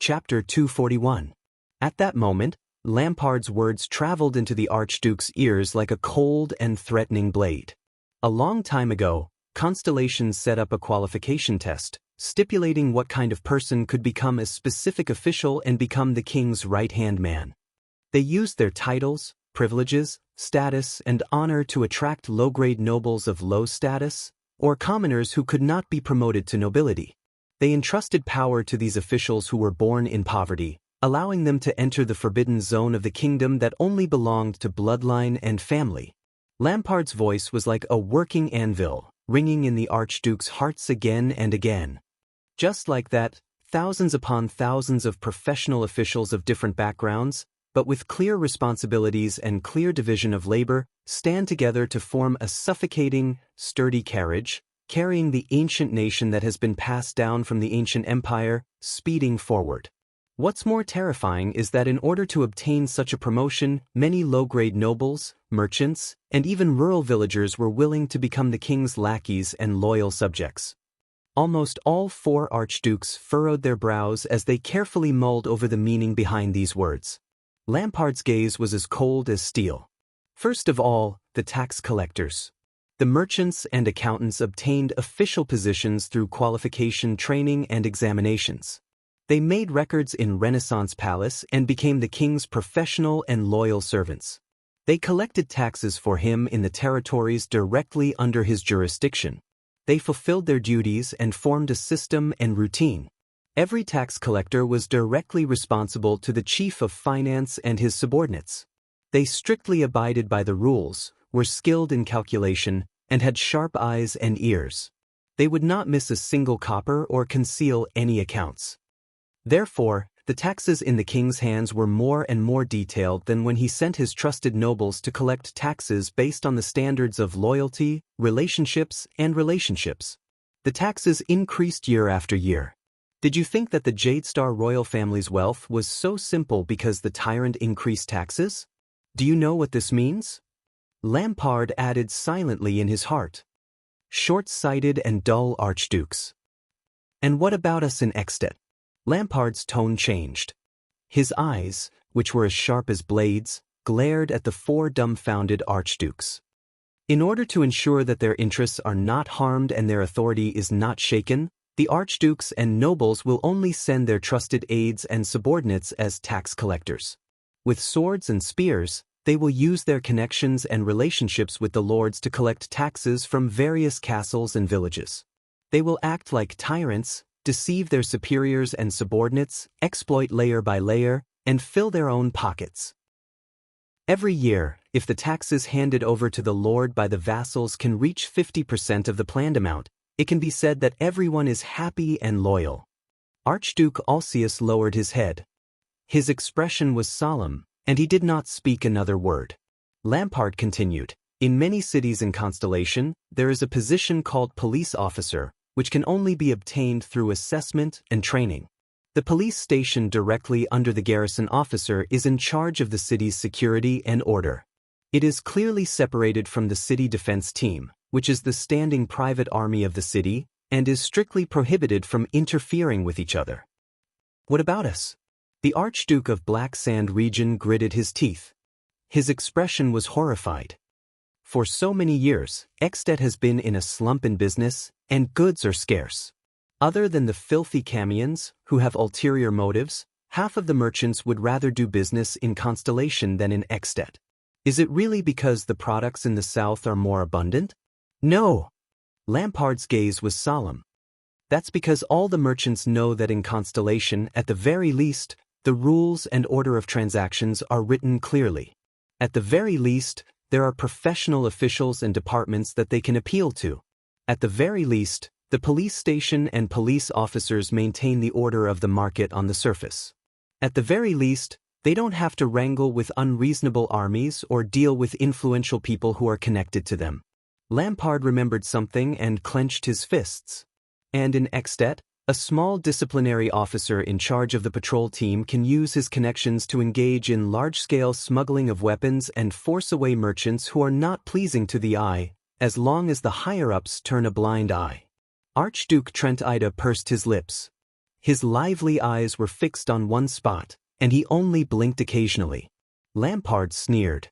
Chapter 241. At that moment, Lampard's words traveled into the Archduke's ears like a cold and threatening blade. A long time ago, Constellations set up a qualification test, stipulating what kind of person could become a specific official and become the king's right-hand man. They used their titles, privileges, status, and honor to attract low-grade nobles of low status, or commoners who could not be promoted to nobility. They entrusted power to these officials who were born in poverty, allowing them to enter the forbidden zone of the kingdom that only belonged to bloodline and family. Lampard's voice was like a working anvil, ringing in the Archduke's hearts again and again. Just like that, thousands upon thousands of professional officials of different backgrounds, but with clear responsibilities and clear division of labor, stand together to form a suffocating, sturdy carriage, carrying the ancient nation that has been passed down from the ancient empire, speeding forward. What's more terrifying is that in order to obtain such a promotion, many low-grade nobles, merchants, and even rural villagers were willing to become the king's lackeys and loyal subjects. Almost all four archdukes furrowed their brows as they carefully mulled over the meaning behind these words. Lampard's gaze was as cold as steel. First of all, the tax collectors. The merchants and accountants obtained official positions through qualification training and examinations. They made records in Renaissance Palace and became the king's professional and loyal servants. They collected taxes for him in the territories directly under his jurisdiction. They fulfilled their duties and formed a system and routine. Every tax collector was directly responsible to the chief of finance and his subordinates. They strictly abided by the rules, were skilled in calculation, and had sharp eyes and ears. They would not miss a single copper or conceal any accounts. Therefore, the taxes in the king's hands were more and more detailed than when he sent his trusted nobles to collect taxes based on the standards of loyalty, relationships, and relationships. The taxes increased year after year. Did you think that the Jade Star royal family's wealth was so simple because the tyrant increased taxes? Do you know what this means? Lampard added silently in his heart. Short-sighted and dull archdukes. And what about us in Ekstedt? Lampard's tone changed. His eyes, which were as sharp as blades, glared at the four dumbfounded archdukes. In order to ensure that their interests are not harmed and their authority is not shaken, the archdukes and nobles will only send their trusted aides and subordinates as tax collectors. With swords and spears, they will use their connections and relationships with the lords to collect taxes from various castles and villages. They will act like tyrants, deceive their superiors and subordinates, exploit layer by layer, and fill their own pockets. Every year, if the taxes handed over to the lord by the vassals can reach 50% of the planned amount, it can be said that everyone is happy and loyal. Archduke Alcius lowered his head. His expression was solemn, and he did not speak another word. Lampard continued, in many cities in Constellation, there is a position called police officer, which can only be obtained through assessment and training. The police station directly under the garrison officer is in charge of the city's security and order. It is clearly separated from the city defense team, which is the standing private army of the city, and is strictly prohibited from interfering with each other. What about us? The Archduke of Black Sand region gritted his teeth. His expression was horrified. For so many years, Ekstedt has been in a slump in business, and goods are scarce. Other than the filthy Camions, who have ulterior motives, half of the merchants would rather do business in Constellation than in Ekstedt. Is it really because the products in the south are more abundant? No. Lampard's gaze was solemn. That's because all the merchants know that in Constellation, at the very least, the rules and order of transactions are written clearly. At the very least, there are professional officials and departments that they can appeal to. At the very least, the police station and police officers maintain the order of the market on the surface. At the very least, they don't have to wrangle with unreasonable armies or deal with influential people who are connected to them. Lampard remembered something and clenched his fists. And in Ekstedt, a small disciplinary officer in charge of the patrol team can use his connections to engage in large-scale smuggling of weapons and force away merchants who are not pleasing to the eye, as long as the higher-ups turn a blind eye. Archduke Trent Ida pursed his lips. His lively eyes were fixed on one spot, and he only blinked occasionally. Lampard sneered.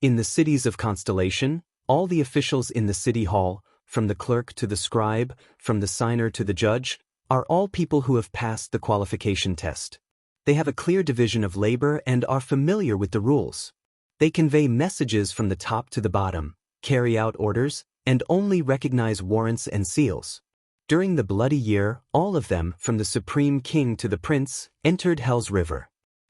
In the cities of Constellation, all the officials in the city hall, from the clerk to the scribe, from the signer to the judge, are all people who have passed the qualification test. They have a clear division of labor and are familiar with the rules. They convey messages from the top to the bottom, carry out orders, and only recognize warrants and seals. During the bloody year, all of them, from the supreme king to the prince, entered Hell's River.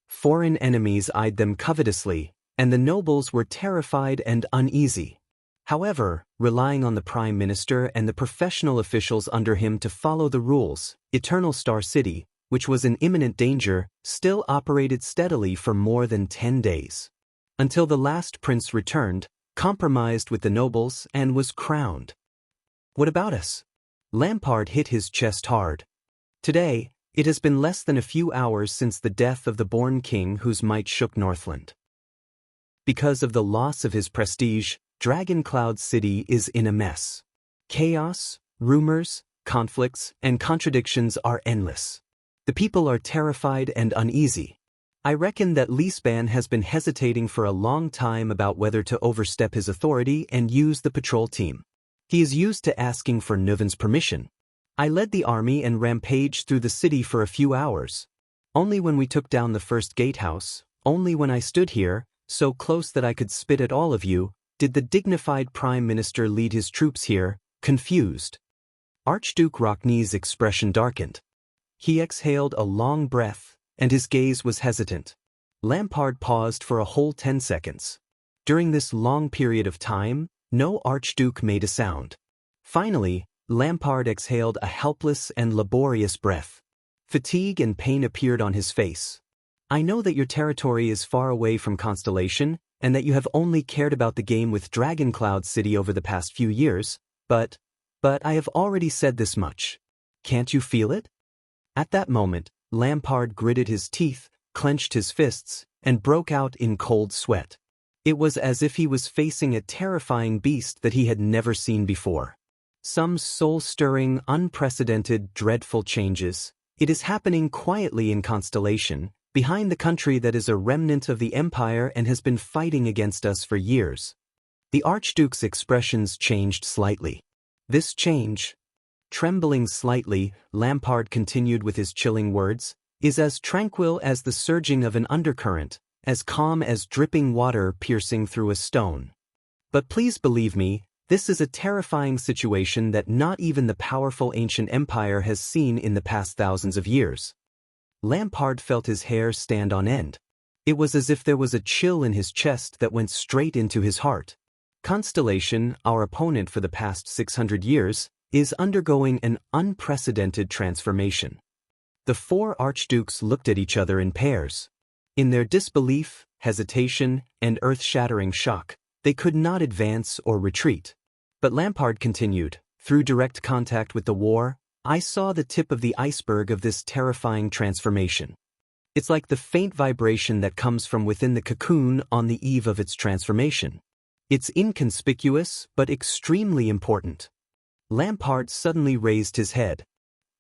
Foreign enemies eyed them covetously, and the nobles were terrified and uneasy. However, relying on the prime minister and the professional officials under him to follow the rules, Eternal Star City, which was in imminent danger, still operated steadily for more than 10 days. Until the last prince returned, compromised with the nobles, and was crowned. What about us? Lampard hit his chest hard. Today, it has been less than a few hours since the death of the born king whose might shook Northland. Because of the loss of his prestige, Dragoncloud City is in a mess. Chaos, rumors, conflicts, and contradictions are endless. The people are terrified and uneasy. I reckon that Lisban has been hesitating for a long time about whether to overstep his authority and use the patrol team. He is used to asking for Nuven's permission. I led the army and rampaged through the city for a few hours. Only when we took down the first gatehouse, only when I stood here, so close that I could spit at all of you, did the dignified prime minister lead his troops here, confused. Archduke Rockney's expression darkened. He exhaled a long breath, and his gaze was hesitant. Lampard paused for a whole 10 seconds. During this long period of time, no archduke made a sound. Finally, Lampard exhaled a helpless and laborious breath. Fatigue and pain appeared on his face. I know that your territory is far away from Constellation, and that you have only cared about the game with Dragoncloud City over the past few years, but I have already said this much. Can't you feel it? At that moment, Lampard gritted his teeth, clenched his fists, and broke out in cold sweat. It was as if he was facing a terrifying beast that he had never seen before. Some soul-stirring, unprecedented, dreadful changes. It is happening quietly in Constellation, behind the country that is a remnant of the Empire and has been fighting against us for years. The Archduke's expressions changed slightly. This change, trembling slightly, Lampard continued with his chilling words, is as tranquil as the surging of an undercurrent, as calm as dripping water piercing through a stone. But please believe me, this is a terrifying situation that not even the powerful ancient empire has seen in the past thousands of years. Lampard felt his hair stand on end. It was as if there was a chill in his chest that went straight into his heart. Constellation, our opponent for the past 600 years, is undergoing an unprecedented transformation. The four archdukes looked at each other in pairs. In their disbelief, hesitation, and earth-shattering shock, they could not advance or retreat. But Lampard continued, through direct contact with the war, I saw the tip of the iceberg of this terrifying transformation. It's like the faint vibration that comes from within the cocoon on the eve of its transformation. It's inconspicuous, but extremely important. Lampard suddenly raised his head.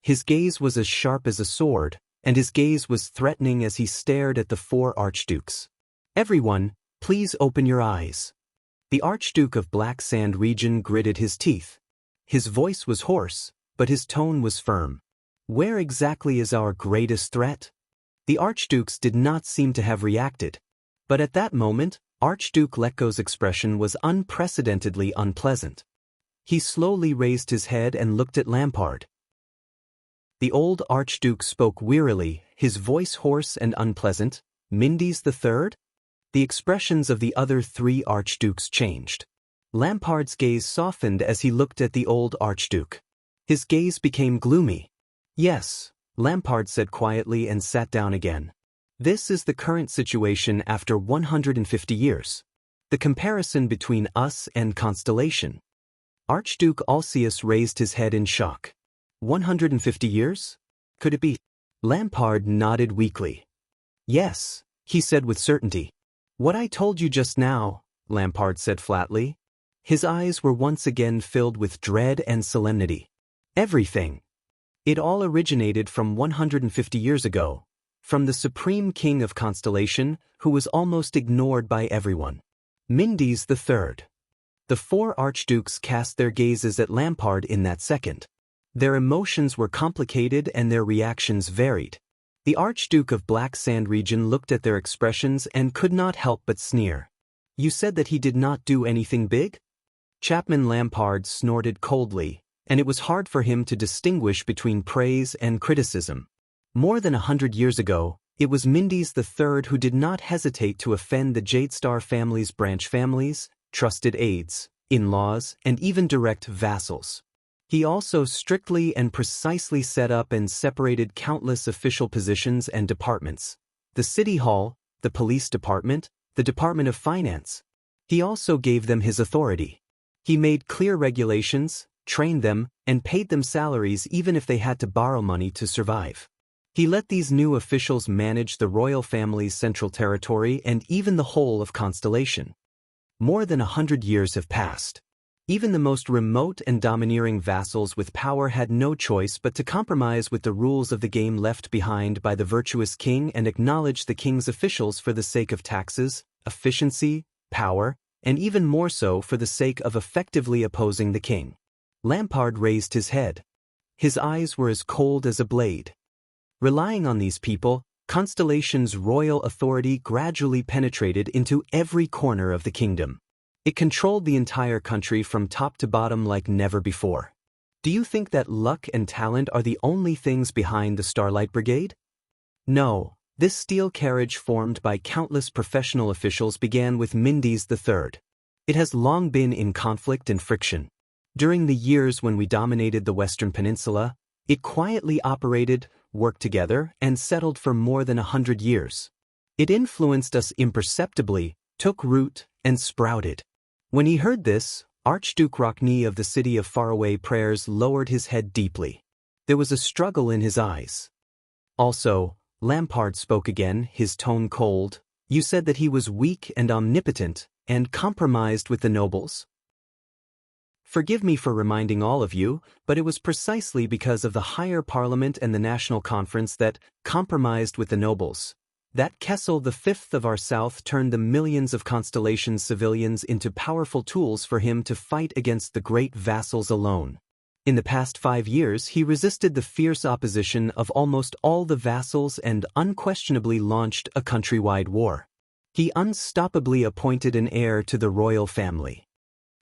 His gaze was as sharp as a sword, and his gaze was threatening as he stared at the four archdukes. Everyone, please open your eyes. The Archduke of Black Sand Region gritted his teeth. His voice was hoarse, but his tone was firm. Where exactly is our greatest threat? The archdukes did not seem to have reacted. But at that moment, Archduke Lekko's expression was unprecedentedly unpleasant. He slowly raised his head and looked at Lampard. The old archduke spoke wearily, his voice hoarse and unpleasant. Mindes III? The expressions of the other three archdukes changed. Lampard's gaze softened as he looked at the old archduke. His gaze became gloomy. Yes, Lampard said quietly and sat down again. This is the current situation after 150 years. The comparison between us and Constellation. Archduke Alcius raised his head in shock. 150 years? Could it be? Lampard nodded weakly. Yes, he said with certainty. What I told you just now, Lampard said flatly. His eyes were once again filled with dread and solemnity. Everything. It all originated from 150 years ago, from the supreme king of Constellation, who was almost ignored by everyone. Mindes III. The four archdukes cast their gazes at Lampard in that second. Their emotions were complicated and their reactions varied. The Archduke of Black Sand region looked at their expressions and could not help but sneer. "You said that he did not do anything big?" Chapman Lampard snorted coldly, and it was hard for him to distinguish between praise and criticism. More than 100 years ago, it was Mindes III who did not hesitate to offend the Jadestar family's branch families, trusted aides, in-laws, and even direct vassals. He also strictly and precisely set up and separated countless official positions and departments: the city hall, the police department, the Department of Finance. He also gave them his authority. He made clear regulations, trained them, and paid them salaries even if they had to borrow money to survive. He let these new officials manage the royal family's central territory and even the whole of Constellation. More than 100 years have passed. Even the most remote and domineering vassals with power had no choice but to compromise with the rules of the game left behind by the virtuous king and acknowledge the king's officials for the sake of taxes, efficiency, power, and even more so for the sake of effectively opposing the king. Lampard raised his head. His eyes were as cold as a blade. Relying on these people, Constellation's royal authority gradually penetrated into every corner of the kingdom. It controlled the entire country from top to bottom like never before. Do you think that luck and talent are the only things behind the Starlight Brigade? No, this steel carriage formed by countless professional officials began with Mindes III. It has long been in conflict and friction. During the years when we dominated the Western Peninsula, it quietly operated, worked together, and settled for more than 100 years. It influenced us imperceptibly, took root, and sprouted. When he heard this, Archduke Rockney of the city of faraway prayers lowered his head deeply. There was a struggle in his eyes. Also, Lampard spoke again, his tone cold. "You said that he was weak and omnipotent, and compromised with the nobles?" Forgive me for reminding all of you, but it was precisely because of the higher parliament and the national conference that compromised with the nobles. That Kessel V of our south turned the millions of Constellation civilians into powerful tools for him to fight against the great vassals alone. In the past 5 years, he resisted the fierce opposition of almost all the vassals and unquestionably launched a countrywide war. He unstoppably appointed an heir to the royal family.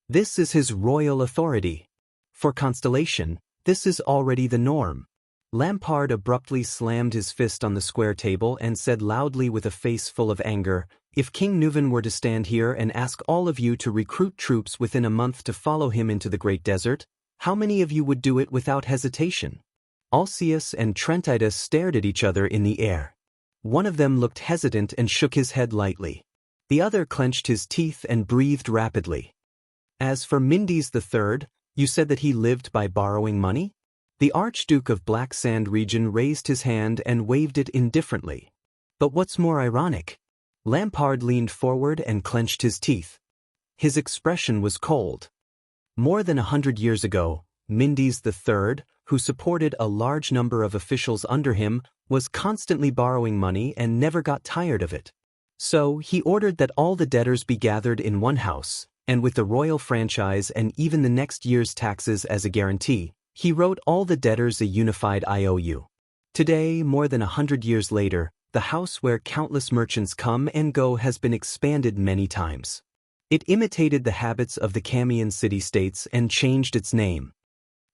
This is his royal authority. For Constellation, this is already the norm. Lampard abruptly slammed his fist on the square table and said loudly with a face full of anger, "If King Nuvan were to stand here and ask all of you to recruit troops within a month to follow him into the Great Desert, how many of you would do it without hesitation?" Alceus and Trentitus stared at each other in the air. One of them looked hesitant and shook his head lightly. The other clenched his teeth and breathed rapidly. As for Mindes III, you said that he lived by borrowing money? The Archduke of Black Sand region raised his hand and waved it indifferently. But what's more ironic? Lampard leaned forward and clenched his teeth. His expression was cold. More than 100 years ago, Mindes III, who supported a large number of officials under him, was constantly borrowing money and never got tired of it. So he ordered that all the debtors be gathered in one house, and with the royal franchise and even the next year's taxes as a guarantee, he wrote all the debtors a unified IOU. Today, more than 100 years later, the house where countless merchants come and go has been expanded many times. It imitated the habits of the Camian city-states and changed its name.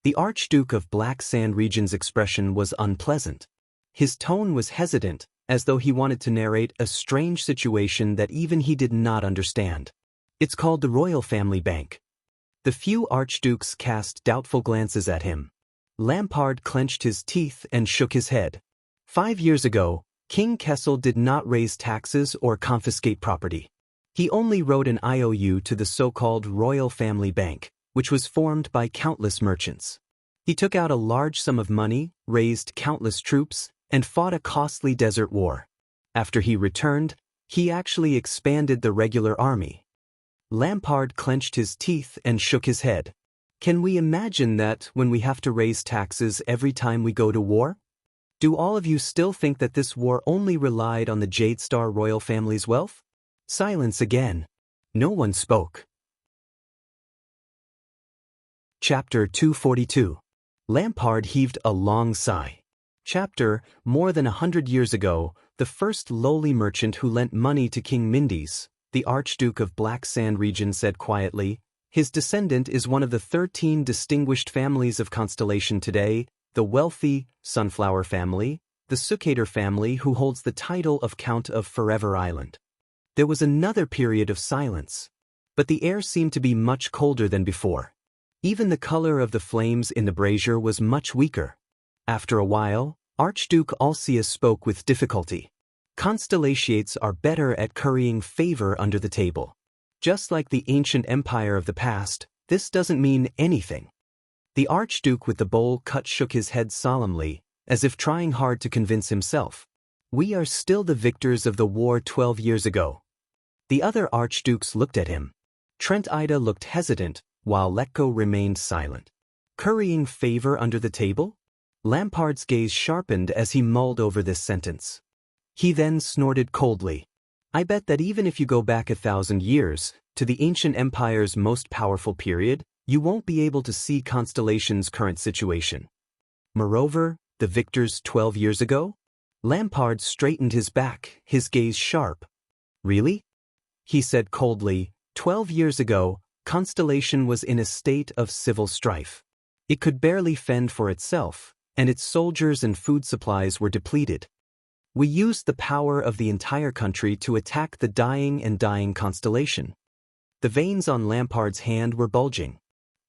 The Archduke of Black Sand region's expression was unpleasant. His tone was hesitant, as though he wanted to narrate a strange situation that even he did not understand. "It's called the Royal Family Bank." The few archdukes cast doubtful glances at him. Lampard clenched his teeth and shook his head. 5 years ago, King Kessel did not raise taxes or confiscate property. He only wrote an IOU to the so-called Royal Family Bank, which was formed by countless merchants. He took out a large sum of money, raised countless troops, and fought a costly desert war. After he returned, he actually expanded the regular army. Lampard clenched his teeth and shook his head. Can we imagine that when we have to raise taxes every time we go to war? Do all of you still think that this war only relied on the Jade Star royal family's wealth? Silence again. No one spoke. Chapter 242. Lampard heaved a long sigh. Chapter, more than 100 years ago, the first lowly merchant who lent money to King Mindis, the Archduke of Black Sand region, said quietly, his descendant is one of the 13 distinguished families of Constellation today, the wealthy Sunflower family, the Sukater family who holds the title of Count of Forever Island. There was another period of silence, but the air seemed to be much colder than before. Even the color of the flames in the brazier was much weaker. After a while, Archduke Xianxia spoke with difficulty. Constellations are better at currying favor under the table. Just like the ancient empire of the past, this doesn't mean anything. The Archduke with the bowl cut shook his head solemnly, as if trying hard to convince himself. We are still the victors of the war 12 years ago. The other archdukes looked at him. Trent Ida looked hesitant, while Letko remained silent. Currying favor under the table? Lampard's gaze sharpened as he mulled over this sentence. He then snorted coldly. I bet that even if you go back 1,000 years, to the ancient empire's most powerful period, you won't be able to see Constellation's current situation. Moreover, the victors 12 years ago? Lampard straightened his back, his gaze sharp. Really? He said coldly, 12 years ago, Constellation was in a state of civil strife. It could barely fend for itself, and its soldiers and food supplies were depleted. We used the power of the entire country to attack the dying Constellation. The veins on Lampard's hand were bulging.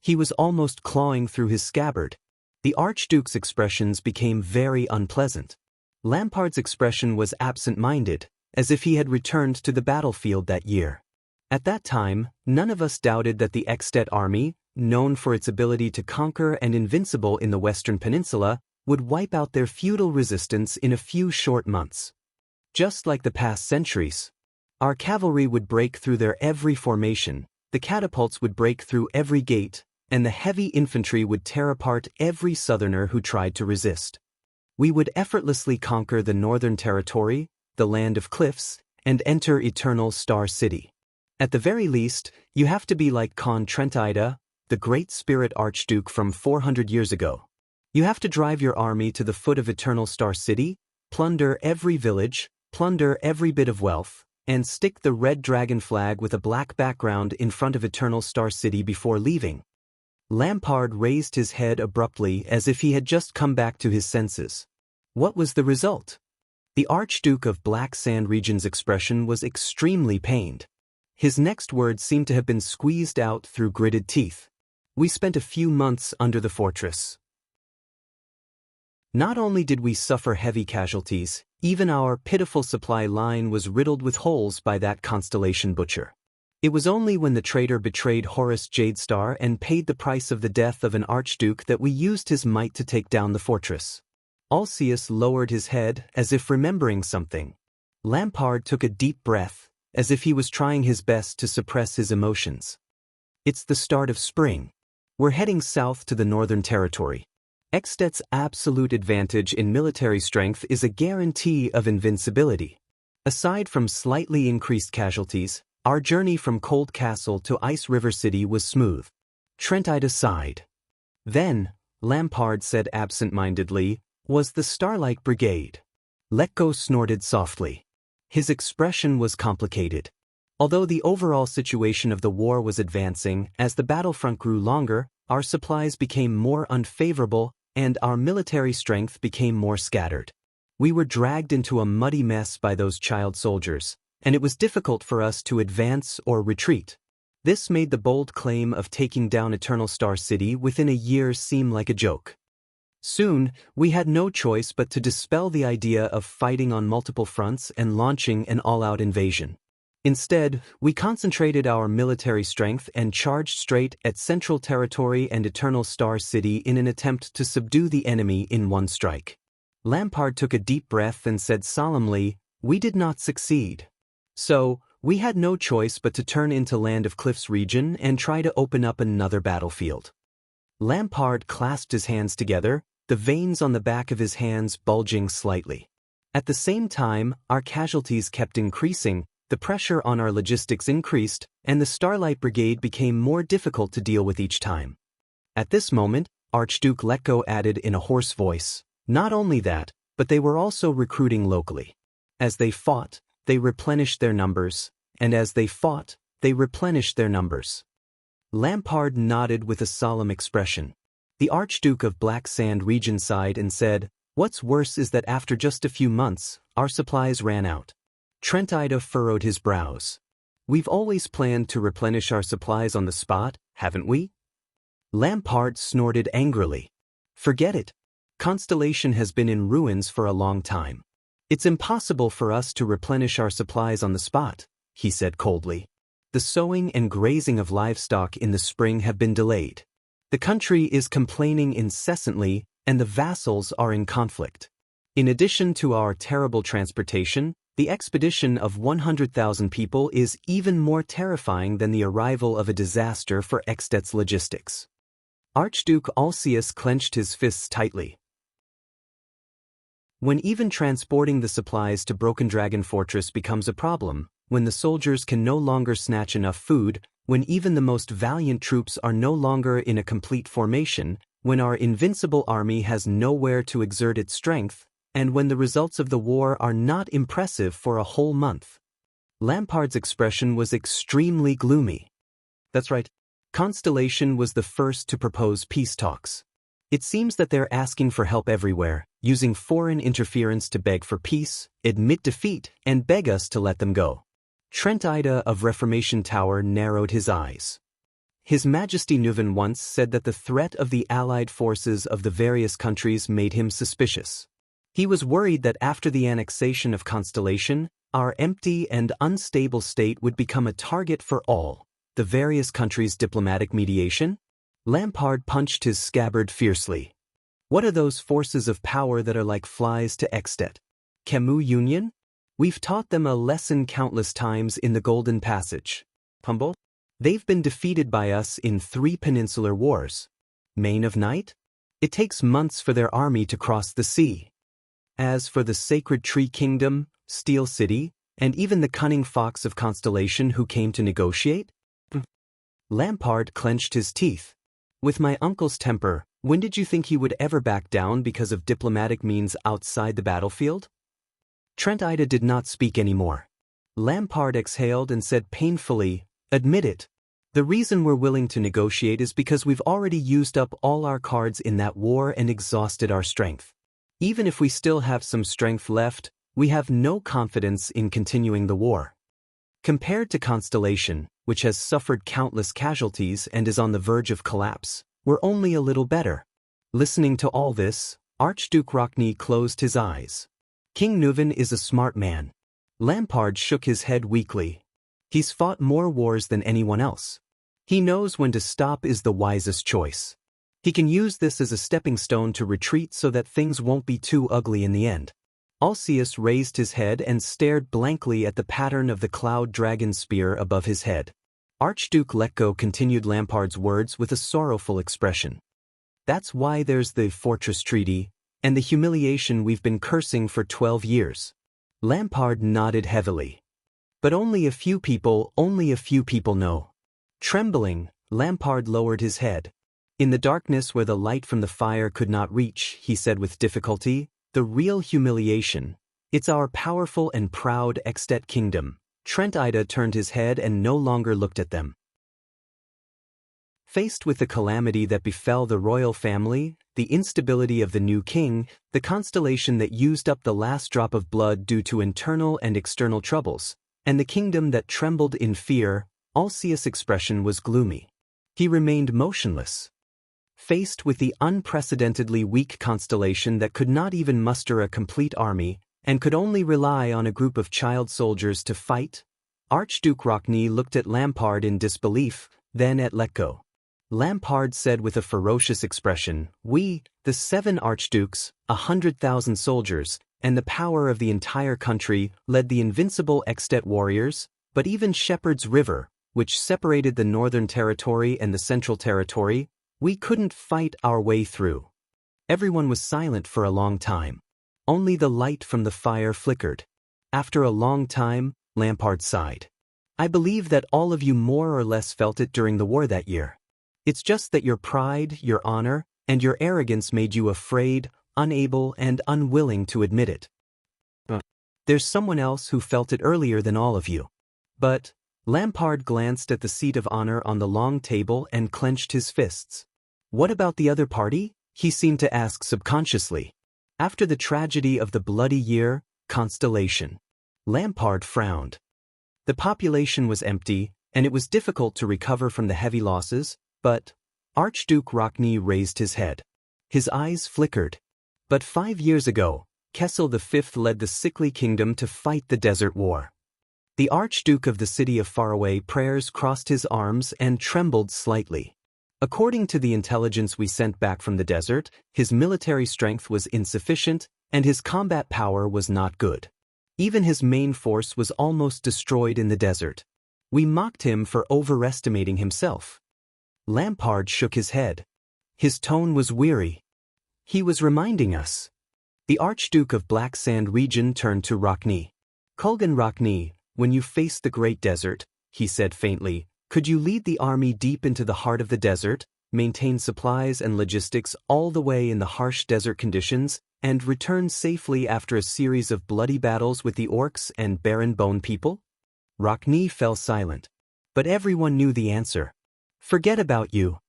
He was almost clawing through his scabbard. The Archduke's expressions became very unpleasant. Lampard's expression was absent-minded, as if he had returned to the battlefield that year. At that time, none of us doubted that the Extet army, known for its ability to conquer and invincible in the Western Peninsula, would wipe out their feudal resistance in a few short months. Just like the past centuries, our cavalry would break through their every formation, the catapults would break through every gate, and the heavy infantry would tear apart every southerner who tried to resist. We would effortlessly conquer the Northern Territory, the Land of Cliffs, and enter Eternal Star City. At the very least, you have to be like Khan Trentida, the great spirit archduke from 400 years ago. You have to drive your army to the foot of Eternal Star City, plunder every village, plunder every bit of wealth, and stick the red dragon flag with a black background in front of Eternal Star City before leaving. Lampard raised his head abruptly as if he had just come back to his senses. What was the result? The Archduke of Black Sand region's expression was extremely pained. His next words seemed to have been squeezed out through gritted teeth. We spent a few months under the fortress. Not only did we suffer heavy casualties, even our pitiful supply line was riddled with holes by that Constellation butcher. It was only when the traitor betrayed Horus Jadestar and paid the price of the death of an archduke that we used his might to take down the fortress. Alcius lowered his head as if remembering something. Lampard took a deep breath, as if he was trying his best to suppress his emotions. It's the start of spring. We're heading south to the Northern Territory. Extet's absolute advantage in military strength is a guarantee of invincibility. Aside from slightly increased casualties, our journey from Cold Castle to Ice River City was smooth. Trentida sighed. Then, Lampard said absent-mindedly, was the Starlight Brigade. Letko snorted softly. His expression was complicated. Although the overall situation of the war was advancing, as the battlefront grew longer, our supplies became more unfavorable, and our military strength became more scattered. We were dragged into a muddy mess by those child soldiers, and it was difficult for us to advance or retreat. This made the bold claim of taking down Eternal Star City within a year seem like a joke. Soon, we had no choice but to dispel the idea of fighting on multiple fronts and launching an all-out invasion. Instead, we concentrated our military strength and charged straight at Central Territory and Eternal Star City in an attempt to subdue the enemy in one strike. Lampard took a deep breath and said solemnly, "We did not succeed. So, we had no choice but to turn into Land of Cliffs region and try to open up another battlefield. Lampard clasped his hands together, the veins on the back of his hands bulging slightly. At the same time, our casualties kept increasing, the pressure on our logistics increased, and the Starlight Brigade became more difficult to deal with each time. At this moment, Archduke Letko added in a hoarse voice, "Not only that, but they were also recruiting locally. As they fought, they replenished their numbers, and as they fought, they replenished their numbers." Lampard nodded with a solemn expression. The Archduke of Black Sand region sighed and said, "What's worse is that after just a few months, our supplies ran out." Trentida furrowed his brows. "We've always planned to replenish our supplies on the spot, haven't we?" Lampard snorted angrily. "Forget it. Constellation has been in ruins for a long time. It's impossible for us to replenish our supplies on the spot," he said coldly. "The sowing and grazing of livestock in the spring have been delayed. The country is complaining incessantly, and the vassals are in conflict. In addition to our terrible transportation, the expedition of 100,000 people is even more terrifying than the arrival of a disaster for Extet's logistics." Archduke Alcius clenched his fists tightly. "When even transporting the supplies to Broken Dragon Fortress becomes a problem, when the soldiers can no longer snatch enough food, when even the most valiant troops are no longer in a complete formation, when our invincible army has nowhere to exert its strength, and when the results of the war are not impressive for a whole month." Lampard's expression was extremely gloomy. "That's right. Constellation was the first to propose peace talks. It seems that they're asking for help everywhere, using foreign interference to beg for peace, admit defeat, and beg us to let them go." Trentida of Reformation Tower narrowed his eyes. His Majesty Nuven once said that the threat of the allied forces of the various countries made him suspicious. He was worried that after the annexation of Constellation, our empty and unstable state would become a target for all, the various countries' diplomatic mediation. Lampard punched his scabbard fiercely. "What are those forces of power that are like flies to Extet? Camus Union? We've taught them a lesson countless times in the Golden Passage. Humboldt? They've been defeated by us in 3 peninsular wars. Mane of Night? It takes months for their army to cross the sea. As for the Sacred Tree Kingdom, Steel City, and even the cunning fox of Constellation who came to negotiate?" Lampard clenched his teeth. "With my uncle's temper, when did you think he would ever back down because of diplomatic means outside the battlefield?" Trentida did not speak anymore. Lampard exhaled and said painfully, "Admit it. The reason we're willing to negotiate is because we've already used up all our cards in that war and exhausted our strength. Even if we still have some strength left, we have no confidence in continuing the war. Compared to Constellation, which has suffered countless casualties and is on the verge of collapse, we're only a little better." Listening to all this, Archduke Rockney closed his eyes. "King Nuven is a smart man." Lampard shook his head weakly. "He's fought more wars than anyone else. He knows when to stop is the wisest choice. He can use this as a stepping stone to retreat so that things won't be too ugly in the end." Alcius raised his head and stared blankly at the pattern of the cloud dragon spear above his head. Archduke Letko continued Lampard's words with a sorrowful expression. "That's why there's the Fortress Treaty, and the humiliation we've been cursing for 12 years. Lampard nodded heavily. "But only a few people know." Trembling, Lampard lowered his head. In the darkness where the light from the fire could not reach, he said with difficulty, "The real humiliation. It's our powerful and proud Extet kingdom." Trentida turned his head and no longer looked at them. Faced with the calamity that befell the royal family, the instability of the new king, the constellation that used up the last drop of blood due to internal and external troubles, and the kingdom that trembled in fear, Alcius' expression was gloomy. He remained motionless. Faced with the unprecedentedly weak constellation that could not even muster a complete army, and could only rely on a group of child soldiers to fight, Archduke Rockney looked at Lampard in disbelief, then at Letko. Lampard said with a ferocious expression, "We, the 7 archdukes, 100,000 soldiers, and the power of the entire country, led the invincible Extet warriors, but even Shepherd's River, which separated the northern territory and the central territory, We couldn't fight our way through. Everyone was silent for a long time. Only the light from the fire flickered. After a long time, Lampard sighed. I believe that all of you more or less felt it during the war that year. It's just that your pride, your honor, and your arrogance made you afraid, unable, and unwilling to admit it. There's someone else who felt it earlier than all of you. But Lampard glanced at the seat of honor on the long table and clenched his fists. What about the other party? He seemed to ask subconsciously. After the tragedy of the bloody year, Constellation. Lampard frowned. The population was empty, and it was difficult to recover from the heavy losses, but Archduke Rockney raised his head. His eyes flickered. But 5 years ago, Kessel V led the sickly kingdom to fight the Desert War. The Archduke of the city of faraway prayers crossed his arms and trembled slightly. According to the intelligence we sent back from the desert, his military strength was insufficient, and his combat power was not good. Even his main force was almost destroyed in the desert. We mocked him for overestimating himself. Lampard shook his head. His tone was weary. He was reminding us. The Archduke of Black Sand region turned to Rockney. Kulgan Rockney, when you faced the Great Desert, he said faintly, could you lead the army deep into the heart of the desert, maintain supplies and logistics all the way in the harsh desert conditions, and return safely after a series of bloody battles with the orcs and barren bone people? Rockney fell silent. But everyone knew the answer. Forget about you.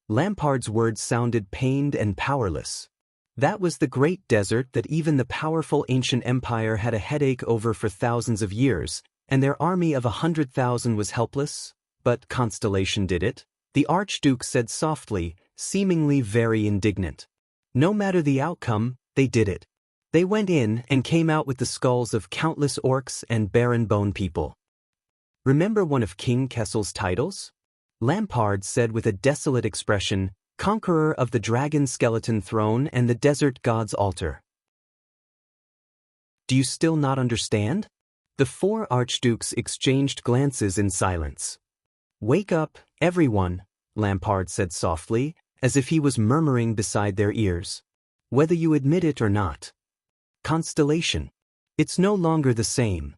Lampard's words sounded pained and powerless. That was the great desert that even the powerful ancient empire had a headache over for thousands of years, and their army of 100,000 was helpless. But Constellation did it, the Archduke said softly, seemingly very indignant. No matter the outcome, they did it. They went in and came out with the skulls of countless orcs and barren bone people. Remember one of King Kessel's titles? Lampard said with a desolate expression, Conqueror of the Dragon Skeleton Throne and the Desert God's Altar. Do you still not understand? The 4 archdukes exchanged glances in silence. Wake up, everyone, Lampard said softly, as if he was murmuring beside their ears. Whether you admit it or not. Constellation. It's no longer the same.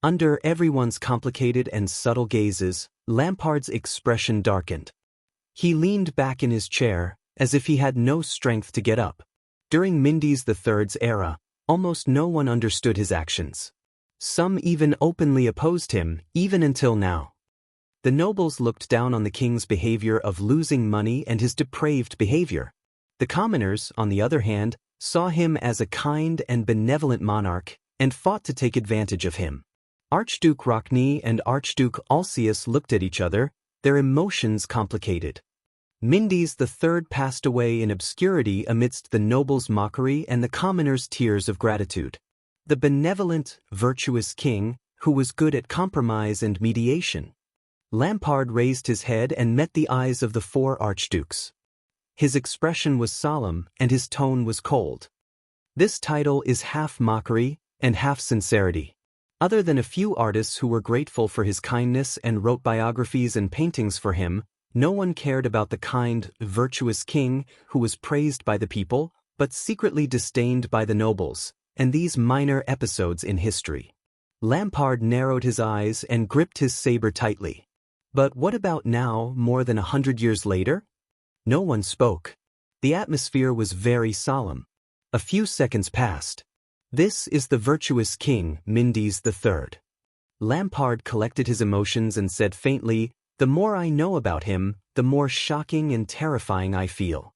Under everyone's complicated and subtle gazes, Lampard's expression darkened. He leaned back in his chair, as if he had no strength to get up. During Mendes III's era, almost no one understood his actions. Some even openly opposed him, even until now. The nobles looked down on the king's behavior of losing money and his depraved behavior. The commoners, on the other hand, saw him as a kind and benevolent monarch and fought to take advantage of him. Archduke Rockney and Archduke Alcius looked at each other, their emotions complicated. Mendes III passed away in obscurity amidst the nobles' mockery and the commoners' tears of gratitude. The benevolent, virtuous king, who was good at compromise and mediation. Lampard raised his head and met the eyes of the 4 archdukes. His expression was solemn and his tone was cold. This title is half mockery and half sincerity. Other than a few artists who were grateful for his kindness and wrote biographies and paintings for him, no one cared about the kind, virtuous king who was praised by the people, but secretly disdained by the nobles, and these minor episodes in history. Lampard narrowed his eyes and gripped his saber tightly. But what about now, more than 100 years later? No one spoke. The atmosphere was very solemn. A few seconds passed. This is the virtuous king, Mendes III. Lampard collected his emotions and said faintly, the more I know about him, the more shocking and terrifying I feel.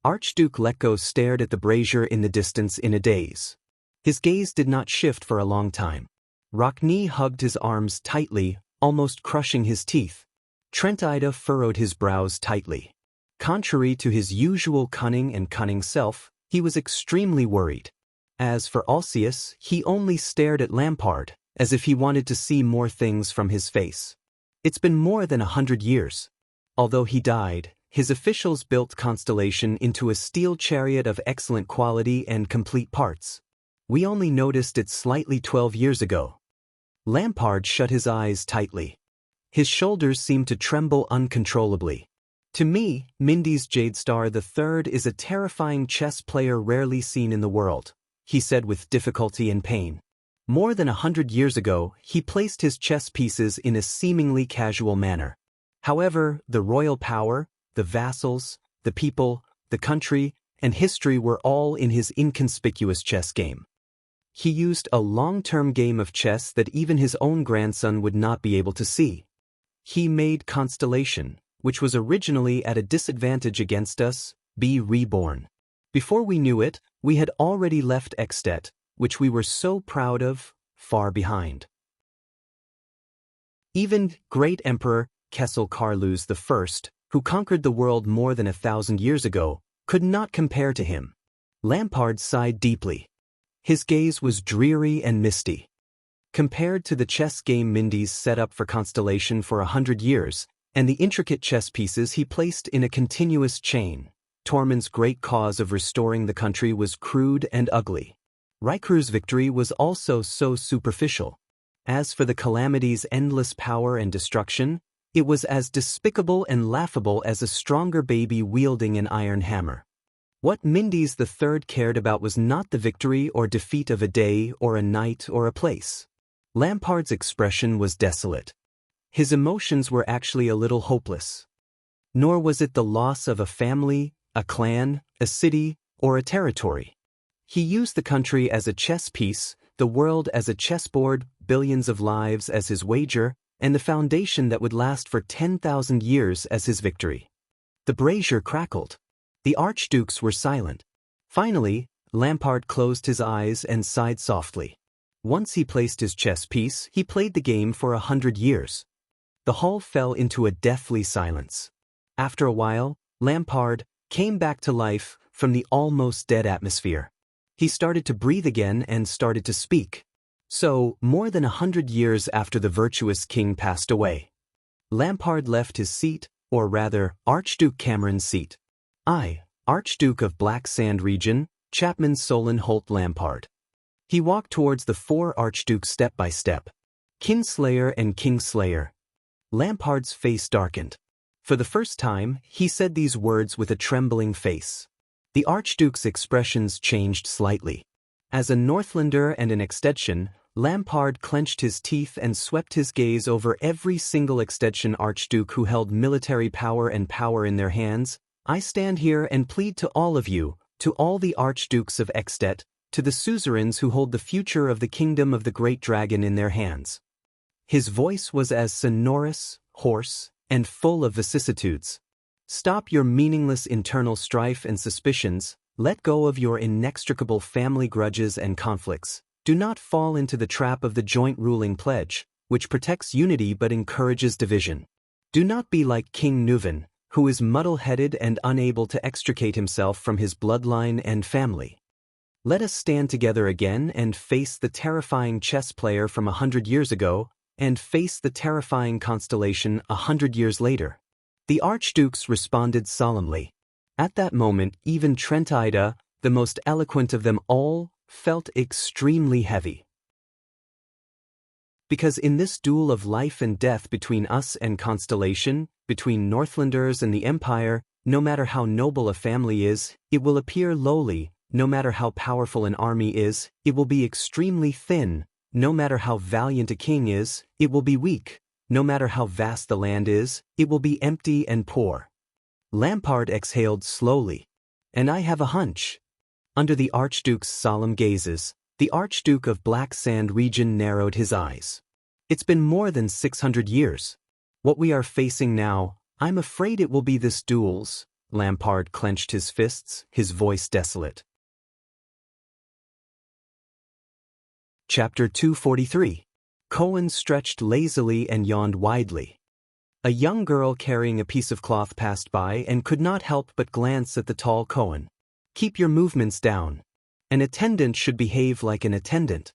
Archduke Lecco stared at the brazier in the distance in a daze. His gaze did not shift for a long time. Rockney hugged his arms tightly, almost crushing his teeth. Trent Ida furrowed his brows tightly. Contrary to his usual cunning self, he was extremely worried. As for Alcius, he only stared at Lampard, as if he wanted to see more things from his face. It's been more than 100 years. Although he died, his officials built Constellation into a steel chariot of excellent quality and complete parts. We only noticed it slightly 12 years ago. Lampard shut his eyes tightly. His shoulders seemed to tremble uncontrollably. To me, Mindy's Jadestar III is a terrifying chess player rarely seen in the world, he said with difficulty and pain. More than 100 years ago, he placed his chess pieces in a seemingly casual manner. However, the royal power, the vassals, the people, the country, and history were all in his inconspicuous chess game. He used a long-term game of chess that even his own grandson would not be able to see. He made Constellation, which was originally at a disadvantage against us, be reborn. Before we knew it, we had already left Extet, which we were so proud of, far behind. Even great Emperor Kessel Carlus I, who conquered the world more than 1,000 years ago, could not compare to him. Lampard sighed deeply. His gaze was dreary and misty. Compared to the chess game Mindy's set up for Constellation for 100 years, and the intricate chess pieces he placed in a continuous chain, Tormund's great cause of restoring the country was crude and ugly. Rykru's victory was also so superficial. As for the calamity's endless power and destruction, it was as despicable and laughable as a stronger baby wielding an iron hammer. What Mindy's III cared about was not the victory or defeat of a day or a night or a place. Lampard's expression was desolate. His emotions were actually a little hopeless. Nor was it the loss of a family, a clan, a city, or a territory. He used the country as a chess piece, the world as a chessboard, billions of lives as his wager, and the foundation that would last for 10,000 years as his victory. The brazier crackled. The archdukes were silent. Finally, Lampard closed his eyes and sighed softly. Once he placed his chess piece, he played the game for 100 years. The hall fell into a deathly silence. After a while, Lampard came back to life from the almost dead atmosphere. He started to breathe again and started to speak. So, more than 100 years after the virtuous king passed away, Lampard left his seat, or rather, Archduke Cameron's seat. I, Archduke of Black Sand Region, Chapman Solon Holt Lampard. He walked towards the 4 archdukes step by step. Kinslayer and Kingslayer. Lampard's face darkened. For the first time, he said these words with a trembling face. The archduke's expressions changed slightly. As a Northlander and an Extension, Lampard clenched his teeth and swept his gaze over every single Extension archduke who held military power and power in their hands. I stand here and plead to all of you, to all the archdukes of Extet, to the suzerains who hold the future of the kingdom of the great dragon in their hands. His voice was as sonorous, hoarse, and full of vicissitudes. Stop your meaningless internal strife and suspicions, let go of your inextricable family grudges and conflicts. Do not fall into the trap of the joint ruling pledge, which protects unity but encourages division. Do not be like King Nuvan, who is muddle-headed and unable to extricate himself from his bloodline and family. Let us stand together again and face the terrifying chess player from 100 years ago, and face the terrifying Constellation 100 years later. The archdukes responded solemnly. At that moment, even Trentida, the most eloquent of them all, felt extremely heavy. Because in this duel of life and death between us and Constellation, between Northlanders and the Empire, no matter how noble a family is, it will appear lowly. No matter how powerful an army is, it will be extremely thin. No matter how valiant a king is, it will be weak. No matter how vast the land is, it will be empty and poor. Lampard exhaled slowly. And I have a hunch. Under the Archduke's solemn gazes, the Archduke of Black Sand Region narrowed his eyes. It's been more than 600 years. What we are facing now, I'm afraid it will be this duel's. Lampard clenched his fists, his voice desolate. Chapter 243. Cohen stretched lazily and yawned widely. A young girl carrying a piece of cloth passed by and could not help but glance at the tall Cohen. Keep your movements down. An attendant should behave like an attendant.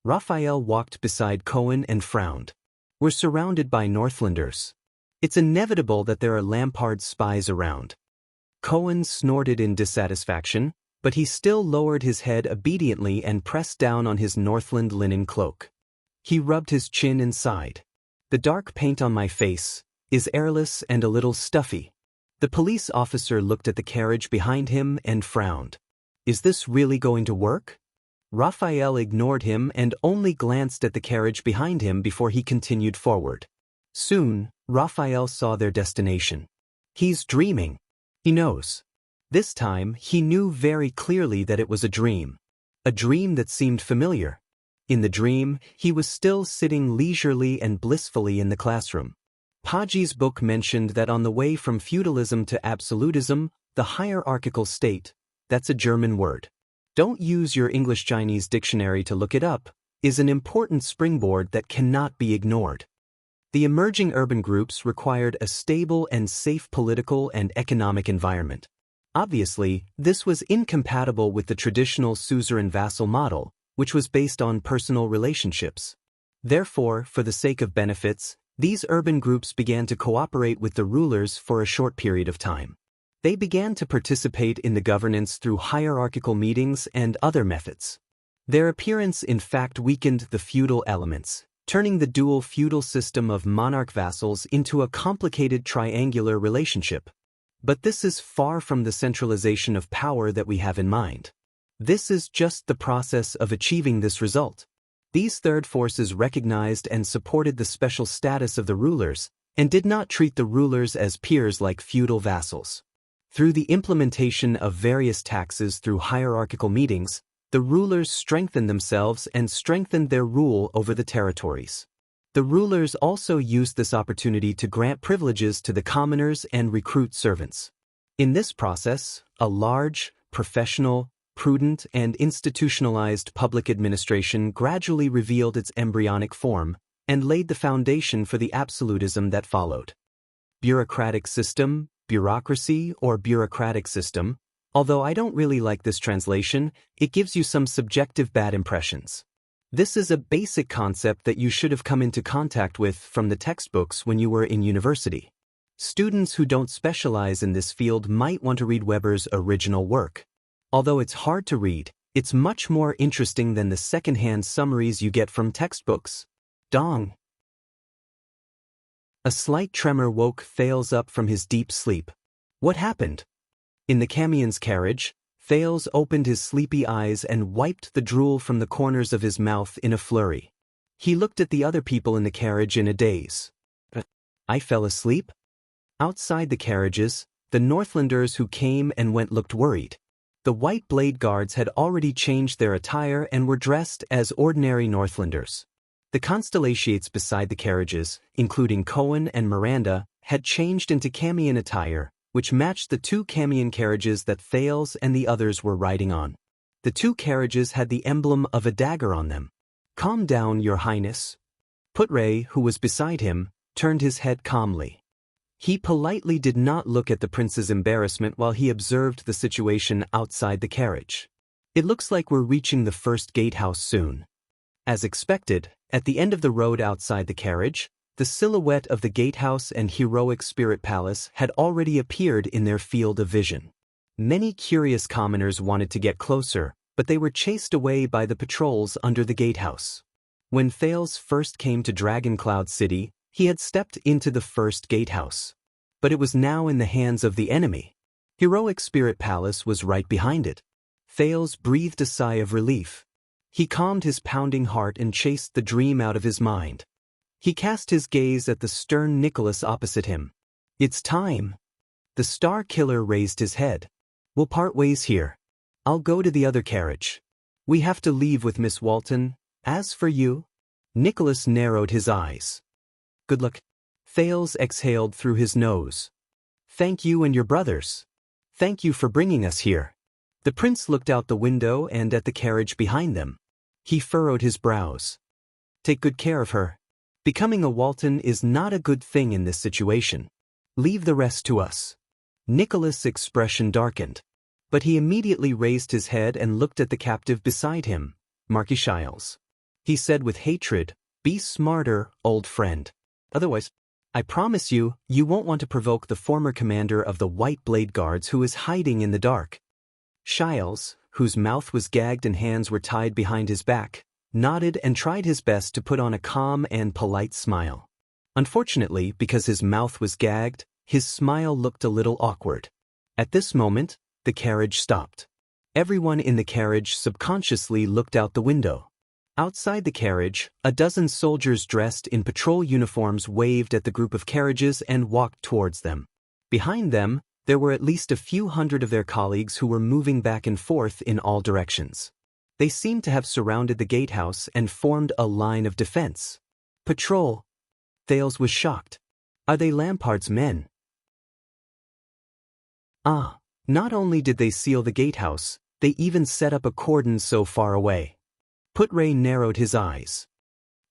Raphael walked beside Cohen and frowned. We're surrounded by Northlanders. It's inevitable that there are Lampard spies around. Cohen snorted in dissatisfaction, but he still lowered his head obediently and pressed down on his Northland linen cloak. He rubbed his chin and sighed. The dark paint on my face is airless and a little stuffy. The police officer looked at the carriage behind him and frowned. Is this really going to work? Raphael ignored him and only glanced at the carriage behind him before he continued forward. Soon, Raphael saw their destination. He's dreaming. He knows. This time, he knew very clearly that it was a dream. A dream that seemed familiar. In the dream, he was still sitting leisurely and blissfully in the classroom. Paji's book mentioned that on the way from feudalism to absolutism, the hierarchical state, that's a German word. Don't use your English-Chinese dictionary to look it up, is an important springboard that cannot be ignored. The emerging urban groups required a stable and safe political and economic environment. Obviously, this was incompatible with the traditional suzerain-vassal model, which was based on personal relationships. Therefore, for the sake of benefits, these urban groups began to cooperate with the rulers for a short period of time. They began to participate in the governance through hierarchical meetings and other methods. Their appearance in fact weakened the feudal elements, turning the dual feudal system of monarch-vassals into a complicated triangular relationship. But this is far from the centralization of power that we have in mind. This is just the process of achieving this result. These third forces recognized and supported the special status of the rulers, and did not treat the rulers as peers like feudal vassals. Through the implementation of various taxes through hierarchical meetings, the rulers strengthened themselves and strengthened their rule over the territories. The rulers also used this opportunity to grant privileges to the commoners and recruit servants. In this process, a large, professional, prudent, and institutionalized public administration gradually revealed its embryonic form and laid the foundation for the absolutism that followed. Bureaucratic system, bureaucracy, or bureaucratic system, although I don't really like this translation, it gives you some subjective bad impressions. This is a basic concept that you should have come into contact with from the textbooks when you were in university. Students who don't specialize in this field might want to read Weber's original work. Although it's hard to read, it's much more interesting than the second-hand summaries you get from textbooks. Dong. A slight tremor woke Thales up from his deep sleep. What happened? In the camion's carriage, Thales opened his sleepy eyes and wiped the drool from the corners of his mouth in a flurry. He looked at the other people in the carriage in a daze. I fell asleep? Outside the carriages, the Northlanders who came and went looked worried. The white blade guards had already changed their attire and were dressed as ordinary Northlanders. The constellations beside the carriages, including Cohen and Miranda, had changed into camion attire, which matched the two camion carriages that Thales and the others were riding on. The two carriages had the emblem of a dagger on them. Calm down, Your Highness. Putre, who was beside him, turned his head calmly. He politely did not look at the prince's embarrassment while he observed the situation outside the carriage. It looks like we're reaching the first gatehouse soon. As expected, at the end of the road outside the carriage, the silhouette of the gatehouse and heroic spirit palace had already appeared in their field of vision. Many curious commoners wanted to get closer, but they were chased away by the patrols under the gatehouse. When Thales first came to Dragon Cloud City, he had stepped into the first gatehouse. But it was now in the hands of the enemy. Heroic Spirit Palace was right behind it. Thales breathed a sigh of relief. He calmed his pounding heart and chased the dream out of his mind. He cast his gaze at the stern Nicholas opposite him. It's time. The Star Killer raised his head. We'll part ways here. I'll go to the other carriage. We have to leave with Miss Walton. As for you? Nicholas narrowed his eyes. Good luck. Thales exhaled through his nose. Thank you and your brothers. Thank you for bringing us here. The prince looked out the window and at the carriage behind them. He furrowed his brows. Take good care of her. Becoming a Walton is not a good thing in this situation. Leave the rest to us. Nicholas' expression darkened. But he immediately raised his head and looked at the captive beside him, Marquis Shiles. He said with hatred, Be smarter, old friend. Otherwise, I promise you, you won't want to provoke the former commander of the White Blade Guards who is hiding in the dark. Shiles, whose mouth was gagged and hands were tied behind his back, nodded and tried his best to put on a calm and polite smile. Unfortunately, because his mouth was gagged, His smile looked a little awkward. At this moment, the carriage stopped. Everyone in the carriage subconsciously looked out the window. Outside the carriage, a dozen soldiers dressed in patrol uniforms waved at the group of carriages and walked towards them. Behind them, there were at least a few hundred of their colleagues who were moving back and forth in all directions. They seemed to have surrounded the gatehouse and formed a line of defense. Patrol. Thales was shocked. Are they Lampard's men? Ah, not only did they seal the gatehouse, they even set up a cordon so far away. Putre narrowed his eyes.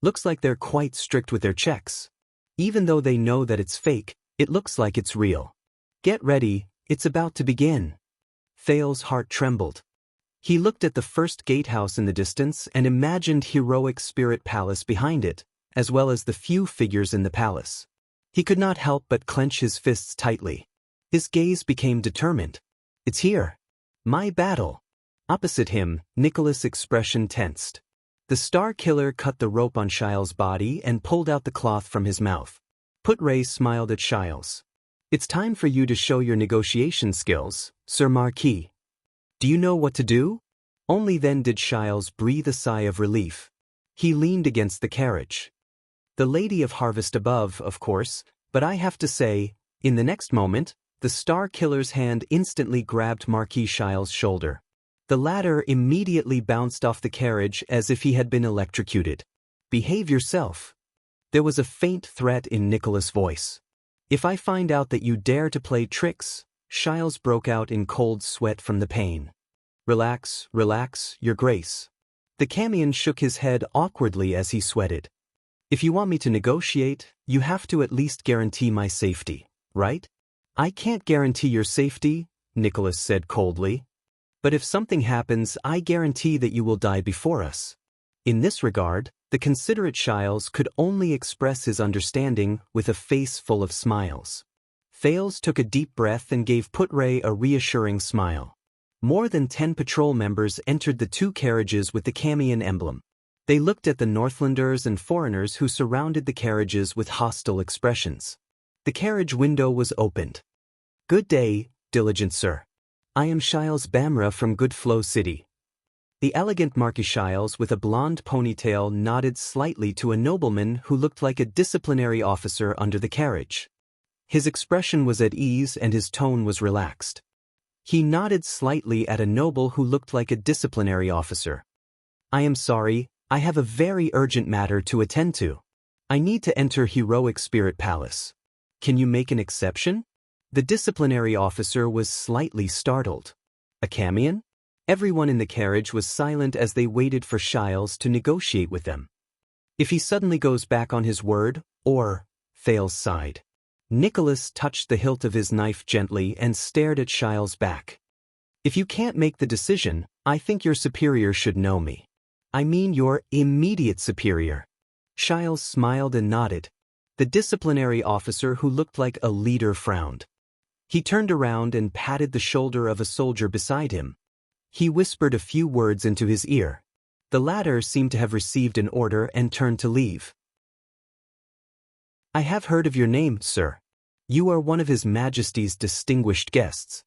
Looks like they're quite strict with their checks. Even though they know that it's fake, it looks like it's real. Get ready, it's about to begin. Thales' heart trembled. He looked at the first gatehouse in the distance and imagined heroic spirit palace behind it, as well as the few figures in the palace. He could not help but clench his fists tightly. His gaze became determined. It's here. My battle. Opposite him, Nicholas' expression tensed. The Star Killer cut the rope on Shiles' body and pulled out the cloth from his mouth. Putre smiled at Shiles. It's time for you to show your negotiation skills, Sir Marquis. Do you know what to do? Only then did Shiles breathe a sigh of relief. He leaned against the carriage. The Lady of Harvest above, of course, but I have to say, in the next moment, the Star Killer's hand instantly grabbed Marquis Shiles' shoulder. The latter immediately bounced off the carriage as if he had been electrocuted. Behave yourself. There was a faint threat in Nicholas' voice. If I find out that you dare to play tricks, Shiles broke out in cold sweat from the pain. Relax, relax, Your Grace. The Camion shook his head awkwardly as he sweated. If you want me to negotiate, you have to at least guarantee my safety, right? I can't guarantee your safety, Nicholas said coldly. But if something happens, I guarantee that you will die before us. In this regard, the considerate Shiles could only express his understanding with a face full of smiles. Thales took a deep breath and gave Putre a reassuring smile. More than 10 patrol members entered the two carriages with the Camion emblem. They looked at the Northlanders and foreigners who surrounded the carriages with hostile expressions. The carriage window was opened. Good day, diligent sir. I am Shiles Bamra from Good Flow City. The elegant Marquis Shiles with a blonde ponytail nodded slightly to a nobleman who looked like a disciplinary officer under the carriage. His expression was at ease and his tone was relaxed. He nodded slightly at a noble who looked like a disciplinary officer. I am sorry, I have a very urgent matter to attend to. I need to enter Heroic Spirit Palace. Can you make an exception? The disciplinary officer was slightly startled. A Camion? Everyone in the carriage was silent as they waited for Shiles to negotiate with them. If he suddenly goes back on his word, or, Thales sighed. Nicholas touched the hilt of his knife gently and stared at Shiles' back. If you can't make the decision, I think your superior should know me. I mean your immediate superior. Shiles smiled and nodded. The disciplinary officer who looked like a leader frowned. He turned around and patted the shoulder of a soldier beside him. He whispered a few words into his ear. The latter seemed to have received an order and turned to leave. I have heard of your name, sir. You are one of His Majesty's distinguished guests.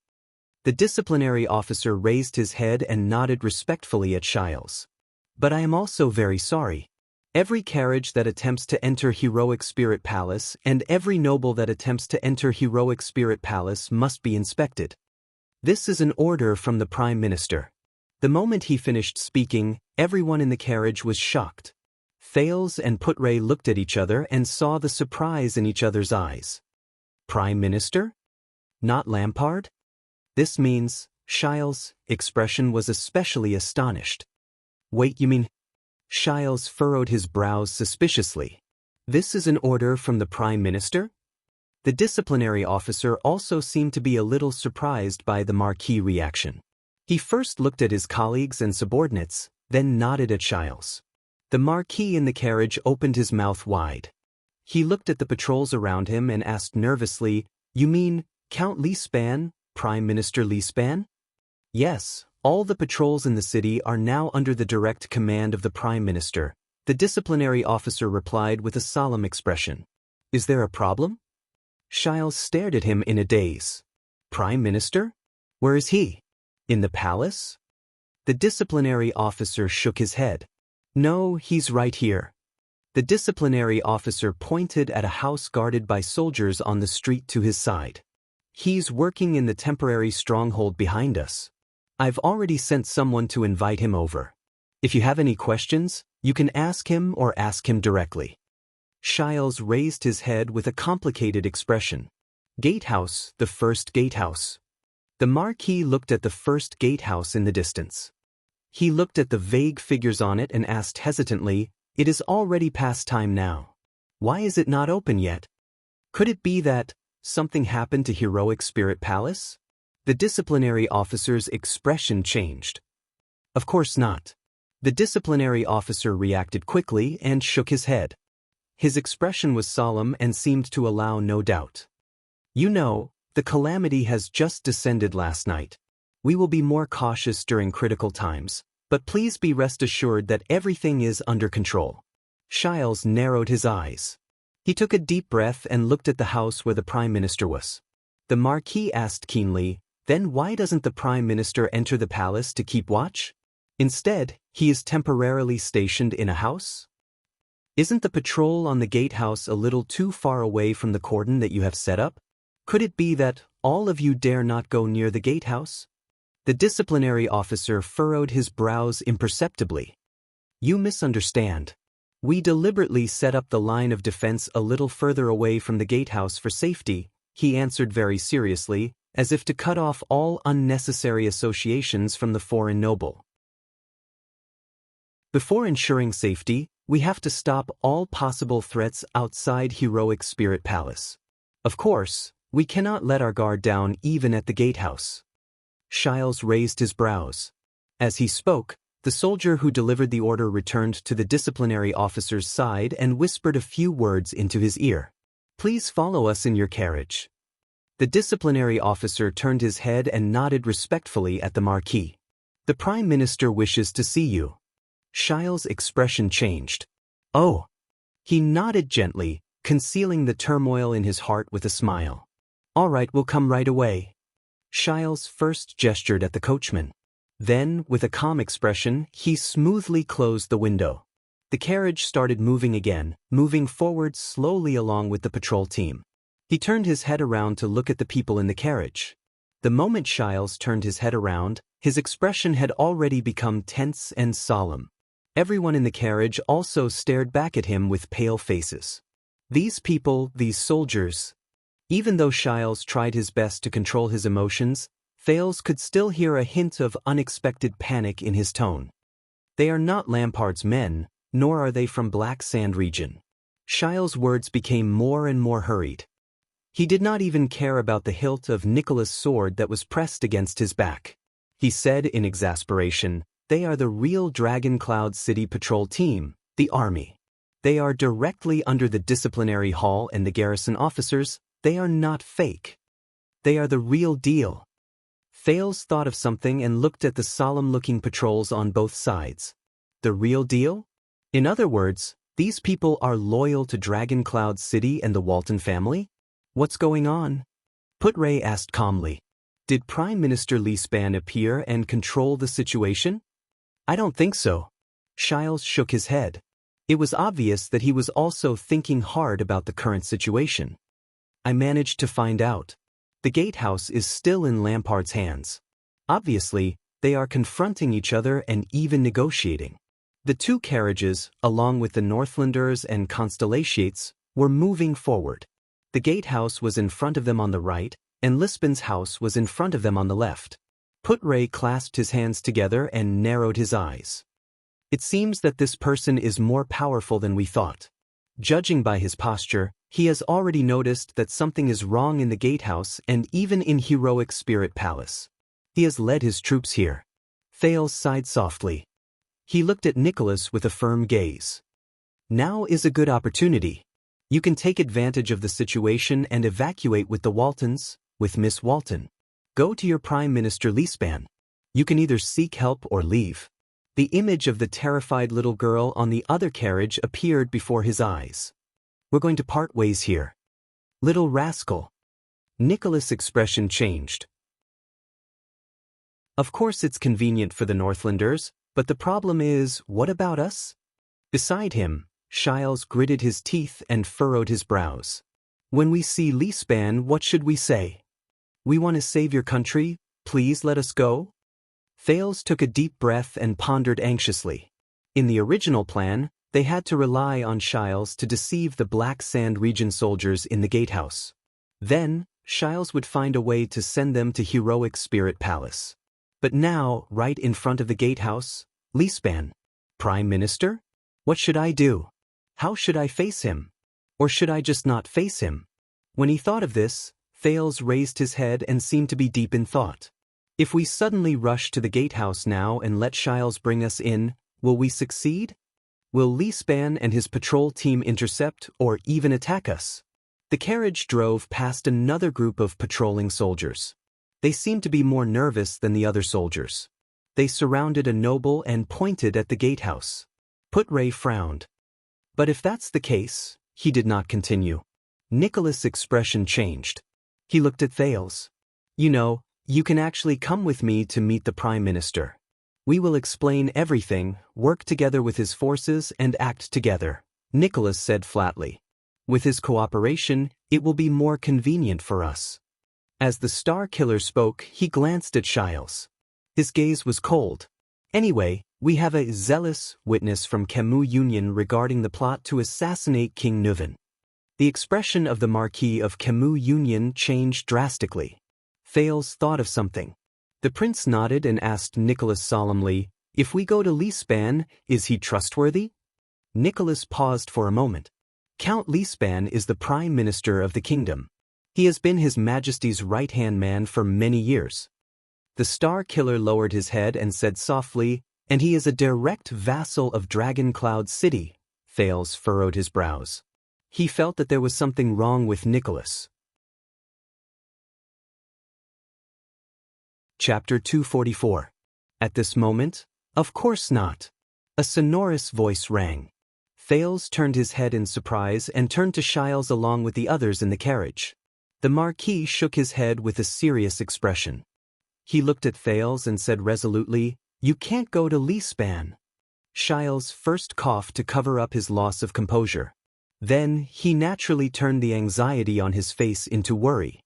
The disciplinary officer raised his head and nodded respectfully at Shiles. But I am also very sorry. Every carriage that attempts to enter Heroic Spirit Palace and every noble that attempts to enter Heroic Spirit Palace must be inspected. This is an order from the Prime Minister. The moment he finished speaking, everyone in the carriage was shocked. Thales and Putre looked at each other and saw the surprise in each other's eyes. Prime Minister? Not Lampard? This means, Shiles' expression was especially astonished. Wait, you mean? Shiles furrowed his brows suspiciously. This is an order from the Prime Minister? The disciplinary officer also seemed to be a little surprised by the Marquis' reaction. He first looked at his colleagues and subordinates, then nodded at Shiles. The Marquis in the carriage opened his mouth wide. He looked at the patrols around him and asked nervously, You mean, Count Leespan, Prime Minister Leespan? Yes, all the patrols in the city are now under the direct command of the Prime Minister, the disciplinary officer replied with a solemn expression. Is there a problem? Shiles stared at him in a daze. Prime Minister? Where is he? In the palace? The disciplinary officer shook his head. No, he's right here. The disciplinary officer pointed at a house guarded by soldiers on the street to his side. He's working in the temporary stronghold behind us. I've already sent someone to invite him over. If you have any questions, you can ask him or ask him directly. Shiles raised his head with a complicated expression. Gatehouse, the first gatehouse. The Marquis looked at the first gatehouse in the distance. He looked at the vague figures on it and asked hesitantly, "It is already past time now. Why is it not open yet? Could it be that something happened to Heroic Spirit Palace?" The disciplinary officer's expression changed. Of course not. The disciplinary officer reacted quickly and shook his head. His expression was solemn and seemed to allow no doubt. You know, the calamity has just descended last night. We will be more cautious during critical times, but please be rest assured that everything is under control. Shiles narrowed his eyes. He took a deep breath and looked at the house where the Prime Minister was. The Marquis asked keenly, "Then why doesn't the Prime Minister enter the palace to keep watch? Instead, he is temporarily stationed in a house? Isn't the patrol on the gatehouse a little too far away from the cordon that you have set up? Could it be that all of you dare not go near the gatehouse?" The disciplinary officer furrowed his brows imperceptibly. "You misunderstand. We deliberately set up the line of defense a little further away from the gatehouse for safety," he answered very seriously, as if to cut off all unnecessary associations from the foreign noble. Before ensuring safety, we have to stop all possible threats outside Heroic Spirit Palace. Of course, we cannot let our guard down even at the gatehouse. Shiles raised his brows. As he spoke, the soldier who delivered the order returned to the disciplinary officer's side and whispered a few words into his ear. "Please follow us in your carriage." The disciplinary officer turned his head and nodded respectfully at the Marquis. "The Prime Minister wishes to see you." Shiles' expression changed. "Oh." He nodded gently, concealing the turmoil in his heart with a smile. "All right, we'll come right away." Shiles first gestured at the coachman. Then, with a calm expression, he smoothly closed the window. The carriage started moving again, moving forward slowly along with the patrol team. He turned his head around to look at the people in the carriage. The moment Shiles turned his head around, his expression had already become tense and solemn. Everyone in the carriage also stared back at him with pale faces. These people, these soldiers. Even though Shiles tried his best to control his emotions, Thales could still hear a hint of unexpected panic in his tone. They are not Lampard's men, nor are they from Black Sand region. Shiles' words became more and more hurried. He did not even care about the hilt of Nicholas' sword that was pressed against his back. He said in exasperation, "They are the real Dragon Cloud City Patrol team, the army. They are directly under the disciplinary hall and the garrison officers. They are not fake. They are the real deal." Thales thought of something and looked at the solemn-looking patrols on both sides. The real deal? In other words, these people are loyal to Dragon Cloud City and the Walton family? What's going on? Putre asked calmly. Did Prime Minister Lispan appear and control the situation? I don't think so. Shiles shook his head. It was obvious that he was also thinking hard about the current situation. I managed to find out. The gatehouse is still in Lampard's hands. Obviously, they are confronting each other and even negotiating. The two carriages, along with the Northlanders and Constellations, were moving forward. The gatehouse was in front of them on the right, and Lispan's house was in front of them on the left. Putre clasped his hands together and narrowed his eyes. It seems that this person is more powerful than we thought. Judging by his posture, he has already noticed that something is wrong in the gatehouse and even in Heroic Spirit Palace. He has led his troops here. Thales sighed softly. He looked at Nicholas with a firm gaze. Now is a good opportunity. You can take advantage of the situation and evacuate with the Waltons, with Miss Walton. Go to your Prime Minister Lispan. You can either seek help or leave. The image of the terrified little girl on the other carriage appeared before his eyes. We're going to part ways here. Little rascal. Nicholas' expression changed. Of course it's convenient for the Northlanders, but the problem is, what about us? Beside him, Shiles gritted his teeth and furrowed his brows. When we see Lispan, what should we say? We want to save your country, please let us go? Thales took a deep breath and pondered anxiously. In the original plan, they had to rely on Shiles to deceive the Black Sand region soldiers in the gatehouse. Then, Shiles would find a way to send them to Heroic Spirit Palace. But now, right in front of the gatehouse, Lispan. Prime Minister? What should I do? How should I face him? Or should I just not face him? When he thought of this, Thales raised his head and seemed to be deep in thought. If we suddenly rush to the gatehouse now and let Shiles bring us in, will we succeed? Will Lispan and his patrol team intercept or even attack us? The carriage drove past another group of patrolling soldiers. They seemed to be more nervous than the other soldiers. They surrounded a noble and pointed at the gatehouse. Putray frowned. But if that's the case, he did not continue. Nicholas' expression changed. He looked at Thales. You know, you can actually come with me to meet the Prime Minister. We will explain everything, work together with his forces and act together, Nicholas said flatly. With his cooperation, it will be more convenient for us. As the Star Killer spoke, he glanced at Shiles. His gaze was cold. Anyway, we have a zealous witness from Camus Union regarding the plot to assassinate King Nuvan. The expression of the Marquis of Camus Union changed drastically. Thales thought of something. The prince nodded and asked Nicholas solemnly, if we go to Lispan, is he trustworthy? Nicholas paused for a moment. Count Lispan is the Prime Minister of the kingdom. He has been His Majesty's right-hand man for many years. The Star Killer lowered his head and said softly, and he is a direct vassal of Dragon Cloud City. Thales furrowed his brows. He felt that there was something wrong with Nicholas. Chapter 244. At this moment, of course not. A sonorous voice rang. Thales turned his head in surprise and turned to Shiles along with the others in the carriage. The Marquis shook his head with a serious expression. He looked at Thales and said resolutely, you can't go to Lispan. Shiles first coughed to cover up his loss of composure. Then, he naturally turned the anxiety on his face into worry.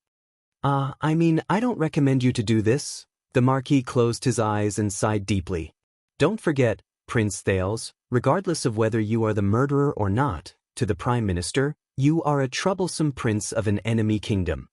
I don't recommend you to do this. The Marquis closed his eyes and sighed deeply. Don't forget, Prince Thales, regardless of whether you are the murderer or not, to the Prime Minister, you are a troublesome prince of an enemy kingdom.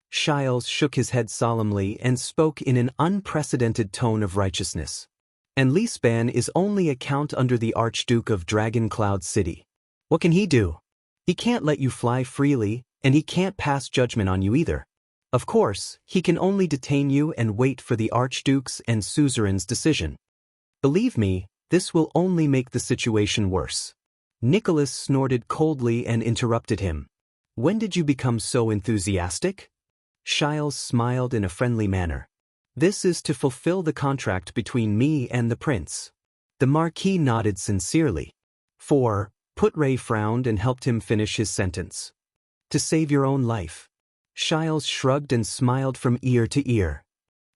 Shiles shook his head solemnly and spoke in an unprecedented tone of righteousness. And Lispan is only a count under the Archduke of Dragon Cloud City. What can he do? He can't let you fly freely, and he can't pass judgment on you either. Of course, he can only detain you and wait for the Archduke's and suzerain's decision. Believe me, this will only make the situation worse. Nicholas snorted coldly and interrupted him. When did you become so enthusiastic? Shiles smiled in a friendly manner. This is to fulfill the contract between me and the prince. The Marquis nodded sincerely. Putray frowned and helped him finish his sentence. To save your own life. Shiles shrugged and smiled from ear to ear.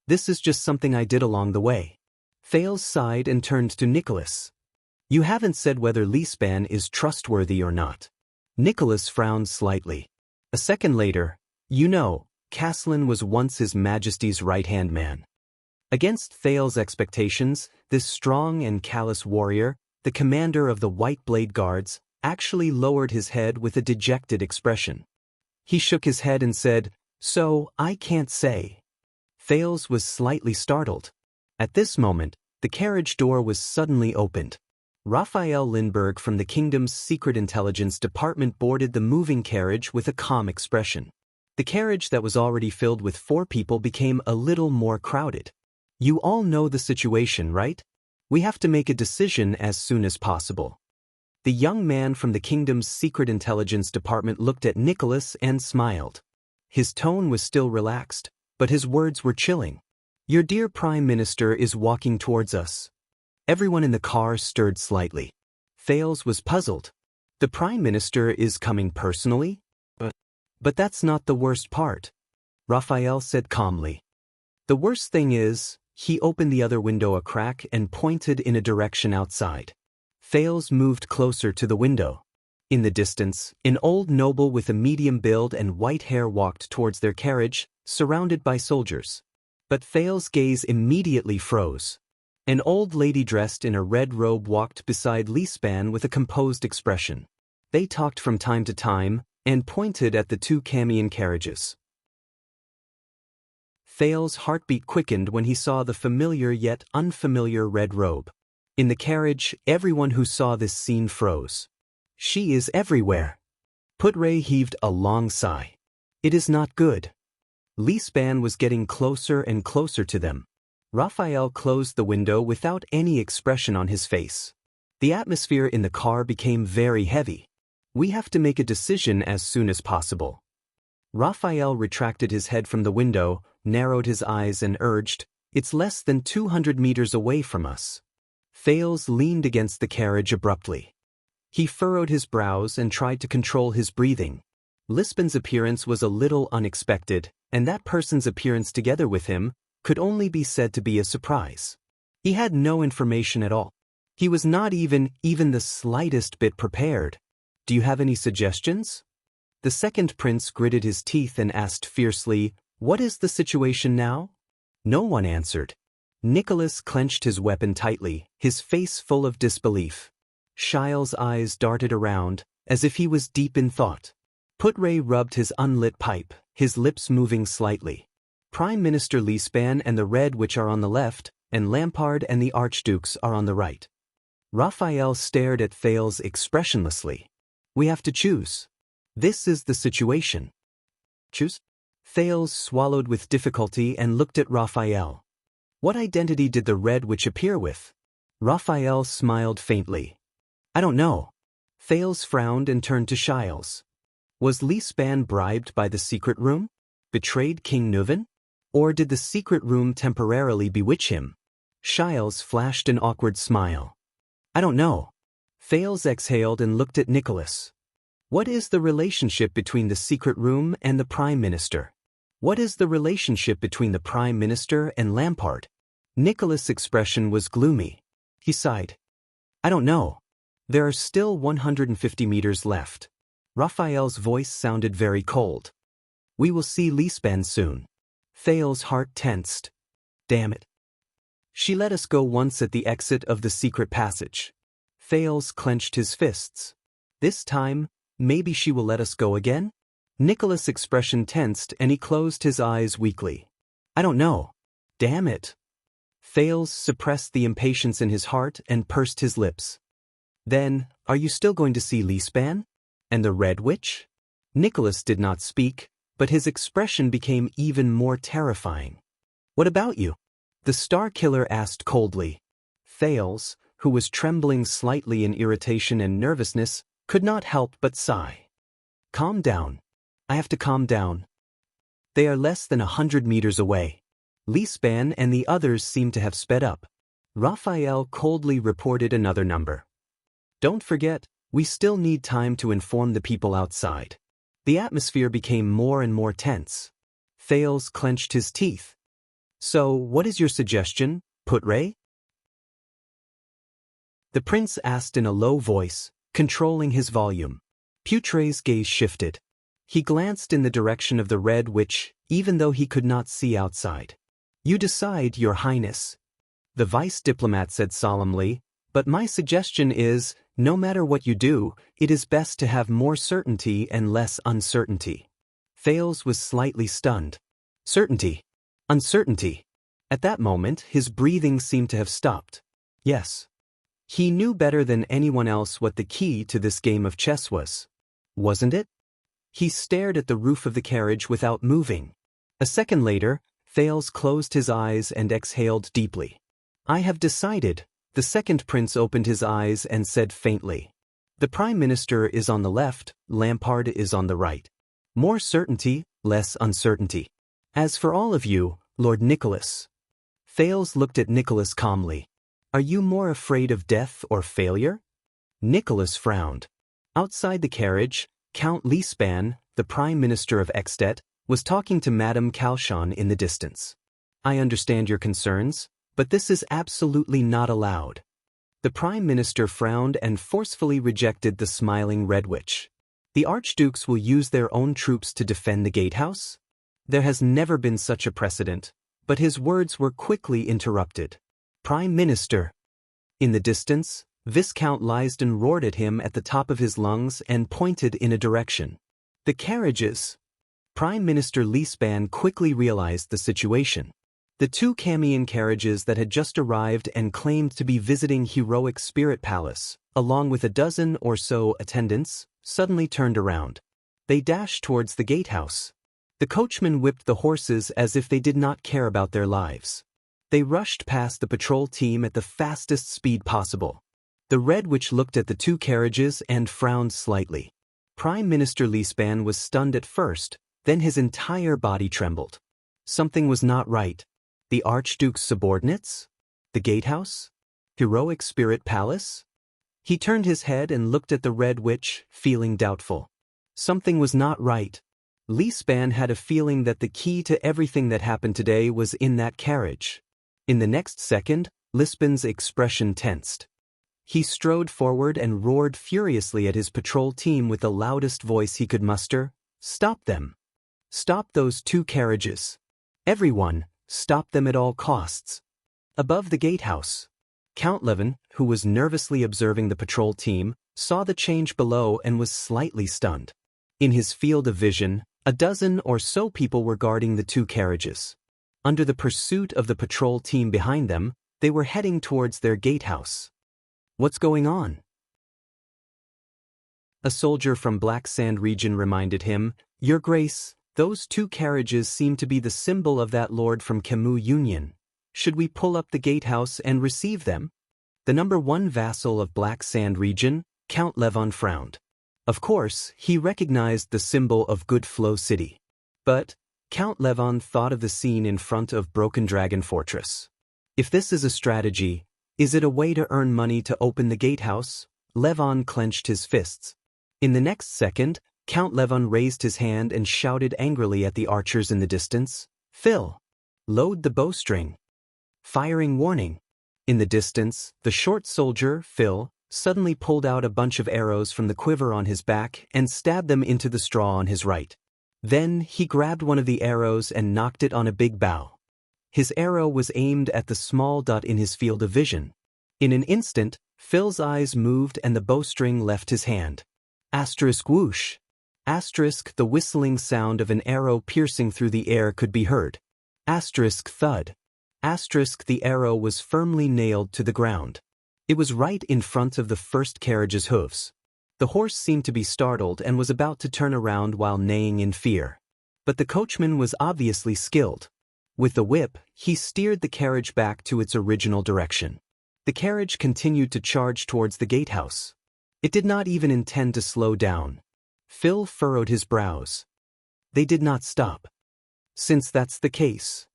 This is just something I did along the way. Thales sighed and turned to Nicholas. You haven't said whether Lispan is trustworthy or not. Nicholas frowned slightly. A second later, you know, Caslin was once His Majesty's right-hand man. Against Thales' expectations, this strong and callous warrior, the commander of the White Blade Guards, actually lowered his head with a dejected expression. He shook his head and said, so, I can't say. Thales was slightly startled. At this moment, the carriage door was suddenly opened. Raphael Lindbergh from the kingdom's secret intelligence department boarded the moving carriage with a calm expression. The carriage that was already filled with 4 people became a little more crowded. You all know the situation, right? We have to make a decision as soon as possible. The young man from the kingdom's secret intelligence department looked at Nicholas and smiled. His tone was still relaxed, but his words were chilling. Your dear Prime Minister is walking towards us. Everyone in the car stirred slightly. Thales was puzzled. The Prime Minister is coming personally? But that's not the worst part, Raphael said calmly. The worst thing is, he opened the other window a crack and pointed in a direction outside. Thales moved closer to the window. In the distance, an old noble with a medium build and white hair walked towards their carriage, surrounded by soldiers. But Thales' gaze immediately froze. An old lady dressed in a red robe walked beside Lispan with a composed expression. They talked from time to time, and pointed at the two Camion carriages. Thales' heartbeat quickened when he saw the familiar yet unfamiliar red robe. In the carriage, everyone who saw this scene froze. She is everywhere. Putre heaved a long sigh. It is not good. Lispan was getting closer and closer to them. Raphael closed the window without any expression on his face. The atmosphere in the car became very heavy. We have to make a decision as soon as possible. Raphael retracted his head from the window, narrowed his eyes and urged, "It's less than 200 meters away from us." Thales leaned against the carriage abruptly. He furrowed his brows and tried to control his breathing. Lispan's appearance was a little unexpected, and that person's appearance together with him could only be said to be a surprise. He had no information at all. He was not even the slightest bit prepared. Do you have any suggestions? The second prince gritted his teeth and asked fiercely, "What is the situation now?" No one answered. Nicholas clenched his weapon tightly, his face full of disbelief. Shile's eyes darted around, as if he was deep in thought. Putre rubbed his unlit pipe, his lips moving slightly. Prime Minister Lispan and the Red Witch are on the left, and Lampard and the Archdukes are on the right. Raphael stared at Thales expressionlessly. We have to choose. This is the situation. Choose? Thales swallowed with difficulty and looked at Raphael. What identity did the Red Witch appear with? Raphael smiled faintly. I don't know. Thales frowned and turned to Shiles. Was Lispan bribed by the secret room? Betrayed King Nuven? Or did the secret room temporarily bewitch him? Shiles flashed an awkward smile. I don't know. Thales exhaled and looked at Nicholas. What is the relationship between the secret room and the Prime Minister? What is the relationship between the Prime Minister and Lampard? Nicholas' expression was gloomy. He sighed. I don't know. There are still 150 meters left. Raphael's voice sounded very cold. We will see Lispan soon. Thales' heart tensed. Damn it. She let us go once at the exit of the secret passage. Thales clenched his fists. This time, maybe she will let us go again? Nicholas' expression tensed and he closed his eyes weakly. I don't know. Damn it. Thales suppressed the impatience in his heart and pursed his lips. Then, are you still going to see Lispan? And the Red Witch? Nicholas did not speak, but his expression became even more terrifying. What about you? The Star Killer asked coldly. Thales, who was trembling slightly in irritation and nervousness, could not help but sigh. Calm down. I have to calm down. They are less than 100 meters away. Lispan and the others seem to have sped up. Raphael coldly reported another number. Don't forget, we still need time to inform the people outside. The atmosphere became more and more tense. Thales clenched his teeth. So, what is your suggestion, Putre? The prince asked in a low voice, controlling his volume. Putre's gaze shifted. He glanced in the direction of the Red Witch, even though he could not see outside. You decide, Your Highness. The vice diplomat said solemnly, but my suggestion is, no matter what you do, it is best to have more certainty and less uncertainty. Thales was slightly stunned. Certainty. Uncertainty. At that moment, his breathing seemed to have stopped. Yes. He knew better than anyone else what the key to this game of chess was. Wasn't it? He stared at the roof of the carriage without moving. A second later, Thales closed his eyes and exhaled deeply. I have decided. The second prince opened his eyes and said faintly. The Prime Minister is on the left, Lampard is on the right. More certainty, less uncertainty. As for all of you, Lord Nicholas. Thales looked at Nicholas calmly. Are you more afraid of death or failure? Nicholas frowned. Outside the carriage, Count Lispan, the Prime Minister of Extet, was talking to Madame Calchon in the distance. I understand your concerns, but this is absolutely not allowed. The Prime Minister frowned and forcefully rejected the smiling Red Witch. The Archdukes will use their own troops to defend the gatehouse? There has never been such a precedent, but his words were quickly interrupted. Prime Minister. In the distance, Viscount Lysden roared at him at the top of his lungs and pointed in a direction. The carriages. Prime Minister Lisban quickly realized the situation. The two Camion carriages that had just arrived and claimed to be visiting Heroic Spirit Palace, along with a dozen or so attendants, suddenly turned around. They dashed towards the gatehouse. The coachman whipped the horses as if they did not care about their lives. They rushed past the patrol team at the fastest speed possible. The Red Witch looked at the two carriages and frowned slightly. Prime Minister Lisban was stunned at first, then his entire body trembled. Something was not right. The Archduke's subordinates? The gatehouse? Heroic Spirit Palace? He turned his head and looked at the Red Witch, feeling doubtful. Something was not right. Lisban had a feeling that the key to everything that happened today was in that carriage. In the next second, Lisban's expression tensed. He strode forward and roared furiously at his patrol team with the loudest voice he could muster. Stop them! Stop those two carriages! Everyone, stop them at all costs! Above the gatehouse, Count Levin, who was nervously observing the patrol team, saw the change below and was slightly stunned. In his field of vision, a dozen or so people were guarding the two carriages. Under the pursuit of the patrol team behind them, they were heading towards their gatehouse. What's going on? A soldier from Black Sand region reminded him, Your Grace, those two carriages seem to be the symbol of that lord from Camus Union. Should we pull up the gatehouse and receive them? The number one vassal of Black Sand region, Count Levon frowned. Of course, he recognized the symbol of Good Flow City. But Count Levon thought of the scene in front of Broken Dragon Fortress. If this is a strategy, is it a way to earn money to open the gatehouse? Levon clenched his fists. In the next second, Count Levon raised his hand and shouted angrily at the archers in the distance, Phil! Load the bowstring! Firing warning! In the distance, the short soldier, Phil, suddenly pulled out a bunch of arrows from the quiver on his back and stabbed them into the straw on his right. Then he grabbed one of the arrows and knocked it on a big bough. His arrow was aimed at the small dot in his field of vision. In an instant, Phil's eyes moved and the bowstring left his hand. Asterisk whoosh. Asterisk the whistling sound of an arrow piercing through the air could be heard. Asterisk thud. Asterisk the arrow was firmly nailed to the ground. It was right in front of the first carriage's hooves. The horse seemed to be startled and was about to turn around while neighing in fear. But the coachman was obviously skilled. With the whip, he steered the carriage back to its original direction. The carriage continued to charge towards the gatehouse. It did not even intend to slow down. Phil furrowed his brows. They did not stop. Since that's the case.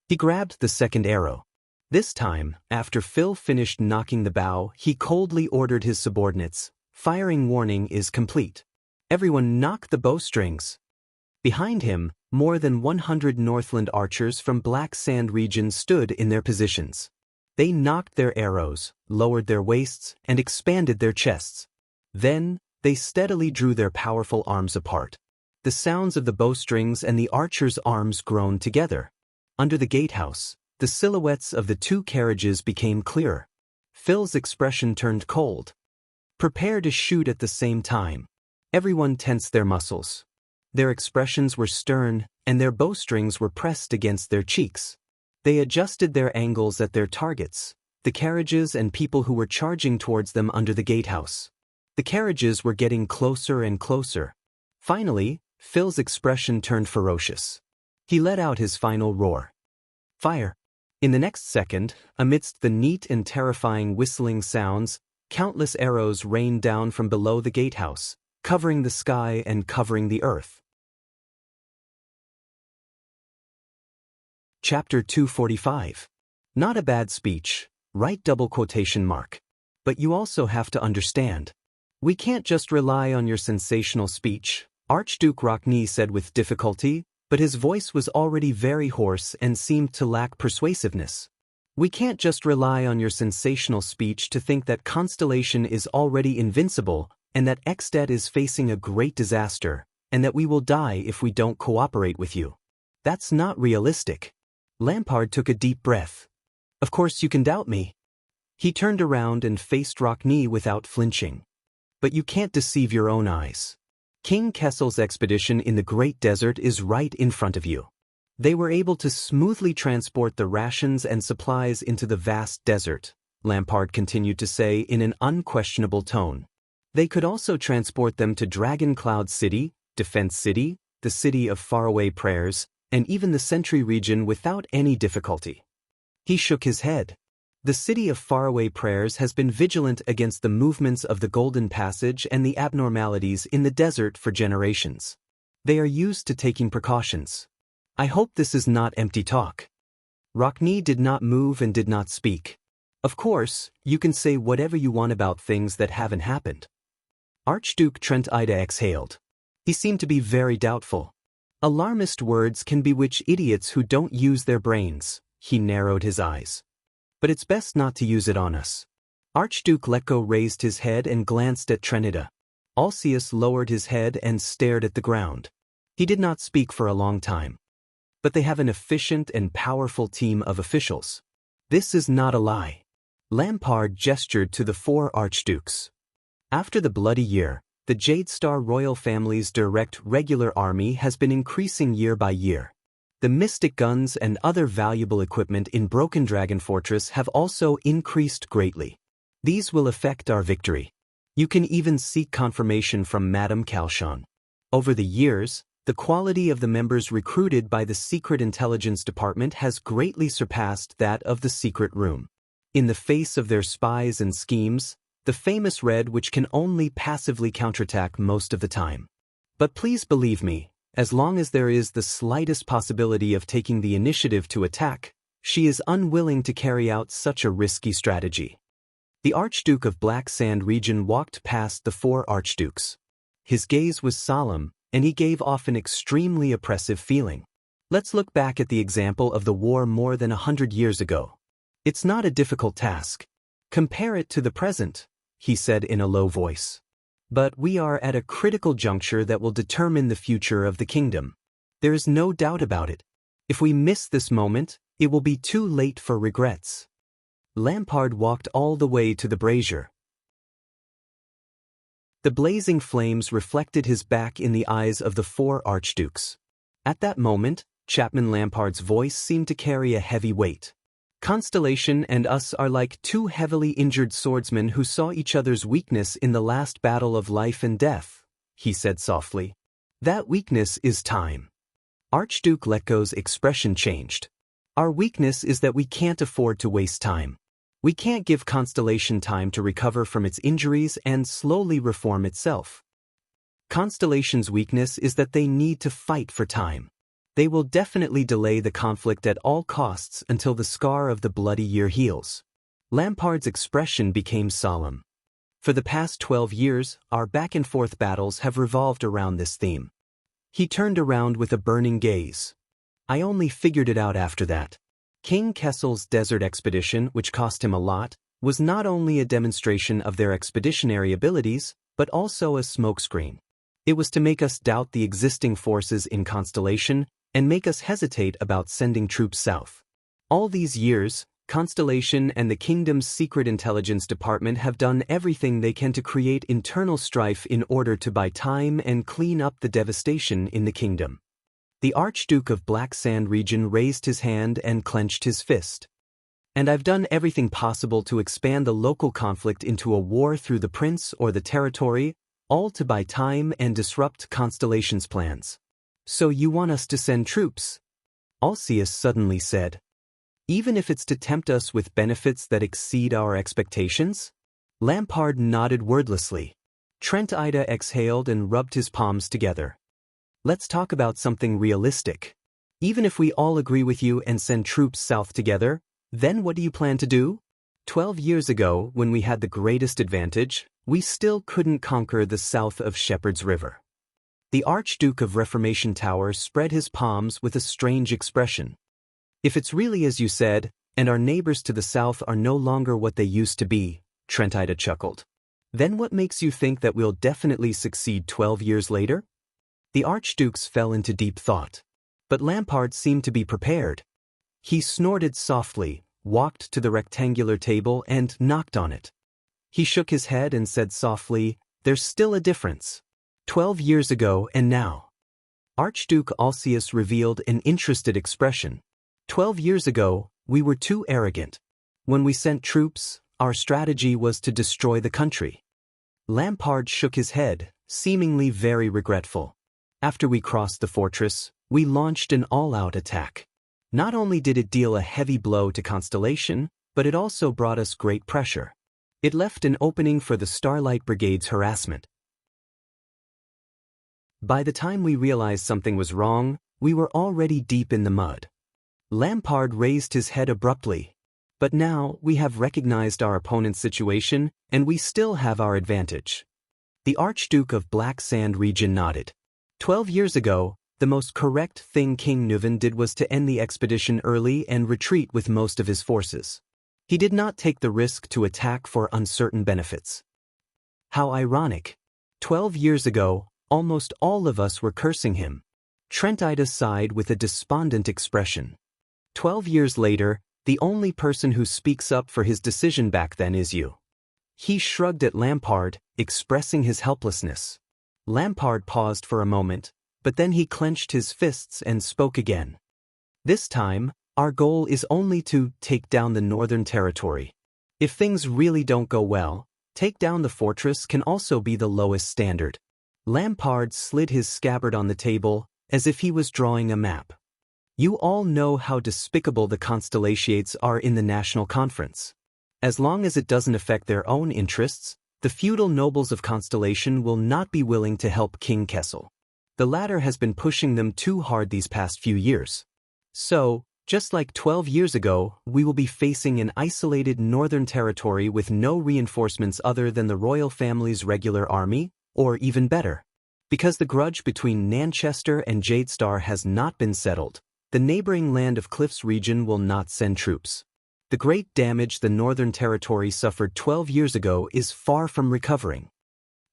He grabbed the second arrow. This time, after Phil finished knocking the bow, he coldly ordered his subordinates, Firing warning is complete. Everyone knock the bowstrings. Behind him, more than 100 Northland archers from Black Sand region stood in their positions. They knocked their arrows, lowered their waists, and expanded their chests. Then, they steadily drew their powerful arms apart. The sounds of the bowstrings and the archers' arms groaned together. Under the gatehouse, the silhouettes of the two carriages became clearer. Phil's expression turned cold. Prepare to shoot at the same time. Everyone tensed their muscles. Their expressions were stern, and their bowstrings were pressed against their cheeks. They adjusted their angles at their targets, the carriages and people who were charging towards them under the gatehouse. The carriages were getting closer and closer. Finally, Phil's expression turned ferocious. He let out his final roar. Fire! In the next second, amidst the neat and terrifying whistling sounds, countless arrows rained down from below the gatehouse, covering the sky and covering the earth. Chapter 245. Not a bad speech, right? Double quotation mark. But you also have to understand. We can't just rely on your sensational speech. Archduke Rockney said with difficulty, but his voice was already very hoarse and seemed to lack persuasiveness. We can't just rely on your sensational speech to think that Constellation is already invincible and that Exdet is facing a great disaster, and that we will die if we don't cooperate with you. That's not realistic. Lampard took a deep breath. Of course you can doubt me. He turned around and faced Rockney without flinching. But you can't deceive your own eyes. King Kessel's expedition in the Great Desert is right in front of you. They were able to smoothly transport the rations and supplies into the vast desert, Lampard continued to say in an unquestionable tone. They could also transport them to Dragon Cloud City, Defense City, the City of Faraway Prayers, and even the Sentry region without any difficulty. He shook his head. The City of Faraway Prayers has been vigilant against the movements of the Golden Passage and the abnormalities in the desert for generations. They are used to taking precautions. I hope this is not empty talk. Rockney did not move and did not speak. Of course, you can say whatever you want about things that haven't happened. Archduke Trent Ida exhaled. He seemed to be very doubtful. Alarmist words can bewitch idiots who don't use their brains. He narrowed his eyes. But it's best not to use it on us. Archduke Letko raised his head and glanced at Trenida. Alcius lowered his head and stared at the ground. He did not speak for a long time. But they have an efficient and powerful team of officials. This is not a lie. Lampard gestured to the 4 archdukes. After the Bloody Year, the Jade Star royal family's direct regular army has been increasing year by year. The mystic guns and other valuable equipment in Broken Dragon Fortress have also increased greatly. These will affect our victory. You can even seek confirmation from Madame Calchon. Over the years, the quality of the members recruited by the Secret Intelligence Department has greatly surpassed that of the Secret Room. In the face of their spies and schemes, the famous Red Witch can only passively counterattack most of the time. But please believe me, as long as there is the slightest possibility of taking the initiative to attack, she is unwilling to carry out such a risky strategy. The Archduke of Black Sand region walked past the 4 archdukes. His gaze was solemn, and he gave off an extremely oppressive feeling. Let's look back at the example of the war more than 100 years ago. It's not a difficult task. Compare it to the present, he said in a low voice. But we are at a critical juncture that will determine the future of the kingdom. There is no doubt about it. If we miss this moment, it will be too late for regrets. Lampard walked all the way to the brazier. The blazing flames reflected his back in the eyes of the 4 archdukes. At that moment, Chapman Lampard's voice seemed to carry a heavy weight. Constellation and us are like 2 heavily injured swordsmen who saw each other's weakness in the last battle of life and death, he said softly. That weakness is time. Archduke Letko's expression changed. Our weakness is that we can't afford to waste time. We can't give Constellation time to recover from its injuries and slowly reform itself. Constellation's weakness is that they need to fight for time. They will definitely delay the conflict at all costs until the scar of the Bloody Year heals. Lampard's expression became solemn. For the past 12 years, our back-and-forth battles have revolved around this theme. He turned around with a burning gaze. I only figured it out after that. King Kessel's desert expedition, which cost him a lot, was not only a demonstration of their expeditionary abilities, but also a smokescreen. It was to make us doubt the existing forces in Constellation and make us hesitate about sending troops south. All these years, Constellation and the kingdom's secret intelligence department have done everything they can to create internal strife in order to buy time and clean up the devastation in the kingdom. The Archduke of Black Sand region raised his hand and clenched his fist. And I've done everything possible to expand the local conflict into a war through the prince or the territory, all to buy time and disrupt Constellation's plans. So you want us to send troops? Alcius suddenly said. Even if it's to tempt us with benefits that exceed our expectations? Lampard nodded wordlessly. Trent Ida exhaled and rubbed his palms together. Let's talk about something realistic. Even if we all agree with you and send troops south together, then what do you plan to do? 12 years ago, when we had the greatest advantage, we still couldn't conquer the south of Shepherd's River. The Archduke of Reformation Tower spread his palms with a strange expression. If it's really as you said, and our neighbors to the south are no longer what they used to be, Trentida chuckled. Then what makes you think that we'll definitely succeed 12 years later? The archdukes fell into deep thought. But Lampard seemed to be prepared. He snorted softly, walked to the rectangular table and knocked on it. He shook his head and said softly, "There's still a difference. 12 years ago and now." Archduke Alcius revealed an interested expression. 12 years ago, we were too arrogant. When we sent troops, our strategy was to destroy the country. Lampard shook his head, seemingly very regretful. After we crossed the fortress, we launched an all-out attack. Not only did it deal a heavy blow to Constellation, but it also brought us great pressure. It left an opening for the Starlight Brigade's harassment. By the time we realized something was wrong, we were already deep in the mud. Lampard raised his head abruptly. But now, we have recognized our opponent's situation, and we still have our advantage. The Archduke of Black Sand region nodded. 12 years ago, the most correct thing King Nuvan did was to end the expedition early and retreat with most of his forces. He did not take the risk to attack for uncertain benefits. How ironic. 12 years ago, almost all of us were cursing him. Trentida sighed with a despondent expression. 12 years later, the only person who speaks up for his decision back then is you. He shrugged at Lampard, expressing his helplessness. Lampard paused for a moment, but then he clenched his fists and spoke again. This time, our goal is only to take down the Northern Territory. If things really don't go well, take down the fortress can also be the lowest standard. Lampard slid his scabbard on the table, as if he was drawing a map. You all know how despicable the Constellations are in the National Conference. As long as it doesn't affect their own interests, the feudal nobles of Constellation will not be willing to help King Kessel. The latter has been pushing them too hard these past few years. So, just like 12 years ago, we will be facing an isolated northern territory with no reinforcements other than the royal family's regular army, or even better. Because the grudge between Nanchester and Jadestar has not been settled, the neighboring Land of Cliffs region will not send troops. The great damage the Northern Territory suffered 12 years ago is far from recovering.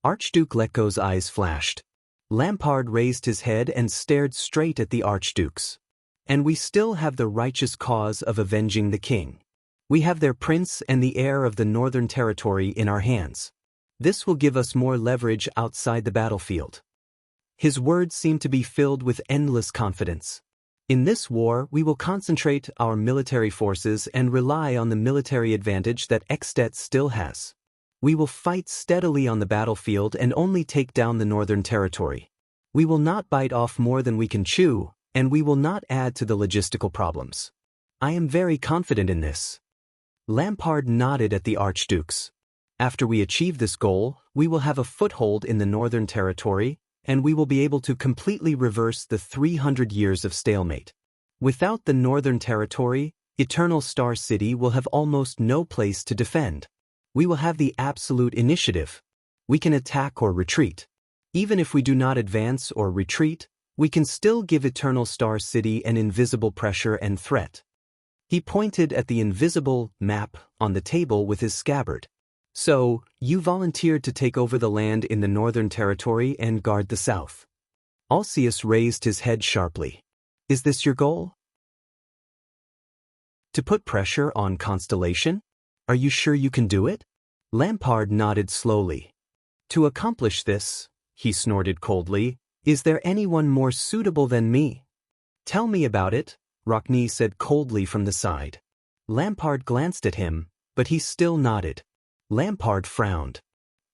Archduke Letgo's eyes flashed. Lampard raised his head and stared straight at the archdukes. And we still have the righteous cause of avenging the king. We have their prince and the heir of the Northern Territory in our hands. This will give us more leverage outside the battlefield. His words seemed to be filled with endless confidence. In this war, we will concentrate our military forces and rely on the military advantage that Ekstedt still has. We will fight steadily on the battlefield and only take down the Northern Territory. We will not bite off more than we can chew, and we will not add to the logistical problems. I am very confident in this. Lampard nodded at the archdukes. After we achieve this goal, we will have a foothold in the Northern Territory, and we will be able to completely reverse the 300 years of stalemate. Without the Northern Territory, Eternal Star City will have almost no place to defend. We will have the absolute initiative. We can attack or retreat. Even if we do not advance or retreat, we can still give Eternal Star City an invisible pressure and threat. He pointed at the invisible map on the table with his scabbard. So, you volunteered to take over the land in the Northern Territory and guard the south. Alcius raised his head sharply. Is this your goal? To put pressure on Constellation? Are you sure you can do it? Lampard nodded slowly. To accomplish this, he snorted coldly, is there anyone more suitable than me? Tell me about it, Rockne said coldly from the side. Lampard glanced at him, but he still nodded. Lampard frowned.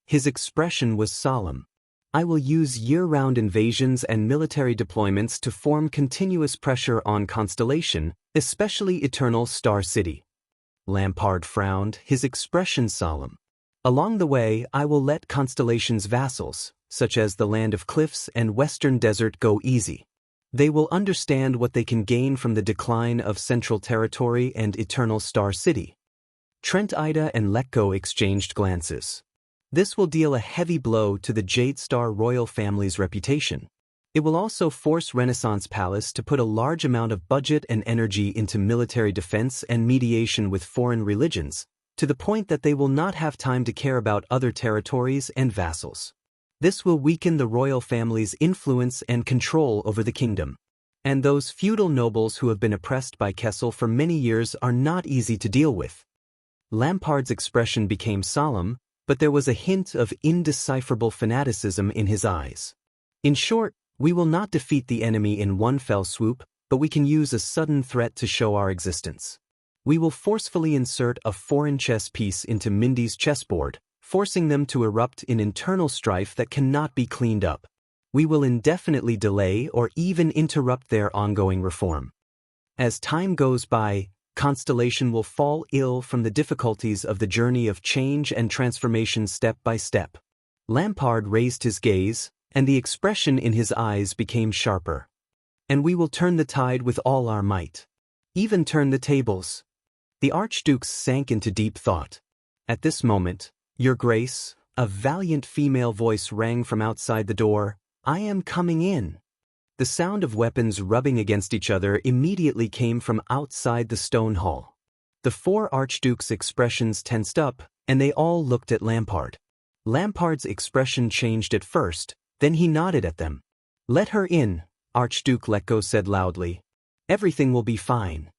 His expression was solemn. I will use year-round invasions and military deployments to form continuous pressure on Constellation, especially Eternal Star City. Lampard frowned, his expression solemn. Along the way, I will let Constellation's vassals, such as the Land of Cliffs and Western Desert, go easy. They will understand what they can gain from the decline of Central Territory and Eternal Star City. Trentida and Letgo exchanged glances. This will deal a heavy blow to the Jade Star royal family's reputation. It will also force Renaissance Palace to put a large amount of budget and energy into military defense and mediation with foreign religions, to the point that they will not have time to care about other territories and vassals. This will weaken the royal family's influence and control over the kingdom. And those feudal nobles who have been oppressed by Kessel for many years are not easy to deal with. Lampard's expression became solemn, but there was a hint of indecipherable fanaticism in his eyes. In short, we will not defeat the enemy in one fell swoop, but we can use a sudden threat to show our existence. We will forcefully insert a foreign chess piece into Mindy's chessboard, forcing them to erupt in internal strife that cannot be cleaned up. We will indefinitely delay or even interrupt their ongoing reform. As time goes by, Constellation will fall ill from the difficulties of the journey of change and transformation step by step. Lampard raised his gaze, and the expression in his eyes became sharper. And we will turn the tide with all our might. Even turn the tables. The Archduke sank into deep thought. At this moment, Your Grace, a valiant female voice rang from outside the door. I am coming in. The sound of weapons rubbing against each other immediately came from outside the stone hall. The four archdukes' expressions tensed up, and they all looked at Lampard. Lampard's expression changed at first, then he nodded at them. Let her in, Archduke Letko said loudly. Everything will be fine.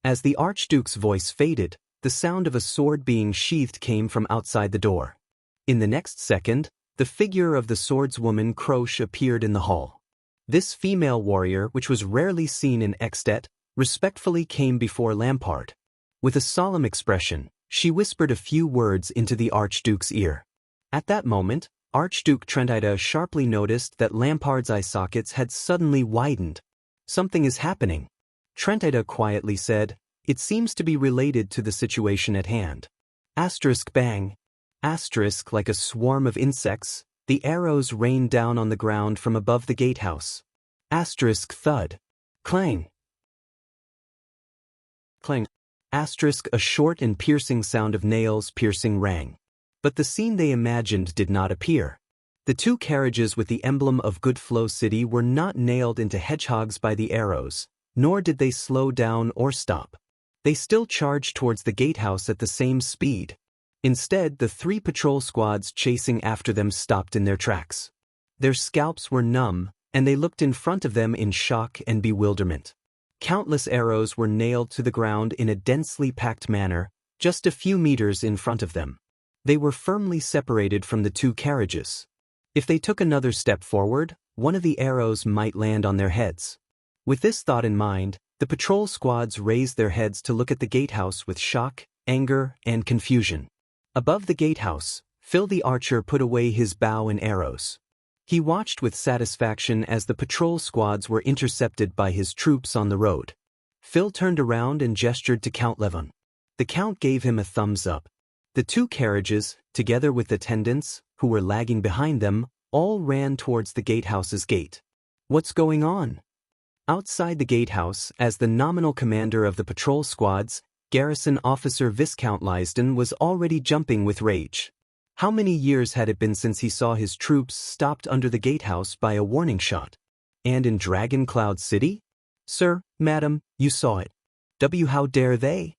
As the Archduke's voice faded, the sound of a sword being sheathed came from outside the door. In the next second, the figure of the swordswoman Croche appeared in the hall. This female warrior, which was rarely seen in Extet, respectfully came before Lampard. With a solemn expression, she whispered a few words into the Archduke's ear. At that moment, Archduke Trentida sharply noticed that Lampard's eye sockets had suddenly widened. Something is happening. Trentida quietly said, It seems to be related to the situation at hand. Asterisk bang. Asterisk like a swarm of insects, the arrows rained down on the ground from above the gatehouse. Asterisk thud. Clang. Clang. Asterisk a short and piercing sound of nails piercing rang. But the scene they imagined did not appear. The two carriages with the emblem of Good Flow City were not nailed into hedgehogs by the arrows, nor did they slow down or stop. They still charged towards the gatehouse at the same speed. Instead, the three patrol squads chasing after them stopped in their tracks. Their scalps were numb, and they looked in front of them in shock and bewilderment. Countless arrows were nailed to the ground in a densely packed manner, just a few meters in front of them. They were firmly separated from the two carriages. If they took another step forward, one of the arrows might land on their heads. With this thought in mind, the patrol squads raised their heads to look at the gatehouse with shock, anger, and confusion. Above the gatehouse, Phil the archer put away his bow and arrows. He watched with satisfaction as the patrol squads were intercepted by his troops on the road. Phil turned around and gestured to Count Levon. The Count gave him a thumbs up. The two carriages, together with attendants, who were lagging behind them, all ran towards the gatehouse's gate. What's going on? Outside the gatehouse, as the nominal commander of the patrol squads, Garrison Officer Viscount Lysden was already jumping with rage. How many years had it been since he saw his troops stopped under the gatehouse by a warning shot? And in Dragon Cloud City? Sir, madam, you saw it. How dare they?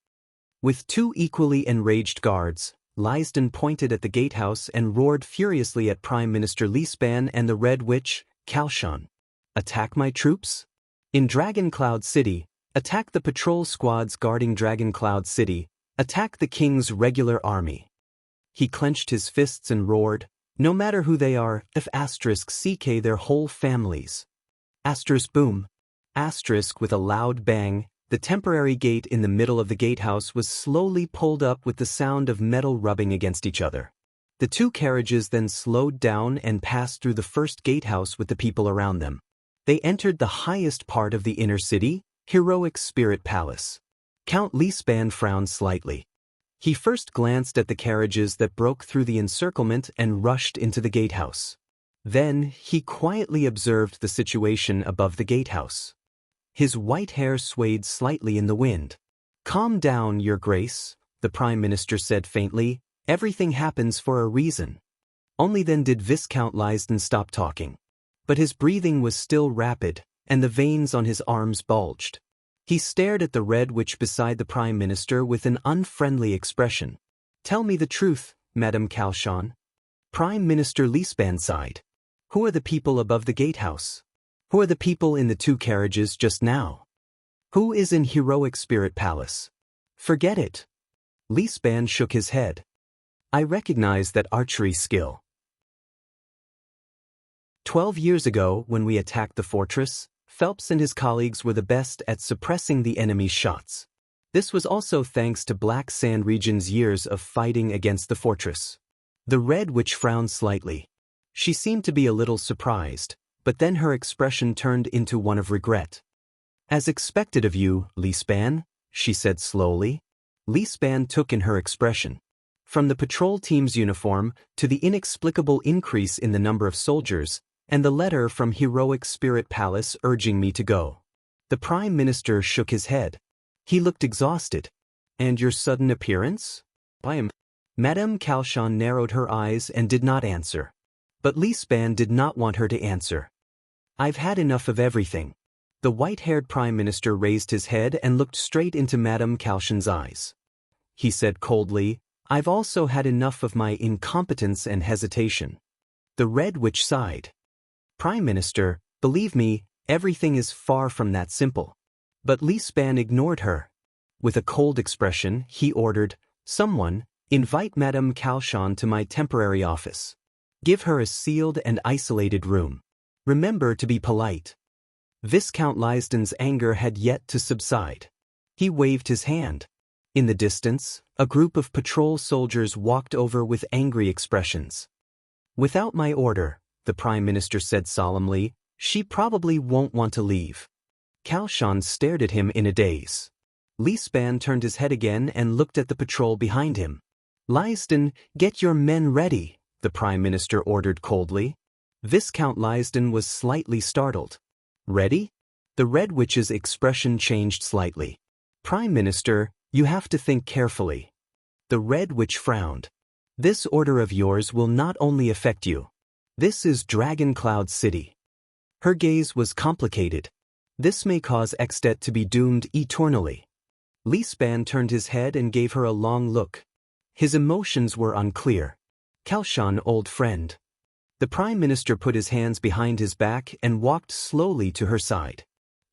With two equally enraged guards, Lysden pointed at the gatehouse and roared furiously at Prime Minister Leespan and the Red Witch, Kalshan. Attack my troops? In Dragon Cloud City, attack the patrol squads guarding Dragon Cloud City, attack the king's regular army. He clenched his fists and roared, no matter who they are, if CK their whole families. Boom. With a loud bang, the temporary gate in the middle of the gatehouse was slowly pulled up with the sound of metal rubbing against each other. The two carriages then slowed down and passed through the first gatehouse with the people around them. They entered the highest part of the inner city, Heroic Spirit Palace. Count Leespan frowned slightly. He first glanced at the carriages that broke through the encirclement and rushed into the gatehouse. Then he quietly observed the situation above the gatehouse. His white hair swayed slightly in the wind. Calm down, Your Grace, the Prime Minister said faintly. Everything happens for a reason. Only then did Viscount Lysden stop talking. But his breathing was still rapid, and the veins on his arms bulged. He stared at the Red Witch beside the Prime Minister with an unfriendly expression. "Tell me the truth, Madame Calchon." Prime Minister Lispan sighed. "Who are the people above the gatehouse? Who are the people in the 2 carriages just now? Who is in Heroic Spirit Palace?" "Forget it." Lispan shook his head. "I recognize that archery skill. 12 years ago, when we attacked the fortress, Phelps and his colleagues were the best at suppressing the enemy's shots. This was also thanks to Black Sand Region's years of fighting against the fortress." The Red Witch frowned slightly. She seemed to be a little surprised, but then her expression turned into one of regret. "As expected of you, Lispan," she said slowly. Lispan took in her expression. From the patrol team's uniform to the inexplicable increase in the number of soldiers, and the letter from Heroic Spirit Palace urging me to go. The Prime Minister shook his head. He looked exhausted. "And your sudden appearance?" "I am." Madame Calchon narrowed her eyes and did not answer. But Lispan did not want her to answer. "I've had enough of everything." The white-haired Prime Minister raised his head and looked straight into Madame Calchon's eyes. He said coldly, "I've also had enough of my incompetence and hesitation." The Red Witch sighed. "Prime Minister, believe me, everything is far from that simple." But Lispan ignored her. With a cold expression, he ordered, "Someone, invite Madame Calchon to my temporary office. Give her a sealed and isolated room. Remember to be polite." Viscount Lysden's anger had yet to subside. He waved his hand. In the distance, a group of patrol soldiers walked over with angry expressions. "Without my order," the Prime Minister said solemnly, "she probably won't want to leave." Calchon stared at him in a daze. Lispan turned his head again and looked at the patrol behind him. "Lysden, get your men ready," the Prime Minister ordered coldly. Viscount Lysden was slightly startled. "Ready?" The Red Witch's expression changed slightly. "Prime Minister, you have to think carefully." The Red Witch frowned. "This order of yours will not only affect you. This is Dragon Cloud City." Her gaze was complicated. "This may cause Extet to be doomed eternally." Lispan turned his head and gave her a long look. His emotions were unclear. "Calchon, old friend." The Prime Minister put his hands behind his back and walked slowly to her side.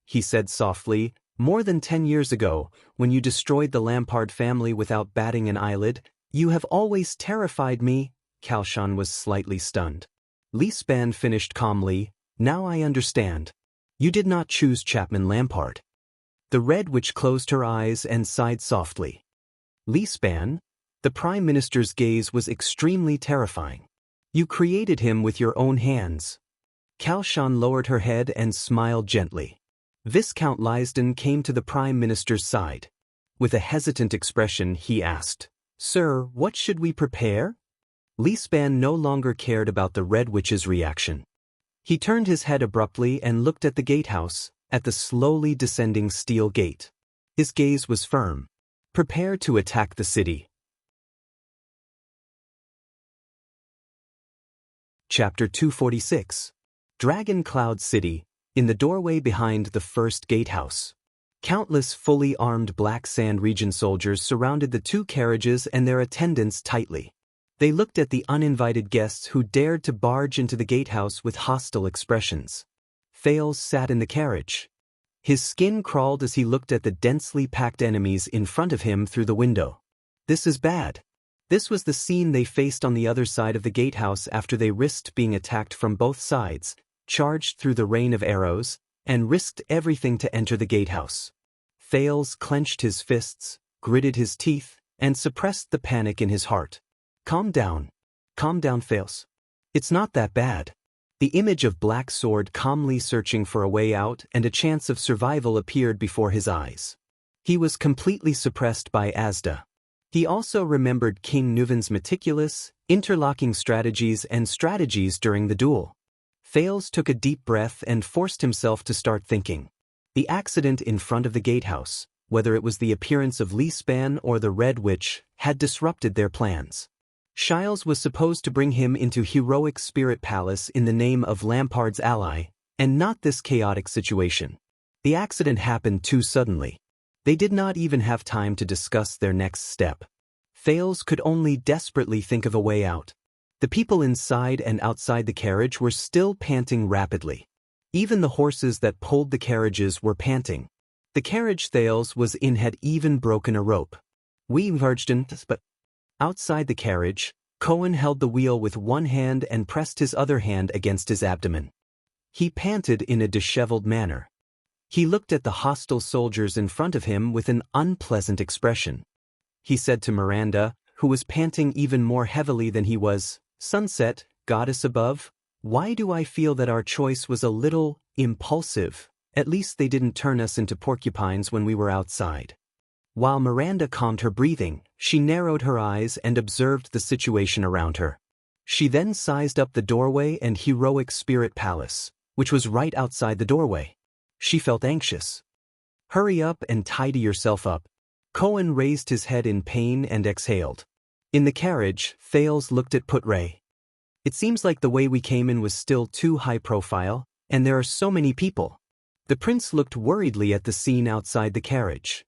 He said softly, "More than 10 years ago, when you destroyed the Lampard family without batting an eyelid, you have always terrified me." Calchon was slightly stunned. Lispan finished calmly, "Now I understand. You did not choose Chapman Lampard." The Red Witch closed her eyes and sighed softly. "Lispan?" The Prime Minister's gaze was extremely terrifying. "You created him with your own hands." Calchon lowered her head and smiled gently. Viscount Lysden came to the Prime Minister's side. With a hesitant expression, he asked, "Sir, what should we prepare?" Lispan no longer cared about the Red Witch's reaction. He turned his head abruptly and looked at the gatehouse, at the slowly descending steel gate. His gaze was firm. "Prepare to attack the city." Chapter 246. Dragon Cloud City, in the doorway behind the first gatehouse. Countless fully armed Black Sand Region soldiers surrounded the 2 carriages and their attendants tightly. They looked at the uninvited guests who dared to barge into the gatehouse with hostile expressions. Thales sat in the carriage. His skin crawled as he looked at the densely packed enemies in front of him through the window. This is bad. This was the scene they faced on the other side of the gatehouse after they risked being attacked from both sides, charged through the rain of arrows, and risked everything to enter the gatehouse. Thales clenched his fists, gritted his teeth, and suppressed the panic in his heart. Calm down, Thales. It's not that bad." The image of Black Sword calmly searching for a way out and a chance of survival appeared before his eyes. He was completely suppressed by Asda. He also remembered King Nuven's meticulous, interlocking strategies during the duel. Thales took a deep breath and forced himself to start thinking. The accident in front of the gatehouse, whether it was the appearance of Lispan or the Red Witch, had disrupted their plans. Shiles was supposed to bring him into heroic spirit palace in the name of Lampard's ally, and not this chaotic situation. The accident happened too suddenly. They did not even have time to discuss their next step. Thales could only desperately think of a way out. The people inside and outside the carriage were still panting rapidly. Even the horses that pulled the carriages were panting. The carriage Thales was in had even broken a rope. We emerged in, but outside the carriage, Cohen held the wheel with one hand and pressed his other hand against his abdomen. He panted in a disheveled manner. He looked at the hostile soldiers in front of him with an unpleasant expression. He said to Miranda, who was panting even more heavily than he was, "Sunset, goddess above, why do I feel that our choice was a little impulsive? At least they didn't turn us into porcupines when we were outside." While Miranda calmed her breathing, she narrowed her eyes and observed the situation around her. She then sized up the doorway and heroic spirit palace, which was right outside the doorway. She felt anxious. "Hurry up and tidy yourself up." Cohen raised his head in pain and exhaled. In the carriage, Thales looked at Putray. "It seems like the way we came in was still too high profile, and there are so many people." The prince looked worriedly at the scene outside the carriage.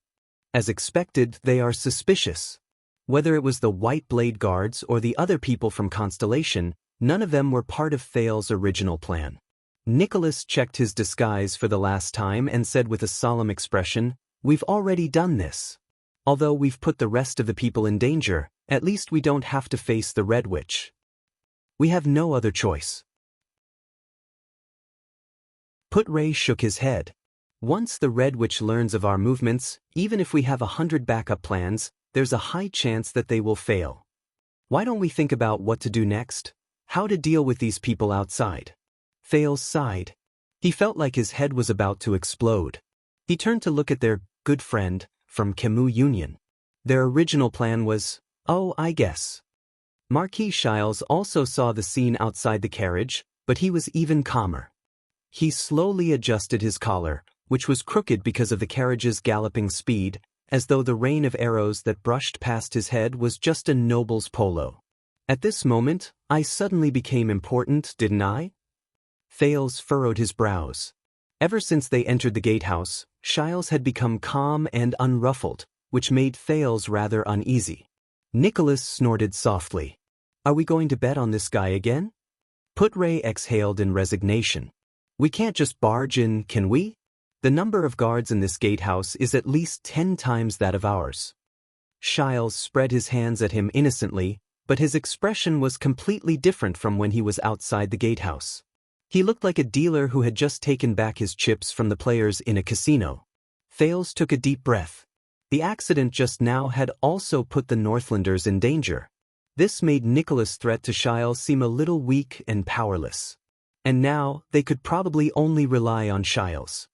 As expected, they are suspicious. Whether it was the White Blade Guards or the other people from Constellation, none of them were part of Thales' original plan. Nicholas checked his disguise for the last time and said with a solemn expression, "We've already done this. Although we've put the rest of the people in danger, at least we don't have to face the Red Witch. We have no other choice." Putray shook his head. "Once the Red Witch learns of our movements, even if we have 100 backup plans, there's a high chance that they will fail. Why don't we think about what to do next? How to deal with these people outside?" Thales sighed. He felt like his head was about to explode. He turned to look at their good friend from Camus Union. Their original plan was, "Oh, I guess." Marquis Shiles also saw the scene outside the carriage, but he was even calmer. He slowly adjusted his collar, which was crooked because of the carriage's galloping speed, as though the rain of arrows that brushed past his head was just a noble's polo. "At this moment, I suddenly became important, didn't I?" Thales furrowed his brows. Ever since they entered the gatehouse, Shiles had become calm and unruffled, which made Thales rather uneasy. Nicholas snorted softly. "Are we going to bet on this guy again?" Putray exhaled in resignation. "We can't just barge in, can we? The number of guards in this gatehouse is at least 10 times that of ours." Shiles spread his hands at him innocently, but his expression was completely different from when he was outside the gatehouse. He looked like a dealer who had just taken back his chips from the players in a casino. Thales took a deep breath. The accident just now had also put the Northlanders in danger. This made Nicholas' threat to Shiles seem a little weak and powerless. And now, they could probably only rely on Shiles.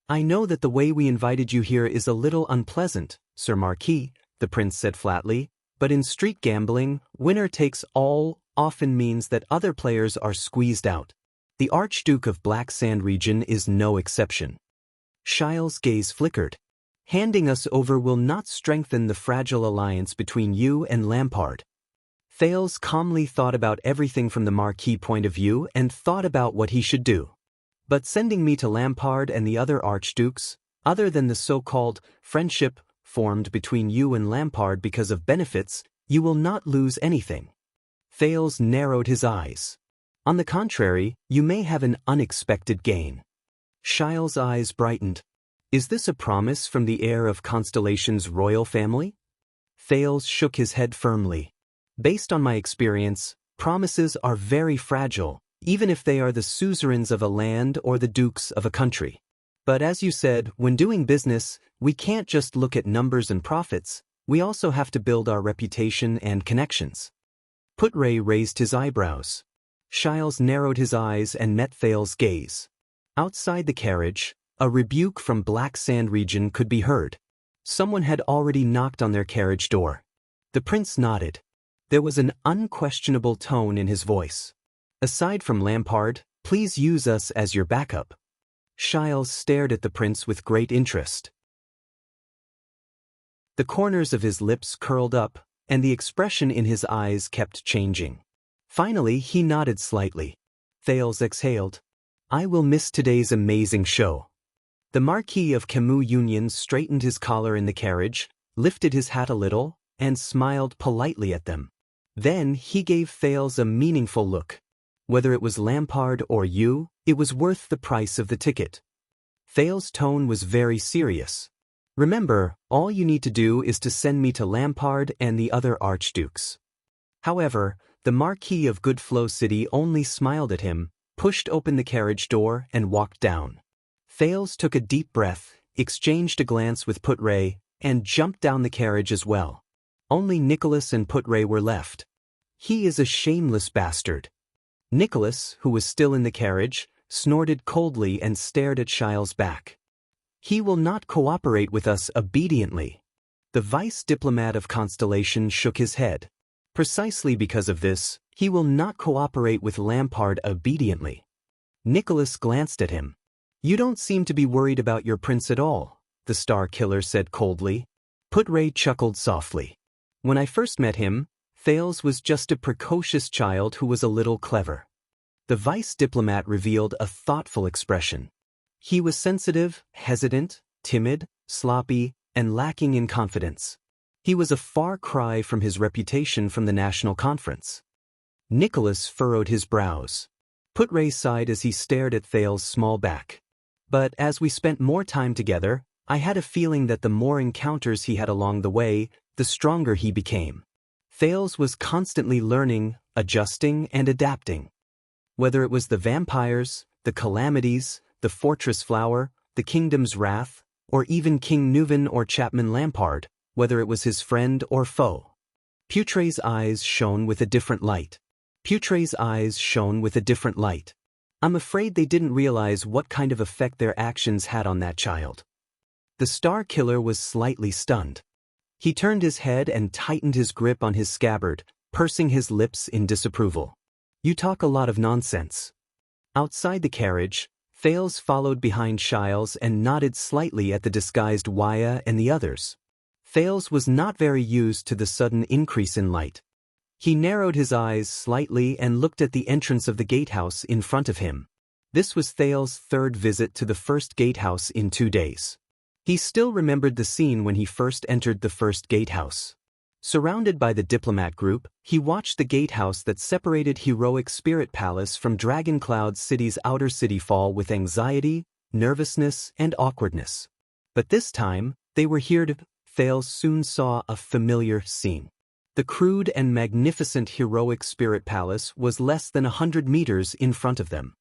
"I know that the way we invited you here is a little unpleasant, Sir Marquis," the prince said flatly, "but in street gambling, winner takes all often means that other players are squeezed out. The Archduke of Black Sand region is no exception." Shiles' gaze flickered. "Handing us over will not strengthen the fragile alliance between you and Lampard." Thales calmly thought about everything from the Marquis point of view and thought about what he should do. "But sending me to Lampard and the other archdukes, other than the so-called friendship formed between you and Lampard because of benefits, you will not lose anything." Thales narrowed his eyes. "On the contrary, you may have an unexpected gain." Shiles' eyes brightened. "Is this a promise from the heir of Constellation's royal family?" Thales shook his head firmly. "Based on my experience, promises are very fragile, even if they are the suzerains of a land or the dukes of a country. But as you said, when doing business, we can't just look at numbers and profits, we also have to build our reputation and connections." Putray raised his eyebrows. Shiles narrowed his eyes and met Thales' gaze. Outside the carriage, a rebuke from Black Sand region could be heard. Someone had already knocked on their carriage door. The prince nodded. There was an unquestionable tone in his voice. "Aside from Lampard, please use us as your backup." Shiles stared at the prince with great interest. The corners of his lips curled up, and the expression in his eyes kept changing. Finally, he nodded slightly. Thales exhaled. I will miss today's amazing show. The Marquis of Camus Union straightened his collar in the carriage, lifted his hat a little, and smiled politely at them. Then he gave Thales a meaningful look. Whether it was Lampard or you, it was worth the price of the ticket. Thales' tone was very serious. Remember, all you need to do is to send me to Lampard and the other archdukes. However, the Marquis of Goodflow City only smiled at him, pushed open the carriage door, and walked down. Thales took a deep breath, exchanged a glance with Putray, and jumped down the carriage as well. Only Nicholas and Putray were left. He is a shameless bastard. Nicholas, who was still in the carriage, snorted coldly and stared at Shile's back. He will not cooperate with us obediently. The vice diplomat of Constellation shook his head. Precisely because of this, he will not cooperate with Lampard obediently. Nicholas glanced at him. You don't seem to be worried about your prince at all, the Star Killer said coldly. Putray chuckled softly. When I first met him, Thales was just a precocious child who was a little clever. The vice diplomat revealed a thoughtful expression. He was sensitive, hesitant, timid, sloppy, and lacking in confidence. He was a far cry from his reputation from the National Conference. Nicholas furrowed his brows. Putray sighed as he stared at Thales' small back. But as we spent more time together, I had a feeling that the more encounters he had along the way, the stronger he became. Thales was constantly learning, adjusting, and adapting. Whether it was the vampires, the calamities, the fortress flower, the kingdom's wrath, or even King Nuven or Chapman Lampard, whether it was his friend or foe. Putray's eyes shone with a different light. I'm afraid they didn't realize what kind of effect their actions had on that child. The Star Killer was slightly stunned. He turned his head and tightened his grip on his scabbard, pursing his lips in disapproval. You talk a lot of nonsense. Outside the carriage, Thales followed behind Shiles and nodded slightly at the disguised Waya and the others. Thales was not very used to the sudden increase in light. He narrowed his eyes slightly and looked at the entrance of the gatehouse in front of him. This was Thales' third visit to the first gatehouse in 2 days. He still remembered the scene when he first entered the first gatehouse. Surrounded by the diplomat group, he watched the gatehouse that separated Heroic Spirit Palace from Dragoncloud City's outer city fall with anxiety, nervousness, and awkwardness. But this time, they were here to. Thales soon saw a familiar scene. The crude and magnificent Heroic Spirit Palace was less than 100 meters in front of them.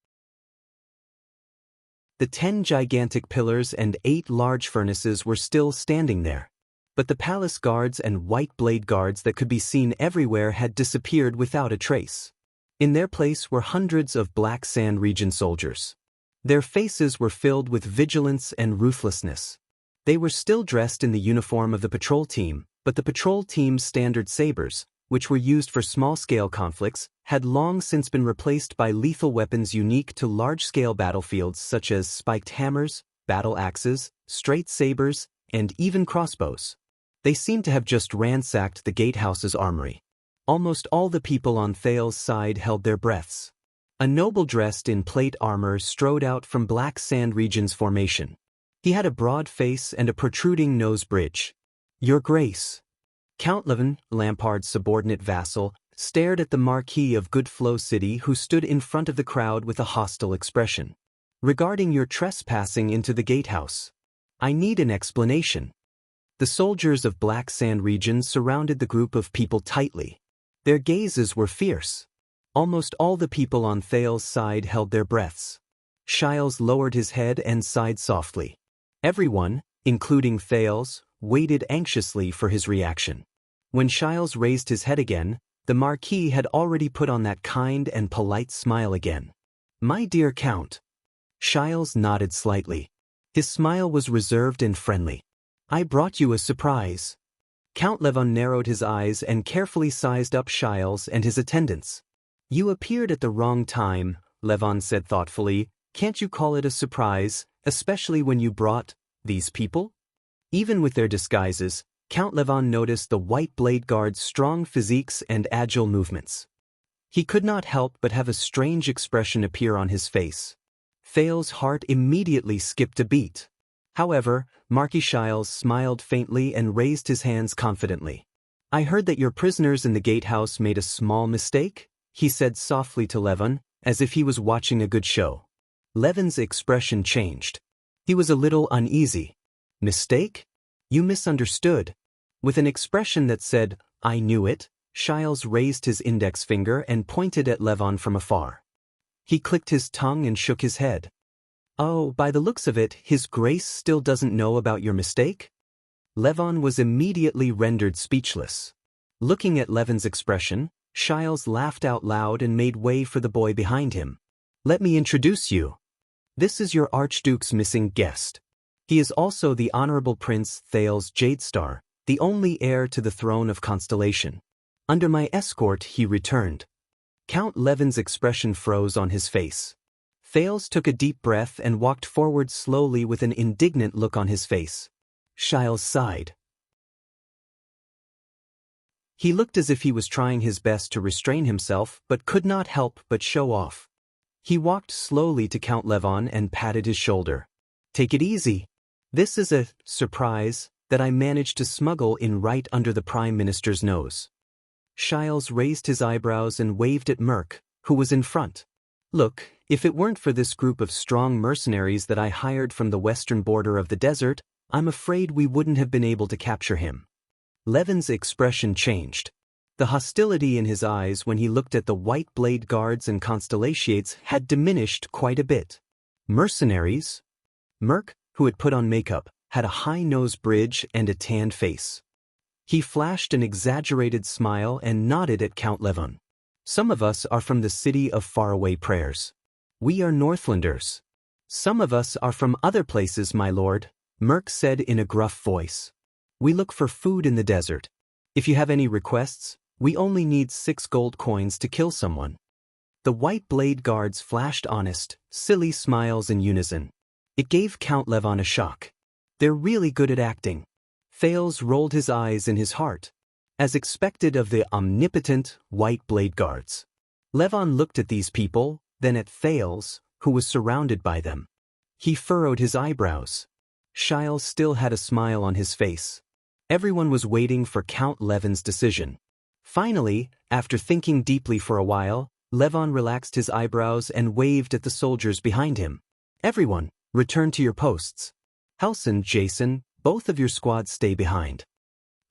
The 10 gigantic pillars and 8 large furnaces were still standing there. But the palace guards and white blade guards that could be seen everywhere had disappeared without a trace. In their place were hundreds of Black Sand Region soldiers. Their faces were filled with vigilance and ruthlessness. They were still dressed in the uniform of the patrol team, but the patrol team's standard sabers, which were used for small-scale conflicts, had long since been replaced by lethal weapons unique to large-scale battlefields such as spiked hammers, battle axes, straight sabers, and even crossbows. They seemed to have just ransacked the gatehouse's armory. Almost all the people on Thales' side held their breaths. A noble dressed in plate armor strode out from Black Sand Region's formation. He had a broad face and a protruding nose bridge. Your Grace. Count Levin, Lampard's subordinate vassal, stared at the Marquis of Goodflow City who stood in front of the crowd with a hostile expression. Regarding your trespassing into the gatehouse. I need an explanation. The soldiers of Black Sand Region surrounded the group of people tightly. Their gazes were fierce. Almost all the people on Thales' side held their breaths. Shiles lowered his head and sighed softly. Everyone, including Thales, waited anxiously for his reaction. When Shiles raised his head again, the Marquis had already put on that kind and polite smile again. My dear Count. Shiles nodded slightly. His smile was reserved and friendly. I brought you a surprise. Count Levon narrowed his eyes and carefully sized up Shiles and his attendants. You appeared at the wrong time, Levon said thoughtfully. Can't you call it a surprise, especially when you brought these people? Even with their disguises, Count Levon noticed the white blade guard's strong physiques and agile movements. He could not help but have a strange expression appear on his face. Thales's heart immediately skipped a beat. However, Marquis Shiles smiled faintly and raised his hands confidently. "I heard that your prisoners in the gatehouse made a small mistake," he said softly to Levon, as if he was watching a good show. Levon's expression changed. He was a little uneasy. "Mistake? You misunderstood." With an expression that said, "I knew it," Shiles raised his index finger and pointed at Levon from afar. He clicked his tongue and shook his head. "Oh, by the looks of it, His Grace still doesn't know about your mistake?" Levon was immediately rendered speechless. Looking at Levon's expression, Shiles laughed out loud and made way for the boy behind him. "Let me introduce you. This is your Archduke's missing guest. He is also the Honorable Prince Thales Jadestar, the only heir to the throne of Constellation. Under my escort he returned." Count Levon's expression froze on his face. Thales took a deep breath and walked forward slowly with an indignant look on his face. Shiles sighed. He looked as if he was trying his best to restrain himself but could not help but show off. He walked slowly to Count Levon and patted his shoulder. "Take it easy. This is a surprise that I managed to smuggle in right under the Prime Minister's nose." Shiles raised his eyebrows and waved at Merc, who was in front. "Look, if it weren't for this group of strong mercenaries that I hired from the western border of the desert, I'm afraid we wouldn't have been able to capture him." Levon's expression changed. The hostility in his eyes when he looked at the white blade guards and constellations had diminished quite a bit. Mercenaries? Merc, who had put on makeup, had a high nose bridge and a tanned face. He flashed an exaggerated smile and nodded at Count Levon. "Some of us are from the city of faraway prayers. We are Northlanders." "Some of us are from other places, my lord," Merc said in a gruff voice. "We look for food in the desert. If you have any requests, we only need 6 gold coins to kill someone." The white blade guards flashed honest, silly smiles in unison. It gave Count Levon a shock. They're really good at acting. Thales rolled his eyes in his heart, as expected of the omnipotent white blade guards. Levon looked at these people, then at Thales, who was surrounded by them. He furrowed his eyebrows. Shiles still had a smile on his face. Everyone was waiting for Count Levon's decision. Finally, after thinking deeply for a while, Levon relaxed his eyebrows and waved at the soldiers behind him. "Everyone, return to your posts. Halson, Jason, both of your squads stay behind."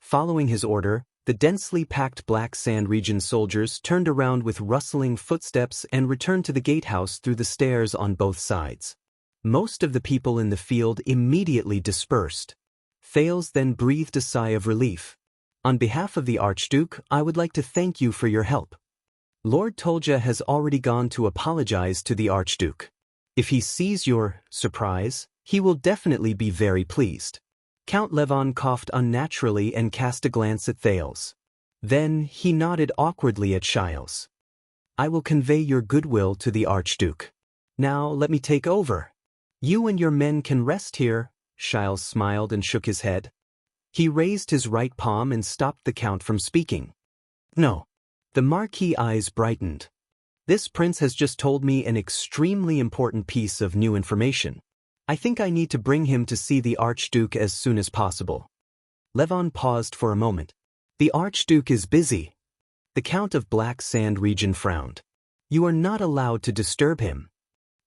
Following his order, the densely packed Black Sand region soldiers turned around with rustling footsteps and returned to the gatehouse through the stairs on both sides. Most of the people in the field immediately dispersed. Thales then breathed a sigh of relief. "On behalf of the Archduke, I would like to thank you for your help. Lord Tolja has already gone to apologize to the Archduke. If he sees your surprise, he will definitely be very pleased." Count Levon coughed unnaturally and cast a glance at Thales. Then he nodded awkwardly at Shiles. "I will convey your goodwill to the Archduke. Now let me take over. You and your men can rest here." Shiles smiled and shook his head. He raised his right palm and stopped the Count from speaking. "No." The Marquis' eyes brightened. "This prince has just told me an extremely important piece of new information. I think I need to bring him to see the Archduke as soon as possible." Levon paused for a moment. "The Archduke is busy." The Count of Black Sand region frowned. "You are not allowed to disturb him."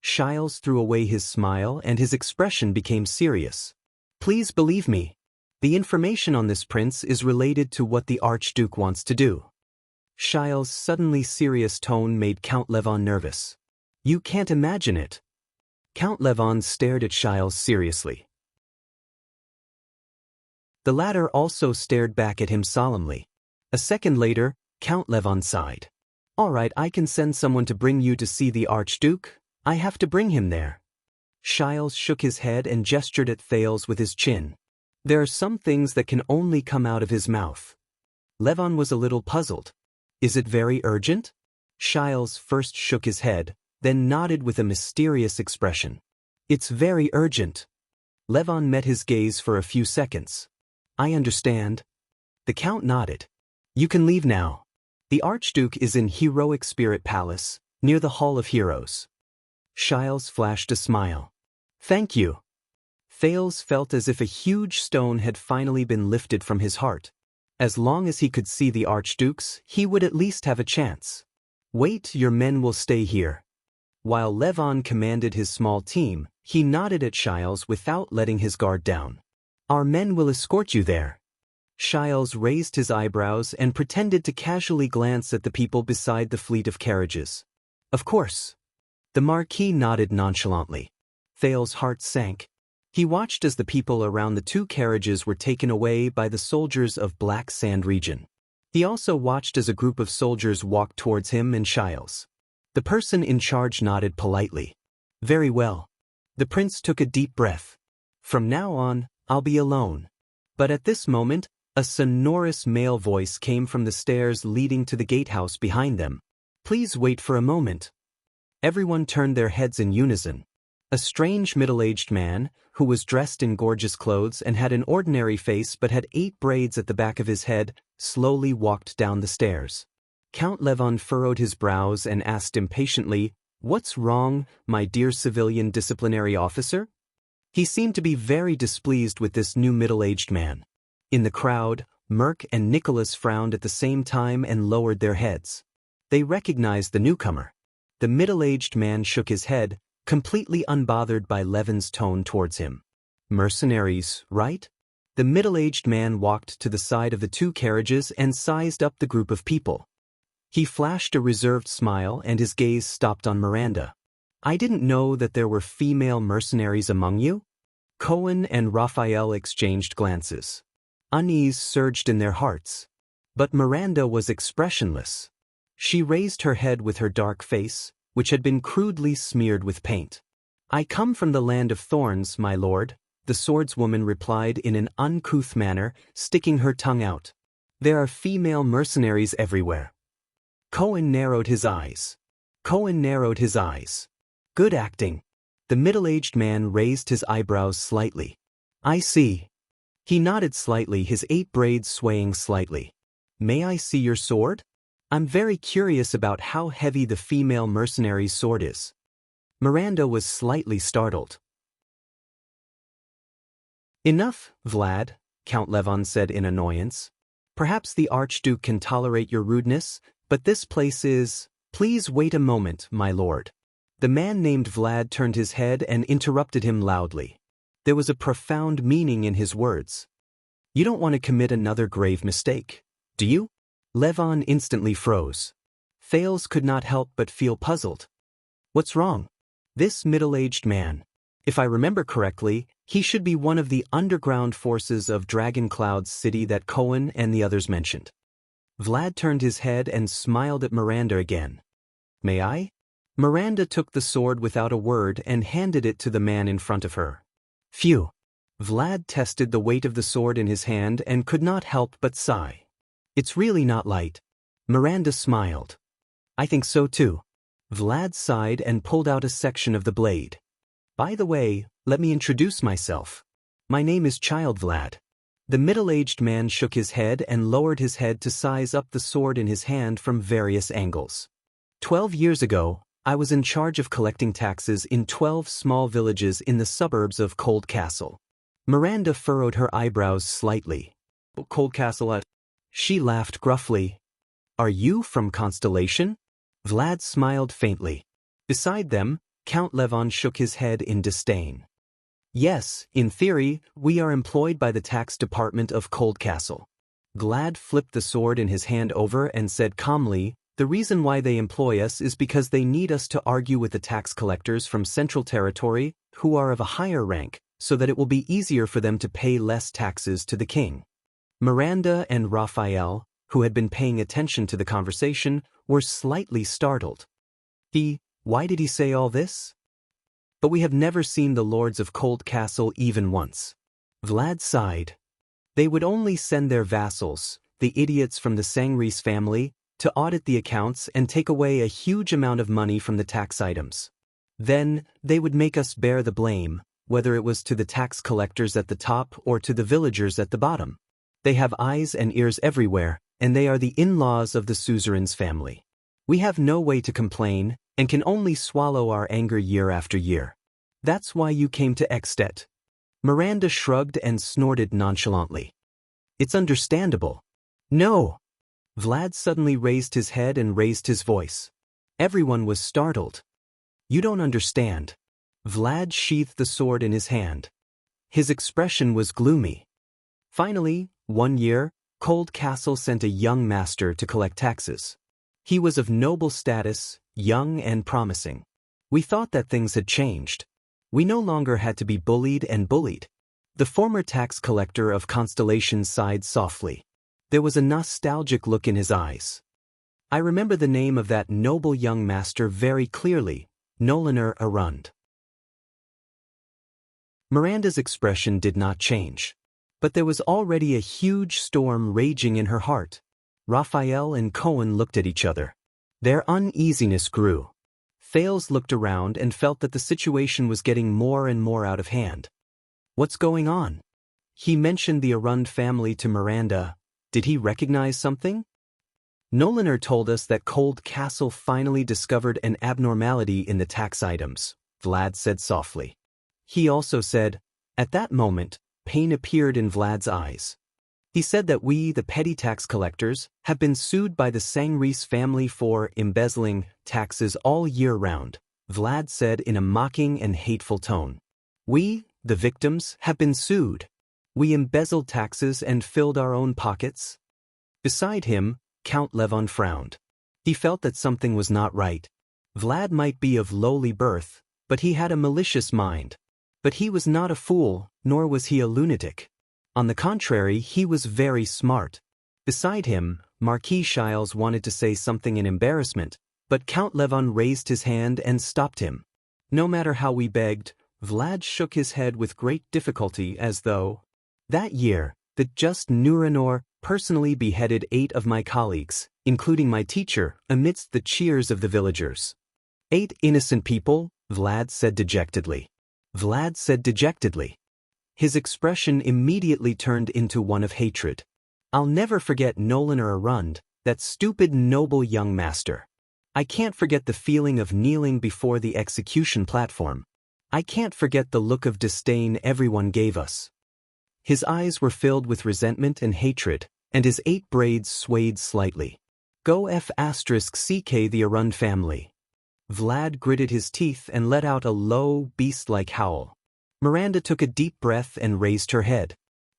Shiles threw away his smile and his expression became serious. "Please believe me. The information on this prince is related to what the Archduke wants to do." Shiles' suddenly serious tone made Count Levon nervous. "You can't imagine it." Count Levon stared at Shiles seriously. The latter also stared back at him solemnly. A second later, Count Levon sighed. "All right, I can send someone to bring you to see the Archduke. I have to bring him there." Shiles shook his head and gestured at Thales with his chin. "There are some things that can only come out of his mouth." Levon was a little puzzled. "Is it very urgent?" Shiles first shook his head, then nodded with a mysterious expression. "It's very urgent." Levon met his gaze for a few seconds. I understand. The Count nodded. You can leave now. The Archduke is in Heroic Spirit Palace, near the Hall of Heroes. Shiles flashed a smile. Thank you. Thales felt as if a huge stone had finally been lifted from his heart. As long as he could see the Archdukes, he would at least have a chance. Wait, your men will stay here. While Levon commanded his small team, he nodded at Shiles without letting his guard down. Our men will escort you there. Shiles raised his eyebrows and pretended to casually glance at the people beside the fleet of carriages. Of course. The Marquis nodded nonchalantly. Thales' heart sank. He watched as the people around the two carriages were taken away by the soldiers of Black Sand region. He also watched as a group of soldiers walked towards him and Shiles. The person in charge nodded politely. Very well. The prince took a deep breath. From now on, I'll be alone. But at this moment, a sonorous male voice came from the stairs leading to the gatehouse behind them. Please wait for a moment. Everyone turned their heads in unison. A strange middle-aged man, who was dressed in gorgeous clothes and had an ordinary face but had 8 braids at the back of his head, slowly walked down the stairs. Count Levon furrowed his brows and asked impatiently, What's wrong, my dear civilian disciplinary officer? He seemed to be very displeased with this new middle-aged man. In the crowd, Merk and Nicholas frowned at the same time and lowered their heads. They recognized the newcomer. The middle-aged man shook his head, completely unbothered by Levon's tone towards him. Mercenaries, right? The middle-aged man walked to the side of the two carriages and sized up the group of people. He flashed a reserved smile and his gaze stopped on Miranda. I didn't know that there were female mercenaries among you? Cohen and Raphael exchanged glances. Unease surged in their hearts. But Miranda was expressionless. She raised her head with her dark face, which had been crudely smeared with paint. I come from the land of thorns, my lord, the swordswoman replied in an uncouth manner, sticking her tongue out. There are female mercenaries everywhere. Cohen narrowed his eyes. Good acting. The middle-aged man raised his eyebrows slightly. I see. He nodded slightly, his 8 braids swaying slightly. May I see your sword? I'm very curious about how heavy the female mercenary's sword is. Miranda was slightly startled. Enough, Vlad, Count Levon said in annoyance. Perhaps the Archduke can tolerate your rudeness, but this place is... Please wait a moment, my lord. The man named Vlad turned his head and interrupted him loudly. There was a profound meaning in his words. You don't want to commit another grave mistake, do you? Levon instantly froze. Thales could not help but feel puzzled. What's wrong? This middle-aged man. If I remember correctly, he should be one of the underground forces of Dragoncloud's city that Cohen and the others mentioned. Vlad turned his head and smiled at Miranda again. May I? Miranda took the sword without a word and handed it to the man in front of her. Phew. Vlad tested the weight of the sword in his hand and could not help but sigh. It's really not light. Miranda smiled. I think so too. Vlad sighed and pulled out a section of the blade. By the way, let me introduce myself. My name is Child Vlad. The middle-aged man shook his head and lowered his head to size up the sword in his hand from various angles. 12 years ago, I was in charge of collecting taxes in 12 small villages in the suburbs of Cold Castle. Miranda furrowed her eyebrows slightly. Cold Castle? She laughed gruffly. Are you from Constellation? Vlad smiled faintly. Beside them, Count Levon shook his head in disdain. Yes, in theory, we are employed by the tax department of Cold Castle. Vlad flipped the sword in his hand over and said calmly, the reason why they employ us is because they need us to argue with the tax collectors from Central Territory, who are of a higher rank, so that it will be easier for them to pay less taxes to the king. Miranda and Raphael, who had been paying attention to the conversation, were slightly startled. Why did he say all this? But we have never seen the lords of Cold Castle even once. Vlad sighed. They would only send their vassals, the idiots from the Sangris family, to audit the accounts and take away a huge amount of money from the tax items. Then, they would make us bear the blame, whether it was to the tax collectors at the top or to the villagers at the bottom. They have eyes and ears everywhere, and they are the in-laws of the suzerain's family. We have no way to complain, and can only swallow our anger year after year. That's why you came to Extet. Miranda shrugged and snorted nonchalantly. It's understandable. No! Vlad suddenly raised his head and raised his voice. Everyone was startled. You don't understand. Vlad sheathed the sword in his hand. His expression was gloomy. Finally, one year, Cold Castle sent a young master to collect taxes. He was of noble status, young and promising. We thought that things had changed. We no longer had to be bullied and bullied. The former tax collector of Constellation sighed softly. There was a nostalgic look in his eyes. I remember the name of that noble young master very clearly, Nolaner Arund. Miranda's expression did not change. But there was already a huge storm raging in her heart. Raphael and Cohen looked at each other. Their uneasiness grew. Thales looked around and felt that the situation was getting more and more out of hand. What's going on? He mentioned the Arund family to Miranda. Did he recognize something? Nolaner told us that Cold Castle finally discovered an abnormality in the tax items, Vlad said softly. He also said, at that moment, pain appeared in Vlad's eyes. He said that we, the petty tax collectors, have been sued by the Sangreese family for embezzling taxes all year round, Vlad said in a mocking and hateful tone. We, the victims, have been sued. We embezzled taxes and filled our own pockets. Beside him, Count Levon frowned. He felt that something was not right. Vlad might be of lowly birth, but he had a malicious mind. But he was not a fool, nor was he a lunatic. On the contrary, he was very smart. Beside him, Marquis Shiles wanted to say something in embarrassment, but Count Levon raised his hand and stopped him. No matter how we begged, Vlad shook his head with great difficulty as though, that year, the just Nuranor personally beheaded 8 of my colleagues, including my teacher, amidst the cheers of the villagers. 8 innocent people, Vlad said dejectedly. His expression immediately turned into one of hatred. I'll never forget Nolaner Arund, that stupid noble young master. I can't forget the feeling of kneeling before the execution platform. I can't forget the look of disdain everyone gave us. His eyes were filled with resentment and hatred, and his 8 braids swayed slightly. Go F***ck the Arund family. Vlad gritted his teeth and let out a low, beast-like howl. Miranda took a deep breath and raised her head.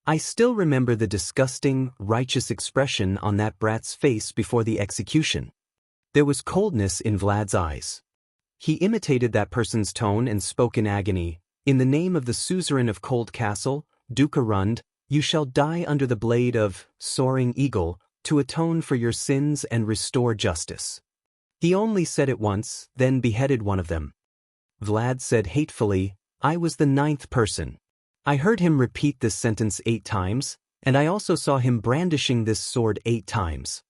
I still remember the disgusting, righteous expression on that brat's face before the execution. There was coldness in Vlad's eyes. He imitated that person's tone and spoke in agony. In the name of the suzerain of Cold Castle, Duke Arund, you shall die under the blade of Soaring Eagle to atone for your sins and restore justice. He only said it once, then beheaded one of them. Vlad said hatefully, I was the 9th person. I heard him repeat this sentence 8 times, and I also saw him brandishing this sword 8 times.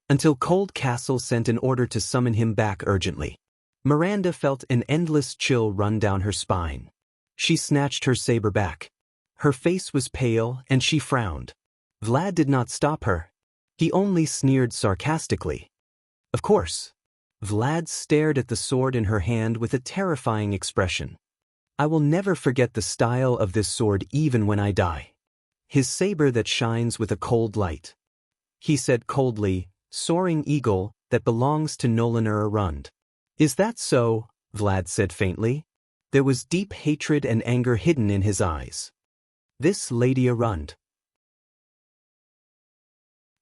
Until Cold Castle sent an order to summon him back urgently. Miranda felt an endless chill run down her spine. She snatched her saber back. Her face was pale and she frowned. Vlad did not stop her. He only sneered sarcastically. Of course. Vlad stared at the sword in her hand with a terrifying expression. I will never forget the style of this sword even when I die. His saber that shines with a cold light. He said coldly, Soaring Eagle, that belongs to Nolaner Arund. Is that so? Vlad said faintly. There was deep hatred and anger hidden in his eyes. This Lady Arund.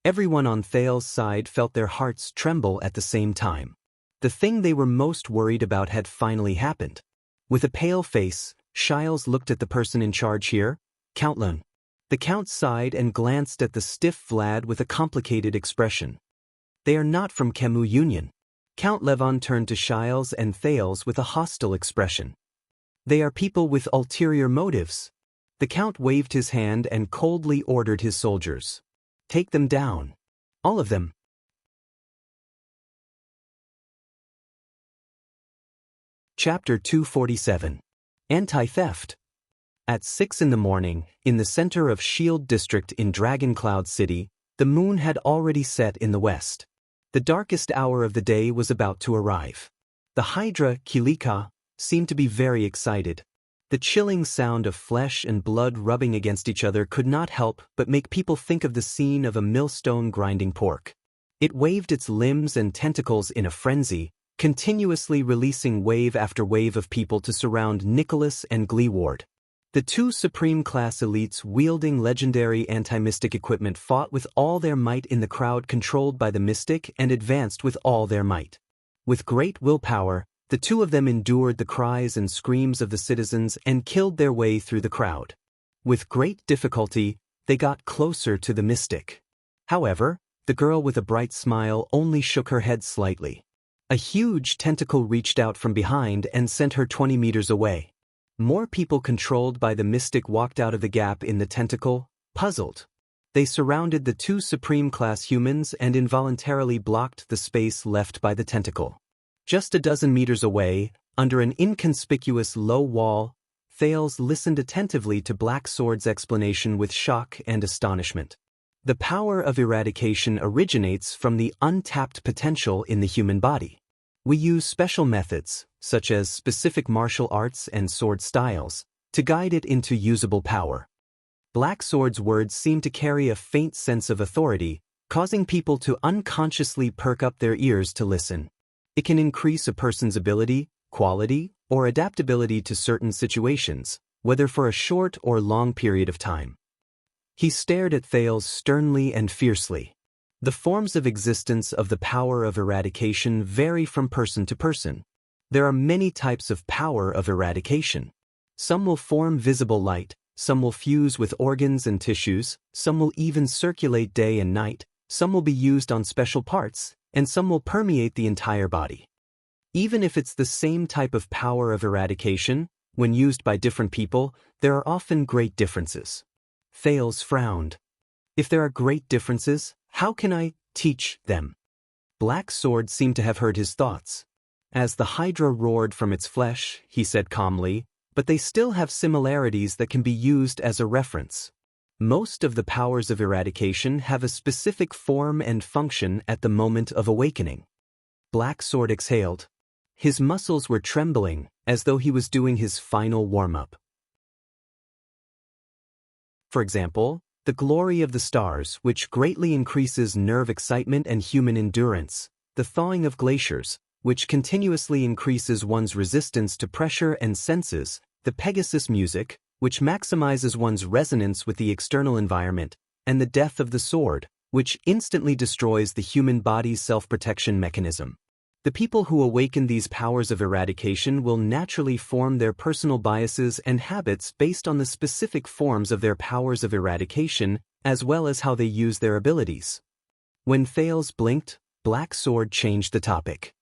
Everyone on Thales' side felt their hearts tremble at the same time. The thing they were most worried about had finally happened. With a pale face, Shiles looked at the person in charge here, Count Lin. The Count sighed and glanced at the stiff Vlad with a complicated expression. They are not from Kemu Union. Count Levon turned to Shiles and Thales with a hostile expression. They are people with ulterior motives. The Count waved his hand and coldly ordered his soldiers. Take them down. All of them. Chapter 247. Anti-Theft. At 6 in the morning, in the center of Shield District in Dragon Cloud City, the moon had already set in the west. The darkest hour of the day was about to arrive. The Hydra, Kilika, seemed to be very excited. The chilling sound of flesh and blood rubbing against each other could not help but make people think of the scene of a millstone grinding pork. It waved its limbs and tentacles in a frenzy, continuously releasing wave after wave of people to surround Nicholas and Gleeward. The two Supreme-class elites wielding legendary anti-mystic equipment fought with all their might in the crowd controlled by the mystic and advanced with all their might. With great willpower, the two of them endured the cries and screams of the citizens and killed their way through the crowd. With great difficulty, they got closer to the mystic. However, the girl with a bright smile only shook her head slightly. A huge tentacle reached out from behind and sent her 20 meters away. More people controlled by the mystic walked out of the gap in the tentacle, puzzled. They surrounded the two Supreme-class humans and involuntarily blocked the space left by the tentacle. Just a dozen meters away, under an inconspicuous low wall, Thales listened attentively to Black Sword's explanation with shock and astonishment. The power of eradication originates from the untapped potential in the human body. We use special methods, such as specific martial arts and sword styles, to guide it into usable power. Black Sword's words seem to carry a faint sense of authority, causing people to unconsciously perk up their ears to listen. It can increase a person's ability, quality, or adaptability to certain situations, whether for a short or long period of time. He stared at Thales sternly and fiercely. The forms of existence of the power of eradication vary from person to person. There are many types of power of eradication. Some will form visible light, some will fuse with organs and tissues, some will even circulate day and night, some will be used on special parts, and some will permeate the entire body. Even if it's the same type of power of eradication, when used by different people, there are often great differences. Thales frowned. If there are great differences, how can I teach them? Black Sword seemed to have heard his thoughts. As the Hydra roared from its flesh, he said calmly, but they still have similarities that can be used as a reference. Most of the powers of eradication have a specific form and function at the moment of awakening. Black Sword exhaled. His muscles were trembling, as though he was doing his final warm-up. For example, the glory of the stars, which greatly increases nerve excitement and human endurance, the thawing of glaciers, which continuously increases one's resistance to pressure and senses, the Pegasus music, which maximizes one's resonance with the external environment, and the death of the sword, which instantly destroys the human body's self-protection mechanism. The people who awaken these powers of eradication will naturally form their personal biases and habits based on the specific forms of their powers of eradication, as well as how they use their abilities. When Thales blinked, Black Sword changed the topic.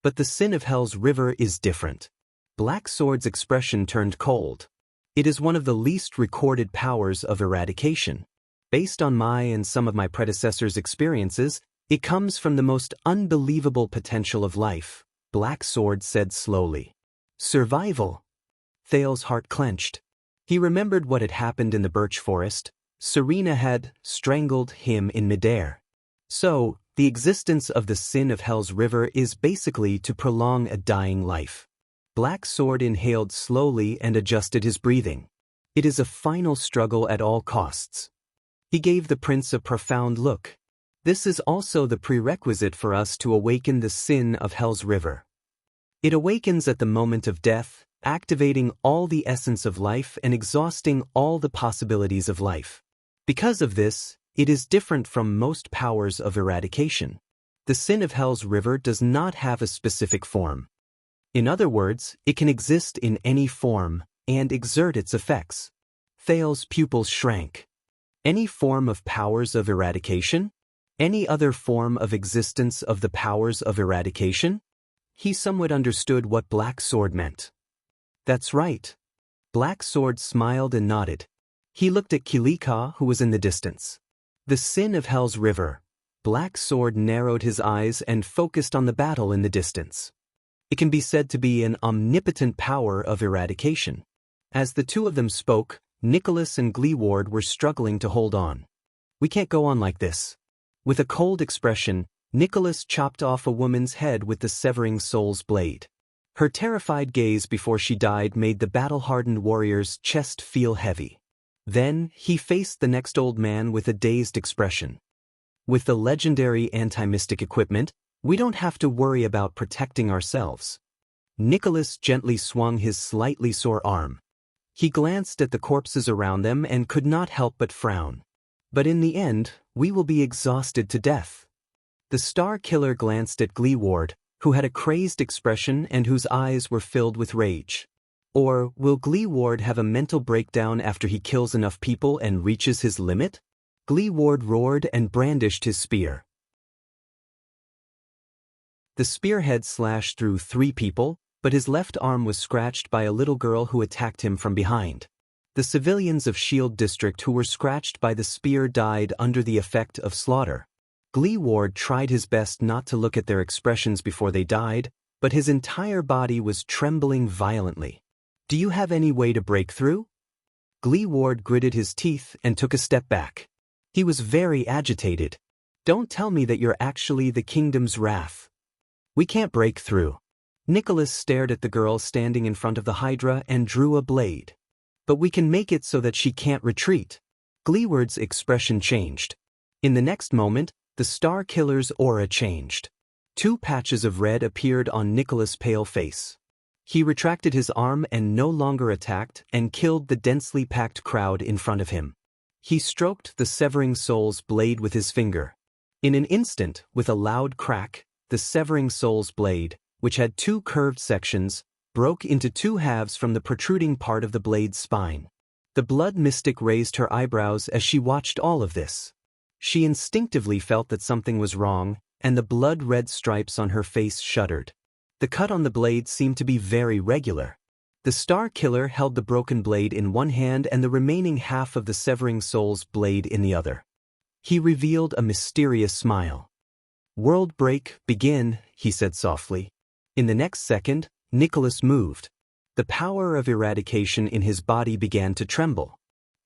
But the sin of Hell's River is different. Black Sword's expression turned cold. It is one of the least recorded powers of eradication. Based on my and some of my predecessors' experiences, it comes from the most unbelievable potential of life, Black Sword said slowly. Survival. Thales' heart clenched. He remembered what had happened in the birch forest. Serena had strangled him in midair. So, the existence of the sin of Hell's River is basically to prolong a dying life. Black Sword inhaled slowly and adjusted his breathing. It is a final struggle at all costs. He gave the prince a profound look. This is also the prerequisite for us to awaken the sin of Hell's River. It awakens at the moment of death, activating all the essence of life and exhausting all the possibilities of life. Because of this, it is different from most powers of eradication. The sin of Hell's River does not have a specific form. In other words, it can exist in any form and exert its effects. Thales' pupils shrank. Any form of powers of eradication? Any other form of existence of the powers of eradication? He somewhat understood what Black Sword meant. That's right. Black Sword smiled and nodded. He looked at Kilika, who was in the distance. The sin of Hell's River. Black Sword narrowed his eyes and focused on the battle in the distance. It can be said to be an omnipotent power of eradication. As the two of them spoke, Nicholas and Gleeward were struggling to hold on. "We can't go on like this." With a cold expression, Nicholas chopped off a woman's head with the severing soul's blade. Her terrified gaze before she died made the battle-hardened warrior's chest feel heavy. Then, he faced the next old man with a dazed expression. "With the legendary anti-mystic equipment, we don't have to worry about protecting ourselves." Nicholas gently swung his slightly sore arm. He glanced at the corpses around them and could not help but frown. "But in the end, we will be exhausted to death." The Star Killer glanced at Gleeward, who had a crazed expression and whose eyes were filled with rage. "Or will Gleeward have a mental breakdown after he kills enough people and reaches his limit?" Gleeward roared and brandished his spear. The spearhead slashed through 3 people, but his left arm was scratched by a little girl who attacked him from behind. The civilians of Shield District who were scratched by the spear died under the effect of slaughter. Gleeward tried his best not to look at their expressions before they died, but his entire body was trembling violently. "Do you have any way to break through?" Gleeward gritted his teeth and took a step back. He was very agitated. "Don't tell me that you're actually the kingdom's wrath." "We can't break through." Nicholas stared at the girl standing in front of the Hydra and drew a blade. "But we can make it so that she can't retreat." Gleeward's expression changed. In the next moment, the Star Killer's aura changed. 2 patches of red appeared on Nicholas' pale face. He retracted his arm and no longer attacked and killed the densely packed crowd in front of him. He stroked the severing soul's blade with his finger. In an instant, with a loud crack, the severing soul's blade, which had 2 curved sections, broke into 2 halves from the protruding part of the blade's spine. The blood mystic raised her eyebrows as she watched all of this. She instinctively felt that something was wrong, and the blood-red stripes on her face shuddered. The cut on the blade seemed to be very regular. The Star Killer held the broken blade in one hand and the remaining half of the severing soul's blade in the other. He revealed a mysterious smile. "World break, begin," he said softly. In the next second, Nicholas moved. The power of eradication in his body began to tremble.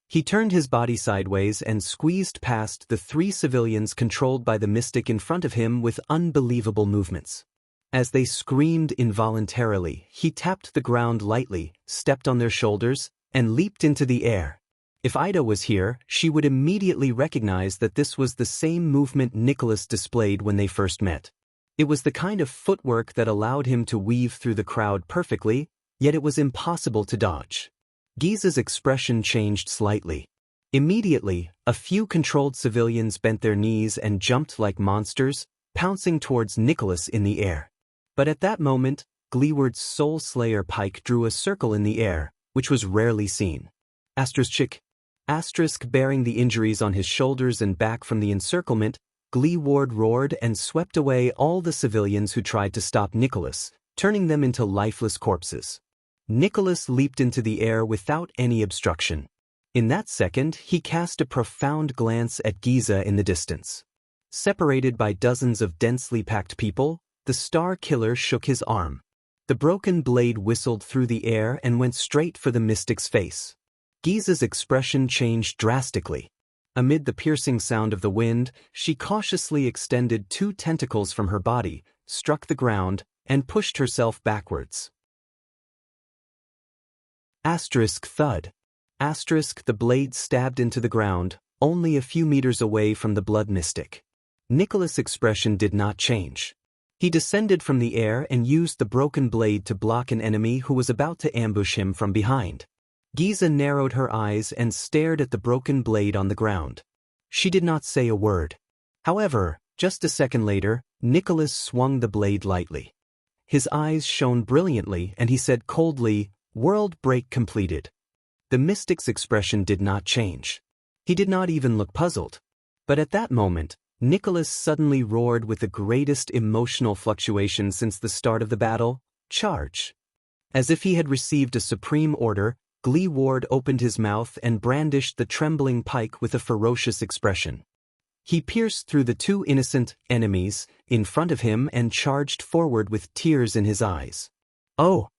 He turned his body sideways and squeezed past the 3 civilians controlled by the mystic in front of him with unbelievable movements. As they screamed involuntarily, he tapped the ground lightly, stepped on their shoulders, and leaped into the air. If Ida was here, she would immediately recognize that this was the same movement Nicholas displayed when they first met. It was the kind of footwork that allowed him to weave through the crowd perfectly, yet it was impossible to dodge. Giza's expression changed slightly. Immediately, a few controlled civilians bent their knees and jumped like monsters, pouncing towards Nicholas in the air. But at that moment, Gleeward's Soul Slayer pike drew a circle in the air, which was rarely seen. Asterisk bearing the injuries on his shoulders and back from the encirclement, Gleeward roared and swept away all the civilians who tried to stop Nicholas, turning them into lifeless corpses. Nicholas leaped into the air without any obstruction. In that second, he cast a profound glance at Giza in the distance. Separated by dozens of densely packed people, the Star Killer shook his arm. The broken blade whistled through the air and went straight for the mystic's face. Giza's expression changed drastically. Amid the piercing sound of the wind, she cautiously extended 2 tentacles from her body, struck the ground, and pushed herself backwards. Asterisk thud. Asterisk the blade stabbed into the ground, only a few meters away from the blood mystic. Nicholas' expression did not change. He descended from the air and used the broken blade to block an enemy who was about to ambush him from behind. Giza narrowed her eyes and stared at the broken blade on the ground. She did not say a word. However, just a second later, Nicholas swung the blade lightly. His eyes shone brilliantly and he said coldly, "World break completed." The mystic's expression did not change. He did not even look puzzled. But at that moment, Nicholas suddenly roared with the greatest emotional fluctuation since the start of the battle, "Charge!" As if he had received a supreme order, Gleeward opened his mouth and brandished the trembling pike with a ferocious expression. He pierced through the 2 innocent enemies in front of him and charged forward with tears in his eyes. "Oh!"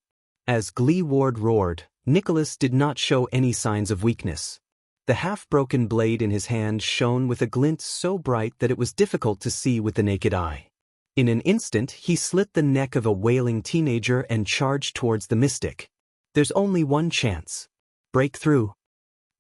As Gleeward roared, Nicholas did not show any signs of weakness. The half-broken blade in his hand shone with a glint so bright that it was difficult to see with the naked eye. In an instant, he slit the neck of a wailing teenager and charged towards the mystic. There's only one chance. Break through.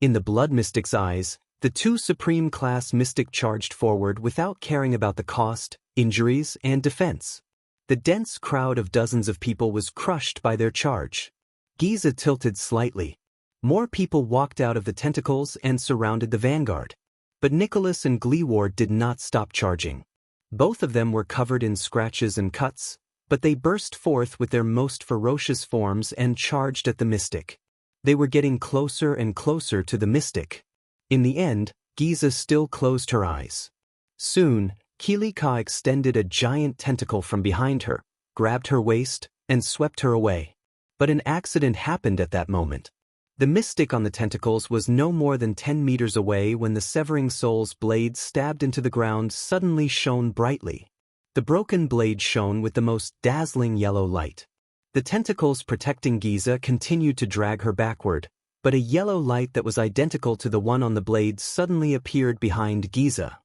In the blood mystic's eyes, the two supreme-class mystic charged forward without caring about the cost, injuries, and defense. The dense crowd of dozens of people was crushed by their charge. Giza tilted slightly. More people walked out of the tentacles and surrounded the vanguard. But Nicholas and Gleeward did not stop charging. Both of them were covered in scratches and cuts, but they burst forth with their most ferocious forms and charged at the mystic. They were getting closer and closer to the mystic. In the end, Giza still closed her eyes. Soon, Keely Ka extended a giant tentacle from behind her, grabbed her waist, and swept her away. But an accident happened at that moment. The mystic on the tentacles was no more than 10 meters away when the severing soul's blade stabbed into the ground suddenly shone brightly. The broken blade shone with the most dazzling yellow light. The tentacles protecting Giza continued to drag her backward, but a yellow light that was identical to the one on the blade suddenly appeared behind Giza.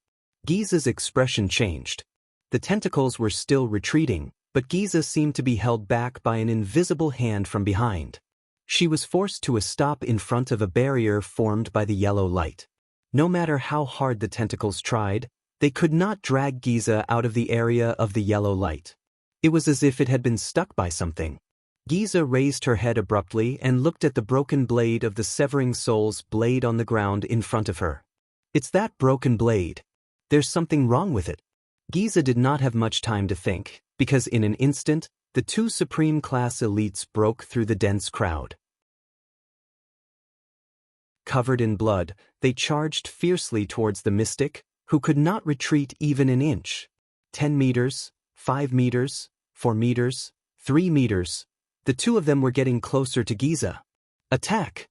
Giza's expression changed. The tentacles were still retreating, but Giza seemed to be held back by an invisible hand from behind. She was forced to a stop in front of a barrier formed by the yellow light. No matter how hard the tentacles tried, they could not drag Giza out of the area of the yellow light. It was as if it had been stuck by something. Giza raised her head abruptly and looked at the broken blade of the severing soul's blade on the ground in front of her. It's that broken blade. There's something wrong with it. Giza did not have much time to think, because in an instant, the two supreme-class elites broke through the dense crowd. Covered in blood, they charged fiercely towards the mystic, who could not retreat even an inch. 10 meters, 5 meters, 4 meters, 3 meters. The two of them were getting closer to Giza. Attack!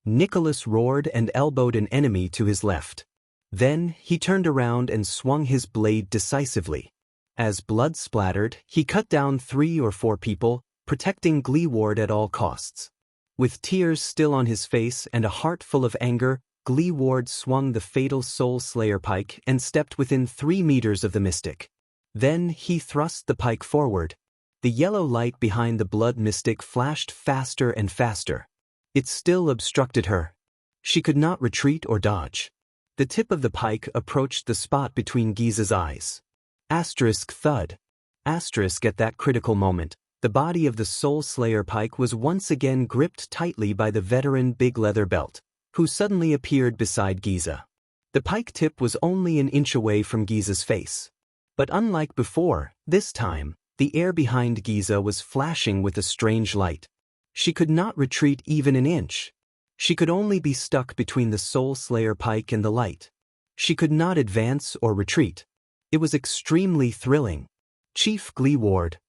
Nicholas roared and elbowed an enemy to his left. Then, he turned around and swung his blade decisively. As blood splattered, he cut down 3 or 4 people, protecting Gleeward at all costs. With tears still on his face and a heart full of anger, Gleeward swung the fatal Soul Slayer pike and stepped within 3 meters of the mystic. Then he thrust the pike forward. The yellow light behind the blood mystic flashed faster and faster. It still obstructed her. She could not retreat or dodge. The tip of the pike approached the spot between Giza's eyes. Asterisk thud. Asterisk at that critical moment. The body of the Soul Slayer pike was once again gripped tightly by the veteran Big Leather Belt, who suddenly appeared beside Giza. The pike tip was only an inch away from Giza's face. But unlike before, this time, the air behind Giza was flashing with a strange light. She could not retreat even an inch. She could only be stuck between the Soul Slayer pike and the light. She could not advance or retreat. It was extremely thrilling. Chief Gleeward.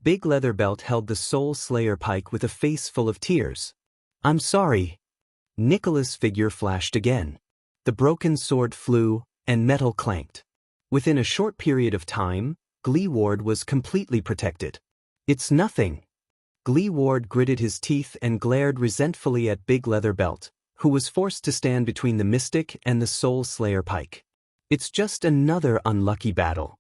Big Leather Belt held the Soul Slayer pike with a face full of tears. I'm sorry. Nicholas' figure flashed again. The broken sword flew, and metal clanked. Within a short period of time, Gleeward was completely protected. It's nothing. Gleeward gritted his teeth and glared resentfully at Big Leather Belt, who was forced to stand between the mystic and the Soul Slayer pike. It's just another unlucky battle.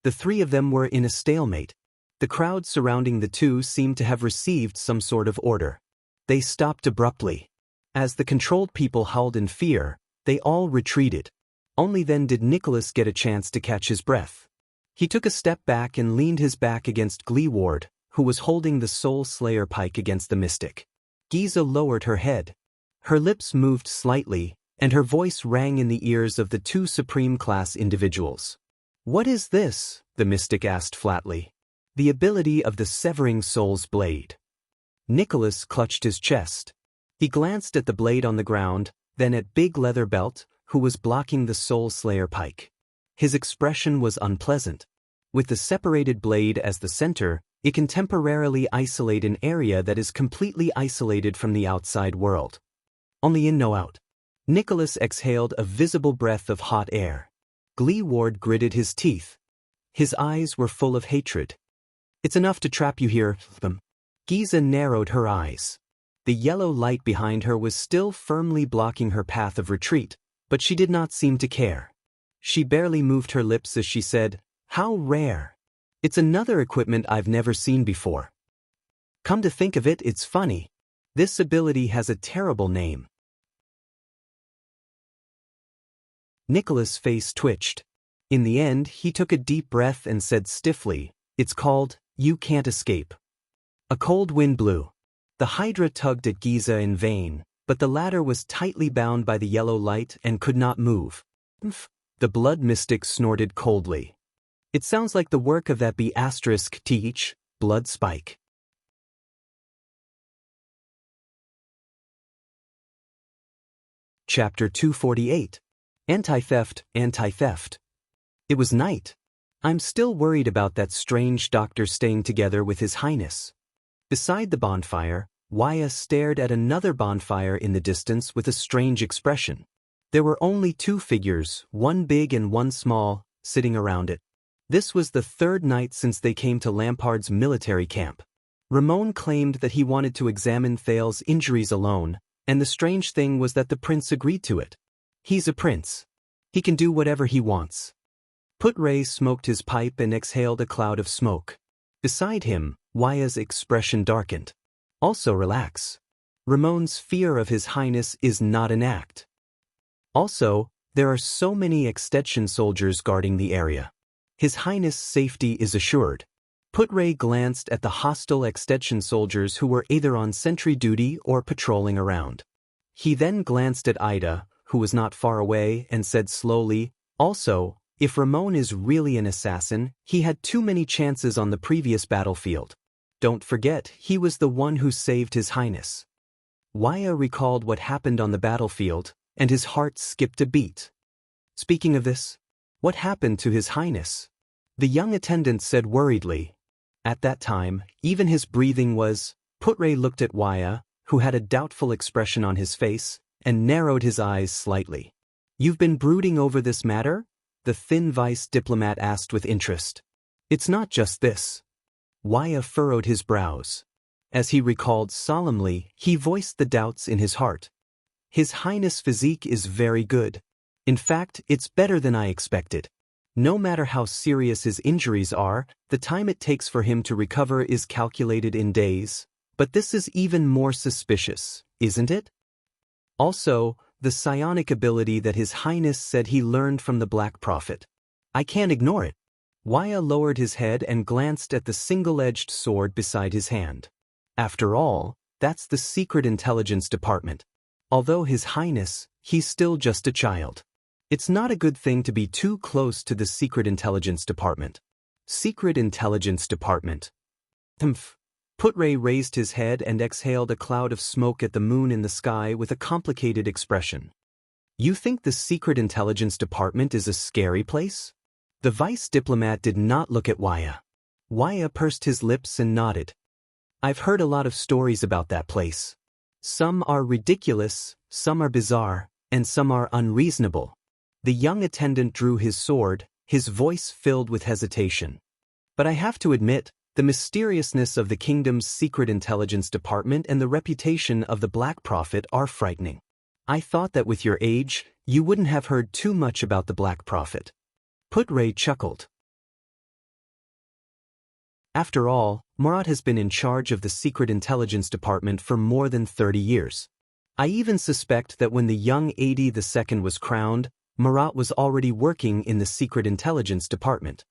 The three of them were in a stalemate. The crowd surrounding the two seemed to have received some sort of order. They stopped abruptly. As the controlled people howled in fear, they all retreated. Only then did Nicholas get a chance to catch his breath. He took a step back and leaned his back against Gleeward, who was holding the Soul Slayer pike against the mystic. Giza lowered her head. Her lips moved slightly, and her voice rang in the ears of the two supreme-class individuals. What is this? The mystic asked flatly. The ability of the severing soul's blade. Nicholas clutched his chest. He glanced at the blade on the ground, then at Big Leather Belt, who was blocking the Soul Slayer pike. His expression was unpleasant. With the separated blade as the center, it can temporarily isolate an area that is completely isolated from the outside world. Only in, no out. Nicholas exhaled a visible breath of hot air. Gleeward gritted his teeth. His eyes were full of hatred. It's enough to trap you here, them. Giza narrowed her eyes. The yellow light behind her was still firmly blocking her path of retreat, but she did not seem to care. She barely moved her lips as she said, "How rare. It's another equipment I've never seen before. Come to think of it, it's funny. This ability has a terrible name." Nicholas' face twitched. In the end, he took a deep breath and said stiffly, "It's called, You Can't Escape." A cold wind blew. The Hydra tugged at Giza in vain, but the latter was tightly bound by the yellow light and could not move. The blood mystic snorted coldly. "It sounds like the work of that B*th blood spike." Chapter 248. Anti-theft, Anti-theft. It was night. I'm still worried about that strange doctor staying together with His Highness. Beside the bonfire, Waya stared at another bonfire in the distance with a strange expression. There were only two figures, one big and one small, sitting around it. This was the third night since they came to Lampard's military camp. Ramon claimed that he wanted to examine Thale's injuries alone, and the strange thing was that the prince agreed to it. He's a prince. He can do whatever he wants. Put-Ray smoked his pipe and exhaled a cloud of smoke. Beside him, Waya's expression darkened. "Also relax. Ramon's fear of His Highness is not an act. Also, there are so many extension soldiers guarding the area. His Highness' safety is assured." Put-Ray glanced at the hostile extension soldiers who were either on sentry duty or patrolling around. He then glanced at Ida, who was not far away, and said slowly, "Also, if Ramon is really an assassin, he had too many chances on the previous battlefield. Don't forget, he was the one who saved His Highness." Waya recalled what happened on the battlefield, and his heart skipped a beat. "Speaking of this, what happened to His Highness?" The young attendant said worriedly. At that time, even his breathing was. Put-Ray looked at Waya, who had a doubtful expression on his face, and narrowed his eyes slightly. "You've been brooding over this matter?" the thin vice diplomat asked with interest. "It's not just this." Waya furrowed his brows. As he recalled solemnly, he voiced the doubts in his heart. "His Highness' physique is very good. In fact, it's better than I expected. No matter how serious his injuries are, the time it takes for him to recover is calculated in days. But this is even more suspicious, isn't it? Also, the psionic ability that His Highness said he learned from the Black Prophet. I can't ignore it." Waya lowered his head and glanced at the single-edged sword beside his hand. After all, that's the Secret Intelligence Department. Although His Highness, he's still just a child. It's not a good thing to be too close to the Secret Intelligence Department. Secret Intelligence Department. Put-Ray raised his head and exhaled a cloud of smoke at the moon in the sky with a complicated expression. "You think the Secret Intelligence Department is a scary place?" The vice diplomat did not look at Waya. Waya pursed his lips and nodded. "I've heard a lot of stories about that place. Some are ridiculous, some are bizarre, and some are unreasonable." The young attendant drew his sword, his voice filled with hesitation. "But I have to admit, the mysteriousness of the kingdom's Secret Intelligence Department and the reputation of the Black Prophet are frightening. I thought that with your age, you wouldn't have heard too much about the Black Prophet." Put-Ray chuckled. "After all, Murat has been in charge of the Secret Intelligence Department for more than 30 years. I even suspect that when the young Adi II was crowned, Murat was already working in the Secret Intelligence Department."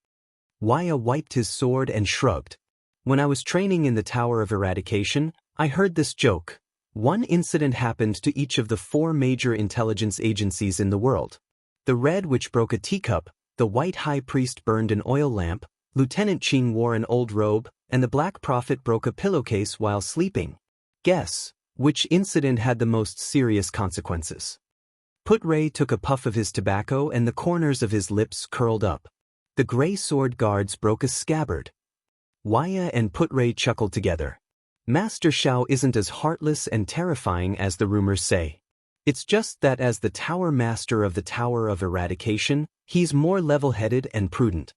Waya wiped his sword and shrugged. "When I was training in the Tower of Eradication, I heard this joke. One incident happened to each of the 4 major intelligence agencies in the world. The red witch broke a teacup, the white high priest burned an oil lamp, Lieutenant Qing wore an old robe, and the Black Prophet broke a pillowcase while sleeping. Guess, which incident had the most serious consequences?" Put-Ray took a puff of his tobacco and the corners of his lips curled up. The gray sword guards broke a scabbard. Waya and Put-Ray chuckled together. "Master Shao isn't as heartless and terrifying as the rumors say. It's just that as the Tower Master of the Tower of Eradication, he's more level-headed and prudent."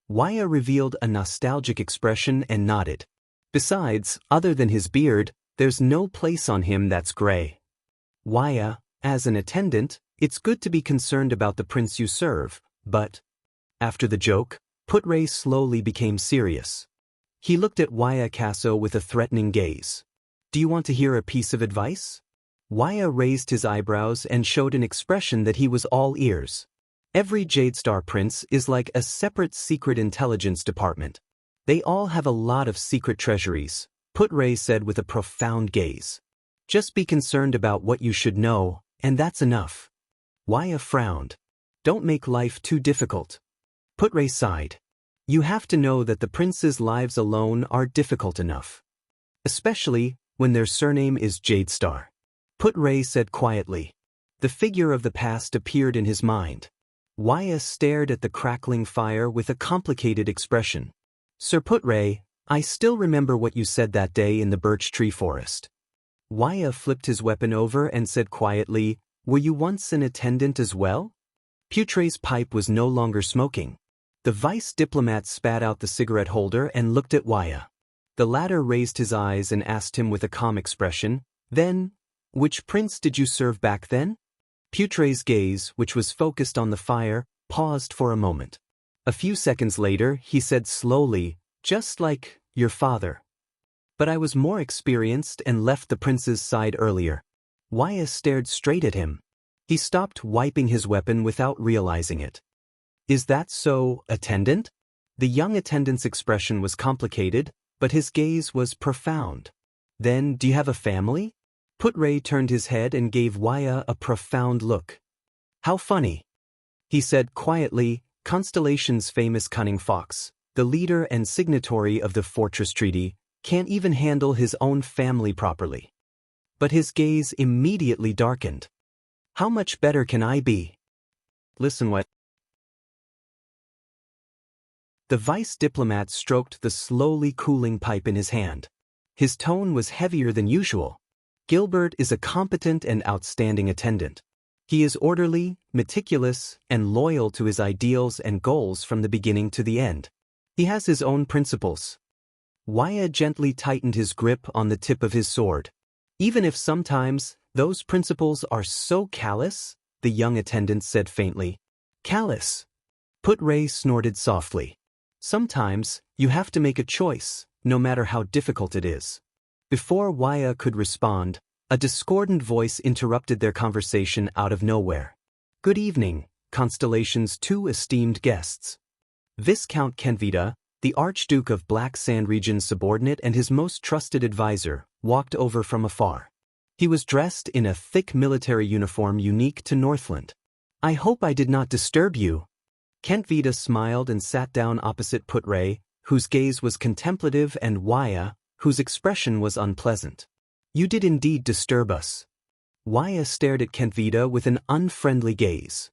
Waya revealed a nostalgic expression and nodded. "Besides, other than his beard, There's no place on him that's gray. Waya, as an attendant, it's good to be concerned about the prince you serve, but... After the joke, Putre slowly became serious. He looked at Waya Casso with a threatening gaze. Do you want to hear a piece of advice? Waya raised his eyebrows and showed an expression that he was all ears. Every Jade Star prince is like a separate secret intelligence department. They all have a lot of secret treasuries, Putre said with a profound gaze. Just be concerned about what you should know, and that's enough. Waya frowned. Don't make life too difficult. Putre sighed. You have to know that the princes' lives alone are difficult enough. Especially when their surname is Jade Star. Putre said quietly. The figure of the past appeared in his mind. Waya stared at the crackling fire with a complicated expression. Sir Putre, I still remember what you said that day in the birch tree forest. Waya flipped his weapon over and said quietly, Were you once an attendant as well? Putre's pipe was no longer smoking. The vice diplomat spat out the cigarette holder and looked at Waya. The latter raised his eyes and asked him with a calm expression, Then, which prince did you serve back then? Putre's gaze, which was focused on the fire, paused for a moment. A few seconds later, he said slowly, Just like your father. But I was more experienced and left the prince's side earlier. Waya stared straight at him. He stopped wiping his weapon without realizing it. Is that so, attendant? The young attendant's expression was complicated, but his gaze was profound. Then, do you have a family? Putre turned his head and gave Waya a profound look. How funny. He said quietly, Constellation's famous cunning fox, the leader and signatory of the Fortress Treaty, can't even handle his own family properly. But his gaze immediately darkened. How much better can I be? Listen what? The vice diplomat stroked the slowly cooling pipe in his hand. His tone was heavier than usual. Gilbert is a competent and outstanding attendant. He is orderly, meticulous, and loyal to his ideals and goals from the beginning to the end. He has his own principles. Waya gently tightened his grip on the tip of his sword. Even if sometimes those principles are so callous, the young attendant said faintly. Callous. Putre snorted softly. Sometimes, you have to make a choice, no matter how difficult it is. Before Waya could respond, a discordant voice interrupted their conversation out of nowhere. Good evening, Constellation's two esteemed guests. Viscount Kenvita, the Archduke of Black Sand Region's subordinate and his most trusted advisor, walked over from afar. He was dressed in a thick military uniform unique to Northland. I hope I did not disturb you. Kentvita smiled and sat down opposite Putre, whose gaze was contemplative, and Waya, whose expression was unpleasant. You did indeed disturb us. Waya stared at Kentvita with an unfriendly gaze.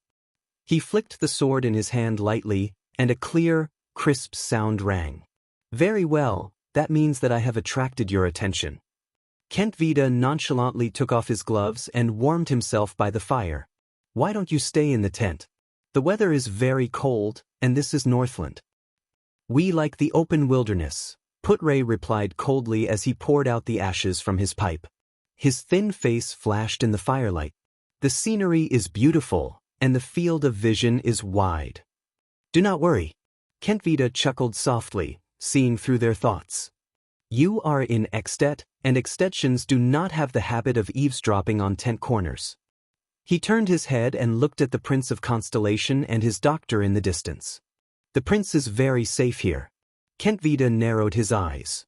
He flicked the sword in his hand lightly, and a clear, crisp sound rang. Very well, that means that I have attracted your attention. Kentvita nonchalantly took off his gloves and warmed himself by the fire. Why don't you stay in the tent? The weather is very cold, and this is Northland. We like the open wilderness, Putre replied coldly as he poured out the ashes from his pipe. His thin face flashed in the firelight. The scenery is beautiful, and the field of vision is wide. Do not worry. Kentvita chuckled softly, seeing through their thoughts. You are in Extet, and Extensions do not have the habit of eavesdropping on tent corners. He turned his head and looked at the Prince of Constellation and his doctor in the distance. The prince is very safe here. Kentvita narrowed his eyes.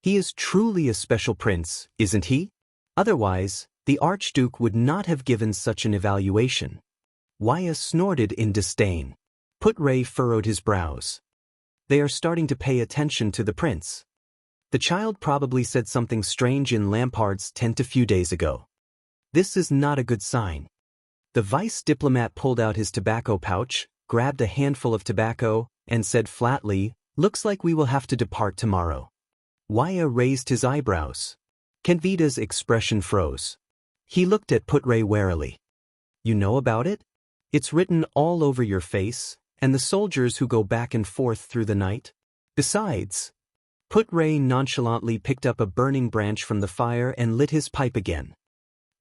He is truly a special prince, isn't he? Otherwise, the Archduke would not have given such an evaluation. Waya snorted in disdain. Putre furrowed his brows. They are starting to pay attention to the prince. The child probably said something strange in Lampard's tent a few days ago. This is not a good sign. The vice diplomat pulled out his tobacco pouch, grabbed a handful of tobacco, and said flatly, Looks like we will have to depart tomorrow. Waya raised his eyebrows. Kenvita's expression froze. He looked at Putre warily. You know about it? It's written all over your face, and the soldiers who go back and forth through the night. Besides, Put Ray nonchalantly picked up a burning branch from the fire and lit his pipe again.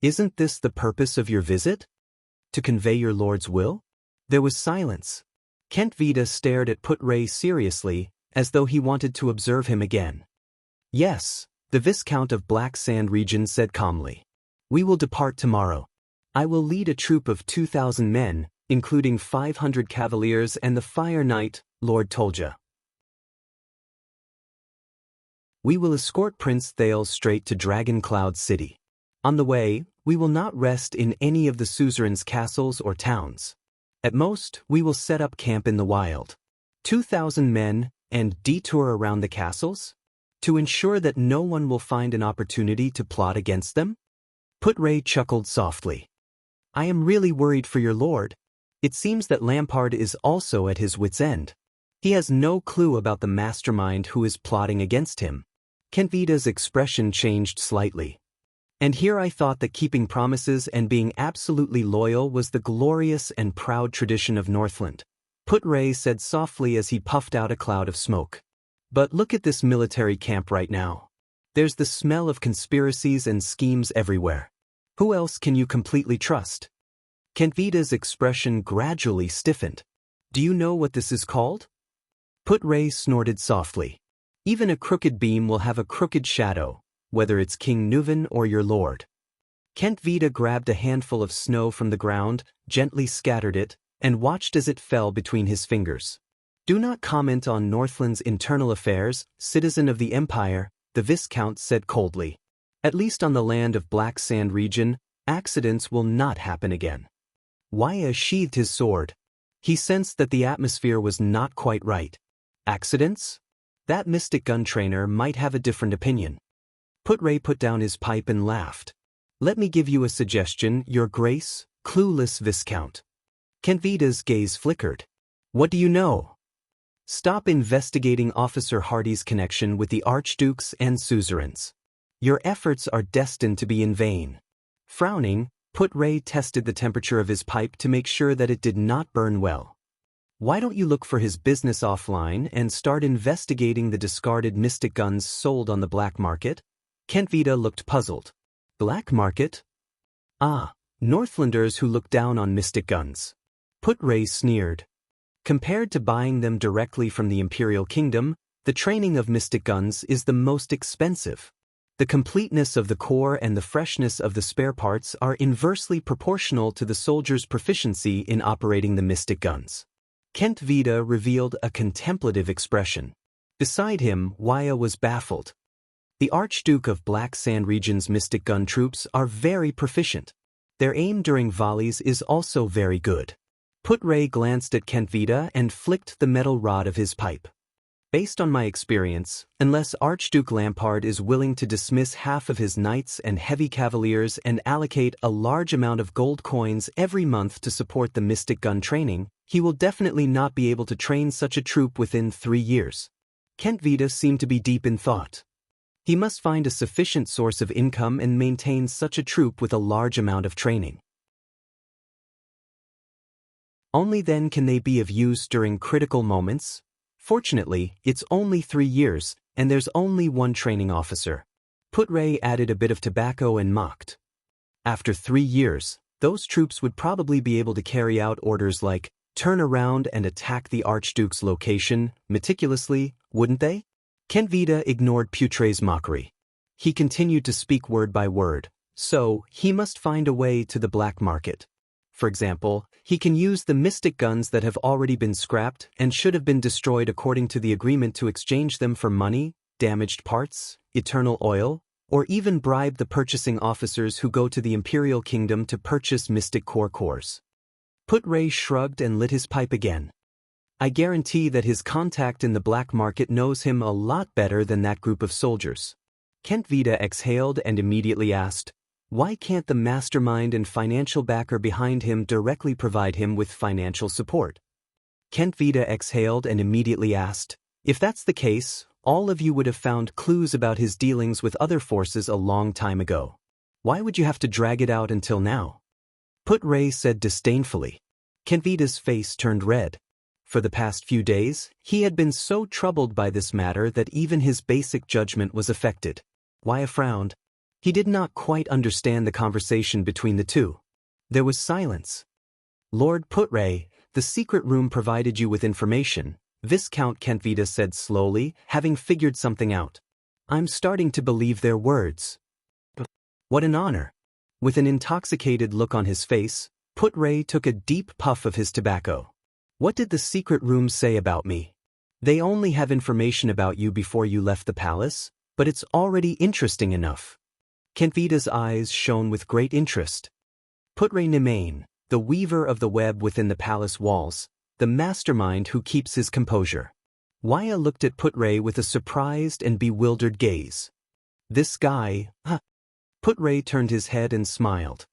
Isn't this the purpose of your visit? To convey your lord's will? There was silence. Kent Vida stared at Put Ray seriously, as though he wanted to observe him again. Yes, the Viscount of Black Sand Region said calmly. We will depart tomorrow. I will lead a troop of 2,000 men, including 500 cavaliers and the Fire Knight, Lord Tolja. We will escort Prince Thales straight to Dragon Cloud City. On the way, we will not rest in any of the suzerain's castles or towns. At most, we will set up camp in the wild. 2,000 men, and detour around the castles? To ensure that no one will find an opportunity to plot against them? Put Ray chuckled softly. I am really worried for your lord. It seems that Lampard is also at his wit's end. He has no clue about the mastermind who is plotting against him. Kent Vida's expression changed slightly. And here I thought that keeping promises and being absolutely loyal was the glorious and proud tradition of Northland. Put Ray said softly as he puffed out a cloud of smoke. But look at this military camp right now. There's the smell of conspiracies and schemes everywhere. Who else can you completely trust? Kent Vida's expression gradually stiffened. Do you know what this is called? Put Ray snorted softly. Even a crooked beam will have a crooked shadow, whether it's King Nuven or your lord. Kent Vida grabbed a handful of snow from the ground, gently scattered it, and watched as it fell between his fingers. Do not comment on Northland's internal affairs, citizen of the Empire, the Viscount said coldly. At least on the land of Black Sand Region, accidents will not happen again. Waya sheathed his sword. He sensed that the atmosphere was not quite right. Accidents? That mystic gun trainer might have a different opinion. Put Ray put down his pipe and laughed. Let me give you a suggestion, Your Grace, clueless Viscount. Kent Vida's gaze flickered. What do you know? Stop investigating Officer Hardy's connection with the Archdukes and suzerains. Your efforts are destined to be in vain. Frowning, Put Ray tested the temperature of his pipe to make sure that it did not burn well. Why don't you look for his business offline and start investigating the discarded mystic guns sold on the black market? Kent Vida looked puzzled. Black market? Ah, Northlanders who look down on mystic guns. Put Ray sneered. Compared to buying them directly from the Imperial Kingdom, the training of mystic guns is the most expensive. The completeness of the core and the freshness of the spare parts are inversely proportional to the soldier's proficiency in operating the mystic guns. Kent Vida revealed a contemplative expression. Beside him, Waya was baffled. The Archduke of Black Sand Region's mystic gun troops are very proficient. Their aim during volleys is also very good. Put Ray glanced at Kent Vida and flicked the metal rod of his pipe. Based on my experience, unless Archduke Lampard is willing to dismiss half of his knights and heavy cavaliers and allocate a large amount of gold coins every month to support the mystic gun training, he will definitely not be able to train such a troop within 3 years. Kent Vida seemed to be deep in thought. He must find a sufficient source of income and maintain such a troop with a large amount of training. Only then can they be of use during critical moments. Fortunately, it's only 3 years, and there's only one training officer. Put Ray added a bit of tobacco and mocked. After 3 years, those troops would probably be able to carry out orders like, turn around and attack the Archduke's location, meticulously, wouldn't they? Kent Vida ignored Putre's mockery. He continued to speak word by word, so he must find a way to the black market. For example, he can use the mystic guns that have already been scrapped and should have been destroyed according to the agreement to exchange them for money, damaged parts, eternal oil, or even bribe the purchasing officers who go to the Imperial Kingdom to purchase mystic core cores. Put Ray shrugged and lit his pipe again. I guarantee that his contact in the black market knows him a lot better than that group of soldiers. Kent Vida exhaled and immediately asked, why can't the mastermind and financial backer behind him directly provide him with financial support? Kent Vida exhaled and immediately asked, if that's the case, all of you would have found clues about his dealings with other forces a long time ago. Why would you have to drag it out until now? Put Ray said disdainfully. Kent Vida's face turned red. For the past few days, he had been so troubled by this matter that even his basic judgment was affected. Why frowned? He did not quite understand the conversation between the two. There was silence. Lord Putre, the secret room provided you with information, Viscount Kentvita said slowly, having figured something out. I'm starting to believe their words. What an honor. With an intoxicated look on his face, Putre took a deep puff of his tobacco. What did the secret room say about me? They only have information about you before you left the palace, but it's already interesting enough. Kentvita's eyes shone with great interest. Putre Nimain, the weaver of the web within the palace walls, the mastermind who keeps his composure. Waya looked at Putre with a surprised and bewildered gaze. This guy, huh? Putre turned his head and smiled.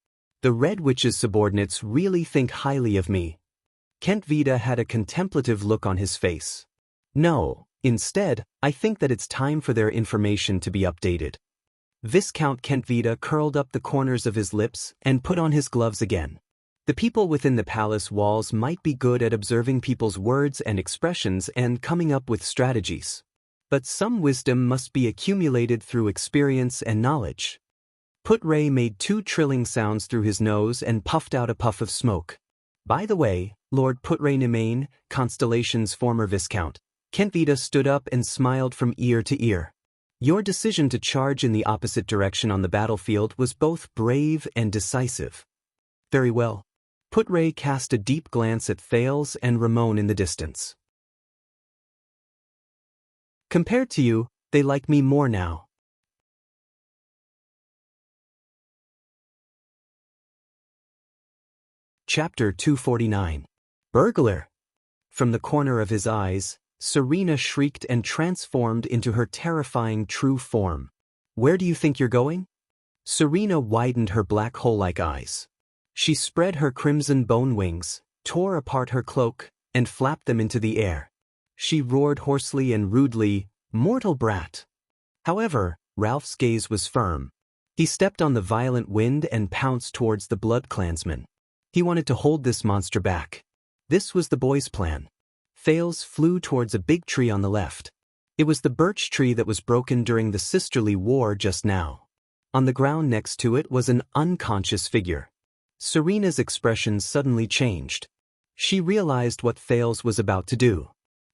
The Red Witch's subordinates really think highly of me. Kentvita had a contemplative look on his face. No, instead, I think that it's time for their information to be updated. Viscount Kentvita curled up the corners of his lips and put on his gloves again. The people within the palace walls might be good at observing people's words and expressions and coming up with strategies. But some wisdom must be accumulated through experience and knowledge. Putre made 2 trilling sounds through his nose and puffed out a puff of smoke. By the way, Lord Putre Nimain, Constellation's former viscount, Kentvita stood up and smiled from ear to ear. Your decision to charge in the opposite direction on the battlefield was both brave and decisive. Very well. Putre cast a deep glance at Thales and Ramon in the distance. Compared to you, they like me more now. Chapter 249. Burglar! From the corner of his eyes, Serena shrieked and transformed into her terrifying true form. Where do you think you're going? Serena widened her black hole-like eyes. She spread her crimson bone wings, tore apart her cloak, and flapped them into the air. She roared hoarsely and rudely, "Mortal brat!" However, Ralph's gaze was firm. He stepped on the violent wind and pounced towards the blood clansman. He wanted to hold this monster back. This was the boy's plan. Thales flew towards a big tree on the left. It was the birch tree that was broken during the sisterly war just now. On the ground next to it was an unconscious figure. Serena's expression suddenly changed. She realized what Thales was about to do.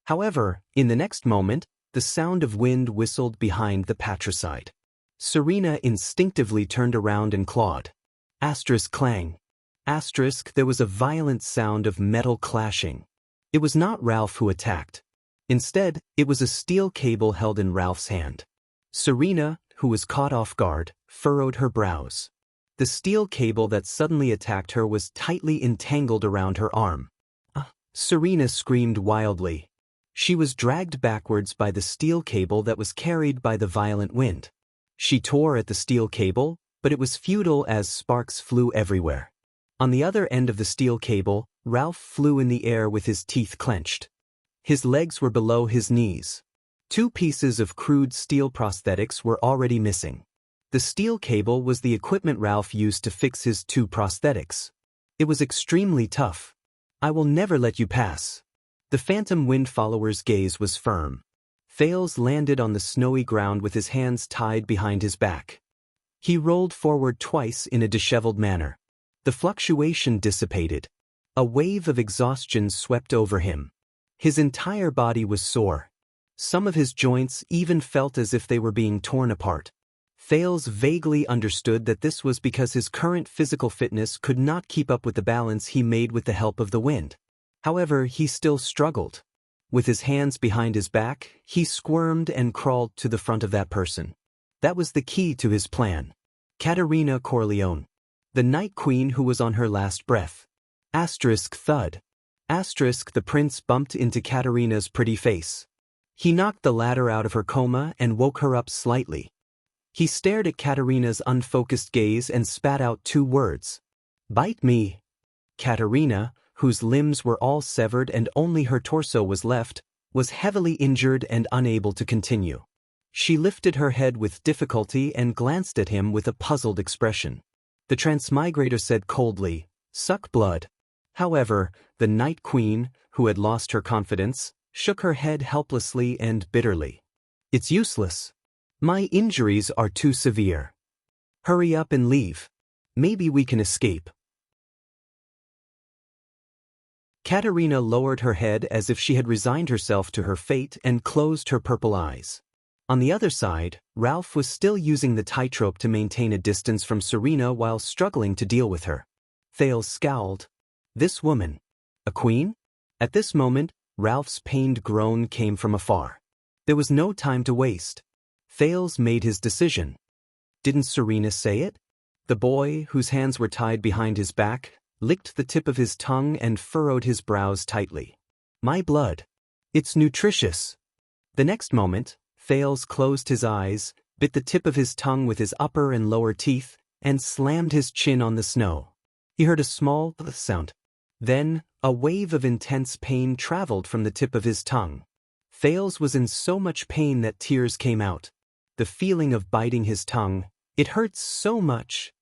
However, in the next moment, the sound of wind whistled behind the patricide. Serena instinctively turned around and clawed. Asterisk clang. Asterisk, there was a violent sound of metal clashing. It was not Ralph who attacked. Instead, it was a steel cable held in Ralph's hand. Serena, who was caught off guard, furrowed her brows. The steel cable that suddenly attacked her was tightly entangled around her arm. Serena screamed wildly. She was dragged backwards by the steel cable that was carried by the violent wind. She tore at the steel cable, but it was futile as sparks flew everywhere. On the other end of the steel cable, Ralph flew in the air with his teeth clenched. His legs were below his knees. 2 pieces of crude steel prosthetics were already missing. The steel cable was the equipment Ralph used to fix his 2 prosthetics. It was extremely tough. I will never let you pass. The phantom wind follower's gaze was firm. Thales landed on the snowy ground with his hands tied behind his back. He rolled forward twice in a disheveled manner. The fluctuation dissipated. A wave of exhaustion swept over him. His entire body was sore. Some of his joints even felt as if they were being torn apart. Thales vaguely understood that this was because his current physical fitness could not keep up with the balance he made with the help of the wind. However, he still struggled. With his hands behind his back, he squirmed and crawled to the front of that person. That was the key to his plan. Katerina Corleone, the Night Queen who was on her last breath. Asterisk thud. Asterisk, the prince bumped into Katerina's pretty face. He knocked the latter out of her coma and woke her up slightly. He stared at Katerina's unfocused gaze and spat out 2 words. Bite me. Katerina, whose limbs were all severed and only her torso was left, was heavily injured and unable to continue. She lifted her head with difficulty and glanced at him with a puzzled expression. The transmigrator said coldly, "Suck blood." However, the Night Queen, who had lost her confidence, shook her head helplessly and bitterly. It's useless. My injuries are too severe. Hurry up and leave. Maybe we can escape. Katerina lowered her head as if she had resigned herself to her fate and closed her purple eyes. On the other side, Ralph was still using the tightrope to maintain a distance from Serena while struggling to deal with her. Thales scowled. This woman. A queen? At this moment, Ralph's pained groan came from afar. There was no time to waste. Thales made his decision. Didn't Serena say it? The boy, whose hands were tied behind his back, licked the tip of his tongue and furrowed his brows tightly. My blood. It's nutritious. The next moment, Thales closed his eyes, bit the tip of his tongue with his upper and lower teeth, and slammed his chin on the snow. He heard a small sound. Then, a wave of intense pain traveled from the tip of his tongue. Thales was in so much pain that tears came out. The feeling of biting his tongue, it hurts so much.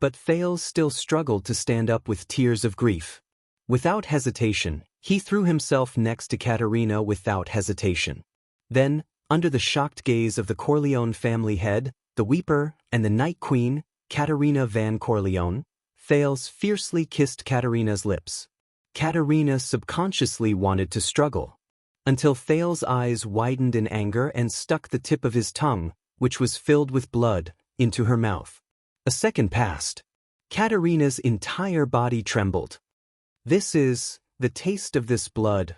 But Thales still struggled to stand up with tears of grief. Without hesitation, he threw himself next to Katerina without hesitation. Then, under the shocked gaze of the Corleone family head, the Weeper, and the Night Queen, Katerina van Corleone, Thales fiercely kissed Katerina's lips. Katerina subconsciously wanted to struggle. Until Thales' eyes widened in anger and stuck the tip of his tongue, which was filled with blood, into her mouth. A second passed. Katerina's entire body trembled. This is the taste of this blood.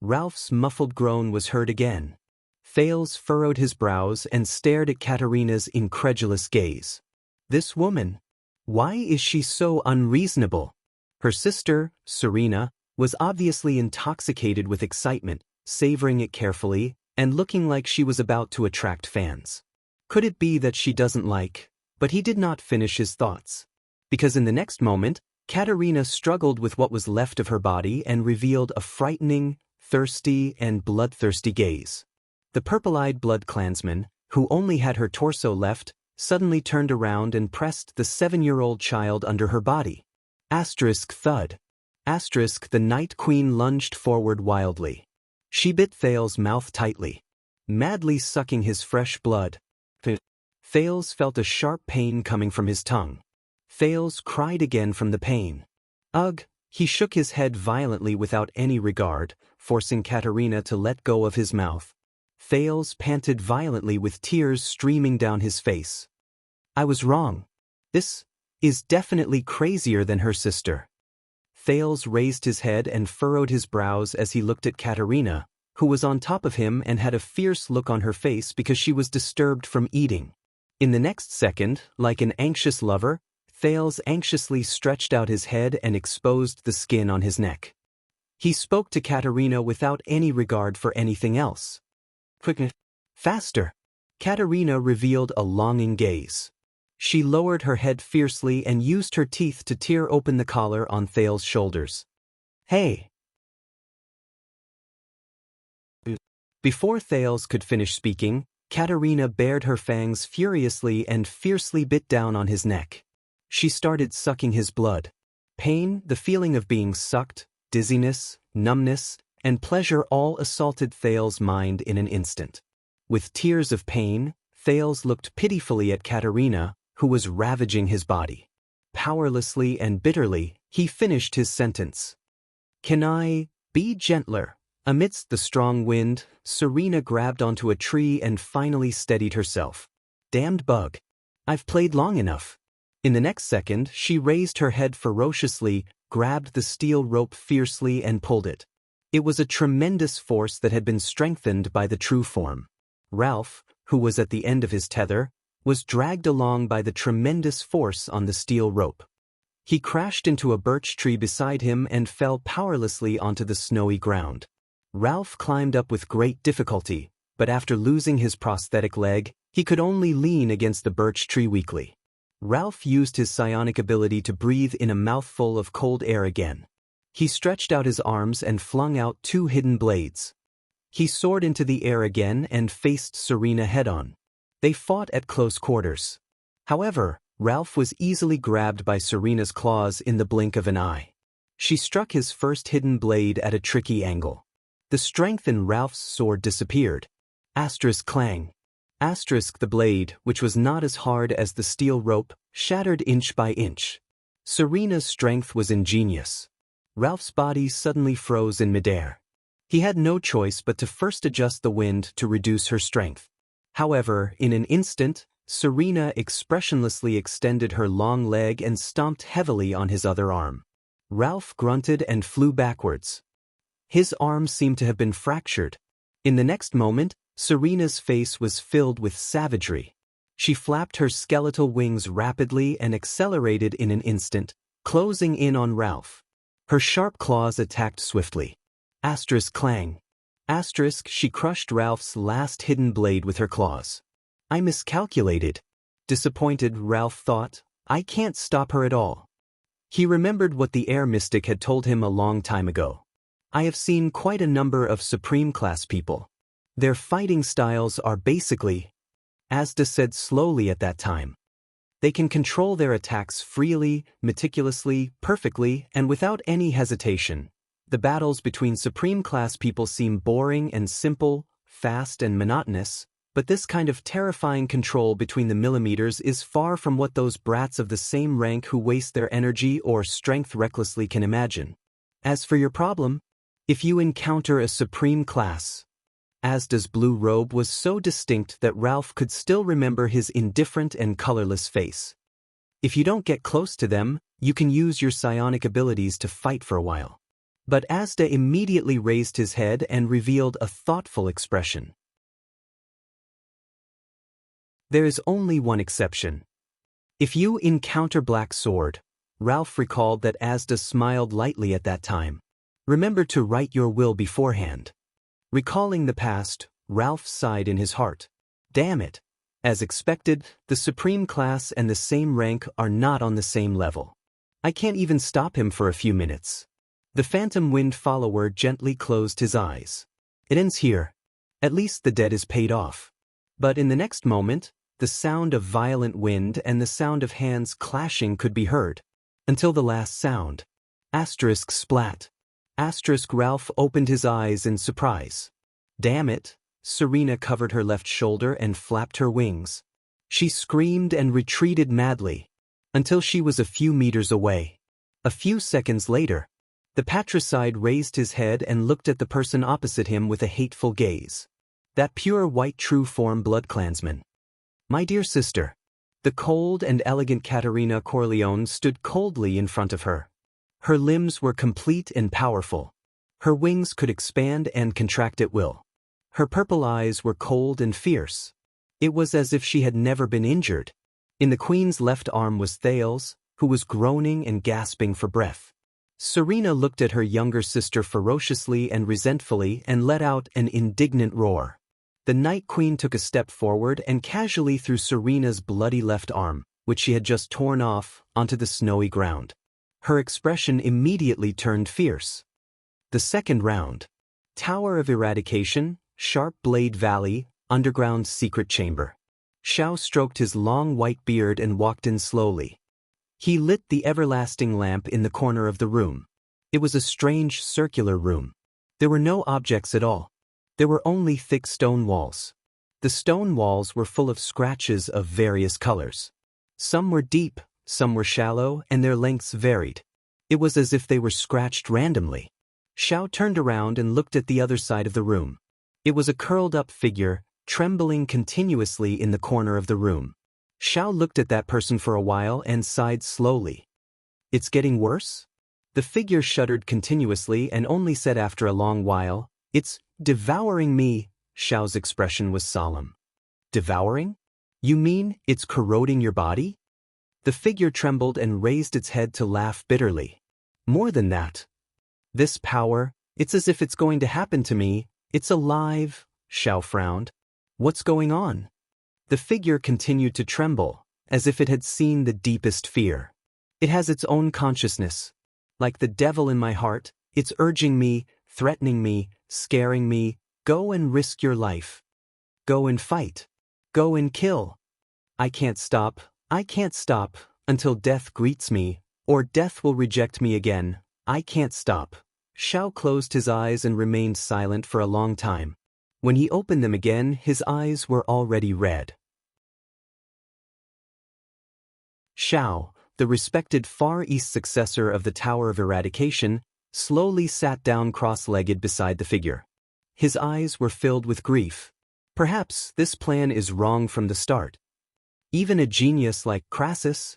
Ralph's muffled groan was heard again. Thales furrowed his brows and stared at Katerina's incredulous gaze. This woman. Why is she so unreasonable? Her sister, Serena, was obviously intoxicated with excitement, savoring it carefully, and looking like she was about to attract fans. Could it be that she doesn't like? But he did not finish his thoughts. Because in the next moment, Katerina struggled with what was left of her body and revealed a frightening, thirsty, and bloodthirsty gaze. The purple-eyed blood clansman, who only had her torso left, suddenly turned around and pressed the 7-year-old child under her body. Asterisk thud. Asterisk the Night Queen lunged forward wildly. She bit Thales' mouth tightly, madly sucking his fresh blood. Thales felt a sharp pain coming from his tongue. Thales cried again from the pain. Ugh! He shook his head violently without any regard, forcing Katerina to let go of his mouth. Thales panted violently with tears streaming down his face. I was wrong. This is definitely crazier than her sister. Thales raised his head and furrowed his brows as he looked at Katerina, who was on top of him and had a fierce look on her face because she was disturbed from eating. In the next second, like an anxious lover, Thales anxiously stretched out his head and exposed the skin on his neck. He spoke to Katerina without any regard for anything else. Quick, faster! Katerina revealed a longing gaze. She lowered her head fiercely and used her teeth to tear open the collar on Thales' shoulders. Hey! Before Thales could finish speaking, Katerina bared her fangs furiously and fiercely bit down on his neck. She started sucking his blood. Pain, the feeling of being sucked, dizziness, numbness, and pleasure all assaulted Thales' mind in an instant. With tears of pain, Thales looked pitifully at Katerina, who was ravaging his body. Powerlessly and bitterly, he finished his sentence. Can I be gentler? Amidst the strong wind, Serena grabbed onto a tree and finally steadied herself. Damned bug. I've played long enough. In the next second, she raised her head ferociously, grabbed the steel rope fiercely and pulled it. It was a tremendous force that had been strengthened by the true form. Ralph, who was at the end of his tether, was dragged along by the tremendous force on the steel rope. He crashed into a birch tree beside him and fell powerlessly onto the snowy ground. Ralph climbed up with great difficulty, but after losing his prosthetic leg, he could only lean against the birch tree weakly. Ralph used his psionic ability to breathe in a mouthful of cold air again. He stretched out his arms and flung out 2 hidden blades. He soared into the air again and faced Serena head-on. They fought at close quarters. However, Ralph was easily grabbed by Serena's claws in the blink of an eye. She struck his first hidden blade at a tricky angle. The strength in Ralph's sword disappeared. Asterisk clang. Asterisk the blade, which was not as hard as the steel rope, shattered inch by inch. Serena's strength was ingenious. Ralph's body suddenly froze in midair. He had no choice but to first adjust the wind to reduce her strength. However, in an instant, Serena expressionlessly extended her long leg and stomped heavily on his other arm. Ralph grunted and flew backwards. His arm seemed to have been fractured. In the next moment, Serena's face was filled with savagery. She flapped her skeletal wings rapidly and accelerated in an instant, closing in on Ralph. Her sharp claws attacked swiftly. Asterisk clang. Asterisk she crushed Ralph's last hidden blade with her claws. I miscalculated. Disappointed, Ralph thought, I can't stop her at all. He remembered what the air mystic had told him a long time ago. I have seen quite a number of Supreme Class people. Their fighting styles are basically, Asda said slowly at that time. They can control their attacks freely, meticulously, perfectly, and without any hesitation. The battles between Supreme Class people seem boring and simple, fast and monotonous, but this kind of terrifying control between the millimeters is far from what those brats of the same rank who waste their energy or strength recklessly can imagine. As for your problem, if you encounter a Supreme Class, Asda's blue robe was so distinct that Ralph could still remember his indifferent and colorless face. If you don't get close to them, you can use your psionic abilities to fight for a while. But Asda immediately raised his head and revealed a thoughtful expression. There is only one exception. If you encounter Black Sword, Ralph recalled that Asda smiled lightly at that time. Remember to write your will beforehand. Recalling the past, Ralph sighed in his heart. Damn it. As expected, the Supreme Class and the same rank are not on the same level. I can't even stop him for a few minutes. The Phantom Wind follower gently closed his eyes. It ends here. At least the debt is paid off. But in the next moment, the sound of violent wind and the sound of hands clashing could be heard. Until the last sound. Asterisk splat. Asterisk Ralph opened his eyes in surprise. Damn it. Serena covered her left shoulder and flapped her wings. She screamed and retreated madly, until she was a few meters away. A few seconds later, the patricide raised his head and looked at the person opposite him with a hateful gaze. That pure white true form blood clansman. My dear sister. The cold and elegant Caterina Corleone stood coldly in front of her. Her limbs were complete and powerful. Her wings could expand and contract at will. Her purple eyes were cold and fierce. It was as if she had never been injured. In the queen's left arm was Thales, who was groaning and gasping for breath. Serena looked at her younger sister ferociously and resentfully and let out an indignant roar. The Night Queen took a step forward and casually threw Serena's bloody left arm, which she had just torn off, onto the snowy ground. Her expression immediately turned fierce. The second round. Tower of Eradication, Sharp Blade Valley, Underground Secret Chamber. Xiao stroked his long white beard and walked in slowly. He lit the everlasting lamp in the corner of the room. It was a strange circular room. There were no objects at all. There were only thick stone walls. The stone walls were full of scratches of various colors. Some were deep, some were shallow, and their lengths varied. It was as if they were scratched randomly. Xiao turned around and looked at the other side of the room. It was a curled-up figure, trembling continuously in the corner of the room. Xiao looked at that person for a while and sighed slowly. It's getting worse? The figure shuddered continuously and only said after a long while, It's devouring me. Xiao's expression was solemn. Devouring? You mean it's corroding your body? The figure trembled and raised its head to laugh bitterly. More than that. This power, it's as if it's going to happen to me. It's alive. Xiao frowned. What's going on? The figure continued to tremble, as if it had seen the deepest fear. It has its own consciousness. Like the devil in my heart, it's urging me, threatening me, scaring me, go and risk your life. Go and fight. Go and kill. I can't stop, until death greets me, or death will reject me again. I can't stop. Xiao closed his eyes and remained silent for a long time. When he opened them again, his eyes were already red. Xiao, the respected Far East successor of the Tower of Eradication, slowly sat down cross-legged beside the figure. His eyes were filled with grief. Perhaps this plan is wrong from the start. Even a genius like Crassus,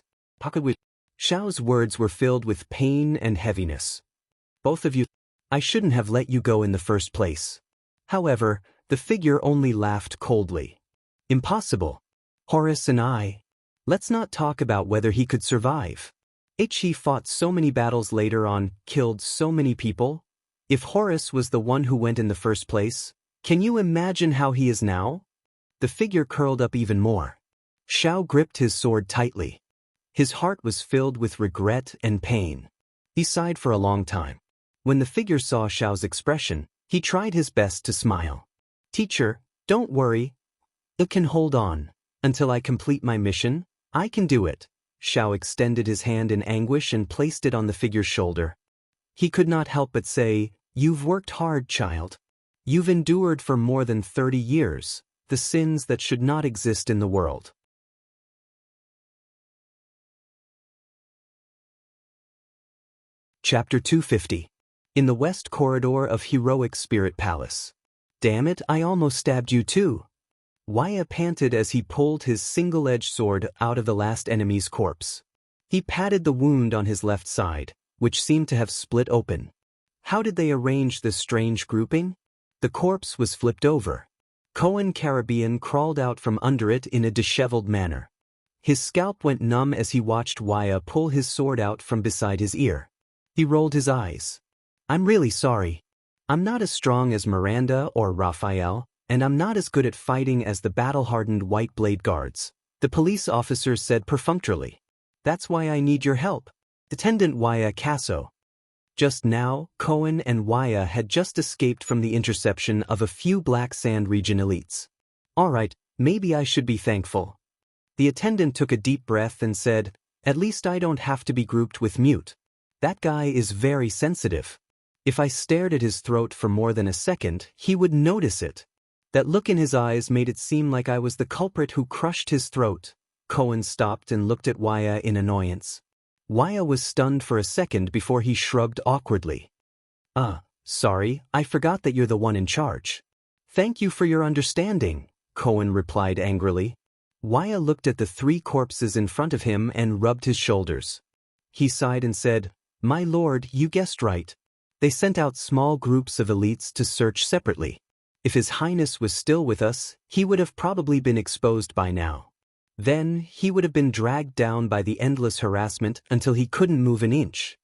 Xiao's words were filled with pain and heaviness. Both of you, I shouldn't have let you go in the first place. However, the figure only laughed coldly. Impossible. Horace and I. Let's not talk about whether he could survive. He fought so many battles later on, killed so many people. If Horace was the one who went in the first place, can you imagine how he is now? The figure curled up even more. Xiao gripped his sword tightly. His heart was filled with regret and pain. He sighed for a long time. When the figure saw Xiao's expression, he tried his best to smile. Teacher, don't worry. I can hold on. Until I complete my mission, I can do it. Xiao extended his hand in anguish and placed it on the figure's shoulder. He could not help but say, "You've worked hard, child. You've endured for more than 30 years, the sins that should not exist in the world." Chapter 250. In the West Corridor of Heroic Spirit Palace. Damn it, I almost stabbed you too. Waya panted as he pulled his single-edged sword out of the last enemy's corpse. He patted the wound on his left side, which seemed to have split open. How did they arrange this strange grouping? The corpse was flipped over. Cohen Caribbean crawled out from under it in a disheveled manner. His scalp went numb as he watched Waya pull his sword out from beside his ear. He rolled his eyes. I'm really sorry. I'm not as strong as Miranda or Raphael, and I'm not as good at fighting as the battle-hardened White Blade Guards, the police officer said perfunctorily. That's why I need your help. Attendant Waya Casso. Just now, Cohen and Waya had just escaped from the interception of a few Black Sand region elites. All right, maybe I should be thankful. The attendant took a deep breath and said, at least I don't have to be grouped with Mute. That guy is very sensitive. If I stared at his throat for more than a second, he would notice it. That look in his eyes made it seem like I was the culprit who crushed his throat. Cohen stopped and looked at Waya in annoyance. Waya was stunned for a second before he shrugged awkwardly. Sorry, I forgot that you're the one in charge. Thank you for your understanding, Cohen replied angrily. Waya looked at the 3 corpses in front of him and rubbed his shoulders. He sighed and said, My lord, you guessed right. They sent out small groups of elites to search separately. If His Highness was still with us, he would have probably been exposed by now. Then, he would have been dragged down by the endless harassment until he couldn't move an inch.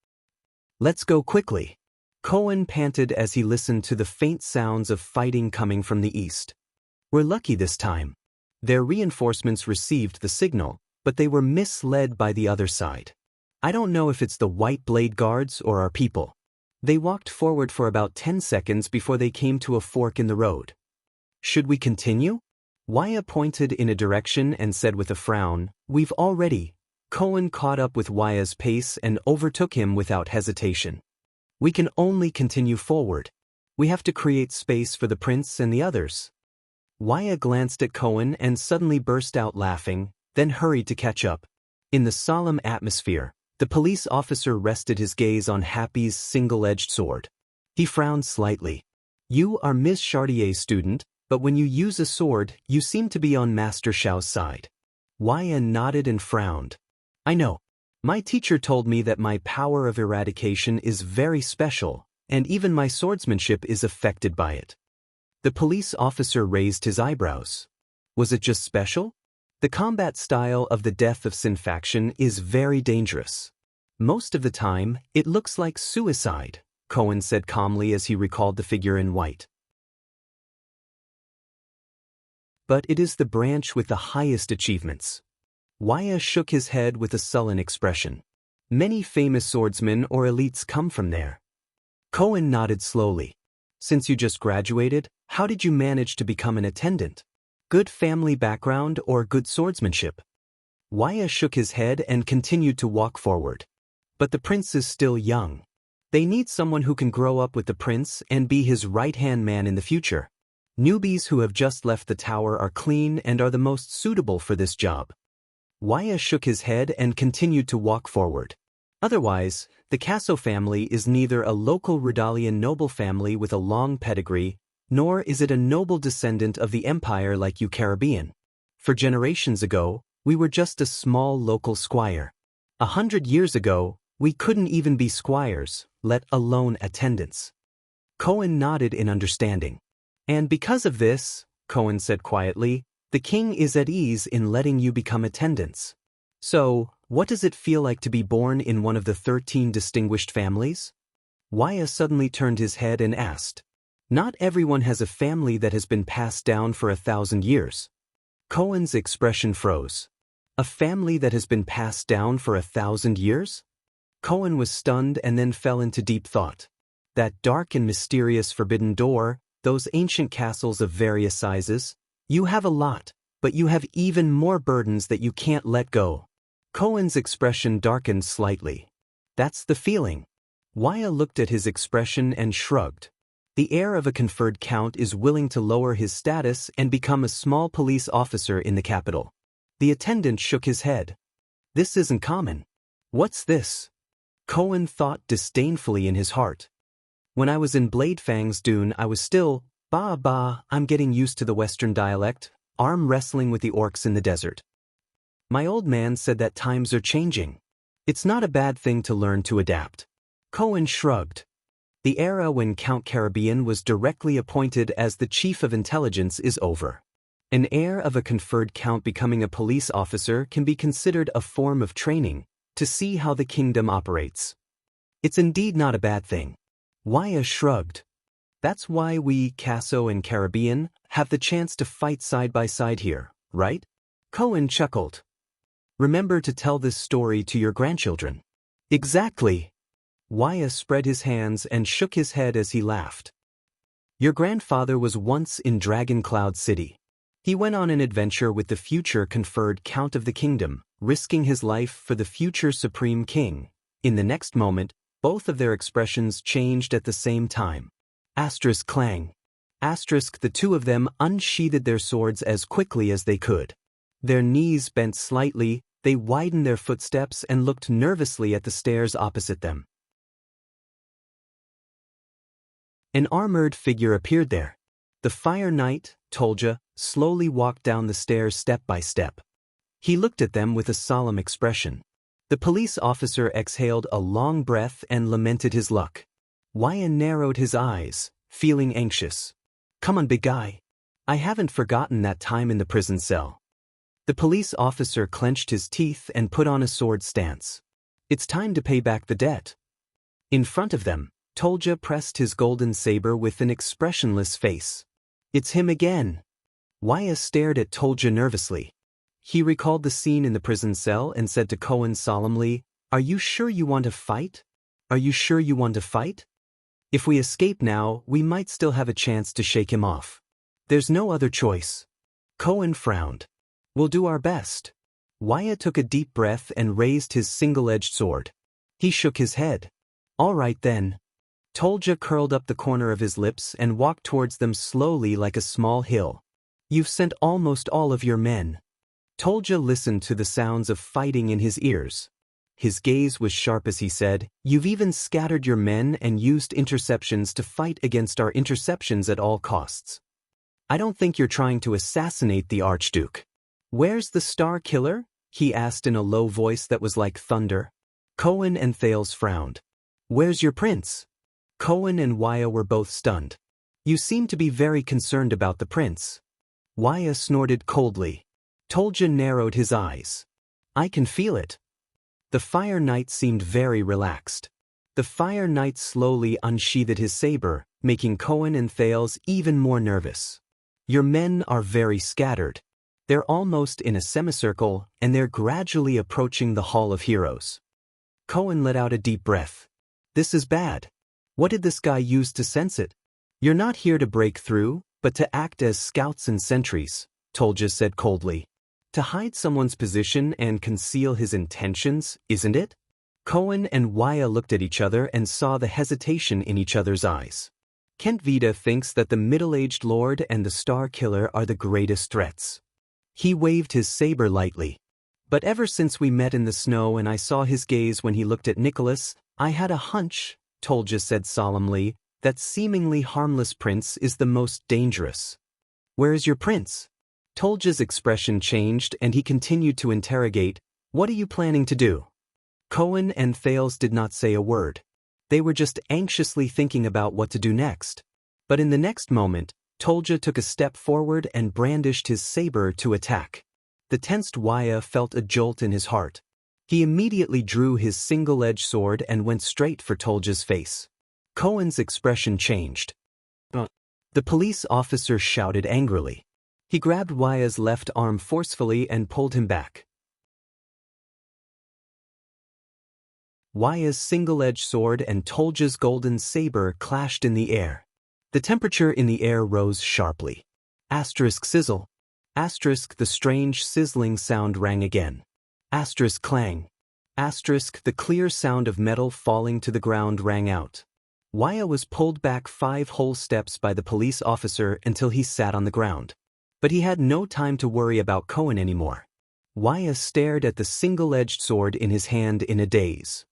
Let's go quickly. Cohen panted as he listened to the faint sounds of fighting coming from the east. We're lucky this time. Their reinforcements received the signal, but they were misled by the other side. I don't know if it's the White Blade Guards or our people. They walked forward for about 10 seconds before they came to a fork in the road. Should we continue? Waya pointed in a direction and said with a frown, We've already. Cohen caught up with Waya's pace and overtook him without hesitation. We can only continue forward. We have to create space for the prince and the others. Waya glanced at Cohen and suddenly burst out laughing, then hurried to catch up. In the solemn atmosphere, the police officer rested his gaze on Happy's single-edged sword. He frowned slightly. You are Miss Chartier's student, but when you use a sword, you seem to be on Master Xiao's side. Waya nodded and frowned. I know. My teacher told me that my power of eradication is very special, and even my swordsmanship is affected by it. The police officer raised his eyebrows. Was it just special? The combat style of the Death of Sin faction is very dangerous. Most of the time, it looks like suicide, Cohen said calmly as he recalled the figure in white. But it is the branch with the highest achievements. Waya shook his head with a sullen expression. Many famous swordsmen or elites come from there. Cohen nodded slowly. Since you just graduated, how did you manage to become an attendant? Good family background or good swordsmanship? Waya shook his head and continued to walk forward. But the prince is still young. They need someone who can grow up with the prince and be his right-hand man in the future. Newbies who have just left the tower are clean and are the most suitable for this job. Waya shook his head and continued to walk forward. Otherwise, the Casso family is neither a local Rudalian noble family with a long pedigree, nor is it a noble descendant of the empire like you Caribbean. For generations ago, we were just a small local squire. 100 years ago, we couldn't even be squires, let alone attendants. Cohen nodded in understanding. And because of this, Cohen said quietly, the king is at ease in letting you become attendants. So, what does it feel like to be born in one of the 13 distinguished families? Waya suddenly turned his head and asked. Not everyone has a family that has been passed down for 1,000 years. Cohen's expression froze. A family that has been passed down for 1,000 years? Cohen was stunned and then fell into deep thought. That dark and mysterious forbidden door, those ancient castles of various sizes, you have a lot, but you have even more burdens that you can't let go. Cohen's expression darkened slightly. That's the feeling. Waya looked at his expression and shrugged. The heir of a conferred count is willing to lower his status and become a small police officer in the capital. The attendant shook his head. This isn't common. What's this? Cohen thought disdainfully in his heart. When I was in Bladefang's dune, I was still, I'm getting used to the Western dialect, arm wrestling with the orcs in the desert. My old man said that times are changing. It's not a bad thing to learn to adapt. Cohen shrugged. The era when Count Caribbean was directly appointed as the chief of intelligence is over. An heir of a conferred count becoming a police officer can be considered a form of training to see how the kingdom operates. It's indeed not a bad thing. Waya shrugged. That's why we, Casso and Caribbean, have the chance to fight side by side here, right? Cohen chuckled. Remember to tell this story to your grandchildren. Exactly. Waya spread his hands and shook his head as he laughed. Your grandfather was once in Dragon Cloud City. He went on an adventure with the future conferred count of the kingdom, risking his life for the future supreme king. In the next moment, both of their expressions changed at the same time. Asterisk clang. Asterisk the two of them unsheathed their swords as quickly as they could. Their knees bent slightly, they widened their footsteps and looked nervously at the stairs opposite them. An armored figure appeared there. The Fire Knight, Tolja, slowly walked down the stairs step by step. He looked at them with a solemn expression. The police officer exhaled a long breath and lamented his luck. Waya narrowed his eyes, feeling anxious. Come on, big guy. I haven't forgotten that time in the prison cell. The police officer clenched his teeth and put on a sword stance. It's time to pay back the debt. In front of them, Tolja pressed his golden saber with an expressionless face. It's him again. Waya stared at Tolja nervously. He recalled the scene in the prison cell and said to Cohen solemnly, Are you sure you want to fight? Are you sure you want to fight? If we escape now, we might still have a chance to shake him off. There's no other choice. Cohen frowned. We'll do our best. Waya took a deep breath and raised his single-edged sword. He shook his head. All right then. Tolja curled up the corner of his lips and walked towards them slowly like a small hill. You've sent almost all of your men. Tolja listened to the sounds of fighting in his ears. His gaze was sharp as he said, You've even scattered your men and used interceptions to fight against our interceptions at all costs. I don't think you're trying to assassinate the Archduke. Where's the Star Killer? He asked in a low voice that was like thunder. Cohen and Thales frowned. Where's your prince? Cohen and Waya were both stunned. You seem to be very concerned about the prince. Waya snorted coldly. Tolja narrowed his eyes. I can feel it. The Fire Knight seemed very relaxed. The Fire Knight slowly unsheathed his saber, making Cohen and Thales even more nervous. Your men are very scattered. They're almost in a semicircle, and they're gradually approaching the Hall of Heroes. Cohen let out a deep breath. This is bad. What did this guy use to sense it? You're not here to break through, but to act as scouts and sentries, Tolja said coldly. To hide someone's position and conceal his intentions, isn't it? Cohen and Waya looked at each other and saw the hesitation in each other's eyes. Kent Vida thinks that the middle-aged lord and the star killer are the greatest threats. He waved his saber lightly. But ever since we met in the snow and I saw his gaze when he looked at Nicholas, I had a hunch, Tolja said solemnly, that seemingly harmless prince is the most dangerous. Where is your prince? Tolja's expression changed and he continued to interrogate, what are you planning to do? Cohen and Thales did not say a word. They were just anxiously thinking about what to do next. But in the next moment, Tolja took a step forward and brandished his saber to attack. The tensed Waya felt a jolt in his heart. He immediately drew his single-edged sword and went straight for Tolja's face. Cohen's expression changed. The police officer shouted angrily. He grabbed Waya's left arm forcefully and pulled him back. Waya's single-edged sword and Tolja's golden saber clashed in the air. The temperature in the air rose sharply. Asterisk sizzle. Asterisk the strange sizzling sound rang again. Asterisk clang. Asterisk the clear sound of metal falling to the ground rang out. Waya was pulled back 5 whole steps by the police officer until he sat on the ground. But he had no time to worry about Cohen anymore. Waya stared at the single-edged sword in his hand in a daze.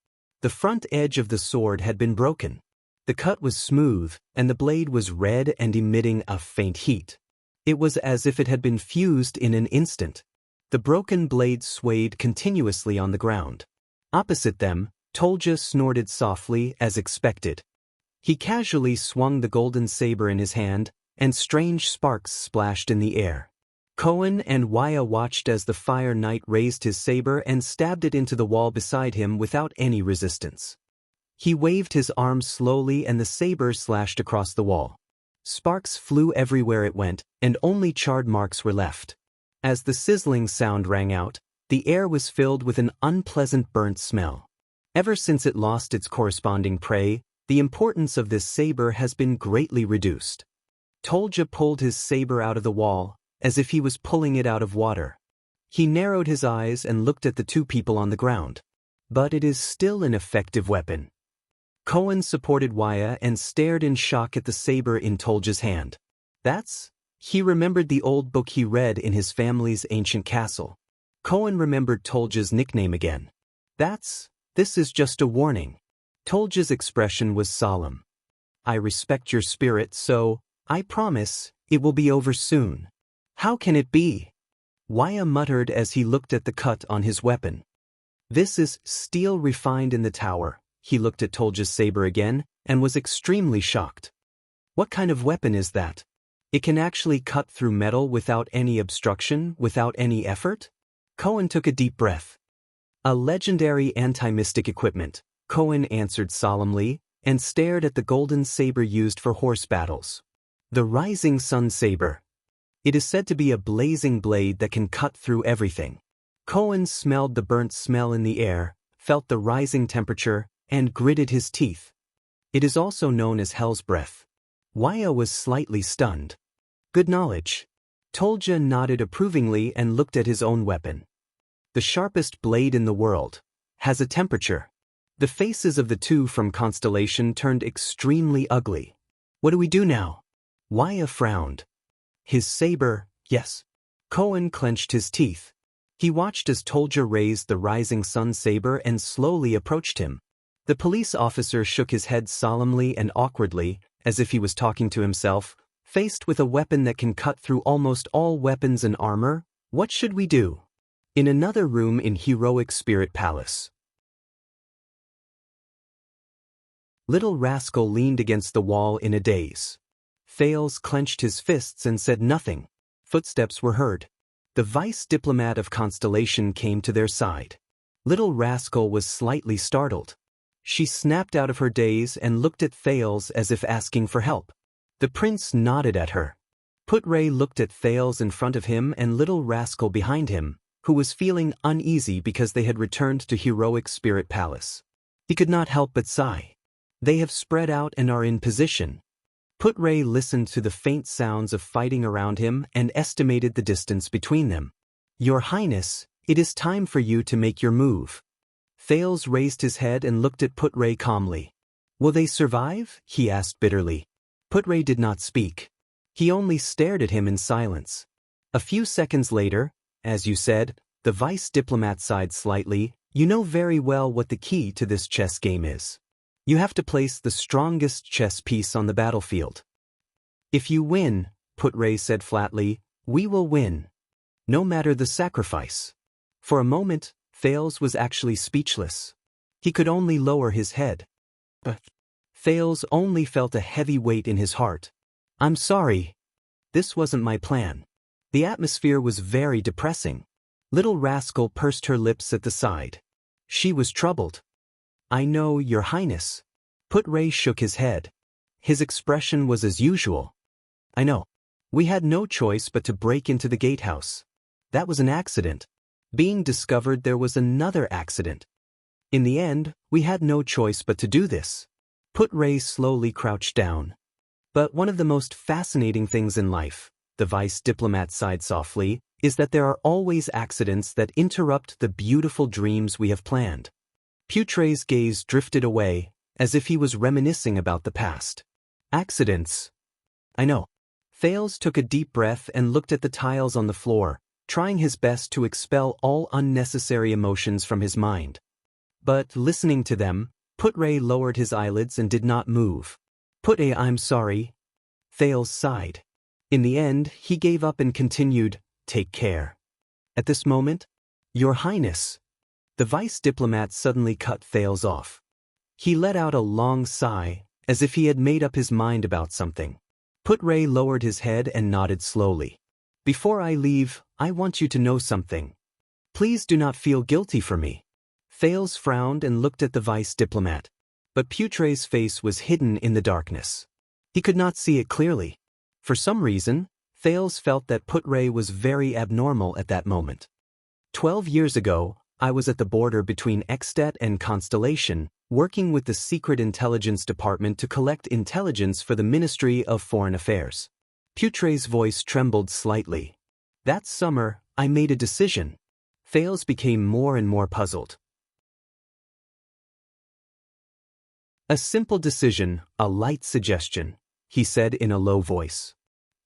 The front edge of the sword had been broken. The cut was smooth, and the blade was red and emitting a faint heat. It was as if it had been fused in an instant. The broken blade swayed continuously on the ground. Opposite them, Tolja snorted softly as expected. He casually swung the golden saber in his hand, and strange sparks splashed in the air. Cohen and Waya watched as the Fire Knight raised his saber and stabbed it into the wall beside him without any resistance. He waved his arm slowly and the saber slashed across the wall. Sparks flew everywhere it went, and only charred marks were left. As the sizzling sound rang out, the air was filled with an unpleasant burnt smell. Ever since it lost its corresponding prey, the importance of this saber has been greatly reduced. Tolja pulled his saber out of the wall, as if he was pulling it out of water. He narrowed his eyes and looked at the 2 people on the ground. But it is still an effective weapon. Cohen supported Waya and stared in shock at the saber in Tolja's hand. He remembered the old book he read in his family's ancient castle. Cohen remembered Tolja's nickname again. This is just a warning. Tolja's expression was solemn. I respect your spirit, so I promise it will be over soon. How can it be? Waya muttered as he looked at the cut on his weapon. This is steel refined in the tower. He looked at Tolja's saber again and was extremely shocked. What kind of weapon is that? It can actually cut through metal without any obstruction, without any effort? Cohen took a deep breath. A legendary anti-mystic equipment, Cohen answered solemnly and stared at the golden saber used for horse battles. The Rising Sun Saber. It is said to be a blazing blade that can cut through everything. Cohen smelled the burnt smell in the air, felt the rising temperature, and gritted his teeth. It is also known as Hell's Breath. Waya was slightly stunned. Good knowledge. Tolja nodded approvingly and looked at his own weapon. The sharpest blade in the world. Has a temperature. The faces of the 2 from Constellation turned extremely ugly. What do we do now? Waya frowned. His saber, yes. Cohen clenched his teeth. He watched as Tolja raised the Rising Sun saber and slowly approached him. The police officer shook his head solemnly and awkwardly, as if he was talking to himself. Faced with a weapon that can cut through almost all weapons and armor, what should we do? In another room in Heroic Spirit Palace. Little Rascal leaned against the wall in a daze. Thales clenched his fists and said nothing. Footsteps were heard. The vice diplomat of Constellation came to their side. Little Rascal was slightly startled. She snapped out of her daze and looked at Thales as if asking for help. The prince nodded at her. Putray looked at Thales in front of him and Little Rascal behind him, who was feeling uneasy because they had returned to Heroic Spirit Palace. He could not help but sigh. They have spread out and are in position. Putray listened to the faint sounds of fighting around him and estimated the distance between them. Your Highness, it is time for you to make your move. Thales raised his head and looked at Put-Ray calmly. Will they survive? He asked bitterly. Put-Ray did not speak. He only stared at him in silence. A few seconds later, as you said, the vice diplomat sighed slightly. You know very well what the key to this chess game is. You have to place the strongest chess piece on the battlefield. If you win, Put-Ray said flatly, we will win. No matter the sacrifice. For a moment, Thales was actually speechless. He could only lower his head. But Thales only felt a heavy weight in his heart. I'm sorry. This wasn't my plan. The atmosphere was very depressing. Little rascal pursed her lips at the side. She was troubled. I know, Your Highness. Put-Ray shook his head. His expression was as usual. I know. We had no choice but to break into the gatehouse. That was an accident. Being discovered, there was another accident. In the end, we had no choice but to do this. Put-Ray slowly crouched down. But one of the most fascinating things in life, the vice diplomat sighed softly, is that there are always accidents that interrupt the beautiful dreams we have planned. Put-Ray's gaze drifted away, as if he was reminiscing about the past. Accidents. I know. Thales took a deep breath and looked at the tiles on the floor, trying his best to expel all unnecessary emotions from his mind. But listening to them, Put-Ray lowered his eyelids and did not move. Put-Ray, I'm sorry. Thales sighed. In the end, he gave up and continued, take care. At this moment, Your Highness. The vice diplomat suddenly cut Thales off. He let out a long sigh, as if he had made up his mind about something. Put-Ray lowered his head and nodded slowly. Before I leave, I want you to know something. Please do not feel guilty for me. Thales frowned and looked at the vice diplomat. But Put-Ray's face was hidden in the darkness. He could not see it clearly. For some reason, Thales felt that Put-Ray was very abnormal at that moment. 12 years ago, I was at the border between Extet and Constellation, working with the Secret Intelligence Department to collect intelligence for the Ministry of Foreign Affairs. Put-Ray's voice trembled slightly. That summer, I made a decision. Thales became more and more puzzled. A simple decision, a light suggestion, he said in a low voice.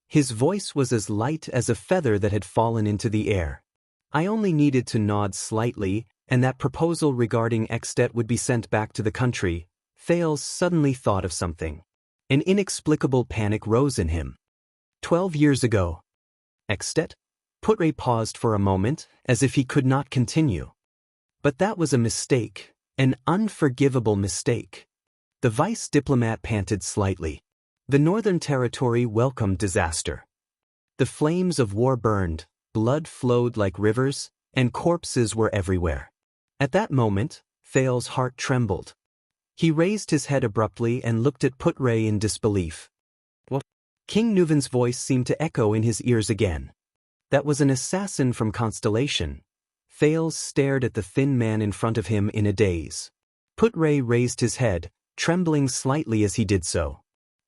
His voice was as light as a feather that had fallen into the air. I only needed to nod slightly, and that proposal regarding Extet would be sent back to the country. Thales suddenly thought of something. An inexplicable panic rose in him. 12 years ago. Extet? Put-Ray paused for a moment, as if he could not continue. But that was a mistake, an unforgivable mistake. The vice diplomat panted slightly. The Northern Territory welcomed disaster. The flames of war burned, blood flowed like rivers, and corpses were everywhere. At that moment, Thales' heart trembled. He raised his head abruptly and looked at Put-Ray in disbelief. What? King Nuvan's voice seemed to echo in his ears again. That was an assassin from Constellation. Thales stared at the thin man in front of him in a daze. Put-Ray raised his head, trembling slightly as he did so.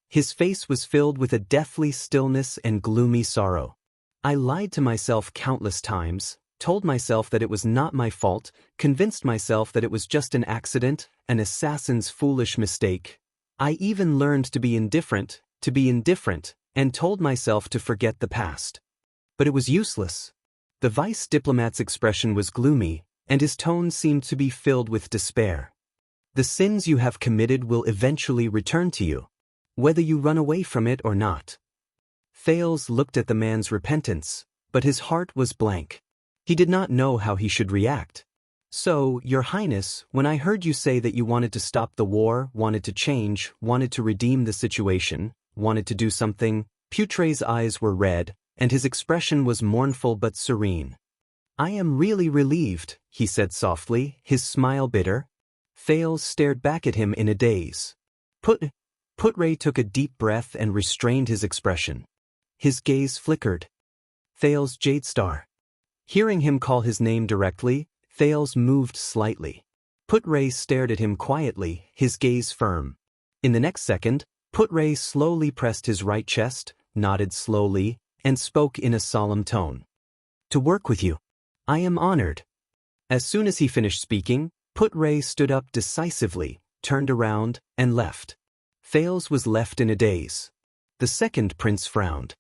His face was filled with a deathly stillness and gloomy sorrow. I lied to myself countless times, told myself that it was not my fault, convinced myself that it was just an accident, an assassin's foolish mistake. I even learned to be indifferent, and told myself to forget the past. But it was useless. The vice diplomat's expression was gloomy, and his tone seemed to be filled with despair. The sins you have committed will eventually return to you, whether you run away from it or not. Thales looked at the man's repentance, but his heart was blank. He did not know how he should react. So, Your Highness, when I heard you say that you wanted to stop the war, wanted to change, wanted to redeem the situation, wanted to do something, Put-Ray's eyes were red, and his expression was mournful but serene. I am really relieved, he said softly, his smile bitter. Thales stared back at him in a daze. Put-Ray took a deep breath and restrained his expression. His gaze flickered. Thales Jadestar. Hearing him call his name directly, Thales moved slightly. Put-Ray stared at him quietly, his gaze firm. In the next second, Put-Ray slowly pressed his right chest, nodded slowly, and spoke in a solemn tone. To work with you. I am honored. As soon as he finished speaking, Put-Ray stood up decisively, turned around, and left. Thales was left in a daze. The second prince frowned.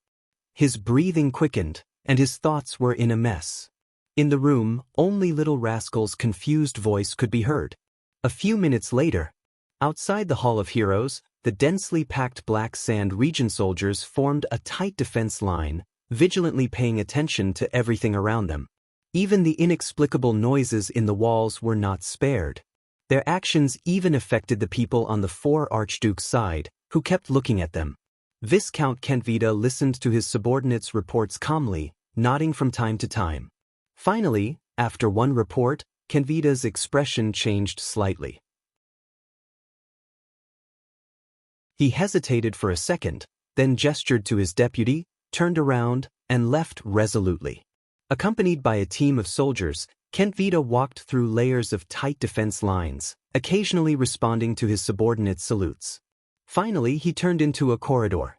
His breathing quickened, and his thoughts were in a mess. In the room, only Little Rascal's confused voice could be heard. A few minutes later, outside the Hall of Heroes, the densely packed Black Sand Region soldiers formed a tight defense line, vigilantly paying attention to everything around them. Even the inexplicable noises in the walls were not spared. Their actions even affected the people on the four archdukes' side, who kept looking at them. Viscount Kentvita listened to his subordinates' reports calmly, nodding from time to time. Finally, after one report, Kentvita's expression changed slightly. He hesitated for a second, then gestured to his deputy, turned around, and left resolutely. Accompanied by a team of soldiers, Kentvita walked through layers of tight defense lines, occasionally responding to his subordinates' salutes. Finally, he turned into a corridor.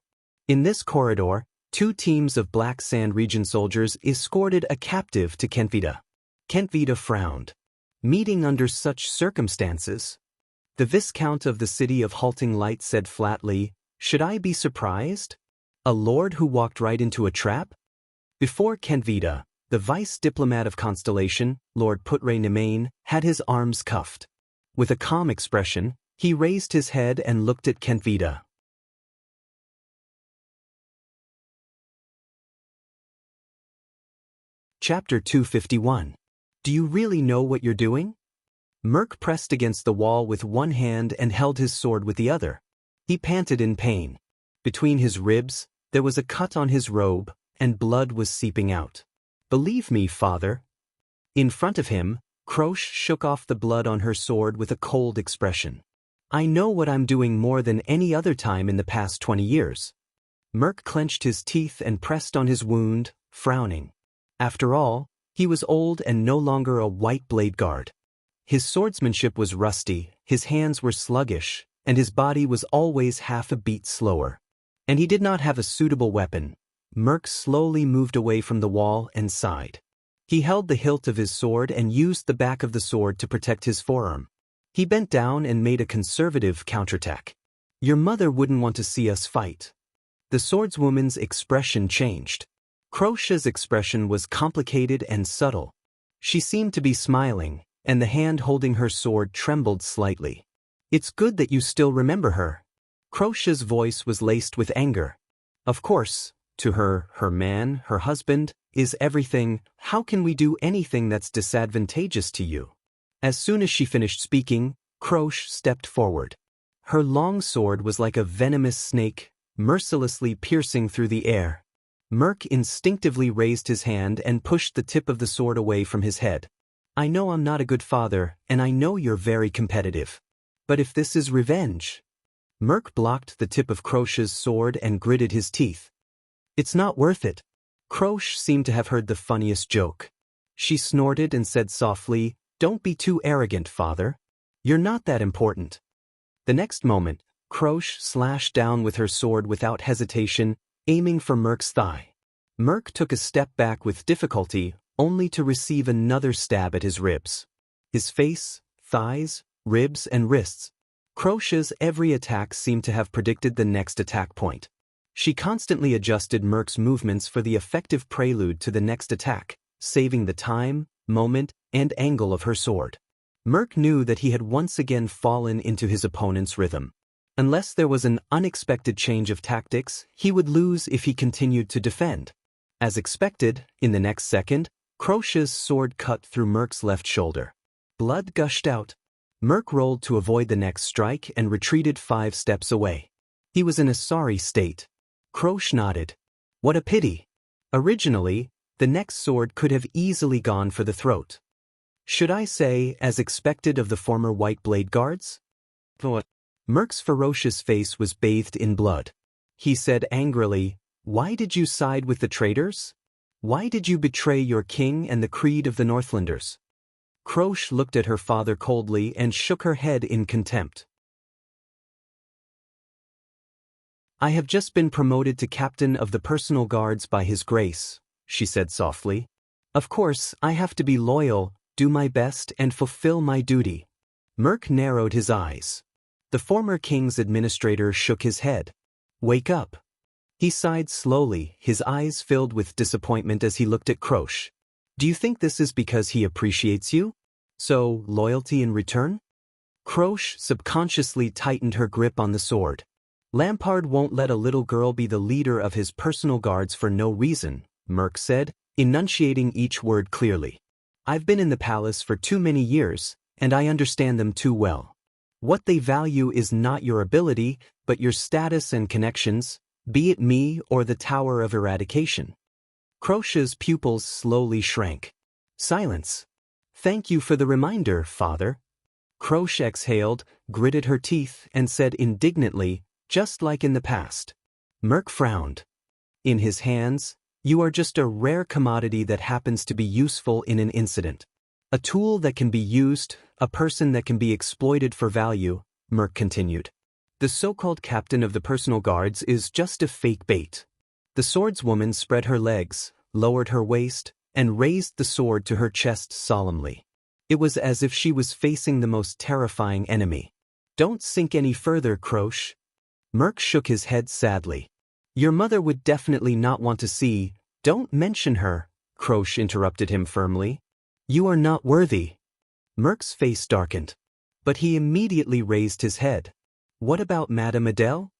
In this corridor, two teams of Black Sand Region soldiers escorted a captive to Kentvita. Kentvita frowned. Meeting under such circumstances? The Viscount of the City of Halting Light said flatly, "Should I be surprised? A lord who walked right into a trap?" Before Kentvita, the vice diplomat of Constellation, Lord Put-Ray Nemain, had his arms cuffed. With a calm expression, he raised his head and looked at Kentvita. Chapter 251. Do you really know what you're doing? Merc pressed against the wall with one hand and held his sword with the other. He panted in pain. Between his ribs, there was a cut on his robe, and blood was seeping out. "Believe me, father." In front of him, Croche shook off the blood on her sword with a cold expression. "I know what I'm doing more than any other time in the past 20 years. Merc clenched his teeth and pressed on his wound, frowning. After all, he was old and no longer a white blade guard. His swordsmanship was rusty, his hands were sluggish, and his body was always half a beat slower. And he did not have a suitable weapon. Merc slowly moved away from the wall and sighed. He held the hilt of his sword and used the back of the sword to protect his forearm. He bent down and made a conservative counterattack. "Your mother wouldn't want to see us fight." The swordswoman's expression changed. Croche's expression was complicated and subtle. She seemed to be smiling, and the hand holding her sword trembled slightly. "It's good that you still remember her." Croche's voice was laced with anger. "Of course, to her, her man, her husband, is everything. How can we do anything that's disadvantageous to you?" As soon as she finished speaking, Croche stepped forward. Her long sword was like a venomous snake, mercilessly piercing through the air. Merc instinctively raised his hand and pushed the tip of the sword away from his head. "I know I'm not a good father, and I know you're very competitive. But if this is revenge..." Merc blocked the tip of Croche's sword and gritted his teeth. "It's not worth it." Croche seemed to have heard the funniest joke. She snorted and said softly, "Don't be too arrogant, father. You're not that important." The next moment, Croche slashed down with her sword without hesitation, aiming for Merc's thigh. Merc took a step back with difficulty, only to receive another stab at his ribs. His face, thighs, ribs, and wrists. Croche's every attack seemed to have predicted the next attack point. She constantly adjusted Merc's movements for the effective prelude to the next attack, saving the time, moment, and angle of her sword. Merc knew that he had once again fallen into his opponent's rhythm. Unless there was an unexpected change of tactics, he would lose if he continued to defend. As expected, in the next second, Croche's sword cut through Merc's left shoulder. Blood gushed out. Merc rolled to avoid the next strike and retreated 5 steps away. He was in a sorry state. Croche nodded. "What a pity. Originally, the next sword could have easily gone for the throat. Should I say, as expected of the former White Blade Guards?" Merc's ferocious face was bathed in blood. He said angrily, "Why did you side with the traitors? Why did you betray your king and the creed of the Northlanders?" Croche looked at her father coldly and shook her head in contempt. "I have just been promoted to captain of the personal guards by His Grace," she said softly. "Of course, I have to be loyal, do my best and fulfill my duty. Merc narrowed his eyes. The former king's administrator shook his head. Wake up. He sighed slowly, his eyes filled with disappointment as he looked at Croche. Do you think this is because he appreciates you? So, loyalty in return? Croche subconsciously tightened her grip on the sword. Lampard won't let a little girl be the leader of his personal guards for no reason, Merc said, enunciating each word clearly. I've been in the palace for too many years, and I understand them too well. What they value is not your ability, but your status and connections, be it me or the Tower of Eradication. Croche's pupils slowly shrank. Silence. Thank you for the reminder, father. Croche exhaled, gritted her teeth, and said indignantly, just like in the past. Merc frowned. In his hands, you are just a rare commodity that happens to be useful in an incident. A tool that can be used, a person that can be exploited for value, Merc continued. The so-called captain of the personal guards is just a fake bait. The swordswoman spread her legs, lowered her waist, and raised the sword to her chest solemnly. It was as if she was facing the most terrifying enemy. Don't sink any further, Croche. Merc shook his head sadly. Your mother would definitely not want to see. Don't mention her, Croche interrupted him firmly. You are not worthy. Merc's face darkened. But he immediately raised his head. What about Madame Adele?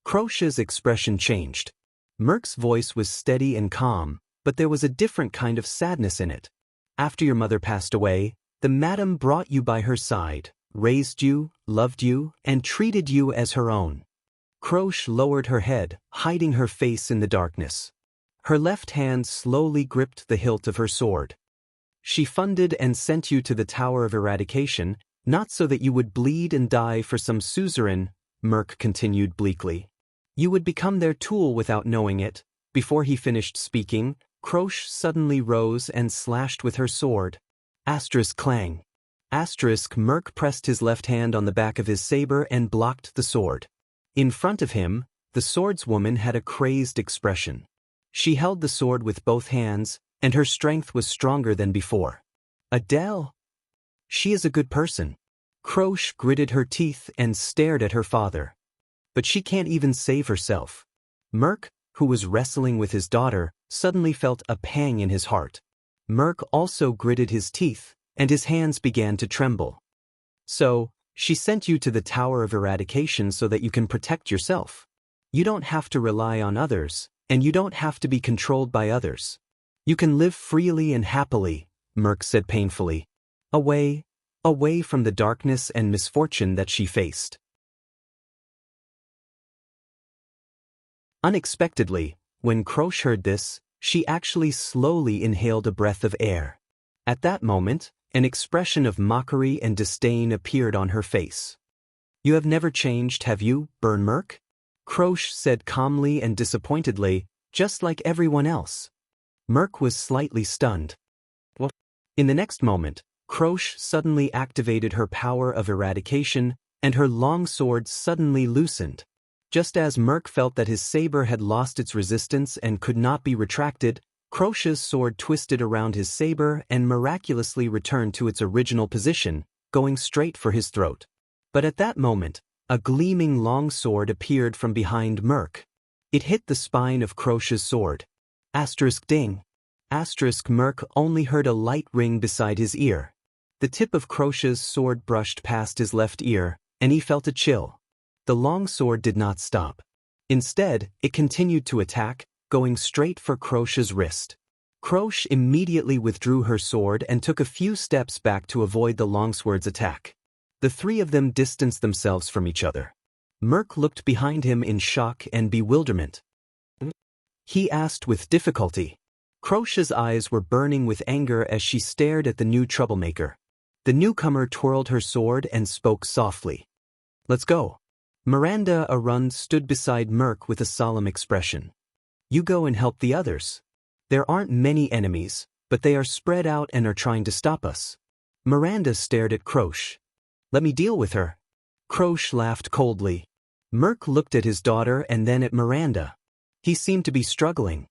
Croche's expression changed. Merc's voice was steady and calm, but there was a different kind of sadness in it. After your mother passed away, the madam brought you by her side, raised you, loved you, and treated you as her own. Croche lowered her head, hiding her face in the darkness. Her left hand slowly gripped the hilt of her sword. She funded and sent you to the Tower of Eradication, not so that you would bleed and die for some suzerain, Merc continued bleakly. You would become their tool without knowing it. Before he finished speaking, Croche suddenly rose and slashed with her sword. Asterisk clang. Asterisk Merc pressed his left hand on the back of his saber and blocked the sword. In front of him, the swordswoman had a crazed expression. She held the sword with both hands, and her strength was stronger than before. Adele? She is a good person. Croche gritted her teeth and stared at her father. But she can't even save herself. Merc, who was wrestling with his daughter, suddenly felt a pang in his heart. Merc also gritted his teeth, and his hands began to tremble. So, she sent you to the Tower of Eradication so that you can protect yourself. You don't have to rely on others, and you don't have to be controlled by others. You can live freely and happily, Merc said painfully. Away from the darkness and misfortune that she faced. Unexpectedly, when Croche heard this, she actually slowly inhaled a breath of air. At that moment, an expression of mockery and disdain appeared on her face. You have never changed, have you, Burn Merc? Croche said calmly and disappointedly, just like everyone else. Merc was slightly stunned. What? In the next moment, Croche suddenly activated her power of eradication, and her long sword suddenly loosened. Just as Merc felt that his saber had lost its resistance and could not be retracted, Croche's sword twisted around his saber and miraculously returned to its original position, going straight for his throat. But at that moment, a gleaming long sword appeared from behind Merc. It hit the spine of Croche's sword. Asterisk ding. Asterisk Merc only heard a light ring beside his ear. The tip of Croche's sword brushed past his left ear, and he felt a chill. The long sword did not stop. Instead, it continued to attack, going straight for Croche's wrist. Croche immediately withdrew her sword and took a few steps back to avoid the longsword's attack. The three of them distanced themselves from each other. Merc looked behind him in shock and bewilderment. He asked with difficulty. Croche's eyes were burning with anger as she stared at the new troublemaker. The newcomer twirled her sword and spoke softly. Let's go. Miranda Arund stood beside Merc with a solemn expression. You go and help the others. There aren't many enemies, but they are spread out and are trying to stop us. Miranda stared at Croche. Let me deal with her. Croche laughed coldly. Merc looked at his daughter and then at Miranda. He seemed to be struggling.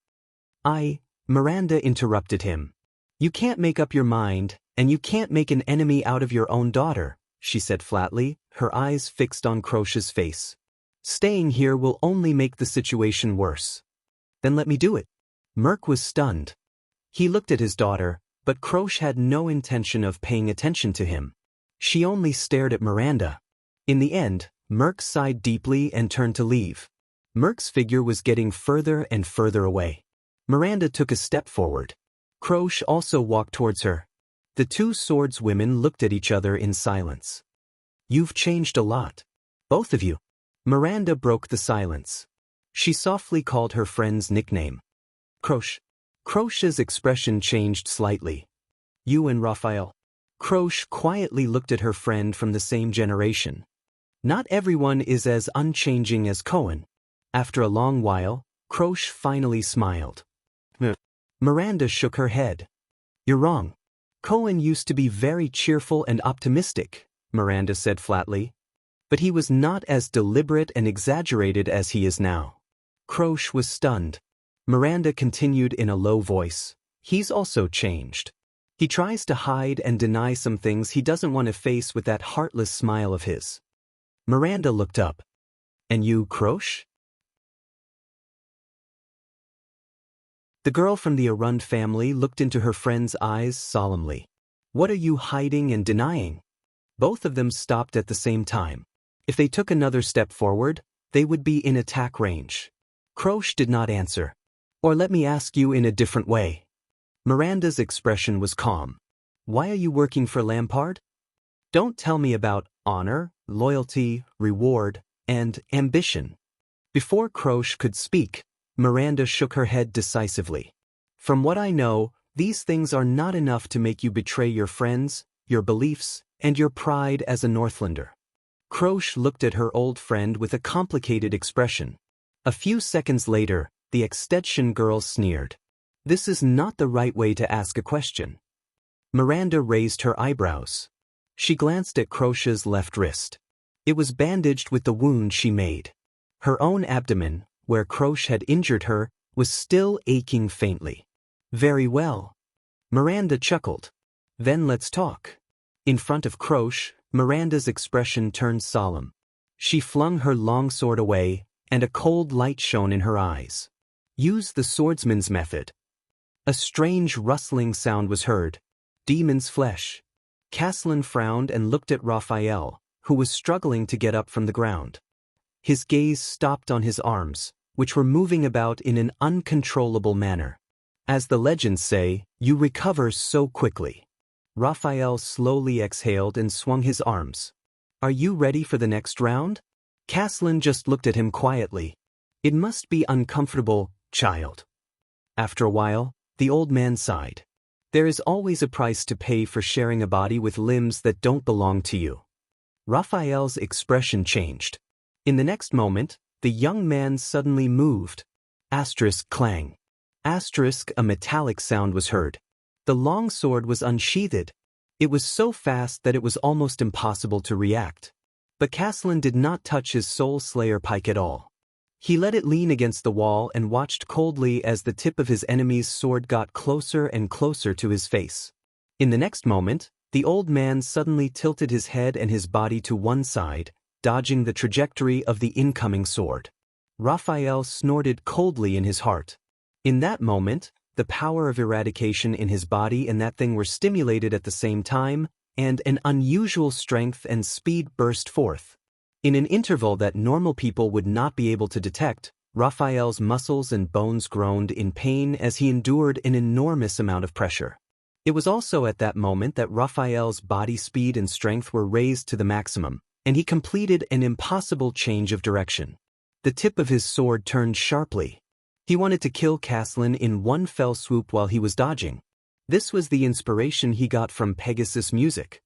Miranda interrupted him. You can't make up your mind, And you can't make an enemy out of your own daughter, she said flatly, her eyes fixed on Croche's face. Staying here will only make the situation worse. Then let me do it. Merc was stunned. He looked at his daughter, but Croche had no intention of paying attention to him. She only stared at Miranda. In the end, Merc sighed deeply and turned to leave. Merc's figure was getting further and further away. Miranda took a step forward. Croche also walked towards her. The two swordswomen looked at each other in silence. You've changed a lot. Both of you. Miranda broke the silence. She softly called her friend's nickname. Croche. Croche's expression changed slightly. You and Raphael. Croche quietly looked at her friend from the same generation. Not everyone is as unchanging as Cohen. After a long while, Croche finally smiled. Miranda shook her head. You're wrong. Cohen used to be very cheerful and optimistic, Miranda said flatly. But he was not as deliberate and exaggerated as he is now. Croche was stunned. Miranda continued in a low voice. He's also changed. He tries to hide and deny some things he doesn't want to face with that heartless smile of his. Miranda looked up. And you, Croche? The girl from the Arund family looked into her friend's eyes solemnly. What are you hiding and denying? Both of them stopped at the same time. If they took another step forward, they would be in attack range. Croche did not answer. Or let me ask you in a different way. Miranda's expression was calm. Why are you working for Lampard? Don't tell me about honor, loyalty, reward, and ambition. Before Croche could speak, Miranda shook her head decisively. From what I know, these things are not enough to make you betray your friends, your beliefs, and your pride as a Northlander. Croche looked at her old friend with a complicated expression. A few seconds later, the extension girl sneered. This is not the right way to ask a question. Miranda raised her eyebrows. She glanced at Croche's left wrist. It was bandaged with the wound she made. Her own abdomen, where Croche had injured her, was still aching faintly. Very well. Miranda chuckled. Then let's talk. In front of Croche, Miranda's expression turned solemn. She flung her long sword away, and a cold light shone in her eyes. Use the swordsman's method. A strange rustling sound was heard. Demon's flesh. Caslin frowned and looked at Raphael, who was struggling to get up from the ground. His gaze stopped on his arms, which were moving about in an uncontrollable manner. As the legends say, you recover so quickly. Raphael slowly exhaled and swung his arms. Are you ready for the next round? Caslin just looked at him quietly. It must be uncomfortable, child. After a while, the old man sighed. There is always a price to pay for sharing a body with limbs that don't belong to you. Raphael's expression changed. In the next moment, the young man suddenly moved. Asterisk clang. Asterisk a metallic sound was heard. The long sword was unsheathed. It was so fast that it was almost impossible to react. But Caslin did not touch his soul slayer pike at all. He let it lean against the wall and watched coldly as the tip of his enemy's sword got closer and closer to his face. In the next moment, the old man suddenly tilted his head and his body to one side, dodging the trajectory of the incoming sword. Raphael snorted coldly in his heart. In that moment, the power of eradication in his body and that thing were stimulated at the same time, and an unusual strength and speed burst forth. In an interval that normal people would not be able to detect, Raphael's muscles and bones groaned in pain as he endured an enormous amount of pressure. It was also at that moment that Raphael's body speed and strength were raised to the maximum, and he completed an impossible change of direction. The tip of his sword turned sharply. He wanted to kill Caslin in one fell swoop while he was dodging. This was the inspiration he got from Pegasus music.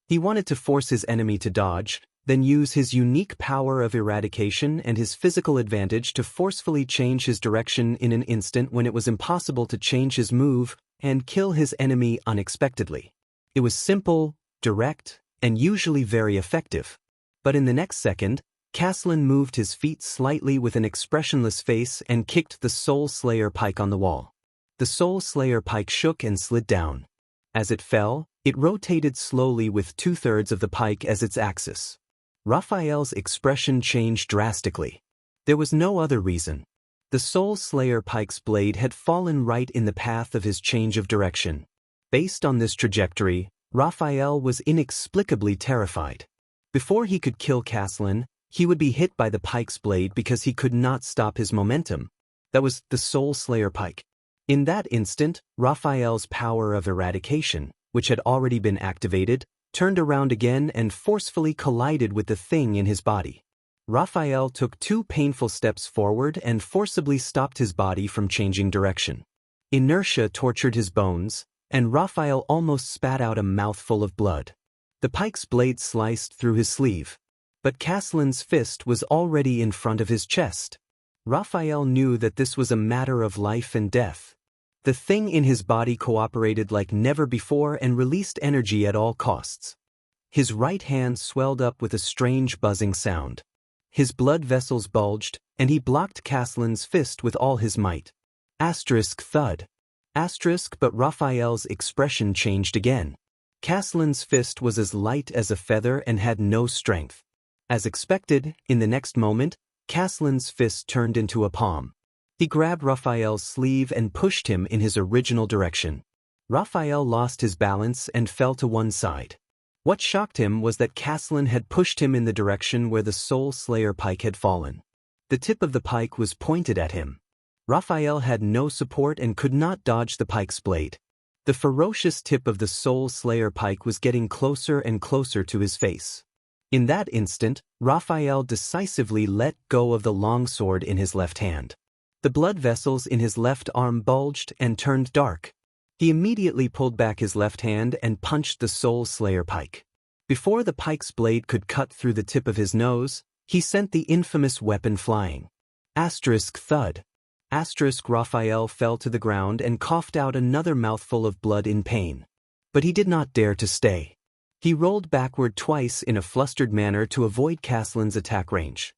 He wanted to force his enemy to dodge, then use his unique power of eradication and his physical advantage to forcefully change his direction in an instant when it was impossible to change his move and kill his enemy unexpectedly. It was simple, direct, and usually very effective. But in the next second, Caslin moved his feet slightly with an expressionless face and kicked the Soul Slayer pike on the wall. The Soul Slayer pike shook and slid down. As it fell, it rotated slowly with 2/3 of the pike as its axis. Raphael's expression changed drastically. There was no other reason. The Soul Slayer pike's blade had fallen right in the path of his change of direction. Based on this trajectory, Raphael was inexplicably terrified. Before he could kill Caslin, he would be hit by the pike's blade because he could not stop his momentum. That was the Soul Slayer pike. In that instant, Raphael's power of eradication, which had already been activated, turned around again and forcefully collided with the thing in his body. Raphael took 2 painful steps forward and forcibly stopped his body from changing direction. Inertia tortured his bones, and Raphael almost spat out a mouthful of blood. The pike's blade sliced through his sleeve. But Caslin's fist was already in front of his chest. Raphael knew that this was a matter of life and death. The thing in his body cooperated like never before and released energy at all costs. His right hand swelled up with a strange buzzing sound. His blood vessels bulged, and he blocked Caslin's fist with all his might. Thud. But Raphael's expression changed again. Caslin's fist was as light as a feather and had no strength. As expected, in the next moment, Caslin's fist turned into a palm. He grabbed Raphael's sleeve and pushed him in his original direction. Raphael lost his balance and fell to one side. What shocked him was that Caslin had pushed him in the direction where the Soul Slayer pike had fallen. The tip of the pike was pointed at him. Raphael had no support and could not dodge the pike's blade. The ferocious tip of the Soul Slayer pike was getting closer and closer to his face. In that instant, Raphael decisively let go of the longsword in his left hand. The blood vessels in his left arm bulged and turned dark. He immediately pulled back his left hand and punched the Soul Slayer pike. Before the pike's blade could cut through the tip of his nose, he sent the infamous weapon flying. Thud. Raphael fell to the ground and coughed out another mouthful of blood in pain. But he did not dare to stay. He rolled backward twice in a flustered manner to avoid Caslin's attack range.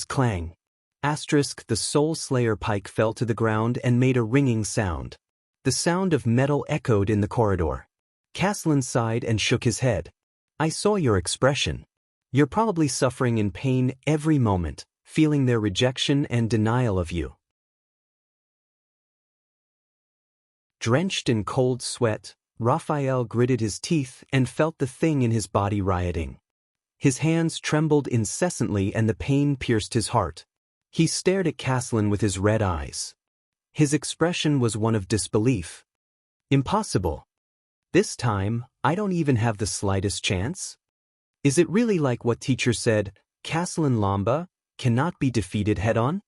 Clang. The Soul Slayer pike fell to the ground and made a ringing sound. The sound of metal echoed in the corridor. Caslin sighed and shook his head. I saw your expression. You're probably suffering in pain every moment, feeling their rejection and denial of you. Drenched in cold sweat, Raphael gritted his teeth and felt the thing in his body rioting. His hands trembled incessantly and the pain pierced his heart. He stared at Caslin with his red eyes. His expression was one of disbelief. Impossible. This time, I don't even have the slightest chance? Is it really like what teacher said, Caslin Lamba cannot be defeated head-on?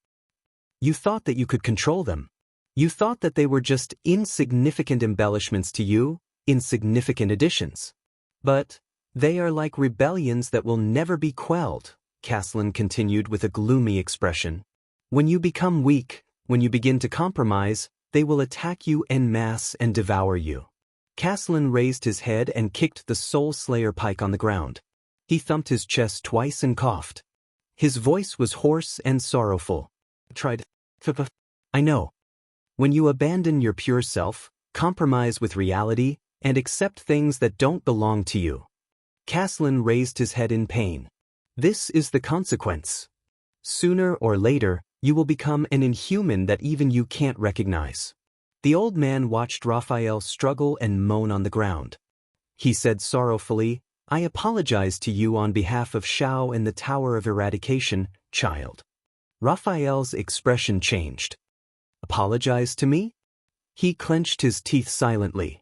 You thought that you could control them. You thought that they were just insignificant embellishments to you, insignificant additions. But they are like rebellions that will never be quelled, Caslin continued with a gloomy expression. When you become weak, when you begin to compromise, they will attack you en masse and devour you. Caslin raised his head and kicked the Soul Slayer pike on the ground. He thumped his chest twice and coughed. His voice was hoarse and sorrowful. I know. When you abandon your pure self, compromise with reality, and accept things that don't belong to you. Caslin raised his head in pain. This is the consequence. Sooner or later, you will become an inhuman that even you can't recognize. The old man watched Raphael struggle and moan on the ground. He said sorrowfully, I apologize to you on behalf of Shao and the Tower of Eradication, child. Raphael's expression changed. Apologize to me? He clenched his teeth silently.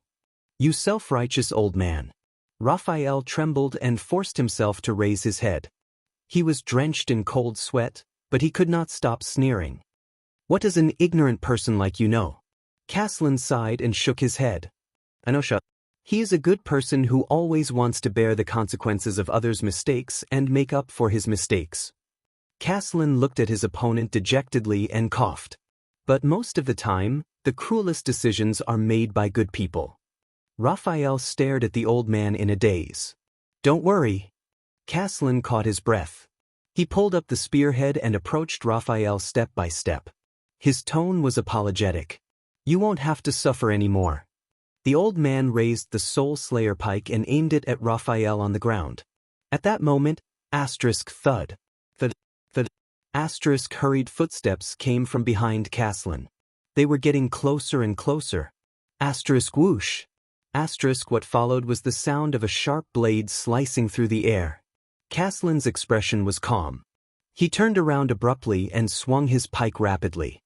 You self-righteous old man. Raphael trembled and forced himself to raise his head. He was drenched in cold sweat, but he could not stop sneering. What does an ignorant person like you know? Caslin sighed and shook his head. Anosha. He is a good person who always wants to bear the consequences of others' mistakes and make up for his mistakes. Caslin looked at his opponent dejectedly and coughed. But most of the time, the cruelest decisions are made by good people. Raphael stared at the old man in a daze. Don't worry. Caslin caught his breath. He pulled up the spearhead and approached Raphael step by step. His tone was apologetic. You won't have to suffer anymore. The old man raised the Soul Slayer pike and aimed it at Raphael on the ground. At that moment, thud. Thud. Hurried footsteps came from behind Caslin. They were getting closer and closer. Whoosh. What followed was the sound of a sharp blade slicing through the air. Caslin's expression was calm. He turned around abruptly and swung his pike rapidly.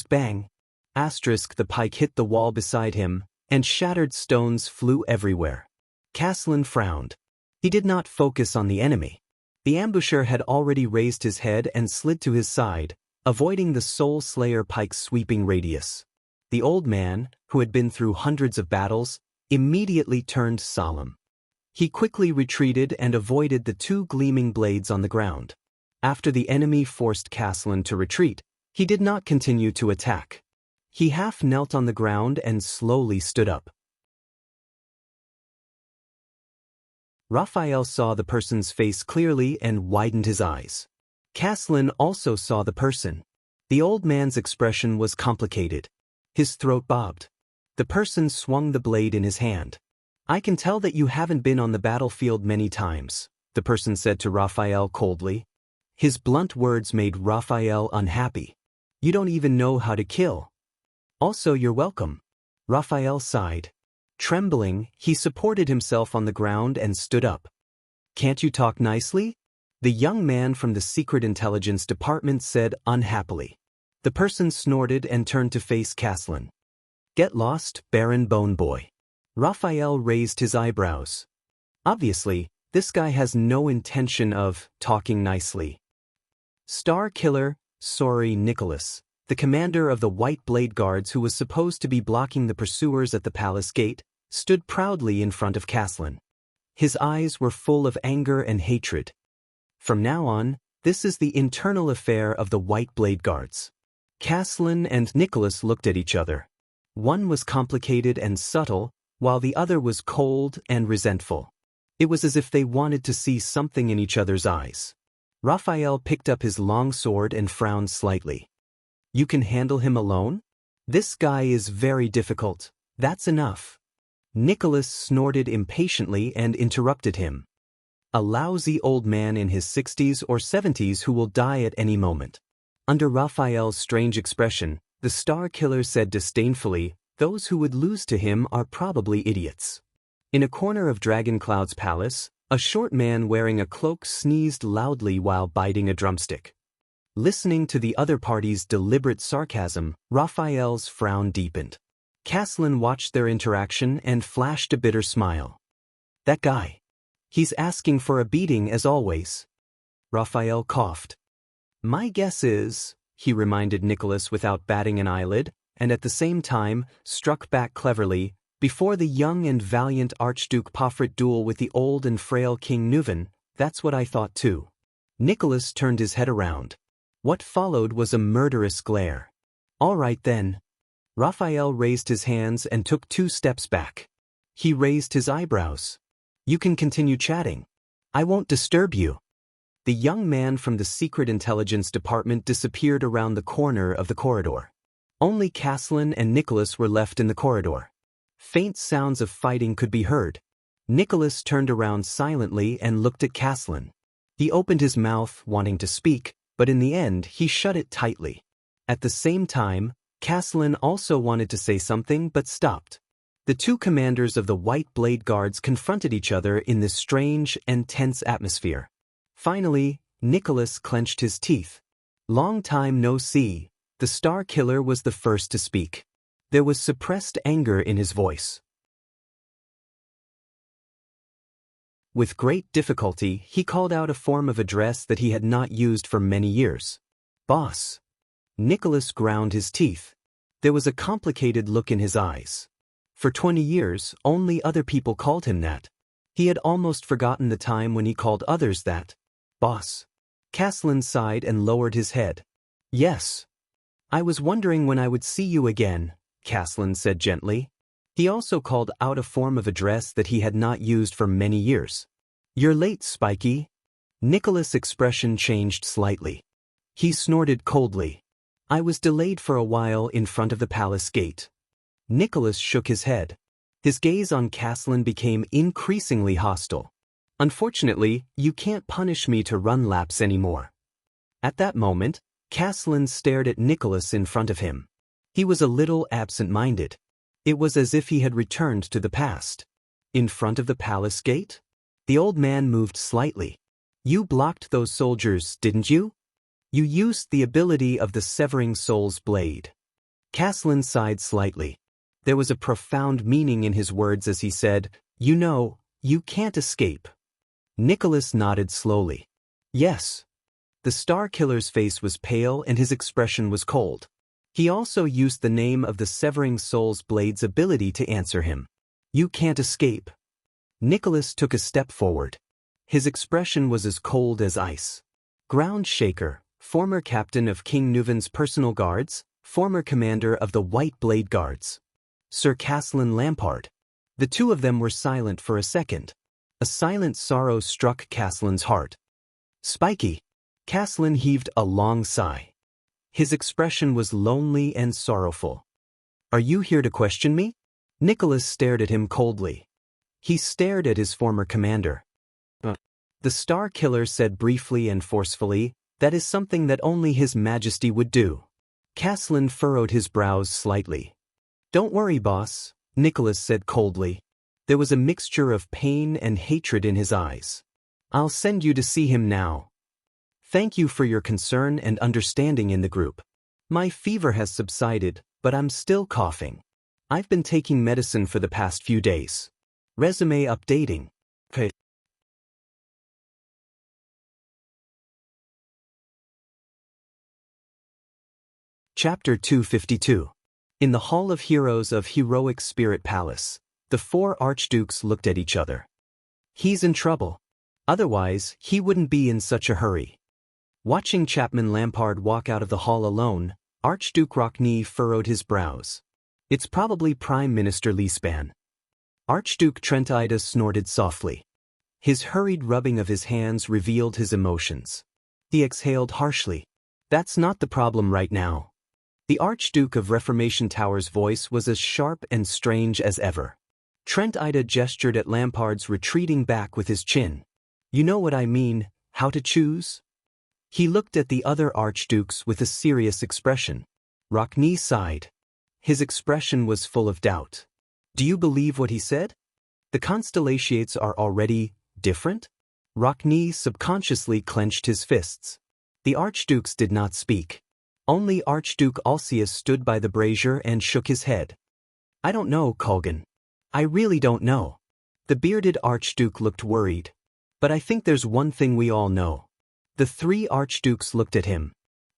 Bang. The pike hit the wall beside him, and shattered stones flew everywhere. Caslin frowned. He did not focus on the enemy. The ambusher had already raised his head and slid to his side, avoiding the Soul Slayer pike's sweeping radius. The old man, who had been through hundreds of battles, immediately turned solemn. He quickly retreated and avoided the two gleaming blades on the ground. After the enemy forced Caslin to retreat, he did not continue to attack. He half knelt on the ground and slowly stood up. Raphael saw the person's face clearly and widened his eyes. Caslin also saw the person. The old man's expression was complicated. His throat bobbed. The person swung the blade in his hand. I can tell that you haven't been on the battlefield many times, the person said to Raphael coldly. His blunt words made Raphael unhappy. You don't even know how to kill. Also, you're welcome. Raphael sighed. Trembling, he supported himself on the ground and stood up. Can't you talk nicely? The young man from the Secret Intelligence Department said unhappily. The person snorted and turned to face Caslin. Get lost, Baron Bone Boy. Raphael raised his eyebrows. Obviously, this guy has no intention of talking nicely. Star Killer, Nicholas, the commander of the White Blade Guards who was supposed to be blocking the pursuers at the palace gate, stood proudly in front of Caslin. His eyes were full of anger and hatred. From now on, this is the internal affair of the White Blade Guards. Caslin and Nicholas looked at each other. One was complicated and subtle, while the other was cold and resentful. It was as if they wanted to see something in each other's eyes. Raphael picked up his long sword and frowned slightly. You can handle him alone? This guy is very difficult. That's enough. Nicholas snorted impatiently and interrupted him. A lousy old man in his 60s or 70s who will die at any moment. Under Raphael's strange expression, the Star Killer said disdainfully, those who would lose to him are probably idiots. In a corner of Dragoncloud's palace, a short man wearing a cloak sneezed loudly while biting a drumstick. Listening to the other party's deliberate sarcasm, Raphael's frown deepened. Caslin watched their interaction and flashed a bitter smile. That guy. He's asking for a beating as always. Raphael coughed. My guess is, he reminded Nicholas without batting an eyelid, and at the same time, struck back cleverly, before the young and valiant Archduke Pofrit duel with the old and frail King Nuven, that's what I thought too. Nicholas turned his head around. What followed was a murderous glare. All right then. Raphael raised his hands and took 2 steps back. He raised his eyebrows. You can continue chatting. I won't disturb you. The young man from the Secret Intelligence Department disappeared around the corner of the corridor. Only Caslin and Nicholas were left in the corridor. Faint sounds of fighting could be heard. Nicholas turned around silently and looked at Caslin. He opened his mouth, wanting to speak, but in the end he shut it tightly. At the same time, Caslin also wanted to say something but stopped. The two commanders of the White Blade Guards confronted each other in this strange and tense atmosphere. Finally, Nicholas clenched his teeth. Long time no see, the Star Killer was the first to speak. There was suppressed anger in his voice. With great difficulty, he called out a form of address that he had not used for many years. Boss. Nicholas ground his teeth. There was a complicated look in his eyes. For 20 years, only other people called him that. He had almost forgotten the time when he called others that. Boss. Caslin sighed and lowered his head. Yes. I was wondering when I would see you again, Caslin said gently. He also called out a form of address that he had not used for many years. You're late, Spiky. Nicholas' expression changed slightly. He snorted coldly. I was delayed for a while in front of the palace gate. Nicholas shook his head. His gaze on Caslin became increasingly hostile. Unfortunately, you can't punish me to run laps anymore. At that moment, Caslin stared at Nicholas in front of him. He was a little absent-minded. It was as if he had returned to the past. In front of the palace gate? The old man moved slightly. You blocked those soldiers, didn't you? You used the ability of the Severing Soul's blade. Caslin sighed slightly. There was a profound meaning in his words as he said, "You know, you can't escape." Nicholas nodded slowly. Yes. The Star Killer's face was pale and his expression was cold. He also used the name of the Severing Soul's blade's ability to answer him. You can't escape. Nicholas took a step forward. His expression was as cold as ice. Ground Shaker, former captain of King Nuvan's personal guards, former commander of the White Blade Guards. Sir Caslin Lampard. The two of them were silent for a second. A silent sorrow struck Caslin's heart. Spiky. Caslin heaved a long sigh. His expression was lonely and sorrowful. Are you here to question me? Nicholas stared at him coldly. He stared at his former commander. The Star Killer said briefly and forcefully, that is something that only His Majesty would do. Caslin furrowed his brows slightly. Don't worry, boss, Nicholas said coldly. There was a mixture of pain and hatred in his eyes. I'll send you to see him now. Thank you for your concern and understanding in the group. My fever has subsided, but I'm still coughing. I've been taking medicine for the past few days. Resume updating. Okay. Chapter 252. In the Hall of Heroes of Heroic Spirit Palace, the four archdukes looked at each other. He's in trouble. Otherwise, he wouldn't be in such a hurry. Watching Chapman Lampard walk out of the hall alone, Archduke Rockney furrowed his brows. It's probably Prime Minister Leespan. Archduke Trentida snorted softly. His hurried rubbing of his hands revealed his emotions. He exhaled harshly. That's not the problem right now. The Archduke of Reformation Tower's voice was as sharp and strange as ever. Trentida gestured at Lampard's retreating back with his chin. You know what I mean, how to choose? He looked at the other archdukes with a serious expression. Rockney sighed. His expression was full of doubt. Do you believe what he said? The constellations are already different? Rockney subconsciously clenched his fists. The archdukes did not speak. Only Archduke Alcius stood by the brazier and shook his head. I don't know, Colgan. I really don't know. The bearded archduke looked worried. But I think there's one thing we all know. The three archdukes looked at him.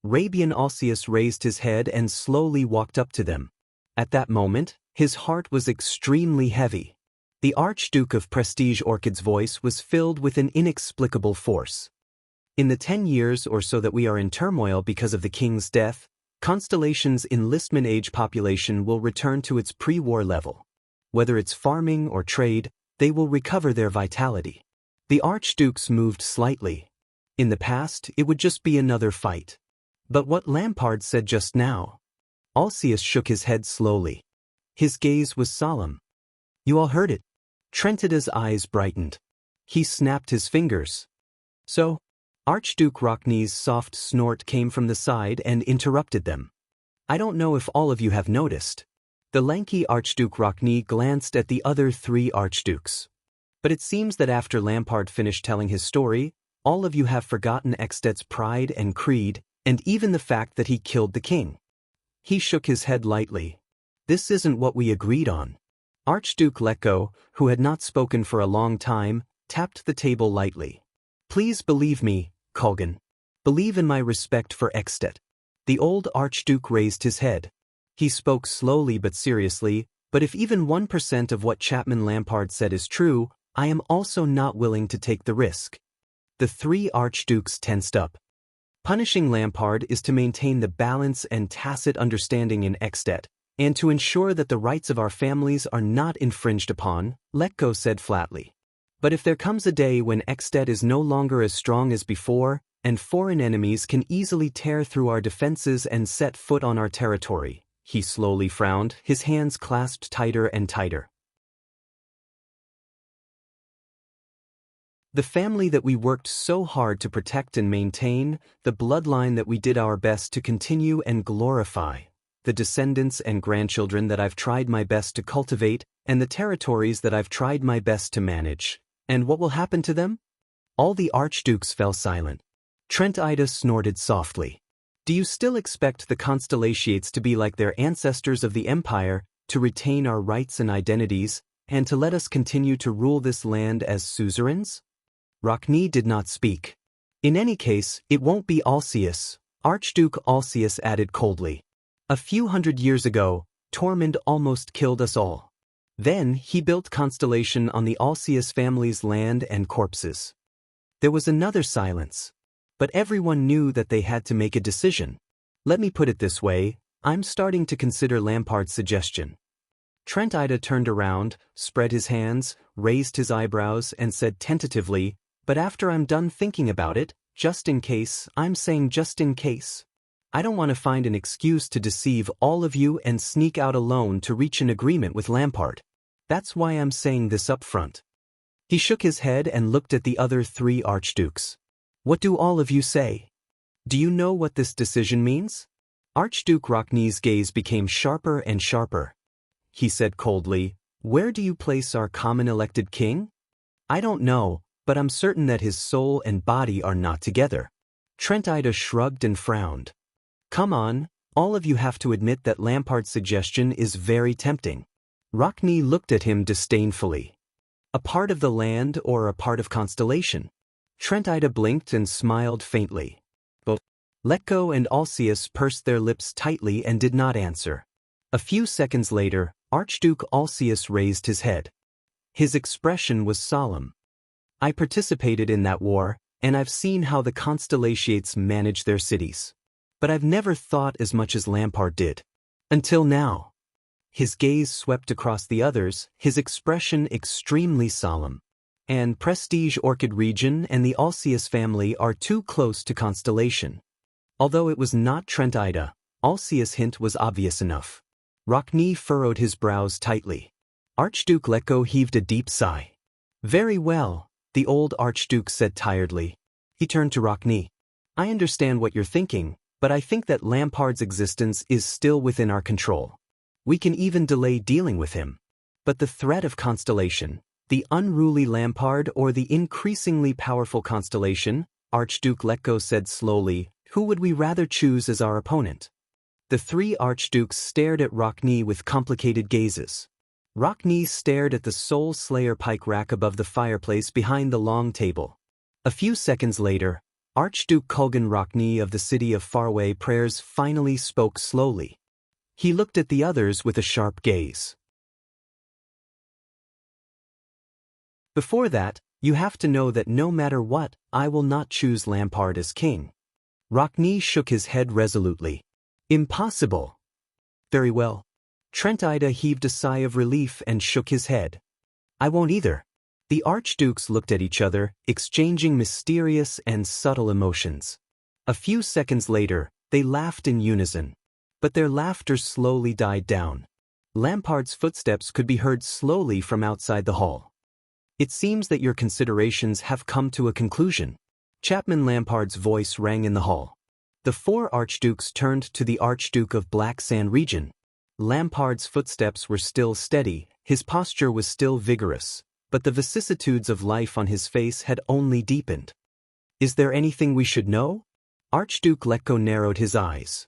Rabian Alcius raised his head and slowly walked up to them. At that moment, his heart was extremely heavy. The Archduke of Prestige Orchid's voice was filled with an inexplicable force. In the 10 years or so that we are in turmoil because of the king's death, Constellation's enlistment age population will return to its pre-war level. Whether it's farming or trade, they will recover their vitality. The archdukes moved slightly. In the past, it would just be another fight. But what Lampard said just now? Alcius shook his head slowly. His gaze was solemn. You all heard it. Trentida's eyes brightened. He snapped his fingers. So? Archduke Rockney's soft snort came from the side and interrupted them. I don't know if all of you have noticed. The lanky Archduke Rockney glanced at the other three archdukes. But it seems that after Lampard finished telling his story, all of you have forgotten Eksted's pride and creed, and even the fact that he killed the king. He shook his head lightly. This isn't what we agreed on. Archduke Letko, who had not spoken for a long time, tapped the table lightly. Please believe me, Colgan. Believe in my respect for Eksted. The old Archduke raised his head. He spoke slowly but seriously, but if even 1% of what Chapman Lampard said is true, I am also not willing to take the risk. The three archdukes tensed up. Punishing Lampard is to maintain the balance and tacit understanding in Eksted, and to ensure that the rights of our families are not infringed upon, Letko said flatly. But if there comes a day when Eksted is no longer as strong as before, and foreign enemies can easily tear through our defenses and set foot on our territory. He slowly frowned, his hands clasped tighter and tighter. The family that we worked so hard to protect and maintain, the bloodline that we did our best to continue and glorify, the descendants and grandchildren that I've tried my best to cultivate, and the territories that I've tried my best to manage. And what will happen to them? All the archdukes fell silent. Trent Ida snorted softly. Do you still expect the Constellations to be like their ancestors of the Empire, to retain our rights and identities, and to let us continue to rule this land as suzerains? Rockne did not speak. In any case, it won't be Alcius, Archduke Alcius added coldly. A few hundred years ago, Tormund almost killed us all. Then he built Constellation on the Alcius family's land and corpses. There was another silence. But everyone knew that they had to make a decision. Let me put it this way, I'm starting to consider Lampard's suggestion. Trent Ida turned around, spread his hands, raised his eyebrows, and said tentatively, but after I'm done thinking about it, just in case, I'm saying just in case. I don't want to find an excuse to deceive all of you and sneak out alone to reach an agreement with Lampard. That's why I'm saying this up front. He shook his head and looked at the other 3 archdukes. What do all of you say? Do you know what this decision means? Archduke Rockne's gaze became sharper and sharper. He said coldly, where do you place our common elected king? I don't know, but I'm certain that his soul and body are not together. Trent Ida shrugged and frowned. Come on, all of you have to admit that Lampard's suggestion is very tempting. Rockne looked at him disdainfully. A part of the land or a part of Constellation? Trent Ida blinked and smiled faintly. Letko and Alcius pursed their lips tightly and did not answer. A few seconds later, Archduke Alcius raised his head. His expression was solemn. I participated in that war, and I've seen how the Constellations manage their cities. But I've never thought as much as Lampard did. Until now. His gaze swept across the others, his expression extremely solemn. And Prestige Orchid region and the Alcius family are too close to Constellation. Although it was not Trent Ida, Alcius' hint was obvious enough. Rockne furrowed his brows tightly. Archduke Letko heaved a deep sigh. Very well, the old Archduke said tiredly. He turned to Rockne. I understand what you're thinking, but I think that Lampard's existence is still within our control. We can even delay dealing with him. But the threat of Constellation, the unruly Lampard or the increasingly powerful Constellation, Archduke Letko said slowly, who would we rather choose as our opponent? The 3 archdukes stared at Rockne with complicated gazes. Rockne stared at the Soul Slayer pike rack above the fireplace behind the long table. A few seconds later, Archduke Kulgan Rockne of the city of Faraway Prayers finally spoke slowly. He looked at the others with a sharp gaze. Before that, you have to know that no matter what, I will not choose Lampard as king. Rockne shook his head resolutely. Impossible. Very well. Trent Ida heaved a sigh of relief and shook his head. I won't either. The archdukes looked at each other, exchanging mysterious and subtle emotions. A few seconds later, they laughed in unison. But their laughter slowly died down. Lampard's footsteps could be heard slowly from outside the hall. It seems that your considerations have come to a conclusion. Chapman Lampard's voice rang in the hall. The 4 archdukes turned to the Archduke of Black Sand region. Lampard's footsteps were still steady, his posture was still vigorous, but the vicissitudes of life on his face had only deepened. Is there anything we should know? Archduke Letko narrowed his eyes.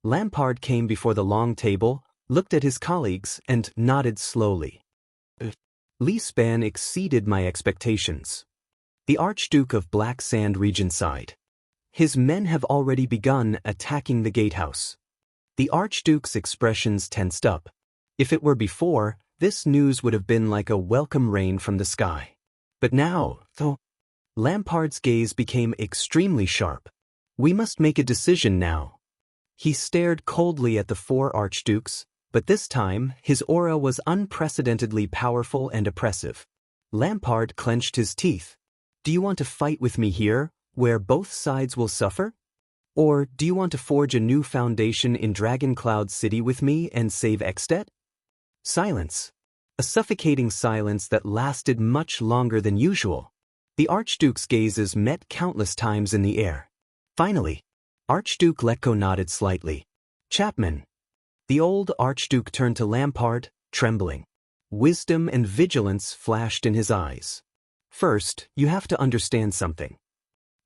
Lampard came before the long table, looked at his colleagues, and nodded slowly. Leespan exceeded my expectations. The Archduke of Black Sand region sighed. His men have already begun attacking the gatehouse. The Archduke's expressions tensed up. If it were before, this news would have been like a welcome rain from the sky. But now, though, Lampard's gaze became extremely sharp. We must make a decision now. He stared coldly at the 4 archdukes, but this time his aura was unprecedentedly powerful and oppressive. Lampard clenched his teeth. Do you want to fight with me here, where both sides will suffer? Or do you want to forge a new foundation in Dragon Cloud City with me and save Extet? Silence. A suffocating silence that lasted much longer than usual. The Archduke's gazes met countless times in the air. Finally, Archduke Letko nodded slightly. Chapman. The old Archduke turned to Lampard, trembling. Wisdom and vigilance flashed in his eyes. First, you have to understand something.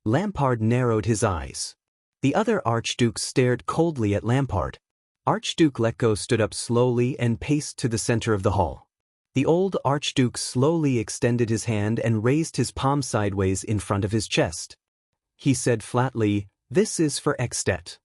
Lampard narrowed his eyes. The other Archduke stared coldly at Lampard. Archduke Letko stood up slowly and paced to the center of the hall. The old Archduke slowly extended his hand and raised his palm sideways in front of his chest. He said flatly, "This is for Extet."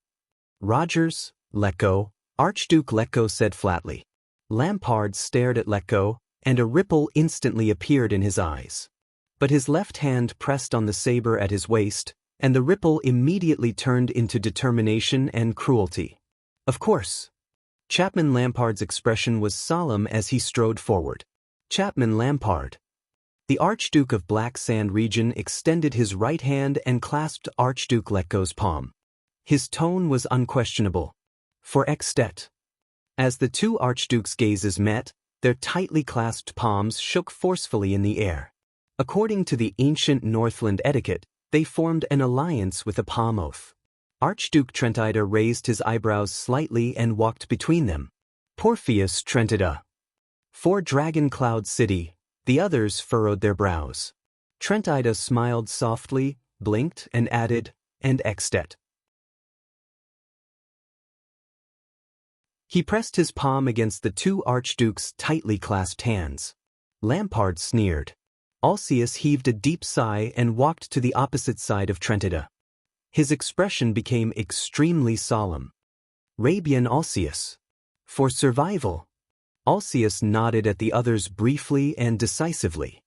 Rogers, Letko, Archduke Letko said flatly. Lampard stared at Letko, and a ripple instantly appeared in his eyes. But his left hand pressed on the saber at his waist, and the ripple immediately turned into determination and cruelty. Of course. Chapman Lampard's expression was solemn as he strode forward. Chapman Lampard. The Archduke of Black Sand Region extended his right hand and clasped Archduke Letko's palm. His tone was unquestionable. For Extet. As the two Archdukes' gazes met, their tightly clasped palms shook forcefully in the air. According to the ancient Northland etiquette, they formed an alliance with a palm oath. Archduke Trentida raised his eyebrows slightly and walked between them. Porpheus Trentida. For Dragon Cloud City, the others furrowed their brows. Trentida smiled softly, blinked, and added, "And Extet." He pressed his palm against the two archdukes' tightly clasped hands. Lampard sneered. Alcius heaved a deep sigh and walked to the opposite side of Trentida. His expression became extremely solemn. Rabian Alcius. For survival. Alcius nodded at the others briefly and decisively.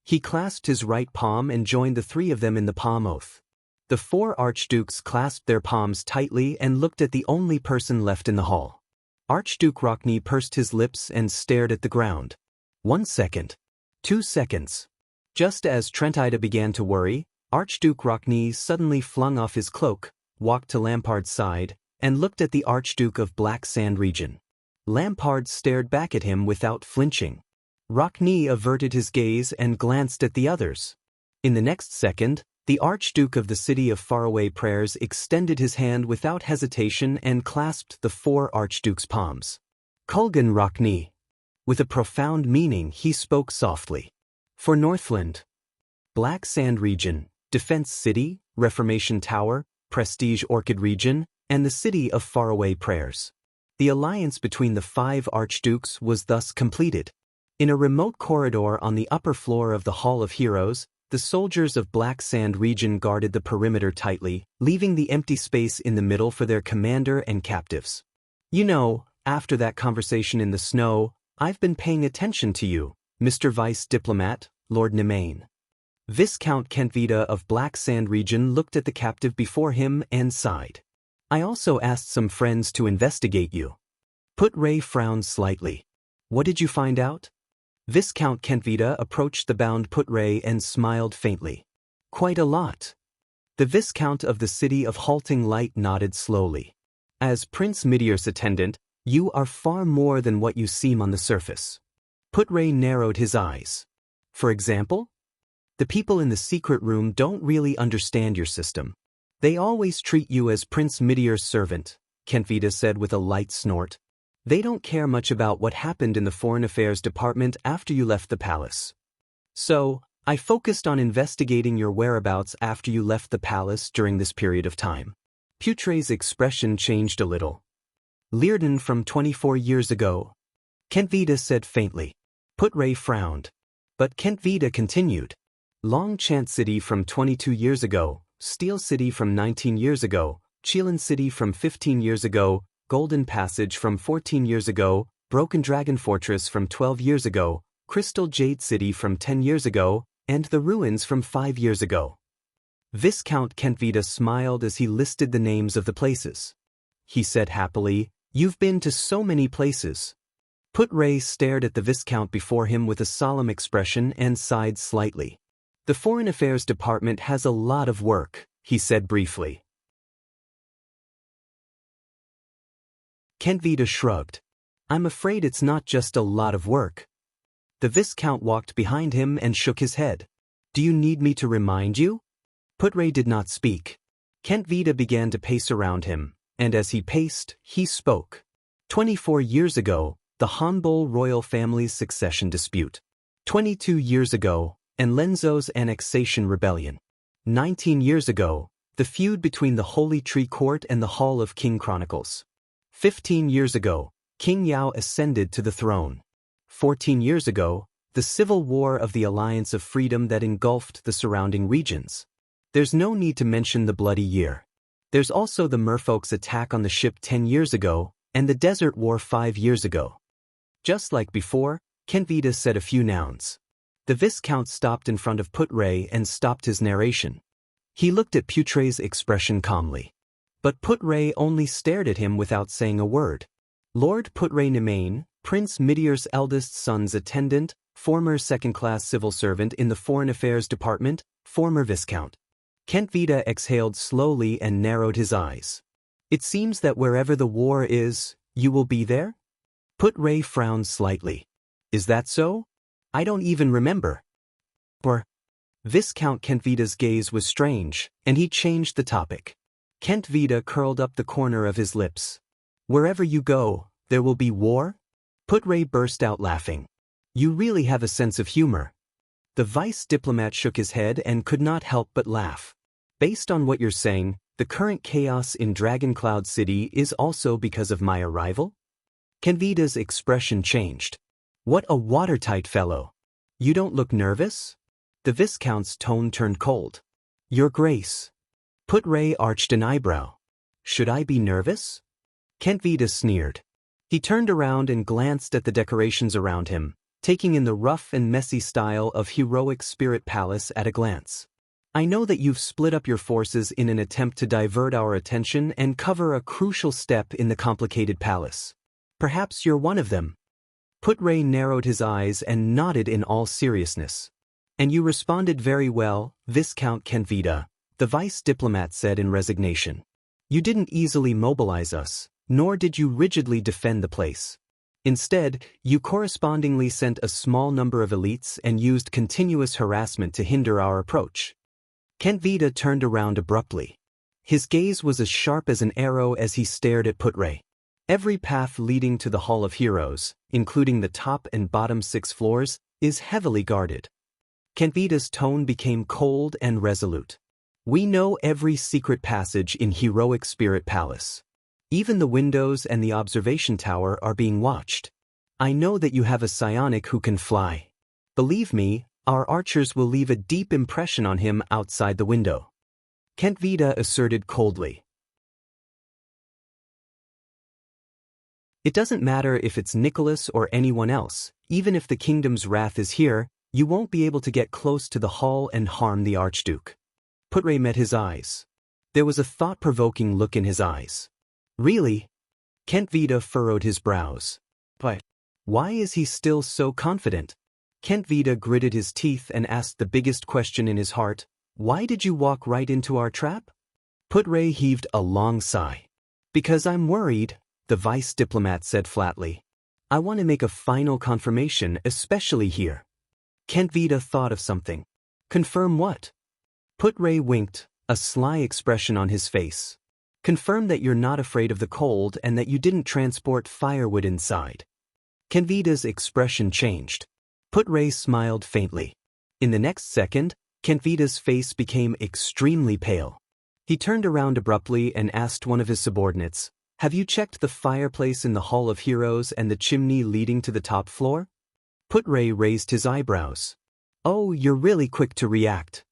He clasped his right palm and joined the three of them in the palm oath. The four archdukes clasped their palms tightly and looked at the only person left in the hall. Archduke Rockney pursed his lips and stared at the ground. 1 second. 2 seconds. Just as Trentida began to worry, Archduke Rockney suddenly flung off his cloak, walked to Lampard's side, and looked at the Archduke of Black Sand Region. Lampard stared back at him without flinching. Rockney averted his gaze and glanced at the others. In the next second, the Archduke of the City of Faraway Prayers extended his hand without hesitation and clasped the four Archdukes' palms. Kulgan Rockney. With a profound meaning, he spoke softly. For Northland. Black Sand Region, Defense City, Reformation Tower, Prestige Orchid Region, and the City of Faraway Prayers. The alliance between the 5 Archdukes was thus completed. In a remote corridor on the upper floor of the Hall of Heroes, the soldiers of Black Sand Region guarded the perimeter tightly, leaving the empty space in the middle for their commander and captives. You know, after that conversation in the snow, I've been paying attention to you, Mr. Vice Diplomat, Lord Nemain. Viscount Kentvita of Black Sand Region looked at the captive before him and sighed. I also asked some friends to investigate you. Put Ray frowned slightly. What did you find out? Viscount Kentvita approached the bound Put Ray and smiled faintly. Quite a lot. The Viscount of the City of Halting Light nodded slowly. As Prince Midior's attendant, you are far more than what you seem on the surface. Put Ray narrowed his eyes. For example? The people in the secret room don't really understand your system. They always treat you as Prince Midior's servant, Kentvita said with a light snort. They don't care much about what happened in the Foreign Affairs Department after you left the palace. So, I focused on investigating your whereabouts after you left the palace during this period of time. Putray's expression changed a little. Learden from 24 years ago. Kentvita said faintly. Putray frowned. But Kentvita continued. Longchant City from 22 years ago, Steel City from 19 years ago, Chelan City from 15 years ago, Golden Passage from 14 years ago, Broken Dragon Fortress from 12 years ago, Crystal Jade City from 10 years ago, and the ruins from 5 years ago. Viscount Kentvita smiled as he listed the names of the places. He said happily, You've been to so many places. Put Ray stared at the Viscount before him with a solemn expression and sighed slightly. The Foreign Affairs Department has a lot of work, he said briefly. Kent Vida shrugged. I'm afraid it's not just a lot of work. The Viscount walked behind him and shook his head. Do you need me to remind you? Putray did not speak. Kent Vida began to pace around him, and as he paced, he spoke. 24 years ago, the Hanbol royal family's succession dispute. 22 years ago, Enlenzo's annexation rebellion. 19 years ago, the feud between the Holy Tree Court and the Hall of King Chronicles. 15 years ago, King Yao ascended to the throne. 14 years ago, the civil war of the Alliance of Freedom that engulfed the surrounding regions. There's no need to mention the bloody year. There's also the merfolk's attack on the ship 10 years ago, and the Desert War 5 years ago. Just like before, Kent Vida said a few nouns. The Viscount stopped in front of Putray and stopped his narration. He looked at Putray's expression calmly. But Putray only stared at him without saying a word. Lord Putray Nemain, Prince Midir's eldest son's attendant, former second-class civil servant in the Foreign Affairs Department, former Viscount. Kent Vida exhaled slowly and narrowed his eyes. It seems that wherever the war is, you will be there? Putray frowned slightly. Is that so? I don't even remember. Or Viscount Kent Vida's gaze was strange, and he changed the topic. Kent Vida curled up the corner of his lips. Wherever you go, there will be war? Putray burst out laughing. You really have a sense of humor. The vice diplomat shook his head and could not help but laugh. Based on what you're saying, the current chaos in Dragoncloud City is also because of my arrival? Kent Vida's expression changed. What a watertight fellow. You don't look nervous? The Viscount's tone turned cold. Your Grace. Putray arched an eyebrow. Should I be nervous? Kent Vida sneered. He turned around and glanced at the decorations around him, taking in the rough and messy style of heroic Spirit Palace at a glance. I know that you've split up your forces in an attempt to divert our attention and cover a crucial step in the complicated palace. Perhaps you're one of them. Putray narrowed his eyes and nodded in all seriousness. And you responded very well, Viscount Kent Vida, the vice diplomat said in resignation. You didn't easily mobilize us, nor did you rigidly defend the place. Instead, you correspondingly sent a small number of elites and used continuous harassment to hinder our approach. Kent Vida turned around abruptly. His gaze was as sharp as an arrow as he stared at Putray. Every path leading to the Hall of Heroes, including the top and bottom 6 floors, is heavily guarded. Kent Vida's tone became cold and resolute. We know every secret passage in heroic Spirit Palace. Even the windows and the observation tower are being watched. I know that you have a psionic who can fly. Believe me, our archers will leave a deep impression on him outside the window. Kent Vida asserted coldly. It doesn't matter if it's Nicholas or anyone else, even if the kingdom's wrath is here, you won't be able to get close to the hall and harm the Archduke. Putray met his eyes. There was a thought-provoking look in his eyes. Really? Kent Vida furrowed his brows. But why is he still so confident? Kent Vida gritted his teeth and asked the biggest question in his heart. Why did you walk right into our trap? Putray heaved a long sigh. Because I'm worried, the vice diplomat said flatly. I want to make a final confirmation, especially here. Kent Vida thought of something. Confirm what? Putray winked, a sly expression on his face. Confirm that you're not afraid of the cold and that you didn't transport firewood inside. Kent Vida's expression changed. Putray smiled faintly. In the next second, Kent Vida's face became extremely pale. He turned around abruptly and asked one of his subordinates, Have you checked the fireplace in the Hall of Heroes and the chimney leading to the top floor? Putray raised his eyebrows. Oh, you're really quick to react.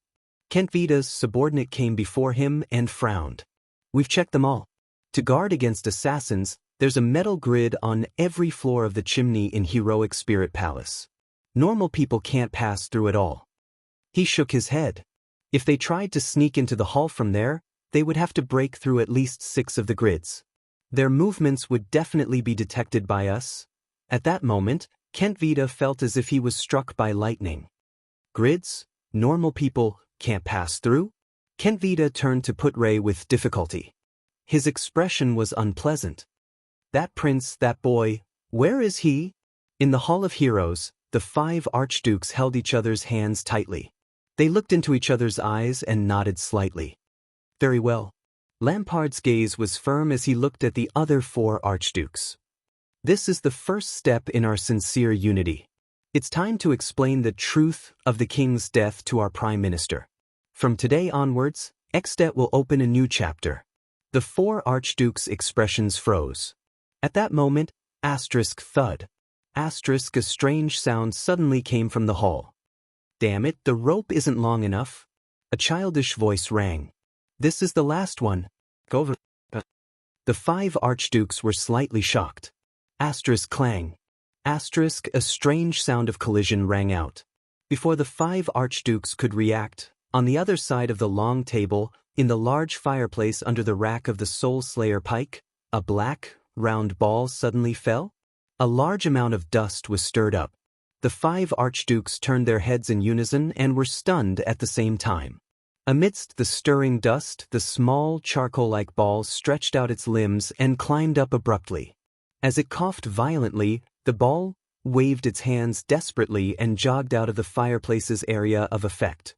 Kent Vida's subordinate came before him and frowned. We've checked them all. To guard against assassins, there's a metal grid on every floor of the chimney in Heroic Spirit Palace. Normal people can't pass through it all. He shook his head. If they tried to sneak into the hall from there, they would have to break through at least 6 of the grids. Their movements would definitely be detected by us. At that moment, Kent Vida felt as if he was struck by lightning. Grids? Normal people can't pass through? Kenvita turned to Putray with difficulty. His expression was unpleasant. That prince, that boy, where is he? In the Hall of Heroes, the 5 archdukes held each other's hands tightly. They looked into each other's eyes and nodded slightly. Very well. Lampard's gaze was firm as he looked at the other 4 archdukes. This is the first step in our sincere unity. It's time to explain the truth of the king's death to our prime minister. From today onwards, Extet will open a new chapter. The 4 archdukes' expressions froze. At that moment, thud. A strange sound suddenly came from the hall. Damn it, the rope isn't long enough. A childish voice rang. This is the last one. Go over. The 5 archdukes were slightly shocked. Clang. A strange sound of collision rang out. Before the 5 archdukes could react, on the other side of the long table, in the large fireplace under the rack of the Soul Slayer pike, a black, round ball suddenly fell. A large amount of dust was stirred up. The 5 archdukes turned their heads in unison and were stunned at the same time. Amidst the stirring dust, the small, charcoal-like ball stretched out its limbs and climbed up abruptly. As it coughed violently, the ball waved its hands desperately and jogged out of the fireplace's area of effect.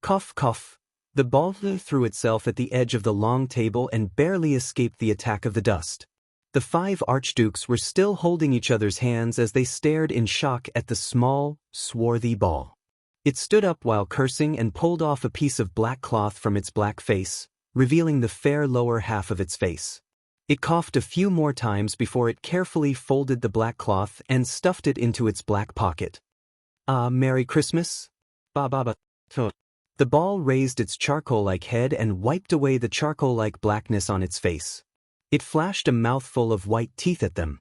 Cough, cough. The ball threw itself at the edge of the long table and barely escaped the attack of the dust. The 5 archdukes were still holding each other's hands as they stared in shock at the small, swarthy ball. It stood up while cursing and pulled off a piece of black cloth from its black face, revealing the fair lower half of its face. It coughed a few more times before it carefully folded the black cloth and stuffed it into its black pocket. Merry Christmas? Ba. The ball raised its charcoal-like head and wiped away the charcoal-like blackness on its face. It flashed a mouthful of white teeth at them.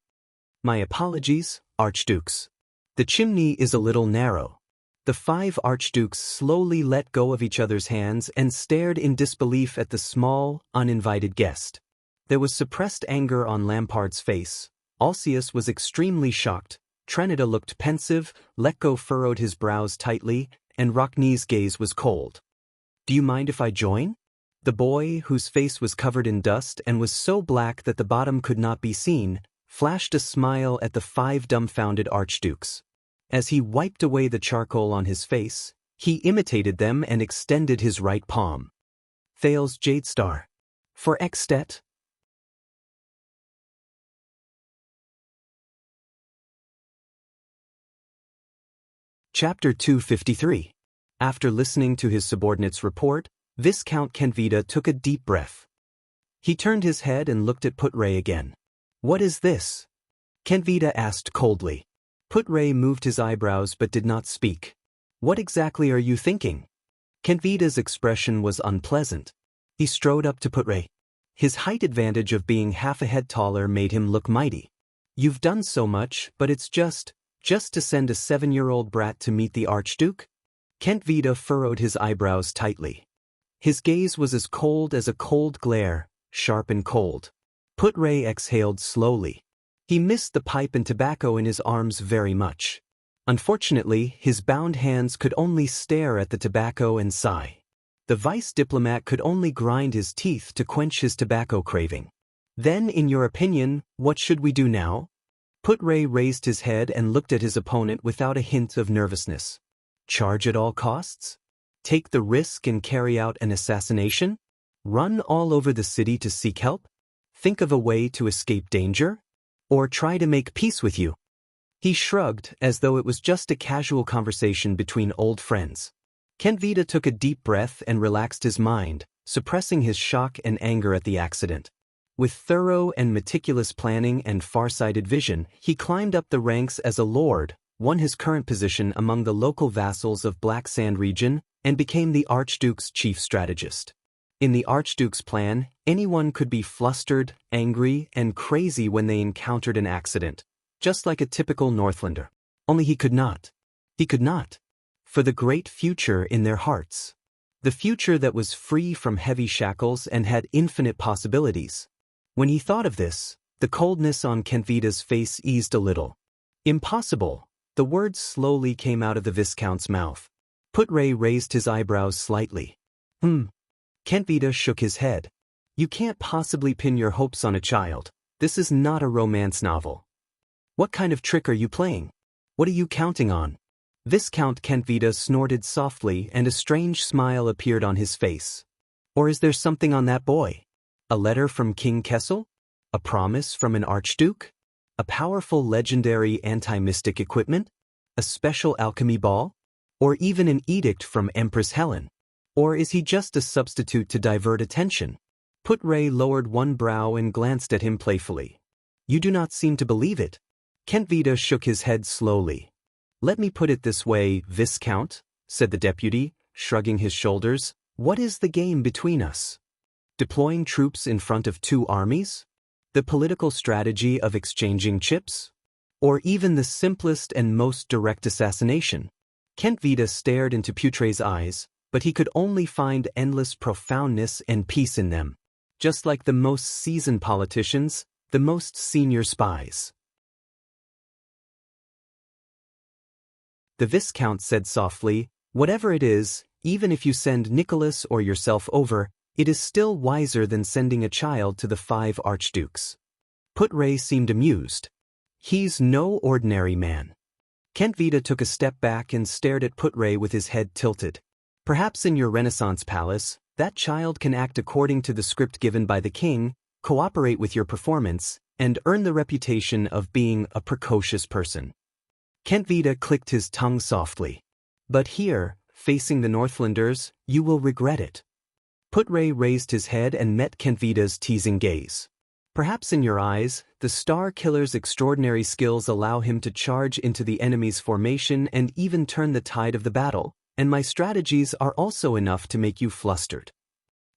My apologies, archdukes. The chimney is a little narrow. The 5 archdukes slowly let go of each other's hands and stared in disbelief at the small, uninvited guest. There was suppressed anger on Lampard's face. Alcius was extremely shocked. Trinita looked pensive, Lekko furrowed his brows tightly, and Rocknee's gaze was cold. Do you mind if I join? The boy, whose face was covered in dust and was so black that the bottom could not be seen, flashed a smile at the 5 dumbfounded archdukes. As he wiped away the charcoal on his face, he imitated them and extended his right palm. Thales Jade Star. For Extet. Chapter 253. After listening to his subordinate's report, Viscount Kenvita took a deep breath. He turned his head and looked at Putray again. What is this? Kenvita asked coldly. Putray moved his eyebrows but did not speak. What exactly are you thinking? Kenvita's expression was unpleasant. He strode up to Putray. His height advantage of being half a head taller made him look mighty. You've done so much, but it's just to send a 7-year-old brat to meet the Archduke? Kenvita furrowed his eyebrows tightly. His gaze was as cold as a cold glare, sharp and cold. Putray exhaled slowly. He missed the pipe and tobacco in his arms very much. Unfortunately, his bound hands could only stare at the tobacco and sigh. The vice diplomat could only grind his teeth to quench his tobacco craving. Then, in your opinion, what should we do now? Putray raised his head and looked at his opponent without a hint of nervousness. Charge at all costs? Take the risk and carry out an assassination? Run all over the city to seek help? Think of a way to escape danger? Or try to make peace with you? He shrugged as though it was just a casual conversation between old friends. Kenvita took a deep breath and relaxed his mind, suppressing his shock and anger at the accident. With thorough and meticulous planning and far-sighted vision, he climbed up the ranks as a lord, won his current position among the local vassals of Black Sand region, and became the Archduke's chief strategist. In the Archduke's plan, anyone could be flustered, angry, and crazy when they encountered an accident, just like a typical Northlander. Only he could not. He could not. For the great future in their hearts. The future that was free from heavy shackles and had infinite possibilities. When he thought of this, the coldness on Kenvita's face eased a little. Impossible. The words slowly came out of the Viscount's mouth. Putray raised his eyebrows slightly. Kentvita shook his head. You can't possibly pin your hopes on a child. This is not a romance novel. What kind of trick are you playing? What are you counting on? Viscount Kentvita snorted softly and a strange smile appeared on his face. Or is there something on that boy? A letter from King Kessel? A promise from an archduke? A powerful legendary anti-mystic equipment? A special alchemy ball? Or even an edict from Empress Helen? Or is he just a substitute to divert attention? Putray lowered one brow and glanced at him playfully. You do not seem to believe it. Kentvita shook his head slowly. Let me put it this way, Viscount, said the deputy, shrugging his shoulders. What is the game between us? Deploying troops in front of two armies? The political strategy of exchanging chips? Or even the simplest and most direct assassination? Kentvita stared into Putray's eyes, but he could only find endless profoundness and peace in them. Just like the most seasoned politicians, the most senior spies. The Viscount said softly, whatever it is, even if you send Nicholas or yourself over, it is still wiser than sending a child to the 5 archdukes. Putray seemed amused. He's no ordinary man. Kentvita took a step back and stared at Putray with his head tilted. Perhaps in your Renaissance palace, that child can act according to the script given by the king, cooperate with your performance, and earn the reputation of being a precocious person. Kentvita clicked his tongue softly. But here, facing the Northlanders, you will regret it. Putray raised his head and met Kentvita's teasing gaze. Perhaps in your eyes, the Star Killer's extraordinary skills allow him to charge into the enemy's formation and even turn the tide of the battle, and my strategies are also enough to make you flustered.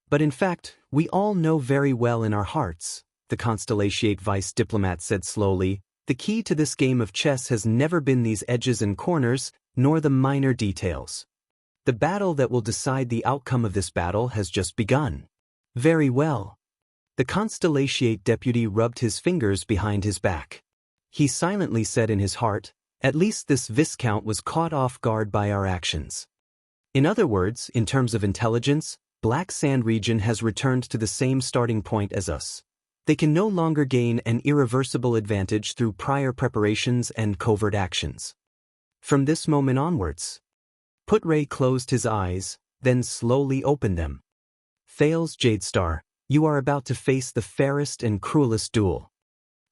But in fact, we all know very well in our hearts, the Constellatiate vice diplomat said slowly, the key to this game of chess has never been these edges and corners, nor the minor details. The battle that will decide the outcome of this battle has just begun. Very well. The Constellatiate deputy rubbed his fingers behind his back. He silently said in his heart, at least this Viscount was caught off guard by our actions. In other words, in terms of intelligence, Black Sand region has returned to the same starting point as us. They can no longer gain an irreversible advantage through prior preparations and covert actions. From this moment onwards, Putray closed his eyes, then slowly opened them. Thales Jadestar, you are about to face the fairest and cruelest duel.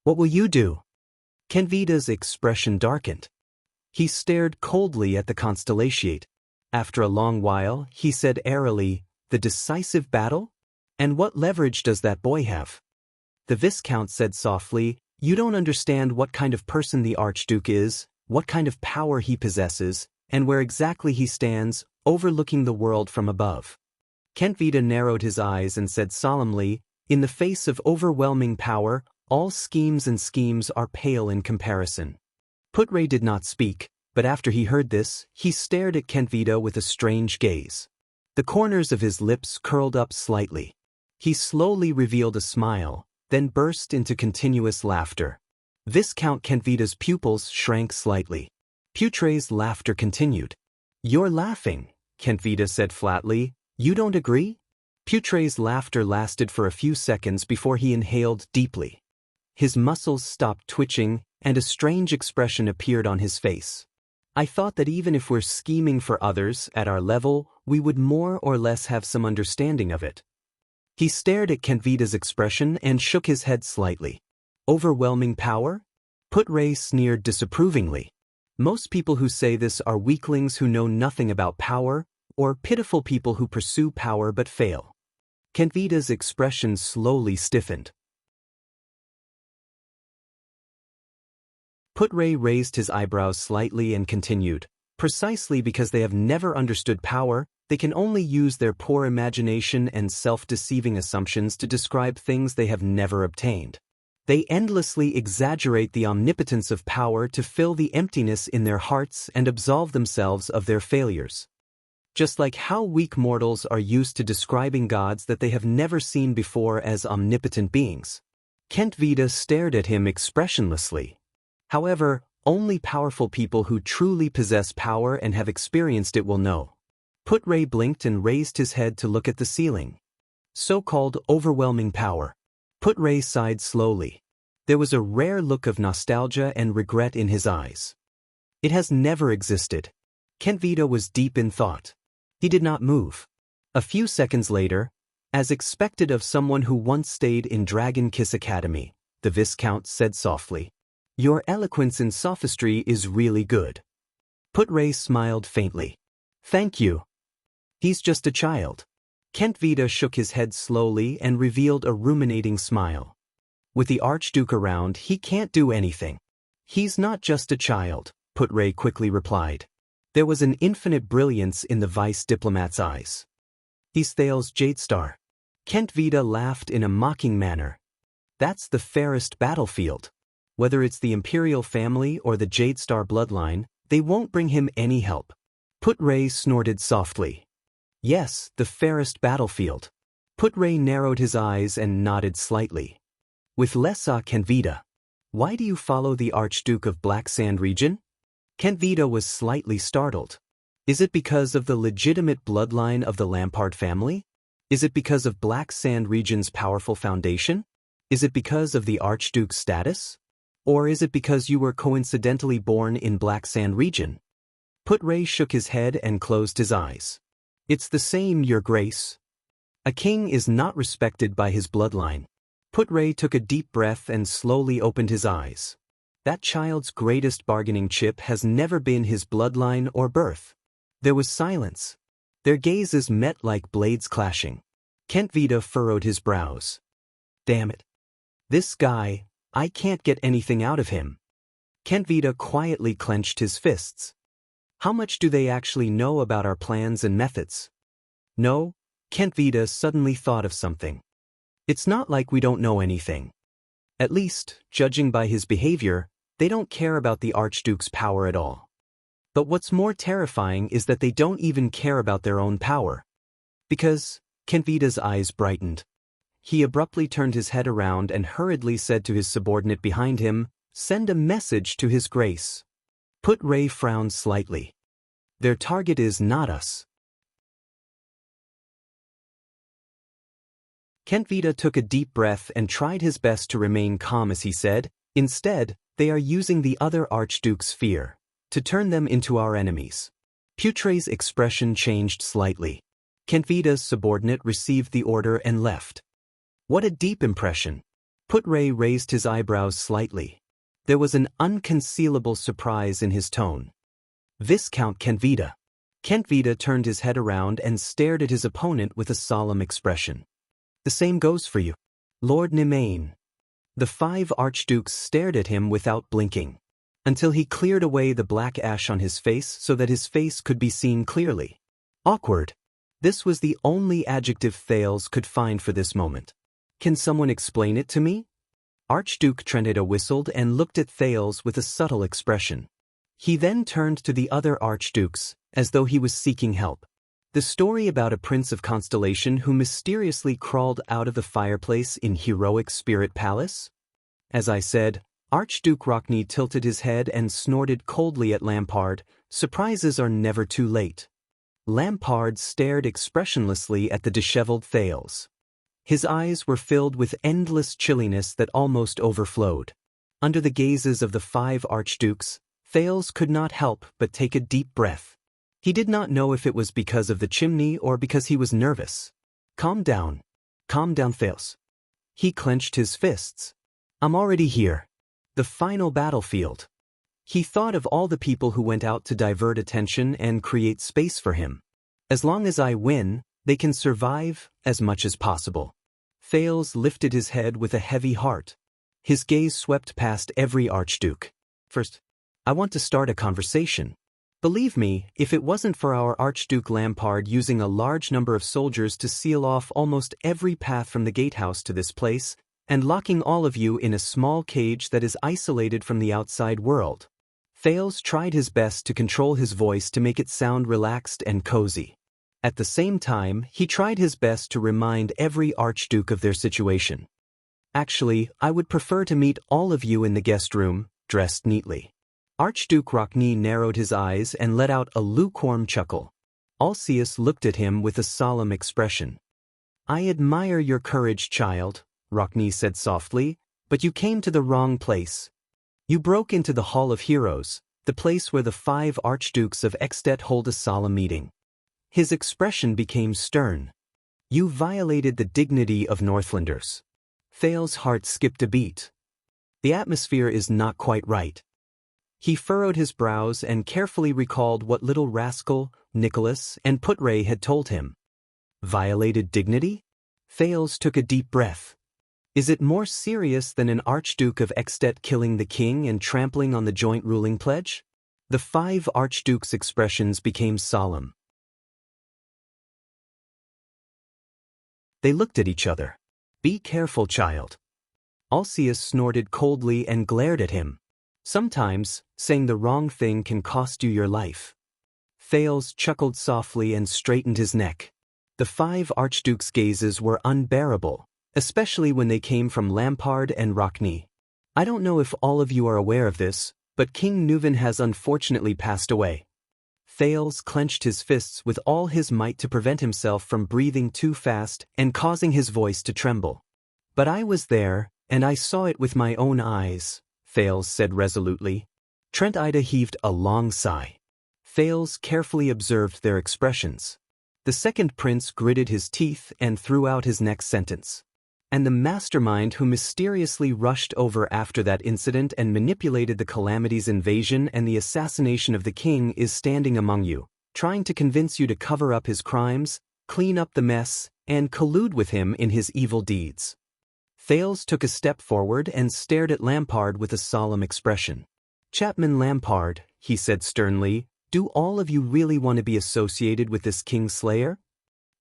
What will you do? Kentvita's expression darkened. He stared coldly at the Constellatiate. After a long while, he said airily, the decisive battle? And what leverage does that boy have? The Viscount said softly, you don't understand what kind of person the Archduke is, what kind of power he possesses, and where exactly he stands, overlooking the world from above. Kentvita narrowed his eyes and said solemnly, in the face of overwhelming power, all schemes and schemes are pale in comparison. Putray did not speak, but after he heard this, he stared at Kentvita with a strange gaze. The corners of his lips curled up slightly. He slowly revealed a smile, then burst into continuous laughter. Viscount Kentvita's pupils shrank slightly. Putray's laughter continued. You're laughing, Kentvita said flatly. You don't agree? Putray's laughter lasted for a few seconds before he inhaled deeply. His muscles stopped twitching, and a strange expression appeared on his face. I thought that even if we're scheming for others at our level, we would more or less have some understanding of it. He stared at Kentvita's expression and shook his head slightly. Overwhelming power? Putray sneered disapprovingly. Most people who say this are weaklings who know nothing about power, or pitiful people who pursue power but fail. Kentvita's expression slowly stiffened. Putray raised his eyebrows slightly and continued, precisely because they have never understood power, they can only use their poor imagination and self-deceiving assumptions to describe things they have never obtained. They endlessly exaggerate the omnipotence of power to fill the emptiness in their hearts and absolve themselves of their failures. Just like how weak mortals are used to describing gods that they have never seen before as omnipotent beings. Kentvita stared at him expressionlessly. However, Only powerful people who truly possess power and have experienced it will know. Put-Ray blinked and raised his head to look at the ceiling. So-called overwhelming power. Put-Ray sighed slowly. There was a rare look of nostalgia and regret in his eyes. It has never existed. Kentvita was deep in thought. He did not move. A few seconds later, as expected of someone who once stayed in Dragon Kiss Academy, the Viscount said softly, "Your eloquence and sophistry is really good." Put-Ray smiled faintly. "Thank you." "He's just a child." Kentvita shook his head slowly and revealed a ruminating smile. "With the Archduke around, he can't do anything." "He's not just a child," Put-Ray quickly replied. There was an infinite brilliance in the vice diplomat's eyes. "He's Thales's Jadestar." Kentvita laughed in a mocking manner. "That's the fairest battlefield. Whether it's the Imperial family or the Jadestar bloodline, they won't bring him any help." Put-Ray snorted softly. "Yes, the fairest battlefield." Put-Ray narrowed his eyes and nodded slightly. "With Lesa Kentvita. Why do you follow the Archduke of Black Sand region?" Kentvita was slightly startled. "Is it because of the legitimate bloodline of the Lampard family? Is it because of Black Sand region's powerful foundation? Is it because of the Archduke's status? Or is it because you were coincidentally born in Black Sand region?" Put-Ray shook his head and closed his eyes. "It's the same, Your Grace. A king is not respected by his bloodline." Put-Ray took a deep breath and slowly opened his eyes. That child's greatest bargaining chip has never been his bloodline or birth. There was silence. Their gazes met like blades clashing. Kentvita furrowed his brows. "Damn it. This guy, I can't get anything out of him." Kentvita quietly clenched his fists. "How much do they actually know about our plans and methods?" "No," Kentvita suddenly thought of something. "It's not like we don't know anything. At least, judging by his behavior, they don't care about the Archduke's power at all. But what's more terrifying is that they don't even care about their own power. Because," Kentvita's eyes brightened. He abruptly turned his head around and hurriedly said to his subordinate behind him, "Send a message to His Grace." Put-Ray frowned slightly. "Their target is not us." Kentvita took a deep breath and tried his best to remain calm as he said, "Instead, they are using the other Archduke's fear to turn them into our enemies." Put-Ray's expression changed slightly. Kentvita's subordinate received the order and left. "What a deep impression." Put-Ray raised his eyebrows slightly. There was an unconcealable surprise in his tone. "Viscount Kentvita." Kentvita turned his head around and stared at his opponent with a solemn expression. "The same goes for you, Lord Nimain." The 5 archdukes stared at him without blinking, until he cleared away the black ash on his face so that his face could be seen clearly. Awkward. This was the only adjective Thales could find for this moment. "Can someone explain it to me?" Archduke Trentida whistled and looked at Thales with a subtle expression. He then turned to the other archdukes, as though he was seeking help. "The story about a prince of Constellation who mysteriously crawled out of the fireplace in Heroic Spirit Palace?" As I said, Archduke Rockney tilted his head and snorted coldly at Lampard. Surprises are never too late. Lampard stared expressionlessly at the disheveled Thales. His eyes were filled with endless chilliness that almost overflowed. Under the gazes of the 5 archdukes, Thales could not help but take a deep breath. He did not know if it was because of the chimney or because he was nervous. Calm down, Thales." He clenched his fists. "I'm already here. The final battlefield." He thought of all the people who went out to divert attention and create space for him. "As long as I win, they can survive as much as possible." Thales lifted his head with a heavy heart. His gaze swept past every archduke. "First, I want to start a conversation. Believe me, if it wasn't for our Archduke Lampard using a large number of soldiers to seal off almost every path from the gatehouse to this place, and locking all of you in a small cage that is isolated from the outside world." Thales tried his best to control his voice to make it sound relaxed and cozy. At the same time, he tried his best to remind every archduke of their situation. "Actually, I would prefer to meet all of you in the guest room, dressed neatly." Archduke Rockne narrowed his eyes and let out a lukewarm chuckle. Alcius looked at him with a solemn expression. I admire your courage, child, Rockne said softly, but you came to the wrong place. You broke into the Hall of Heroes, the place where the 5 archdukes of Extet hold a solemn meeting. His expression became stern. You violated the dignity of Northlanders. Thal's heart skipped a beat. The atmosphere is not quite right. He furrowed his brows and carefully recalled what little rascal, Nicholas, and Putre had told him. Violated dignity? Thales took a deep breath. Is it more serious than an Archduke of Extet killing the king and trampling on the joint ruling pledge? The 5 archdukes' expressions became solemn. They looked at each other. Be careful, child. Alcius snorted coldly and glared at him. Sometimes, saying the wrong thing can cost you your life. Thales chuckled softly and straightened his neck. The 5 archdukes' gazes were unbearable, especially when they came from Lampard and Rockne. I don't know if all of you are aware of this, but King Nuven has unfortunately passed away. Thales clenched his fists with all his might to prevent himself from breathing too fast and causing his voice to tremble. But I was there, and I saw it with my own eyes, Thales said resolutely. Trent Ida heaved a long sigh. Thales carefully observed their expressions. The second prince gritted his teeth and threw out his next sentence. And the mastermind who mysteriously rushed over after that incident and manipulated the Calamity's invasion and the assassination of the king is standing among you, trying to convince you to cover up his crimes, clean up the mess, and collude with him in his evil deeds. Thales took a step forward and stared at Lampard with a solemn expression. Chapman Lampard, he said sternly, do all of you really want to be associated with this Kingslayer?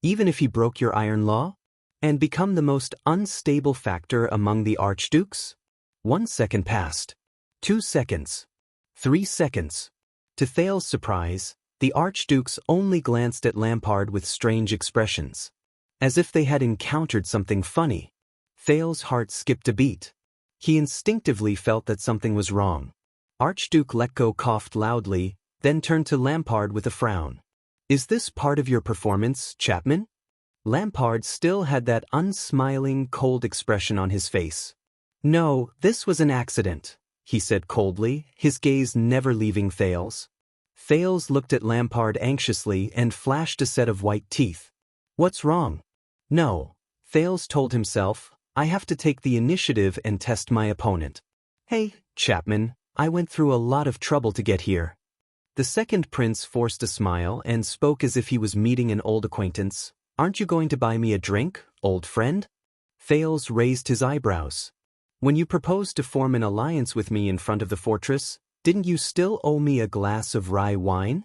Even if he broke your iron law? And become the most unstable factor among the archdukes? 1 second passed. 2 seconds. 3 seconds. To Thal's surprise, the archdukes only glanced at Lampard with strange expressions. As if they had encountered something funny. Thal's heart skipped a beat. He instinctively felt that something was wrong. Archduke Letko coughed loudly, then turned to Lampard with a frown. Is this part of your performance, Chapman? Lampard still had that unsmiling, cold expression on his face. No, this was an accident, he said coldly, his gaze never leaving Thales. Thales looked at Lampard anxiously and flashed a set of white teeth. What's wrong? No, Thales told himself, I have to take the initiative and test my opponent. Hey, Chapman, I went through a lot of trouble to get here. The second prince forced a smile and spoke as if he was meeting an old acquaintance. Aren't you going to buy me a drink, old friend? Thales raised his eyebrows. When you proposed to form an alliance with me in front of the fortress, didn't you still owe me a glass of rye wine?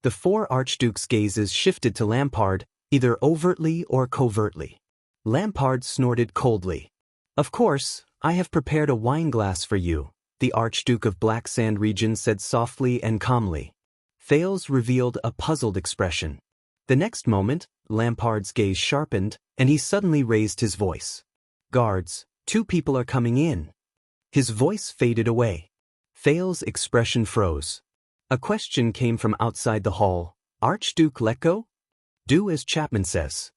The 4 archdukes' gazes shifted to Lampard, either overtly or covertly. Lampard snorted coldly. Of course, I have prepared a wineglass for you, the Archduke of Black Sand region said softly and calmly. Thales revealed a puzzled expression. The next moment, Lampard's gaze sharpened, and he suddenly raised his voice. Guards, 2 people are coming in. His voice faded away. Thales' expression froze. A question came from outside the hall. Archduke Letko? Do as Chapman says.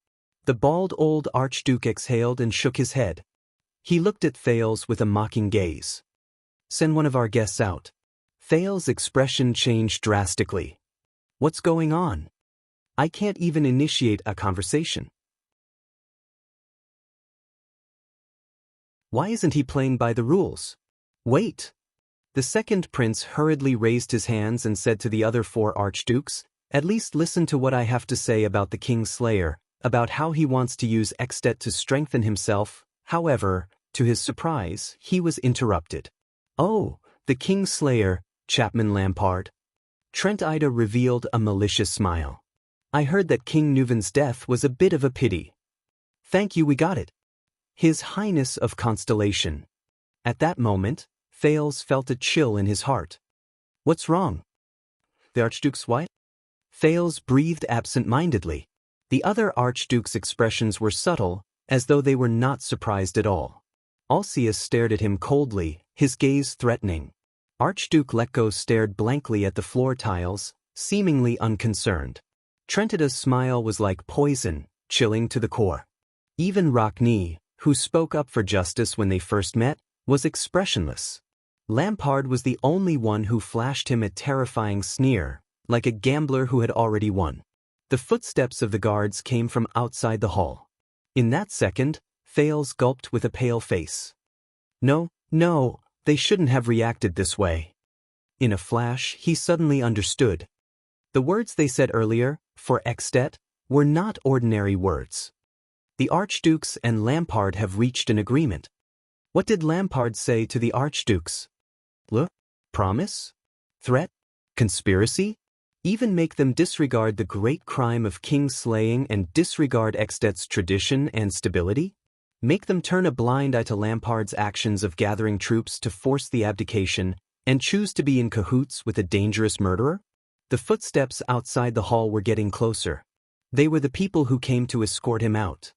The bald old Archduke exhaled and shook his head. He looked at Thales with a mocking gaze. Send one of our guests out. Thales' expression changed drastically. What's going on? I can't even initiate a conversation. Why isn't he playing by the rules? Wait. The second prince hurriedly raised his hands and said to the other 4 archdukes, at least listen to what I have to say about the Kingslayer, about how he wants to use Extet to strengthen himself. However, to his surprise, he was interrupted. Oh, the Kingslayer, Chapman Lampard. Trent Ida revealed a malicious smile. I heard that King Nuven's death was a bit of a pity. Thank you, we got it. His Highness of Constellation. At that moment, Thales felt a chill in his heart. What's wrong? The Archduke's wife? Thales breathed absent-mindedly. The other Archduke's expressions were subtle, as though they were not surprised at all. Alcius stared at him coldly, his gaze threatening. Archduke Lekko stared blankly at the floor tiles, seemingly unconcerned. Trentida's smile was like poison, chilling to the core. Even Rockney, who spoke up for justice when they first met, was expressionless. Lampard was the only one who flashed him a terrifying sneer, like a gambler who had already won. The footsteps of the guards came from outside the hall. In that second, Thales gulped with a pale face. No, they shouldn't have reacted this way. In a flash, he suddenly understood. The words they said earlier, for Extet, were not ordinary words. The Archdukes and Lampard have reached an agreement. What did Lampard say to the Archdukes? Promise? Threat? Conspiracy? Even make them disregard the great crime of king-slaying and disregard Extet's tradition and stability? Make them turn a blind eye to Lampard's actions of gathering troops to force the abdication and choose to be in cahoots with a dangerous murderer? The footsteps outside the hall were getting closer. They were the people who came to escort him out.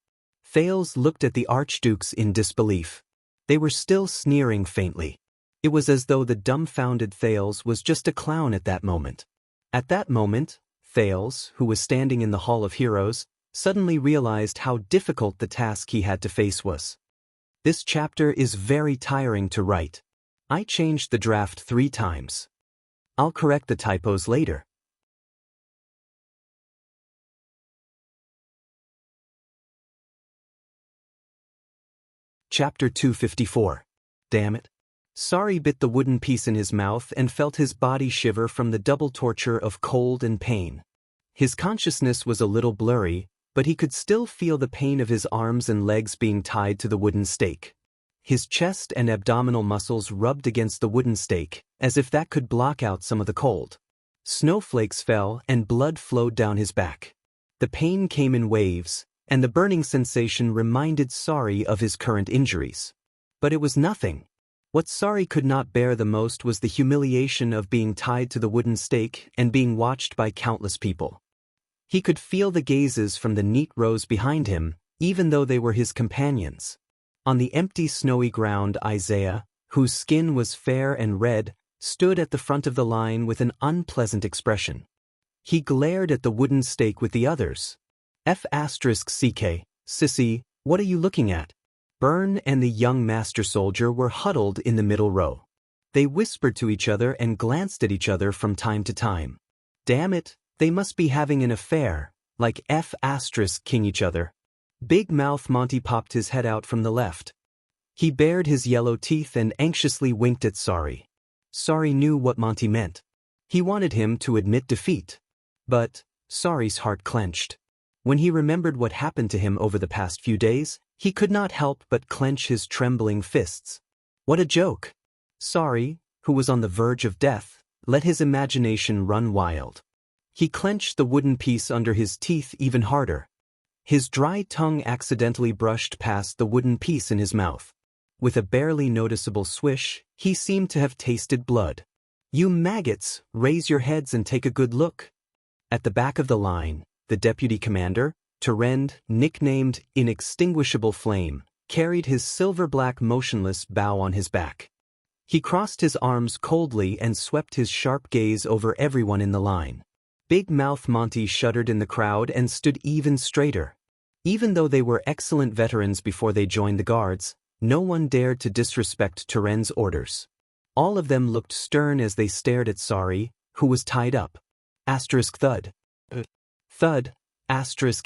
Thales looked at the Archdukes in disbelief. They were still sneering faintly. It was as though the dumbfounded Thales was just a clown at that moment. At that moment, Thales, who was standing in the Hall of Heroes, suddenly realized how difficult the task he had to face was. This chapter is very tiring to write. I changed the draft 3 times. I'll correct the typos later. Chapter 254. Damn it. Sari bit the wooden piece in his mouth and felt his body shiver from the double torture of cold and pain. His consciousness was a little blurry, but he could still feel the pain of his arms and legs being tied to the wooden stake. His chest and abdominal muscles rubbed against the wooden stake, as if that could block out some of the cold. Snowflakes fell and blood flowed down his back. The pain came in waves, and the burning sensation reminded Sari of his current injuries. But it was nothing. What Sari could not bear the most was the humiliation of being tied to the wooden stake and being watched by countless people. He could feel the gazes from the neat rows behind him, even though they were his companions. On the empty snowy ground, Isaiah, whose skin was fair and red, stood at the front of the line with an unpleasant expression. He glared at the wooden stake with the others. F***CK, Sissy, what are you looking at? Byrne and the young master soldier were huddled in the middle row. They whispered to each other and glanced at each other from time to time. Damn it, they must be having an affair, like F***ing each other. Big Mouth Monty popped his head out from the left. He bared his yellow teeth and anxiously winked at Sari. Sari knew what Monty meant. He wanted him to admit defeat. But Sari's heart clenched. When he remembered what happened to him over the past few days, he could not help but clench his trembling fists. What a joke! Sari, who was on the verge of death, let his imagination run wild. He clenched the wooden piece under his teeth even harder. His dry tongue accidentally brushed past the wooden piece in his mouth. With a barely noticeable swish, he seemed to have tasted blood. You maggots, raise your heads and take a good look. At the back of the line, the deputy commander, Terend, nicknamed Inextinguishable Flame, carried his silver-black motionless bow on his back. He crossed his arms coldly and swept his sharp gaze over everyone in the line. Big Mouth Monty shuddered in the crowd and stood even straighter. Even though they were excellent veterans before they joined the guards, no one dared to disrespect Terend's orders. All of them looked stern as they stared at Sari, who was tied up. Thud. Thud.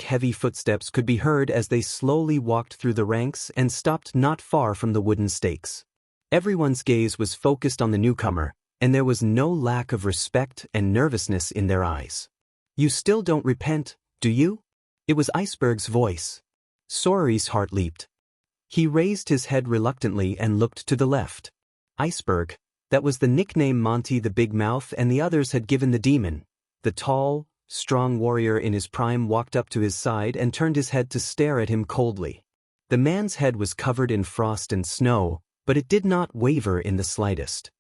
Heavy footsteps could be heard as they slowly walked through the ranks and stopped not far from the wooden stakes. Everyone's gaze was focused on the newcomer, and there was no lack of respect and nervousness in their eyes. You still don't repent, do you? It was Iceberg's voice. Sari's heart leaped. He raised his head reluctantly and looked to the left. Iceberg, that was the nickname Monty the Big Mouth and the others had given the demon. The tall, strong warrior in his prime walked up to his side and turned his head to stare at him coldly. The man's head was covered in frost and snow, but it did not waver in the slightest.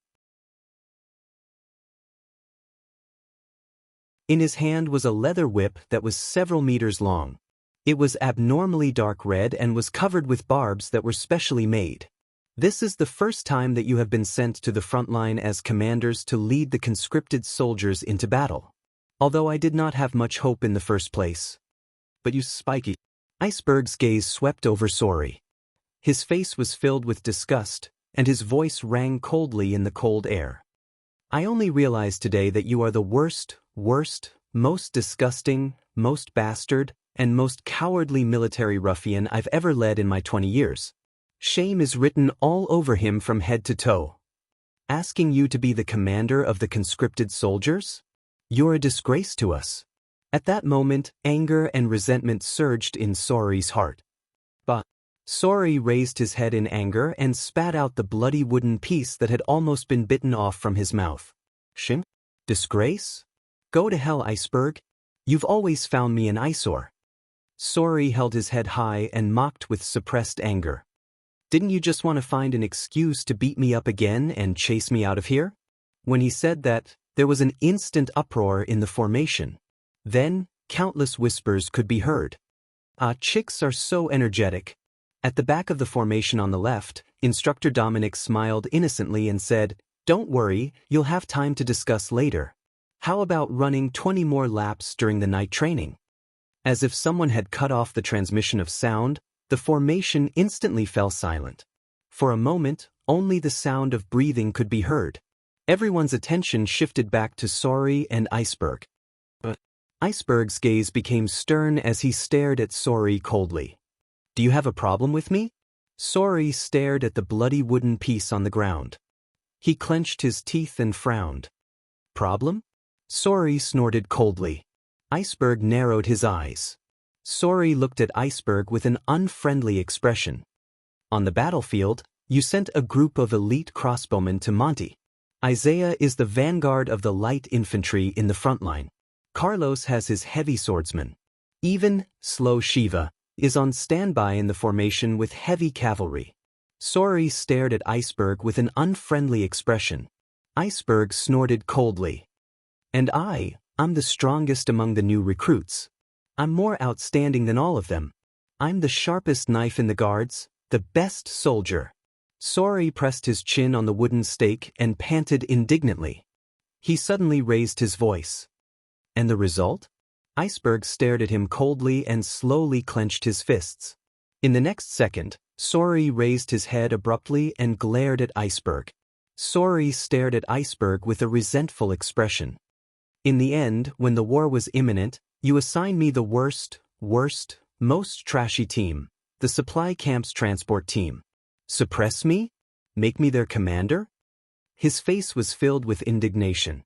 In his hand was a leather whip that was several meters long. It was abnormally dark red and was covered with barbs that were specially made. This is the first time that you have been sent to the front line as commanders to lead the conscripted soldiers into battle. Although I did not have much hope in the first place. But you spiky. Iceberg's gaze swept over Sori. His face was filled with disgust, and his voice rang coldly in the cold air. I only realized today that you are the worst, most disgusting, most bastard, and most cowardly military ruffian I've ever led in my 20 years. Shame is written all over him from head to toe. Asking you to be the commander of the conscripted soldiers? You're a disgrace to us. At that moment, anger and resentment surged in Sori's heart. But Sori raised his head in anger and spat out the bloody wooden piece that had almost been bitten off from his mouth. Shim? Disgrace? Go to hell, Iceberg. You've always found me an eyesore. Sori held his head high and mocked with suppressed anger. Didn't you just want to find an excuse to beat me up again and chase me out of here? When he said that, there was an instant uproar in the formation. Then, countless whispers could be heard. Chicks are so energetic. At the back of the formation on the left, Instructor Dominic smiled innocently and said, "Don't worry, you'll have time to discuss later. How about running 20 more laps during the night training?" As if someone had cut off the transmission of sound, the formation instantly fell silent. For a moment, only the sound of breathing could be heard. Everyone's attention shifted back to Sori and Iceberg. But Iceberg's gaze became stern as he stared at Sori coldly. "Do you have a problem with me?" Sori stared at the bloody wooden piece on the ground. He clenched his teeth and frowned. "Problem?" Sori snorted coldly. Iceberg narrowed his eyes. Sori looked at Iceberg with an unfriendly expression. "On the battlefield, you sent a group of elite crossbowmen to Monty. Isaiah is the vanguard of the light infantry in the front line. Carlos has his heavy swordsmen. Even Slow Shiva is on standby in the formation with heavy cavalry." Sori stared at Iceberg with an unfriendly expression. Iceberg snorted coldly. "And I'm the strongest among the new recruits. I'm more outstanding than all of them. I'm the sharpest knife in the guards, the best soldier." Sori pressed his chin on the wooden stake and panted indignantly. He suddenly raised his voice. "And the result?" Iceberg stared at him coldly and slowly clenched his fists. In the next second, Sori raised his head abruptly and glared at Iceberg. Sori stared at Iceberg with a resentful expression. "In the end, when the war was imminent, you assigned me the worst, most trashy team, the supply camp's transport team. Suppress me? Make me their commander?" His face was filled with indignation.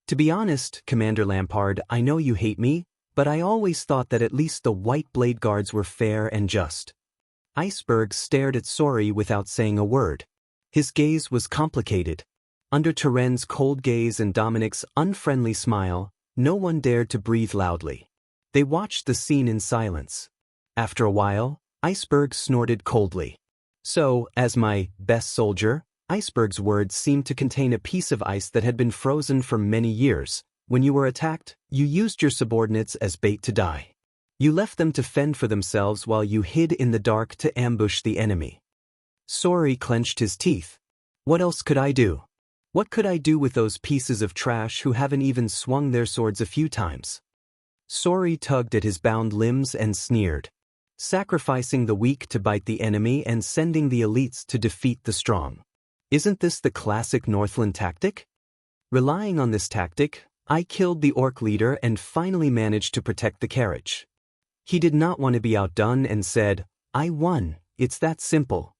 "To be honest, Commander Lampard, I know you hate me, but I always thought that at least the White Blade Guards were fair and just." Iceberg stared at Sori without saying a word. His gaze was complicated. Under Turen's cold gaze and Dominic's unfriendly smile, no one dared to breathe loudly. They watched the scene in silence. After a while, Iceberg snorted coldly. "So, as my best soldier," Iceberg's words seemed to contain a piece of ice that had been frozen for many years. "When you were attacked, you used your subordinates as bait to die. You left them to fend for themselves while you hid in the dark to ambush the enemy." Sori clenched his teeth. "What else could I do? What could I do with those pieces of trash who haven't even swung their swords a few times?" Sori tugged at his bound limbs and sneered. "Sacrificing the weak to bite the enemy and sending the elites to defeat the strong. Isn't this the classic Northland tactic? Relying on this tactic, I killed the orc leader and finally managed to protect the carriage." He did not want to be outdone and said, "I won, it's that simple."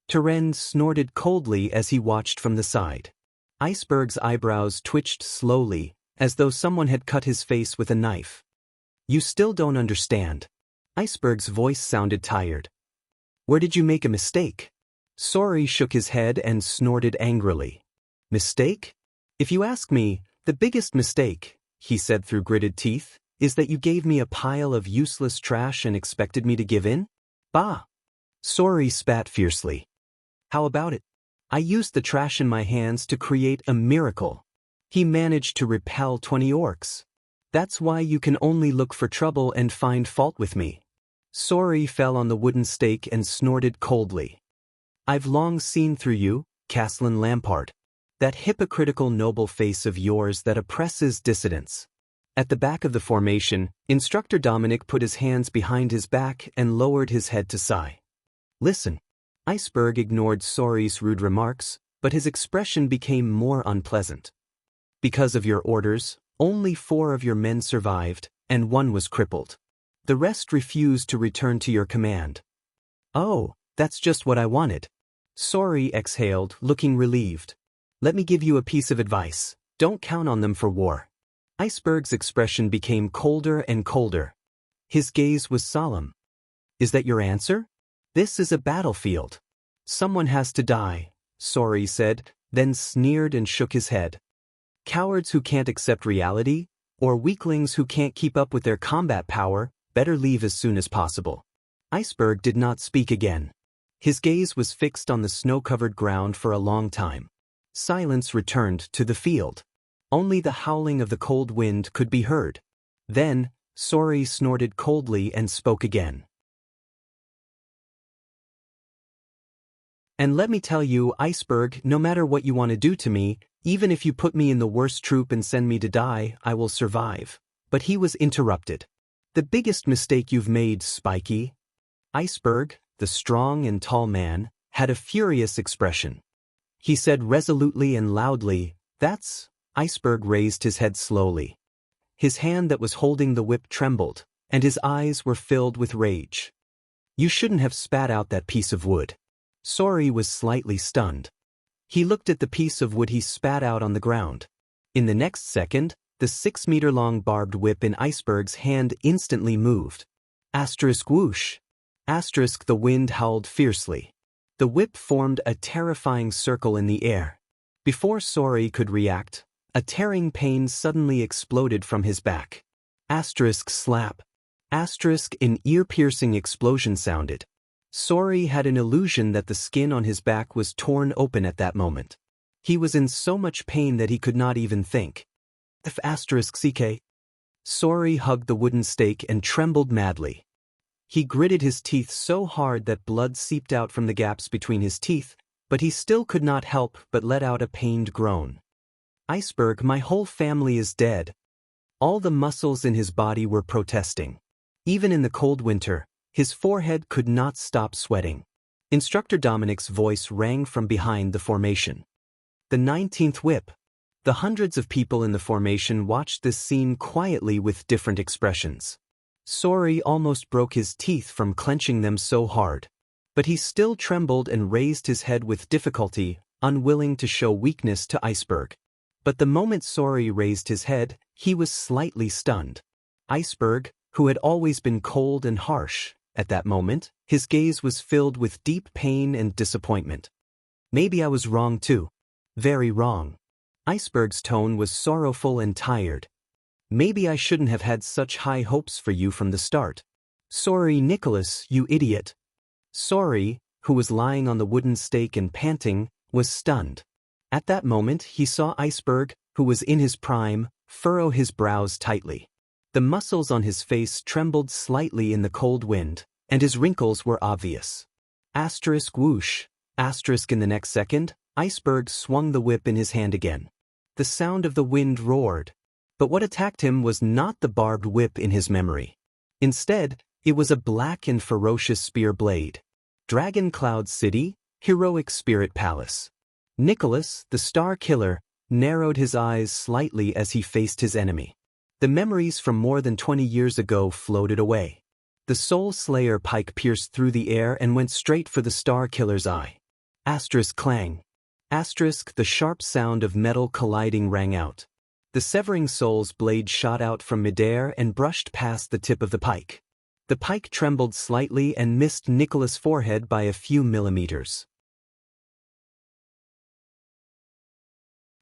Turen snorted coldly as he watched from the side. Iceberg's eyebrows twitched slowly, as though someone had cut his face with a knife. "You still don't understand." Iceberg's voice sounded tired. "Where did you make a mistake?" Sori shook his head and snorted angrily. "Mistake? If you ask me, the biggest mistake," he said through gritted teeth, "is that you gave me a pile of useless trash and expected me to give in? Bah!" Sori spat fiercely. "How about it? I used the trash in my hands to create a miracle. He managed to repel 20 orcs. That's why you can only look for trouble and find fault with me." Sorry fell on the wooden stake and snorted coldly. I've long seen through you, Caslin Lampard. That hypocritical noble face of yours that oppresses dissidents. At the back of the formation, Instructor Dominic put his hands behind his back and lowered his head to sigh. Listen. Iceberg ignored Sorry's rude remarks, but his expression became more unpleasant. Because of your orders, only 4 of your men survived, and 1 was crippled. The rest refused to return to your command. Oh, that's just what I wanted. Sorry exhaled, looking relieved. Let me give you a piece of advice. Don't count on them for war. Iceberg's expression became colder and colder. His gaze was solemn. Is that your answer? This is a battlefield. Someone has to die, Sorry said, then sneered and shook his head. Cowards who can't accept reality, or weaklings who can't keep up with their combat power, better leave as soon as possible. Iceberg did not speak again. His gaze was fixed on the snow-covered ground for a long time. Silence returned to the field. Only the howling of the cold wind could be heard. Then, Sorry snorted coldly and spoke again. And let me tell you, Iceberg, no matter what you want to do to me, even if you put me in the worst troop and send me to die, I will survive. But he was interrupted. The biggest mistake you've made, Spiky. Iceberg, the strong and tall man, had a furious expression. He said resolutely and loudly, "That's..." Iceberg raised his head slowly. His hand that was holding the whip trembled, and his eyes were filled with rage. You shouldn't have spat out that piece of wood. Sorry was slightly stunned. He looked at the piece of wood he spat out on the ground. In the next second, the 6-meter-long barbed whip in Iceberg's hand instantly moved. Asterisk whoosh. Asterisk the wind howled fiercely. The whip formed a terrifying circle in the air. Before Sorry could react, a tearing pain suddenly exploded from his back. Asterisk slap. Asterisk an ear-piercing explosion sounded. Sorry had an illusion that the skin on his back was torn open at that moment. He was in so much pain that he could not even think. If asterisk ck. Sorry hugged the wooden stake and trembled madly. He gritted his teeth so hard that blood seeped out from the gaps between his teeth, but he still could not help but let out a pained groan. Iceberg, my whole family is dead. All the muscles in his body were protesting. Even in the cold winter, his forehead could not stop sweating. Instructor Dominic's voice rang from behind the formation. The 19th whip. The hundreds of people in the formation watched this scene quietly with different expressions. Sorry almost broke his teeth from clenching them so hard. But he still trembled and raised his head with difficulty, unwilling to show weakness to Iceberg. But the moment Sorry raised his head, he was slightly stunned. Iceberg, who had always been cold and harsh, at that moment, his gaze was filled with deep pain and disappointment. Maybe I was wrong too. Very wrong. Iceberg's tone was sorrowful and tired. Maybe I shouldn't have had such high hopes for you from the start. Sorry, Nicholas, you idiot. Sorry, who was lying on the wooden stake and panting, was stunned. At that moment he saw Iceberg, who was in his prime, furrow his brows tightly. The muscles on his face trembled slightly in the cold wind, and his wrinkles were obvious. Asterisk whoosh. Asterisk in the next second, Iceberg swung the whip in his hand again. The sound of the wind roared. But what attacked him was not the barbed whip in his memory. Instead, it was a black and ferocious spear blade. Dragon Cloud City, Heroic Spirit Palace. Nicholas, the Star Killer, narrowed his eyes slightly as he faced his enemy. The memories from more than 20 years ago floated away. The Soul Slayer pike pierced through the air and went straight for the Star Killer's eye. Asterisk clang. Asterisk the sharp sound of metal colliding rang out. The severing soul's blade shot out from midair and brushed past the tip of the pike. The pike trembled slightly and missed Nicholas' forehead by a few millimeters.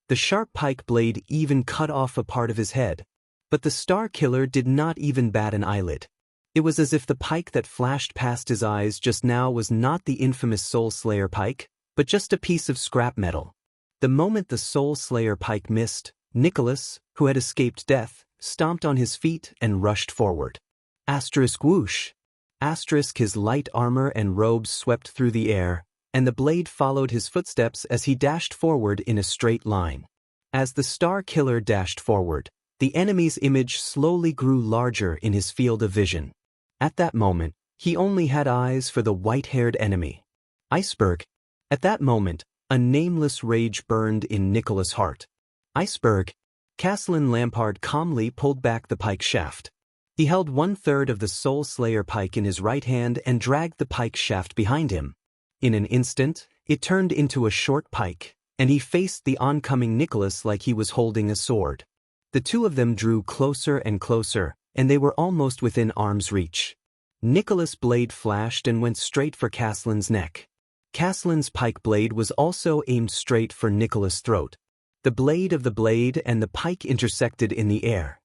The sharp pike blade even cut off a part of his head. But the Star Killer did not even bat an eyelid. It was as if the pike that flashed past his eyes just now was not the infamous Soul Slayer pike, but just a piece of scrap metal. The moment the Soul Slayer pike missed, Nicholas, who had escaped death, stomped on his feet and rushed forward. Asterisk whoosh. His light armor and robes swept through the air, and the blade followed his footsteps as he dashed forward in a straight line. As the Star Killer dashed forward, the enemy's image slowly grew larger in his field of vision. At that moment, he only had eyes for the white-haired enemy. Iceberg. At that moment, a nameless rage burned in Nicholas' heart. Iceberg. Castellan Lampard calmly pulled back the pike shaft. He held 1/3 of the Soul Slayer pike in his right hand and dragged the pike shaft behind him. In an instant, it turned into a short pike, and he faced the oncoming Nicholas like he was holding a sword. The two of them drew closer and closer, and they were almost within arm's reach. Nicholas' blade flashed and went straight for Castellan's neck. Castellan's pike blade was also aimed straight for Nicholas' throat. The blade of the blade and the pike intersected in the air.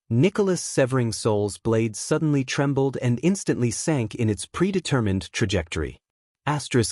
Nicholas' severing soul's blade suddenly trembled and instantly sank in its predetermined trajectory.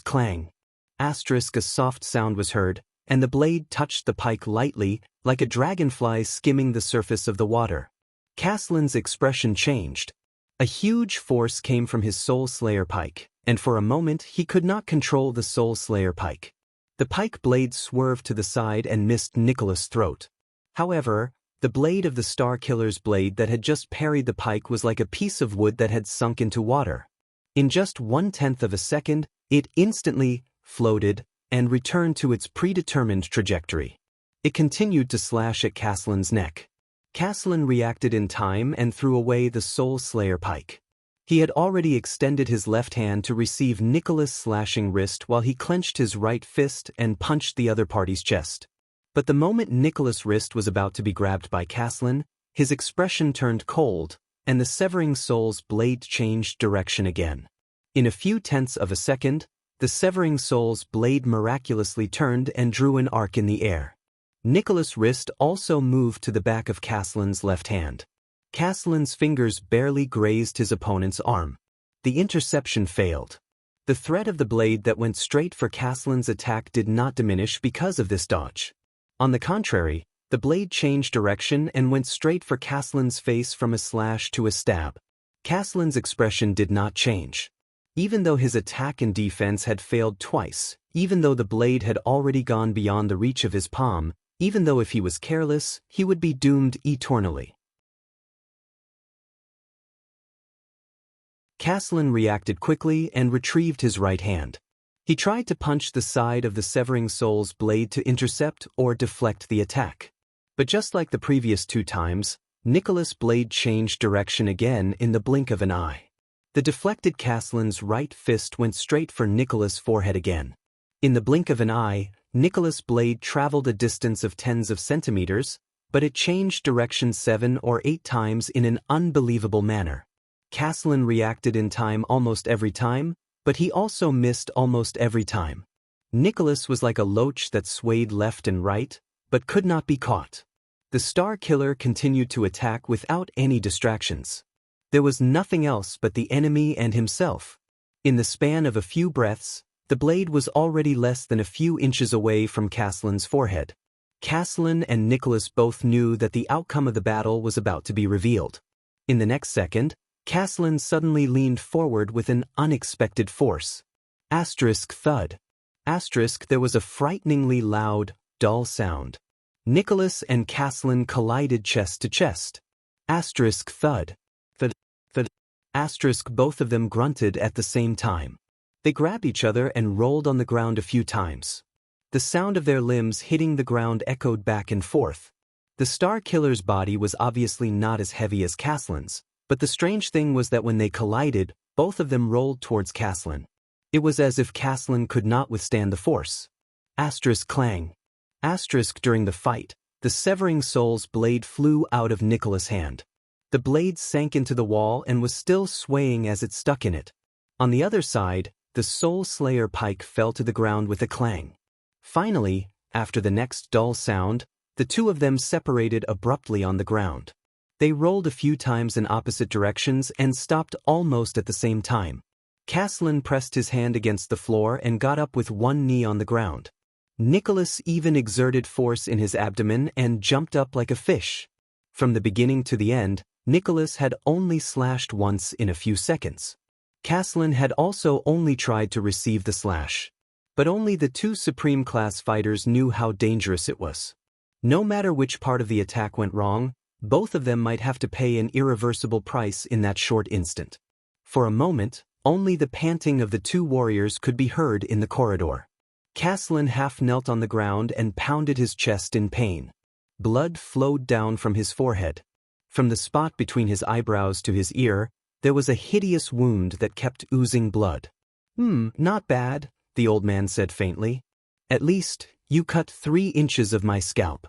Clang. A soft sound was heard, and the blade touched the pike lightly, like a dragonfly skimming the surface of the water. Castellan's expression changed. A huge force came from his Soul Slayer pike, and for a moment he could not control the Soul Slayer pike. The pike blade swerved to the side and missed Nicholas' throat. However, the blade of the Star Killer's blade that had just parried the pike was like a piece of wood that had sunk into water. In just 1/10 of a second, it instantly floated and returned to its predetermined trajectory. It continued to slash at Castellan's neck. Castellan reacted in time and threw away the Soul Slayer pike. He had already extended his left hand to receive Nicholas' slashing wrist while he clenched his right fist and punched the other party's chest. But the moment Nicholas' wrist was about to be grabbed by Castellan, his expression turned cold, and the severing soul's blade changed direction again. In a few tenths of a second, the severing soul's blade miraculously turned and drew an arc in the air. Nicholas' wrist also moved to the back of Castellan's left hand. Castellan's fingers barely grazed his opponent's arm. The interception failed. The threat of the blade that went straight for Castellan's attack did not diminish because of this dodge. On the contrary, the blade changed direction and went straight for Castellan's face from a slash to a stab. Castellan's expression did not change. Even though his attack and defense had failed twice, even though the blade had already gone beyond the reach of his palm, even though if he was careless, he would be doomed eternally. Castellan reacted quickly and retrieved his right hand. He tried to punch the side of the severing soul's blade to intercept or deflect the attack. But just like the previous 2 times, Nicholas' blade changed direction again in the blink of an eye. The deflected Castellan's right fist went straight for Nicholas' forehead again. In the blink of an eye, Nicholas' blade traveled a distance of tens of centimeters, but it changed direction 7 or 8 times in an unbelievable manner. Castellan reacted in time almost every time, but he also missed almost every time. Nicholas was like a loach that swayed left and right, but could not be caught. The Star Killer continued to attack without any distractions. There was nothing else but the enemy and himself. In the span of a few breaths, the blade was already less than a few inches away from Castellan's forehead. Castellan and Nicholas both knew that the outcome of the battle was about to be revealed. In the next second, Castellan suddenly leaned forward with an unexpected force. Thud. There was a frighteningly loud, dull sound. Nicholas and Castellan collided chest to chest. Thud. Thud. Both of them grunted at the same time. They grabbed each other and rolled on the ground a few times. The sound of their limbs hitting the ground echoed back and forth. The Star Killer's body was obviously not as heavy as Castellan's, but the strange thing was that when they collided, both of them rolled towards Castellan. It was as if Castellan could not withstand the force. Clang. During the fight, the severing soul's blade flew out of Nicholas' hand. The blade sank into the wall and was still swaying as it stuck in it. On the other side, the Soul Slayer pike fell to the ground with a clang. Finally, after the next dull sound, the two of them separated abruptly on the ground. They rolled a few times in opposite directions and stopped almost at the same time. Castellan pressed his hand against the floor and got up with one knee on the ground. Nicholas even exerted force in his abdomen and jumped up like a fish. From the beginning to the end, Nicholas had only slashed once in a few seconds. Caslin had also only tried to receive the slash. But only the two Supreme Class fighters knew how dangerous it was. No matter which part of the attack went wrong, both of them might have to pay an irreversible price in that short instant. For a moment, only the panting of the two warriors could be heard in the corridor. Caslin half knelt on the ground and pounded his chest in pain. Blood flowed down from his forehead. From the spot between his eyebrows to his ear, there was a hideous wound that kept oozing blood. Not bad, the old man said faintly. At least, you cut 3 inches of my scalp.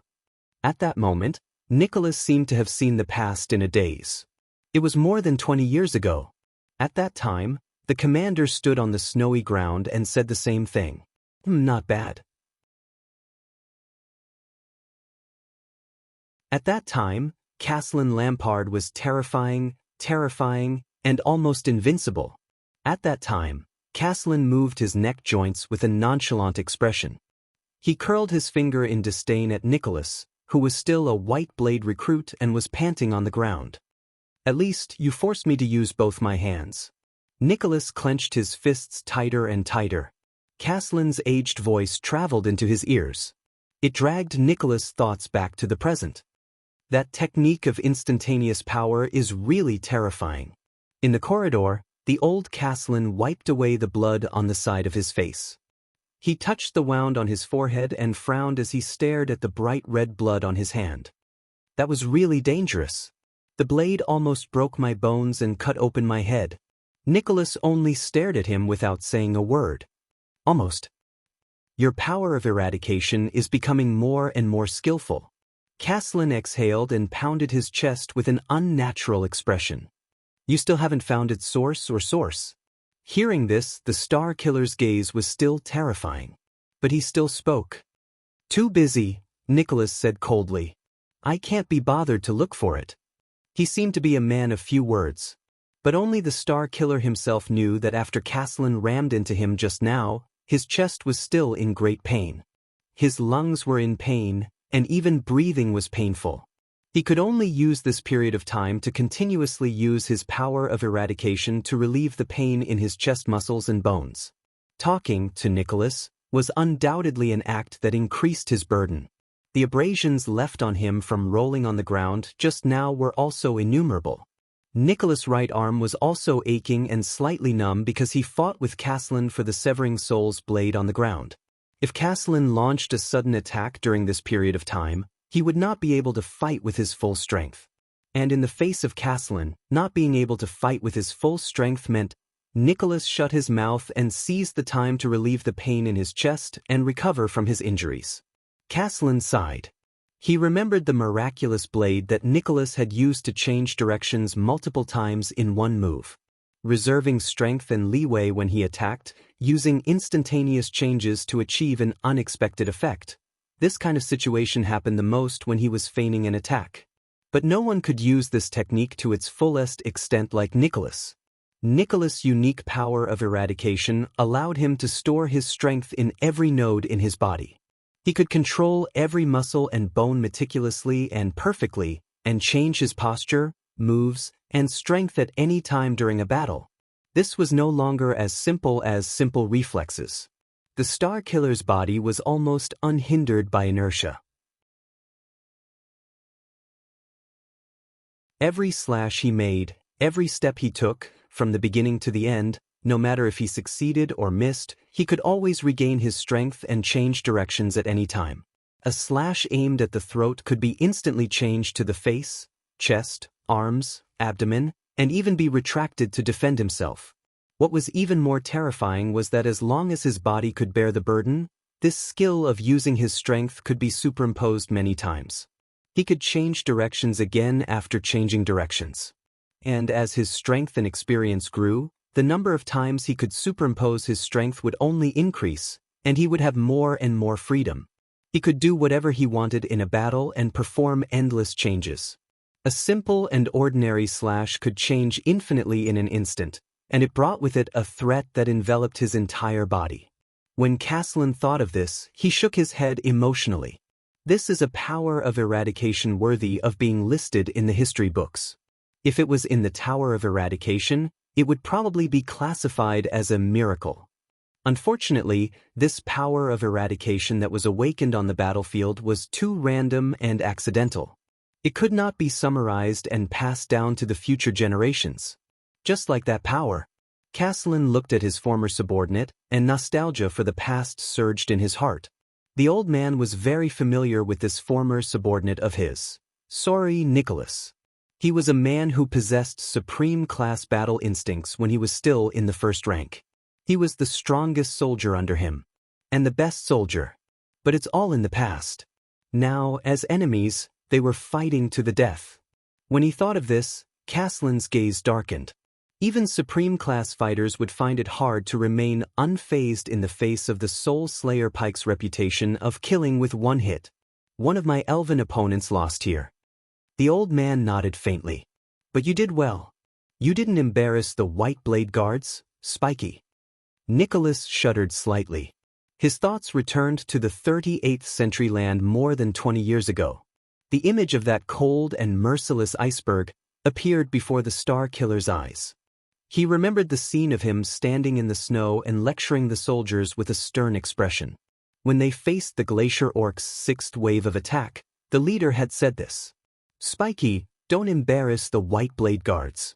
At that moment, Nicholas seemed to have seen the past in a daze. It was more than 20 years ago. At that time, the commander stood on the snowy ground and said the same thing. Not bad. At that time, Caslin Lampard was terrifying, and almost invincible. At that time, Caslin moved his neck joints with a nonchalant expression. He curled his finger in disdain at Nicholas, who was still a white blade recruit and was panting on the ground. At least, you forced me to use both my hands. Nicholas clenched his fists tighter and tighter. Caslin's aged voice traveled into his ears. It dragged Nicholas' thoughts back to the present. That technique of instantaneous power is really terrifying. In the corridor, the old Caslin wiped away the blood on the side of his face. He touched the wound on his forehead and frowned as he stared at the bright red blood on his hand. That was really dangerous. The blade almost broke my bones and cut open my head. Nicholas only stared at him without saying a word. Almost. Your power of eradication is becoming more and more skillful. Caslin exhaled and pounded his chest with an unnatural expression. You still haven't found its source. Hearing this, the Star Killer's gaze was still terrifying. But he still spoke. Too busy, Nicholas said coldly. I can't be bothered to look for it. He seemed to be a man of few words. But only the Star Killer himself knew that after Caslin rammed into him just now, his chest was still in great pain. His lungs were in pain, and even breathing was painful. He could only use this period of time to continuously use his power of eradication to relieve the pain in his chest muscles and bones. Talking to Nicholas was undoubtedly an act that increased his burden. The abrasions left on him from rolling on the ground just now were also innumerable. Nicholas' right arm was also aching and slightly numb because he fought with Caslin for the Severing Soul's blade on the ground. If Caslin launched a sudden attack during this period of time, he would not be able to fight with his full strength. And in the face of Caslin, not being able to fight with his full strength meant Nicholas shut his mouth and seized the time to relieve the pain in his chest and recover from his injuries. Caslin sighed. He remembered the miraculous blade that Nicholas had used to change directions multiple times in one move. Reserving strength and leeway when he attacked, using instantaneous changes to achieve an unexpected effect. This kind of situation happened the most when he was feigning an attack. But no one could use this technique to its fullest extent like Nicholas. Nicholas' unique power of eradication allowed him to store his strength in every node in his body. He could control every muscle and bone meticulously and perfectly, and change his posture, moves, and strength at any time during a battle. This was no longer as simple reflexes. The Star Killer's body was almost unhindered by inertia. Every slash he made, every step he took, from the beginning to the end, no matter if he succeeded or missed, he could always regain his strength and change directions at any time. A slash aimed at the throat could be instantly changed to the face, chest, arms, abdomen, and even be retracted to defend himself. What was even more terrifying was that as long as his body could bear the burden, this skill of using his strength could be superimposed many times. He could change directions again after changing directions. And as his strength and experience grew, the number of times he could superimpose his strength would only increase, and he would have more and more freedom. He could do whatever he wanted in a battle and perform endless changes. A simple and ordinary slash could change infinitely in an instant, and it brought with it a threat that enveloped his entire body. When Caslin thought of this, he shook his head emotionally. This is a power of eradication worthy of being listed in the history books. If it was in the Tower of Eradication, it would probably be classified as a miracle. Unfortunately, this power of eradication that was awakened on the battlefield was too random and accidental. It could not be summarized and passed down to the future generations. Just like that power, Caslin looked at his former subordinate, and nostalgia for the past surged in his heart. The old man was very familiar with this former subordinate of his. Sorry, Nicholas. He was a man who possessed supreme class battle instincts when he was still in the first rank. He was the strongest soldier under him, and the best soldier. But it's all in the past. Now, as enemies, they were fighting to the death. When he thought of this, Caslin's gaze darkened. Even supreme class fighters would find it hard to remain unfazed in the face of the Soul Slayer Pike's reputation of killing with one hit. One of my elven opponents lost here. The old man nodded faintly. But you did well. You didn't embarrass the White Blade Guards, Spiky. Nicholas shuddered slightly. His thoughts returned to the 38th century land more than 20 years ago. The image of that cold and merciless iceberg appeared before the Star Killer's eyes. He remembered the scene of him standing in the snow and lecturing the soldiers with a stern expression. When they faced the Glacier Orc's sixth wave of attack, the leader had said this. Spiky, don't embarrass the White Blade Guards.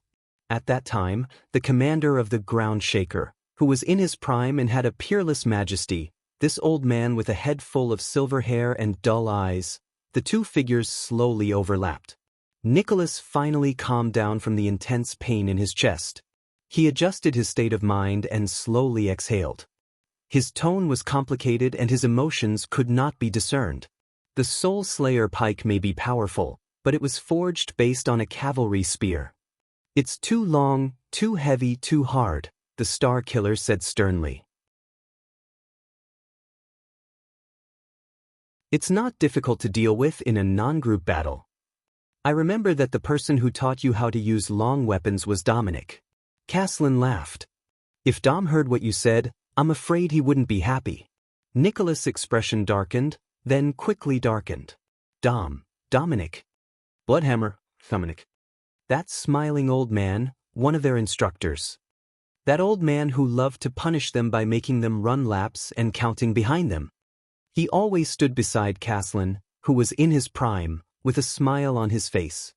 At that time, the commander of the Ground Shaker, who was in his prime and had a peerless majesty, this old man with a head full of silver hair and dull eyes, the two figures slowly overlapped. Nicholas finally calmed down from the intense pain in his chest. He adjusted his state of mind and slowly exhaled. His tone was complicated and his emotions could not be discerned. The Soul Slayer Pike may be powerful, but it was forged based on a cavalry spear. It's too long, too heavy, too hard, the Star Killer said sternly. It's not difficult to deal with in a non-group battle. I remember that the person who taught you how to use long weapons was Dominic. Caslin laughed. If Dom heard what you said, I'm afraid he wouldn't be happy. Nicholas' expression darkened, then quickly darkened. Dominic. Bloodhammer, Dominic. That smiling old man, one of their instructors. That old man who loved to punish them by making them run laps and counting behind them. He always stood beside Caslin, who was in his prime, with a smile on his face.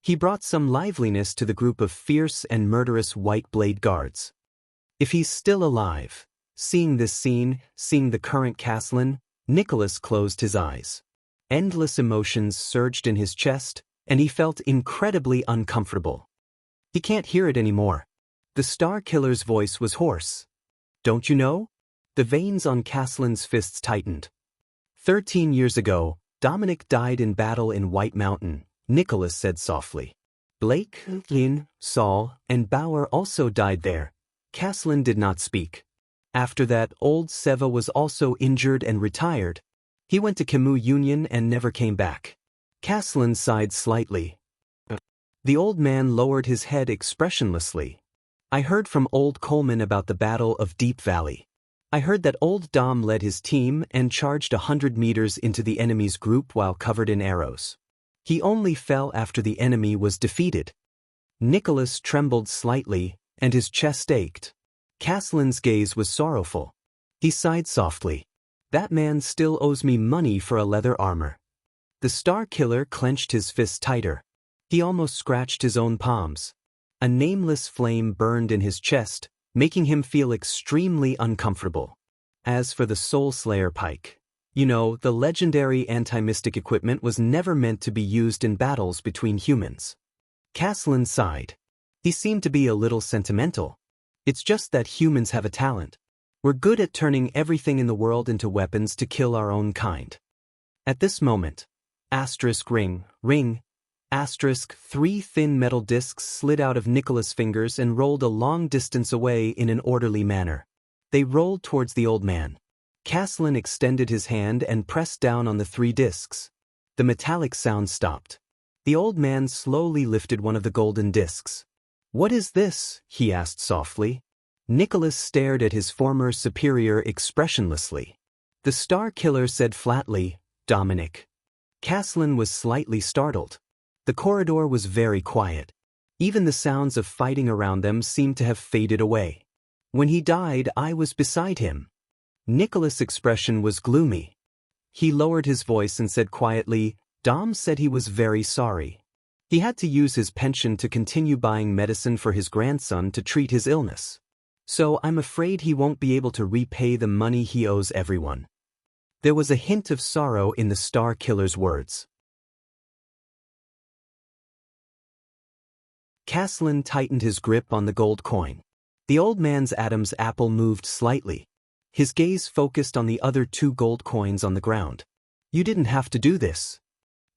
He brought some liveliness to the group of fierce and murderous White Blade Guards. If he's still alive, seeing this scene, seeing the current Caslin, Nicholas closed his eyes. Endless emotions surged in his chest, and he felt incredibly uncomfortable. He can't hear it anymore. The Star Killer's voice was hoarse. Don't you know? The veins on Caslin's fists tightened. 13 years ago, Dominic died in battle in White Mountain, Nicholas said softly. Blake, Lin, Saul, and Bauer also died there. Caslin did not speak. After that, old Seva was also injured and retired. He went to Camus Union and never came back. Caslin sighed slightly. The old man lowered his head expressionlessly. I heard from old Coleman about the Battle of Deep Valley. I heard that old Dom led his team and charged 100 meters into the enemy's group while covered in arrows. He only fell after the enemy was defeated. Nicholas trembled slightly, and his chest ached. Caslin's gaze was sorrowful. He sighed softly. That man still owes me money for a leather armor. The Star Killer clenched his fists tighter. He almost scratched his own palms. A nameless flame burned in his chest, making him feel extremely uncomfortable. As for the Soul Slayer Pike, you know, the legendary anti-mystic equipment was never meant to be used in battles between humans. Caslin sighed. He seemed to be a little sentimental. It's just that humans have a talent. We're good at turning everything in the world into weapons to kill our own kind. At this moment, ring, three thin metal discs slid out of Nicholas' fingers and rolled a long distance away in an orderly manner. They rolled towards the old man. Caslin extended his hand and pressed down on the three discs. The metallic sound stopped. The old man slowly lifted one of the golden discs. What is this? He asked softly. Nicholas stared at his former superior expressionlessly. The Star Killer said flatly, Dominic. Caslin was slightly startled. The corridor was very quiet. Even the sounds of fighting around them seemed to have faded away. When he died, I was beside him. Nicholas' expression was gloomy. He lowered his voice and said quietly, "Dom said he was very sorry. He had to use his pension to continue buying medicine for his grandson to treat his illness. So I'm afraid he won't be able to repay the money he owes everyone." There was a hint of sorrow in the Star Killer's words. Caslin tightened his grip on the gold coin. The old man's Adam's apple moved slightly. His gaze focused on the other 2 gold coins on the ground. "You didn't have to do this."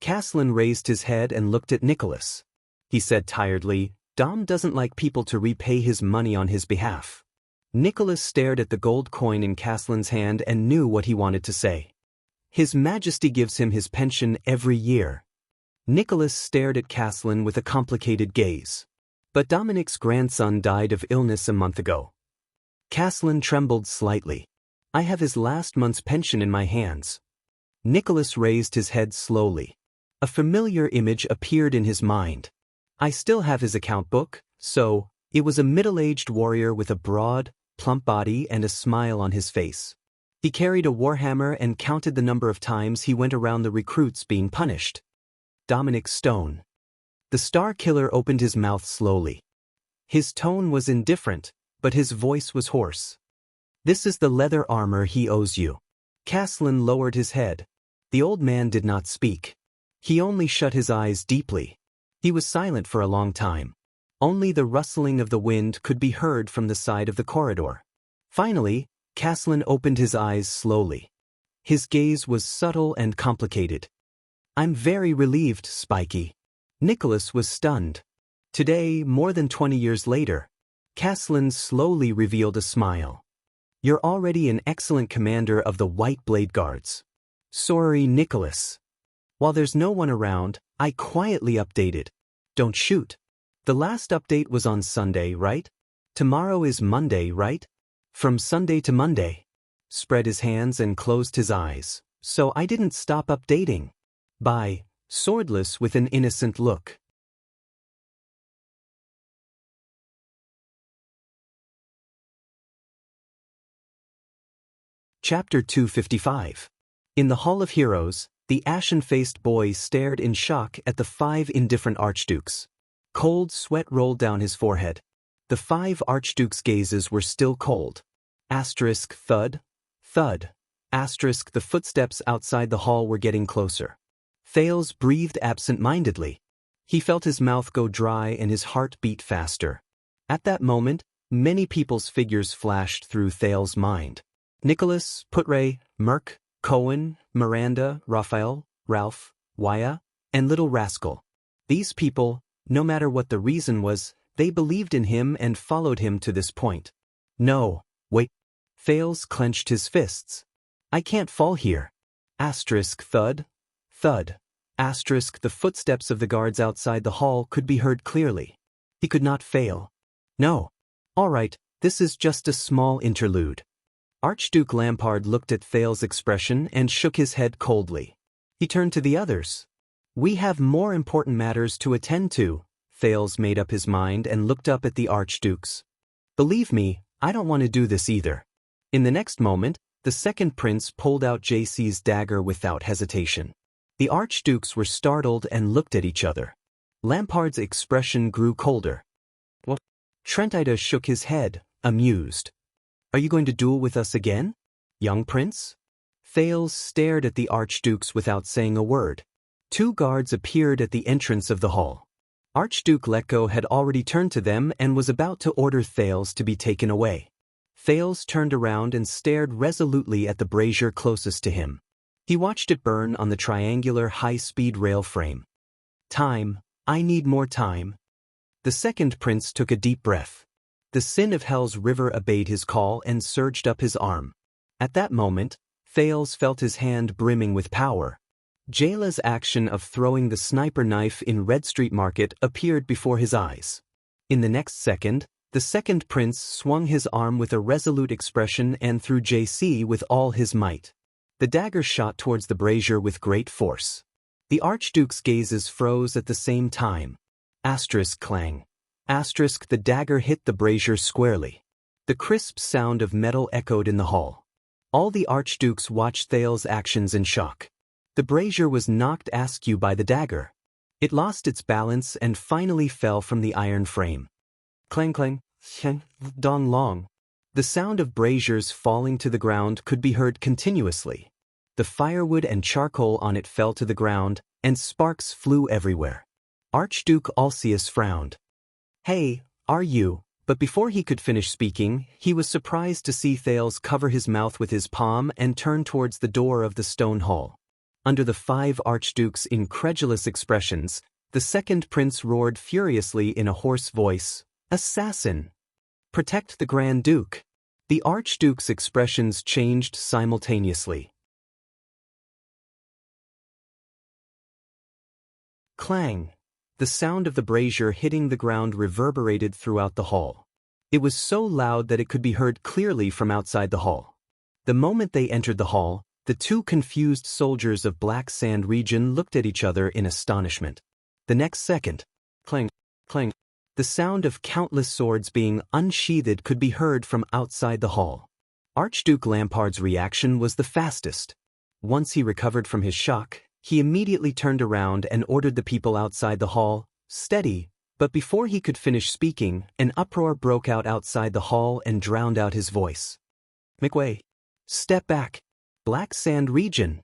Caslin raised his head and looked at Nicholas. He said tiredly, "Dom doesn't like people to repay his money on his behalf." Nicholas stared at the gold coin in Caslin's hand and knew what he wanted to say. "His Majesty gives him his pension every year." Nicholas stared at Caslin with a complicated gaze. "But Dominic's grandson died of illness a month ago." Caslin trembled slightly. "I have his last month's pension in my hands." Nicholas raised his head slowly. A familiar image appeared in his mind. "I still have his account book, so..." It was a middle-aged warrior with a broad, plump body and a smile on his face. He carried a warhammer and counted the number of times he went around the recruits being punished. Dominic Stone. The Star Killer opened his mouth slowly. His tone was indifferent, but his voice was hoarse. "This is the leather armor he owes you." Caslin lowered his head. The old man did not speak. He only shut his eyes deeply. He was silent for a long time. Only the rustling of the wind could be heard from the side of the corridor. Finally, Caslin opened his eyes slowly. His gaze was subtle and complicated. "I'm very relieved, Spiky." Nicholas was stunned. Today, more than 20 years later, Caslin slowly revealed a smile. "You're already an excellent commander of the White Blade Guards." "Sorry, Nicholas. While there's no one around, I quietly updated. Don't shoot. The last update was on Sunday, right? Tomorrow is Monday, right? From Sunday to Monday." Spread his hands and closed his eyes. "So I didn't stop updating." By Swordless with an innocent look. Chapter 255. In the Hall of Heroes, the ashen-faced boy stared in shock at the 5 indifferent archdukes. Cold sweat rolled down his forehead. The 5 archdukes' gazes were still cold. Asterisk thud, thud. Asterisk the footsteps outside the hall were getting closer. Thales breathed absent-mindedly. He felt his mouth go dry and his heart beat faster. At that moment, many people's figures flashed through Thales' mind. Nicholas, Putre, Merc, Cohen, Miranda, Raphael, Ralph, Waya, and Little Rascal. These people, no matter what the reason was, they believed in him and followed him to this point. "No, wait." Thales clenched his fists. "I can't fall here." Asterisk thud, thud. Asterisk the footsteps of the guards outside the hall could be heard clearly. He could not fail. "No. All right, this is just a small interlude." Archduke Lampard looked at Thales' expression and shook his head coldly. He turned to the others. "We have more important matters to attend to." Thales made up his mind and looked up at the archdukes. "Believe me, I don't want to do this either." In the next moment, the second prince pulled out JC's dagger without hesitation. The archdukes were startled and looked at each other. Lampard's expression grew colder. "What?" Trentida shook his head, amused. "Are you going to duel with us again, young prince?" Thales stared at the archdukes without saying a word. 2 guards appeared at the entrance of the hall. Archduke Letko had already turned to them and was about to order Thales to be taken away. Thales turned around and stared resolutely at the brazier closest to him. He watched it burn on the triangular high-speed rail frame. "Time. I need more time." The second prince took a deep breath. The sin of Hell's river obeyed his call and surged up his arm. At that moment, Thales felt his hand brimming with power. Jayla's action of throwing the sniper knife in Red Street Market appeared before his eyes. In the next second, the second prince swung his arm with a resolute expression and threw JC with all his might. The dagger shot towards the brazier with great force. The archduke's gazes froze at the same time. Asterisk clang. Asterisk, the dagger hit the brazier squarely. The crisp sound of metal echoed in the hall. All the archdukes watched Thales's actions in shock. The brazier was knocked askew by the dagger. It lost its balance and finally fell from the iron frame. Clang clang, dong long. The sound of braziers falling to the ground could be heard continuously. The firewood and charcoal on it fell to the ground, and sparks flew everywhere. Archduke Alcius frowned. "Hey, are you?" But before he could finish speaking, he was surprised to see Thales cover his mouth with his palm and turn towards the door of the stone hall. Under the 5 archdukes' incredulous expressions, the second prince roared furiously in a hoarse voice, "Assassin! Protect the Grand Duke!" The archduke's expressions changed simultaneously. Clang! The sound of the brazier hitting the ground reverberated throughout the hall. It was so loud that it could be heard clearly from outside the hall. The moment they entered the hall, the 2 confused soldiers of Black Sand region looked at each other in astonishment. The next second, clang, clang, the sound of countless swords being unsheathed could be heard from outside the hall. Archduke Lampard's reaction was the fastest. Once he recovered from his shock, he immediately turned around and ordered the people outside the hall, "Steady," but before he could finish speaking, an uproar broke out outside the hall and drowned out his voice. "McWay! Step back! Black Sand region!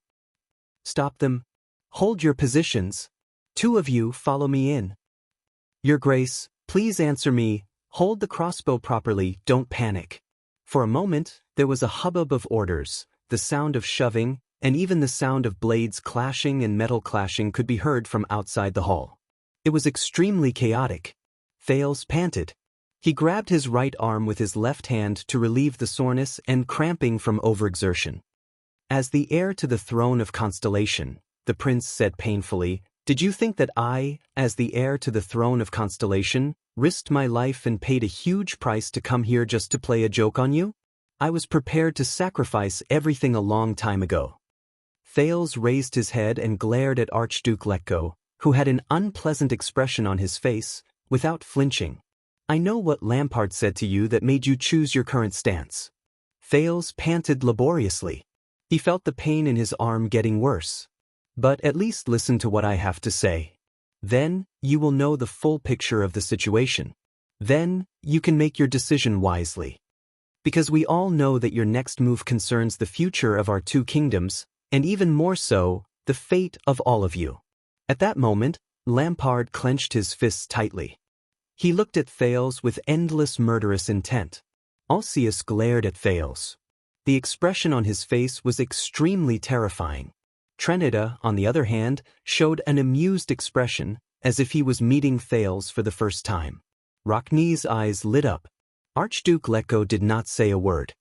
Stop them! Hold your positions! 2 of you follow me in! Your Grace, please answer me, hold the crossbow properly, don't panic!" For a moment, there was a hubbub of orders, the sound of shoving, and even the sound of blades clashing and metal clashing could be heard from outside the hall. It was extremely chaotic. Thales panted. He grabbed his right arm with his left hand to relieve the soreness and cramping from overexertion. "As the heir to the throne of Constellation," the prince said painfully, "did you think that I, as the heir to the throne of Constellation, risked my life and paid a huge price to come here just to play a joke on you? I was prepared to sacrifice everything a long time ago." Thales raised his head and glared at Archduke Letko, who had an unpleasant expression on his face, without flinching. "I know what Lampard said to you that made you choose your current stance." Thales panted laboriously. He felt the pain in his arm getting worse. "But at least listen to what I have to say. Then, you will know the full picture of the situation. Then, you can make your decision wisely. Because we all know that your next move concerns the future of our 2 kingdoms, and even more so, the fate of all of you." At that moment, Lampard clenched his fists tightly. He looked at Thales with endless murderous intent. Alcius glared at Thales. The expression on his face was extremely terrifying. Trenida, on the other hand, showed an amused expression, as if he was meeting Thales for the first time. Rocknee's eyes lit up. Archduke Letko did not say a word.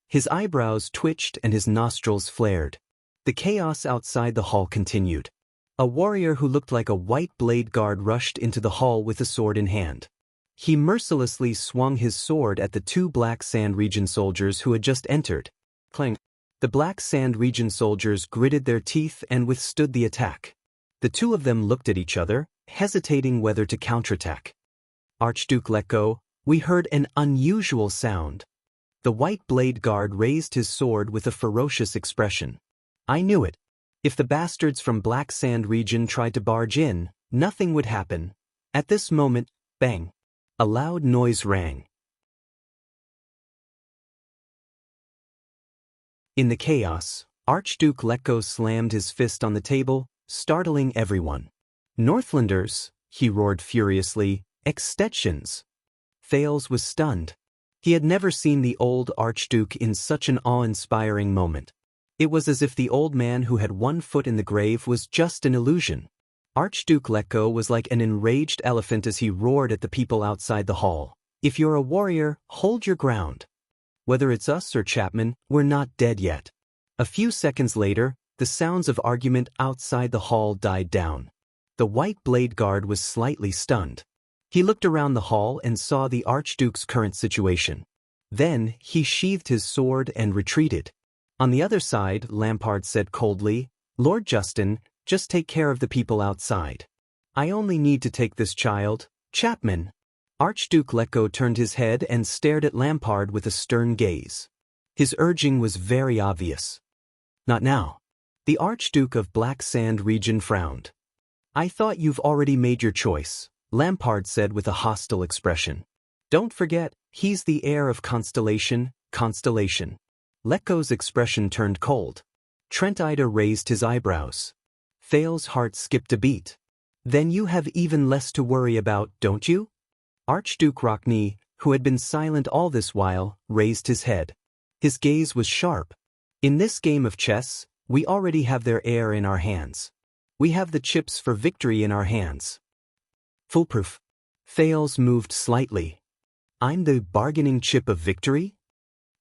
His eyebrows twitched and his nostrils flared. The chaos outside the hall continued. A warrior who looked like a white blade guard rushed into the hall with a sword in hand. He mercilessly swung his sword at the 2 Black Sand region soldiers who had just entered. Clang! The Black Sand region soldiers gritted their teeth and withstood the attack. The 2 of them looked at each other, hesitating whether to counterattack. "Archduke Letko, we heard an unusual sound." The white blade guard raised his sword with a ferocious expression. "I knew it. If the bastards from Black Sand region tried to barge in, nothing would happen." At this moment, bang! A loud noise rang. In the chaos, Archduke Letko slammed his fist on the table, startling everyone. "Northlanders," he roared furiously, "extensions." Thales was stunned. He had never seen the old Archduke in such an awe-inspiring moment. It was as if the old man who had 1 foot in the grave was just an illusion. Archduke Letko was like an enraged elephant as he roared at the people outside the hall. "If you're a warrior, hold your ground. Whether it's us or Chapman, we're not dead yet." A few seconds later, the sounds of argument outside the hall died down. The white blade guard was slightly stunned. He looked around the hall and saw the Archduke's current situation. Then, he sheathed his sword and retreated. On the other side, Lampard said coldly, "Lord Justin, just take care of the people outside. I only need to take this child, Chapman." Archduke Lecco turned his head and stared at Lampard with a stern gaze. His urging was very obvious. Not now. The Archduke of Black Sand region frowned. I thought you've already made your choice, Lampard said with a hostile expression. Don't forget, he's the heir of Constellation. Lecco's expression turned cold. Trent Ida raised his eyebrows. Thale's heart skipped a beat. Then you have even less to worry about, don't you? Archduke Rockney, who had been silent all this while, raised his head. His gaze was sharp. In this game of chess, we already have their heir in our hands. We have the chips for victory in our hands. Foolproof. Thales moved slightly. I'm the bargaining chip of victory?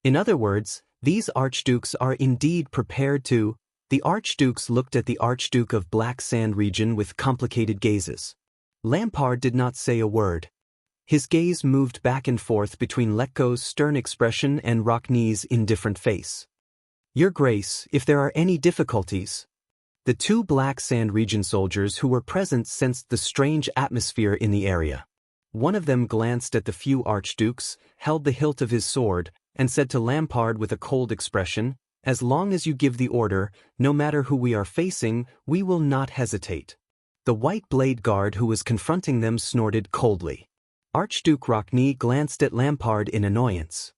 In other words, these archdukes are indeed prepared to. The archdukes looked at the Archduke of Black Sand region with complicated gazes. Lampard did not say a word. His gaze moved back and forth between Lecco's stern expression and Rockney's indifferent face. Your Grace, if there are any difficulties. The two Black Sand region soldiers who were present sensed the strange atmosphere in the area. One of them glanced at the few archdukes, held the hilt of his sword, and said to Lampard with a cold expression, as long as you give the order, no matter who we are facing, we will not hesitate. The white blade guard who was confronting them snorted coldly. Archduke Rockney glanced at Lampard in annoyance.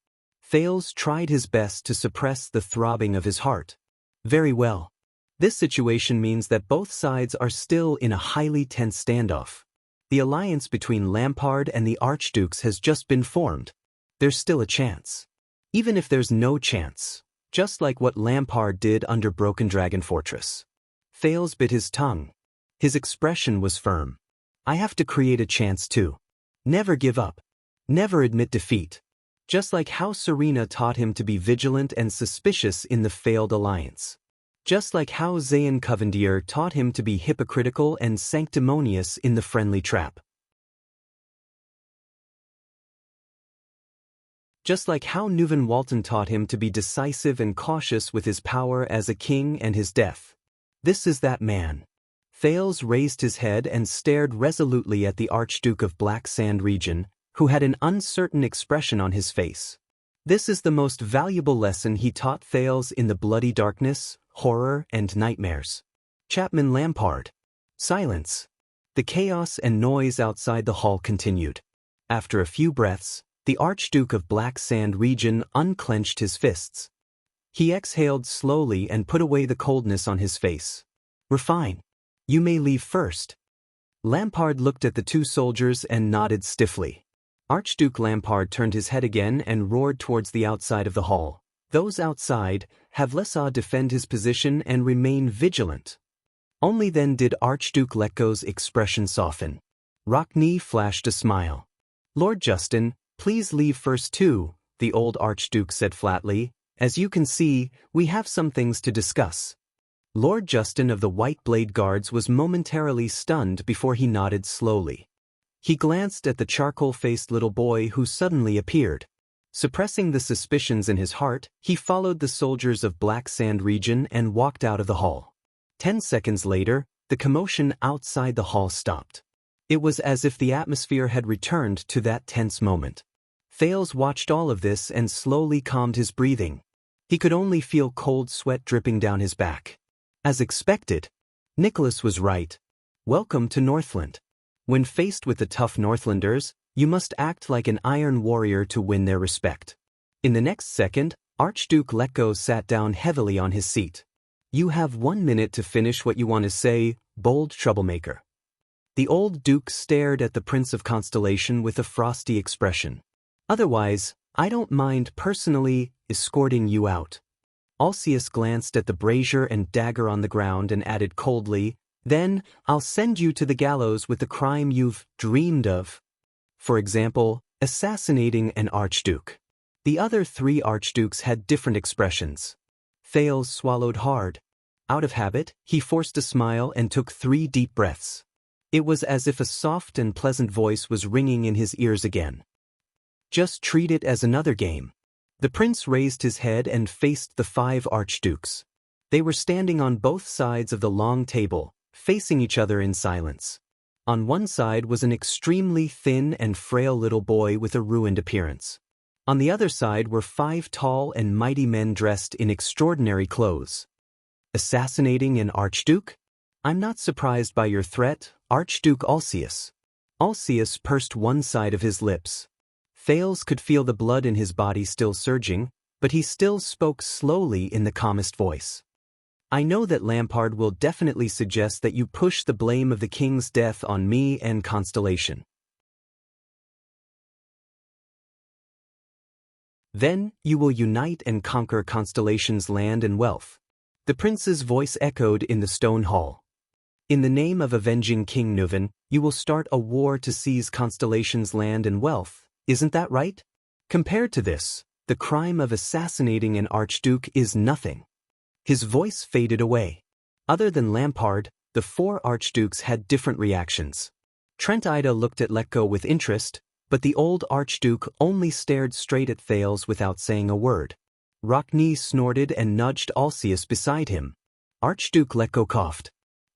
Thales tried his best to suppress the throbbing of his heart. Very well. This situation means that both sides are still in a highly tense standoff. The alliance between Lampard and the archdukes has just been formed. There's still a chance. Even if there's no chance, just like what Lampard did under Broken Dragon Fortress. Thales bit his tongue. His expression was firm. I have to create a chance too. Never give up. Never admit defeat. Just like how Serena taught him to be vigilant and suspicious in the failed alliance. Just like how Zayn Covendier taught him to be hypocritical and sanctimonious in the friendly trap. Just like how Neuven Walton taught him to be decisive and cautious with his power as a king and his death. This is that man. Thales raised his head and stared resolutely at the Archduke of Black Sand region, who had an uncertain expression on his face. This is the most valuable lesson he taught Thales in the bloody darkness, horror, and nightmares. Chapman Lampard. Silence. The chaos and noise outside the hall continued. After a few breaths, the Archduke of Black Sand region unclenched his fists. He exhaled slowly and put away the coldness on his face. We're fine. You may leave first. Lampard looked at the two soldiers and nodded stiffly. Archduke Lampard turned his head again and roared towards the outside of the hall. Those outside, have Lessa defend his position and remain vigilant. Only then did Archduke Lecco's expression soften. Rockney flashed a smile. Lord Justin, please leave first too, the old Archduke said flatly. As you can see, we have some things to discuss. Lord Justin of the White Blade Guards was momentarily stunned before he nodded slowly. He glanced at the charcoal-faced little boy who suddenly appeared. Suppressing the suspicions in his heart, he followed the soldiers of Black Sand region and walked out of the hall. 10 seconds later, the commotion outside the hall stopped. It was as if the atmosphere had returned to that tense moment. Thales watched all of this and slowly calmed his breathing. He could only feel cold sweat dripping down his back. As expected, Nicholas was right. Welcome to Northland. When faced with the tough Northlanders, you must act like an iron warrior to win their respect. In the next second, Archduke Lecco sat down heavily on his seat. You have 1 minute to finish what you want to say, bold troublemaker. The old duke stared at the Prince of Constellation with a frosty expression. Otherwise, I don't mind personally escorting you out. Alcius glanced at the brazier and dagger on the ground and added coldly, then, I'll send you to the gallows with the crime you've dreamed of. For example, assassinating an archduke. The other 3 archdukes had different expressions. Thales swallowed hard. Out of habit, he forced a smile and took 3 deep breaths. It was as if a soft and pleasant voice was ringing in his ears again. Just treat it as another game. The prince raised his head and faced the 5 archdukes. They were standing on both sides of the long table, facing each other in silence. On one side was an extremely thin and frail little boy with a ruined appearance. On the other side were 5 tall and mighty men dressed in extraordinary clothes. Assassinating an archduke? I'm not surprised by your threat, Archduke Alcius. Alcius pursed one side of his lips. Thales could feel the blood in his body still surging, but he still spoke slowly in the calmest voice. I know that Lampard will definitely suggest that you push the blame of the king's death on me and Constellation. Then you will unite and conquer Constellation's land and wealth. The prince's voice echoed in the stone hall. In the name of avenging King Nuven, you will start a war to seize Constellation's land and wealth, isn't that right? Compared to this, the crime of assassinating an archduke is nothing. His voice faded away. Other than Lampard, the 4 archdukes had different reactions. Trent Ida looked at Letko with interest, but the old archduke only stared straight at Thales without saying a word. Rockne snorted and nudged Alcius beside him. Archduke Letko coughed.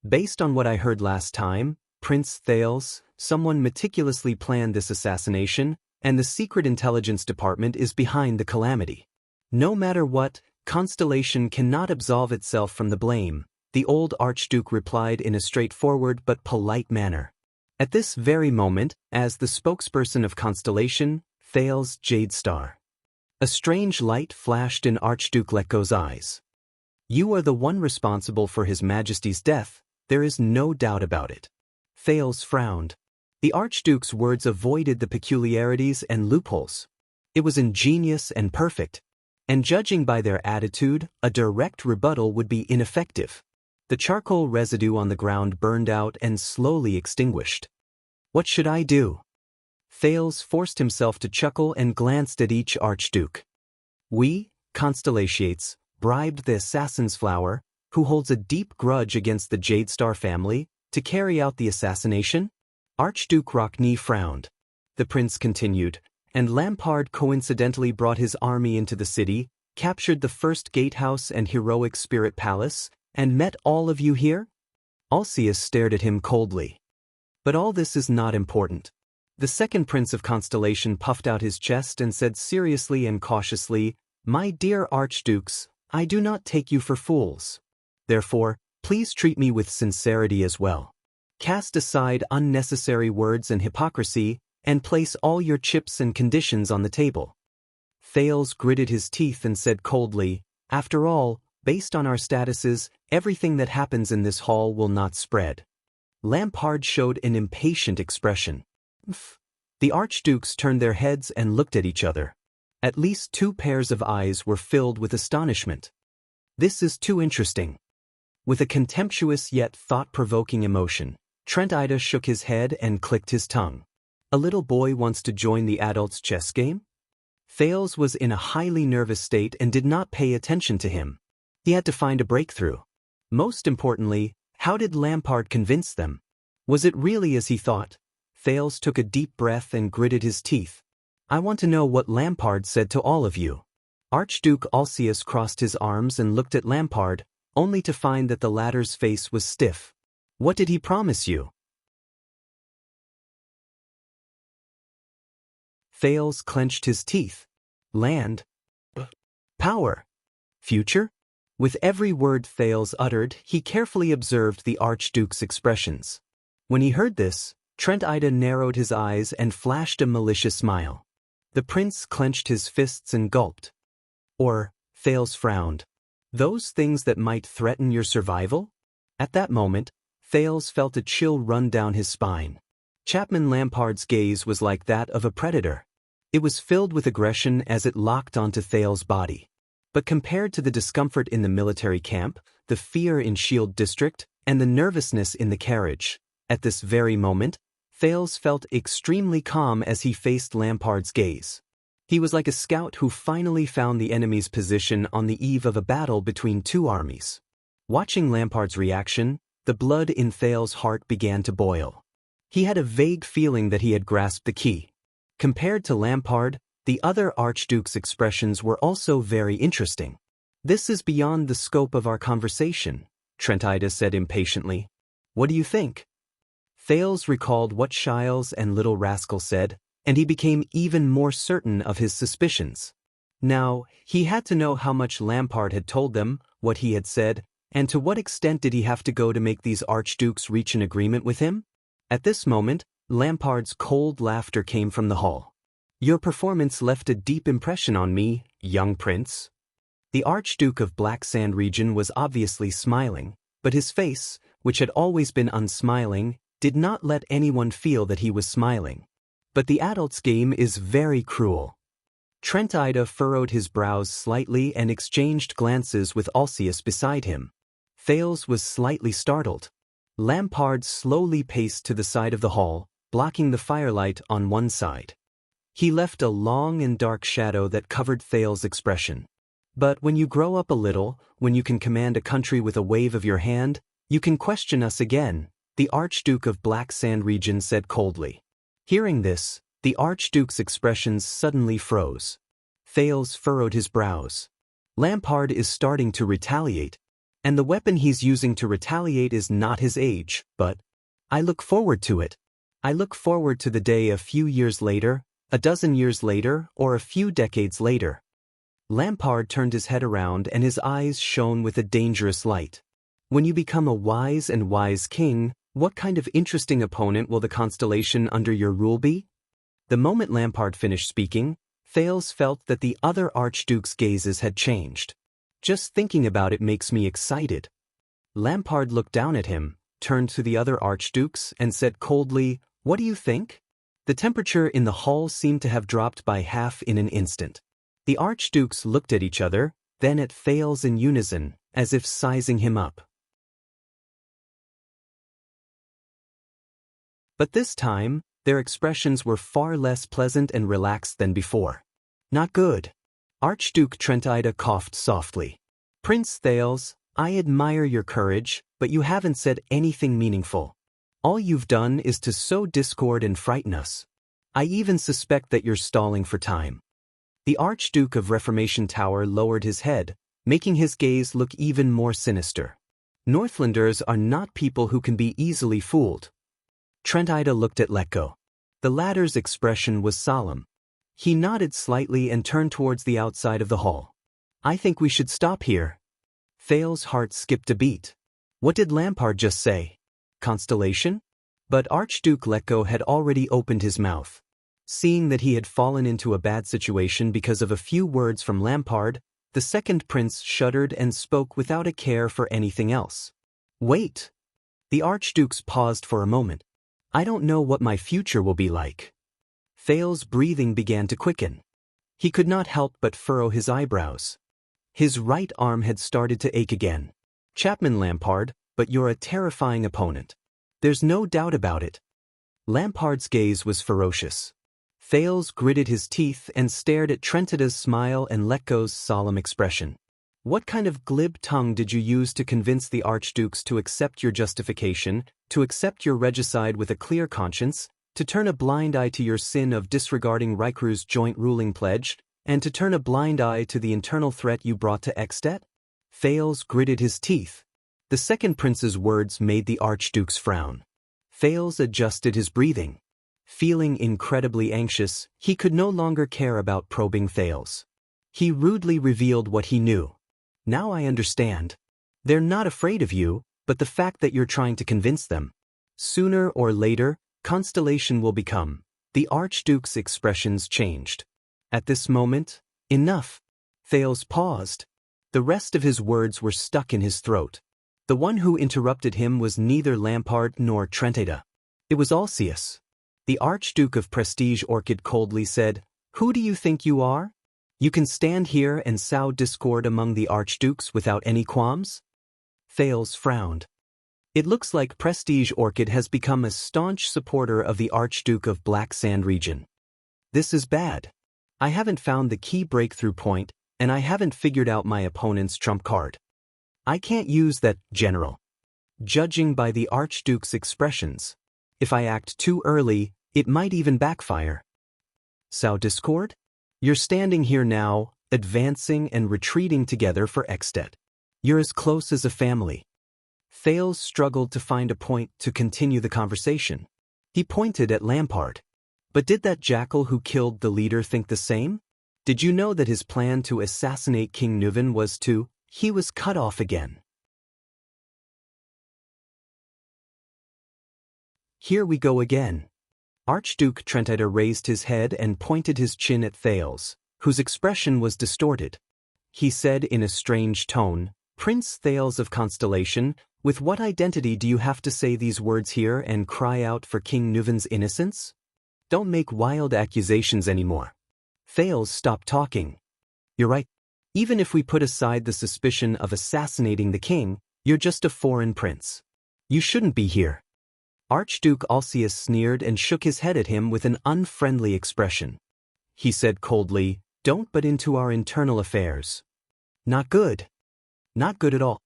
Based on what I heard last time, Prince Thales, someone meticulously planned this assassination, and the Secret Intelligence Department is behind the calamity. No matter what, Constellation cannot absolve itself from the blame, the old archduke replied in a straightforward but polite manner. At this very moment, as the spokesperson of Constellation, Thales Jadestar. A strange light flashed in Archduke Letko's eyes. You are the one responsible for His Majesty's death, there is no doubt about it. Thales frowned. The Archduke's words avoided the peculiarities and loopholes. It was ingenious and perfect, and judging by their attitude, a direct rebuttal would be ineffective. The charcoal residue on the ground burned out and slowly extinguished. What should I do? Thales forced himself to chuckle and glanced at each archduke. We, Constellations, bribed the assassin's flower, who holds a deep grudge against the Jadestar family, to carry out the assassination? Archduke Rockne frowned. The prince continued, and Lampard coincidentally brought his army into the city, captured the first gatehouse and heroic spirit palace, and met all of you here? Alcius stared at him coldly. But all this is not important. The second prince of Constellation puffed out his chest and said seriously and cautiously, My dear archdukes, I do not take you for fools. Therefore, please treat me with sincerity as well. Cast aside unnecessary words and hypocrisy, and place all your chips and conditions on the table. Thales gritted his teeth and said coldly, After all, based on our statuses, everything that happens in this hall will not spread. Lampard showed an impatient expression. The archdukes turned their heads and looked at each other. At least 2 pairs of eyes were filled with astonishment. This is too interesting. With a contemptuous yet thought-provoking emotion, Trent Ida shook his head and clicked his tongue. A little boy wants to join the adults' chess game? Thales was in a highly nervous state and did not pay attention to him. He had to find a breakthrough. Most importantly, how did Lampard convince them? Was it really as he thought? Thales took a deep breath and gritted his teeth. I want to know what Lampard said to all of you. Archduke Alcius crossed his arms and looked at Lampard, only to find that the latter's face was stiff. What did he promise you? Thales clenched his teeth. Land. Power. Future? With every word Thales uttered, he carefully observed the Archduke's expressions. When he heard this, Trent Ida narrowed his eyes and flashed a malicious smile. The prince clenched his fists and gulped. Or, Thales frowned. Those things that might threaten your survival? At that moment, Thales felt a chill run down his spine. Chapman Lampard's gaze was like that of a predator. It was filled with aggression as it locked onto Thales' body. But compared to the discomfort in the military camp, the fear in Shield District, and the nervousness in the carriage, at this very moment, Thales felt extremely calm as he faced Lampard's gaze. He was like a scout who finally found the enemy's position on the eve of a battle between 2 armies. Watching Lampard's reaction, the blood in Thales' heart began to boil. He had a vague feeling that he had grasped the key. Compared to Lampard, the other Archduke's expressions were also very interesting. This is beyond the scope of our conversation, Trent Ida said impatiently. What do you think? Thales recalled what Shiles and Little Rascal said, and he became even more certain of his suspicions. Now, he had to know how much Lampard had told them, what he had said, and to what extent did he have to go to make these archdukes reach an agreement with him? At this moment, Lampard's cold laughter came from the hall. "Your performance left a deep impression on me, young prince." The Archduke of Black Sand region was obviously smiling, but his face, which had always been unsmiling, did not let anyone feel that he was smiling. "But the adult's game is very cruel." Trent Ida furrowed his brows slightly and exchanged glances with Alcius beside him. Thales was slightly startled. Lampard slowly paced to the side of the hall, blocking the firelight on one side. He left a long and dark shadow that covered Thales' expression. "But when you grow up a little, when you can command a country with a wave of your hand, you can question us again," the Archduke of Black Sand region said coldly. Hearing this, the Archduke's expressions suddenly froze. Thales furrowed his brows. Lampard is starting to retaliate, and the weapon he's using to retaliate is not his age, but I look forward to it. I look forward to the day a few years later, a dozen years later, or a few decades later. Lampard turned his head around and his eyes shone with a dangerous light. "When you become a wise and wise king, what kind of interesting opponent will the constellation under your rule be?" The moment Lampard finished speaking, Thales felt that the other archduke's gazes had changed. "Just thinking about it makes me excited." Lampard looked down at him, turned to the other archdukes, and said coldly, "What do you think?" The temperature in the hall seemed to have dropped by half in an instant. The archdukes looked at each other, then at Thales in unison, as if sizing him up. But this time, their expressions were far less pleasant and relaxed than before. "Not good." Archduke Trent Ida coughed softly. "Prince Thales, I admire your courage, but you haven't said anything meaningful. All you've done is to sow discord and frighten us. I even suspect that you're stalling for time." The Archduke of Reformation Tower lowered his head, making his gaze look even more sinister. "Northlanders are not people who can be easily fooled." Trent Ida looked at Letko. The latter's expression was solemn. He nodded slightly and turned towards the outside of the hall. "I think we should stop here." Thales' heart skipped a beat. What did Lampard just say? Constellation? But Archduke Letko had already opened his mouth. Seeing that he had fallen into a bad situation because of a few words from Lampard, the second prince shuddered and spoke without a care for anything else. "Wait." The archdukes paused for a moment. "I don't know what my future will be like." Thales' breathing began to quicken. He could not help but furrow his eyebrows. His right arm had started to ache again. "Chapman Lampard, but you're a terrifying opponent. There's no doubt about it." Lampard's gaze was ferocious. Thales gritted his teeth and stared at Trentida's smile and Letko's solemn expression. "What kind of glib tongue did you use to convince the archdukes to accept your justification, to accept your regicide with a clear conscience, to turn a blind eye to your sin of disregarding Rikru's joint ruling pledge, and to turn a blind eye to the internal threat you brought to Ekstedt?" Thales gritted his teeth. The second prince's words made the archdukes frown. Thales adjusted his breathing. Feeling incredibly anxious, he could no longer care about probing Thales. He rudely revealed what he knew. "Now I understand. They're not afraid of you, but the fact that you're trying to convince them. Sooner or later, Constellation will become." The archduke's expressions changed. At this moment, enough. Thales paused. The rest of his words were stuck in his throat. The one who interrupted him was neither Lampard nor Trentida. It was Alcius. The Archduke of Prestige Orchid coldly said, "Who do you think you are? You can stand here and sow discord among the archdukes without any qualms?" Thales frowned. "It looks like Prestige Orchid has become a staunch supporter of the Archduke of Black Sand region. This is bad. I haven't found the key breakthrough point, and I haven't figured out my opponent's trump card. I can't use that, General. Judging by the Archduke's expressions, if I act too early, it might even backfire." "Sow discord? You're standing here now, advancing and retreating together for Ekstedt. You're as close as a family." Thales struggled to find a point to continue the conversation. He pointed at Lampard. But did that jackal who killed the leader think the same? Did you know that his plan to assassinate King Nuven was to... He was cut off again. Here we go again. Archduke Trentiter raised his head and pointed his chin at Thales, whose expression was distorted. He said in a strange tone, "Prince Thales of Constellation, with what identity do you have to say these words here and cry out for King Nuven's innocence? Don't make wild accusations anymore." Thales stopped talking. "You're right. Even if we put aside the suspicion of assassinating the king, you're just a foreign prince. You shouldn't be here." Archduke Xianxia sneered and shook his head at him with an unfriendly expression. He said coldly, "Don't butt into our internal affairs." Not good. Not good at all.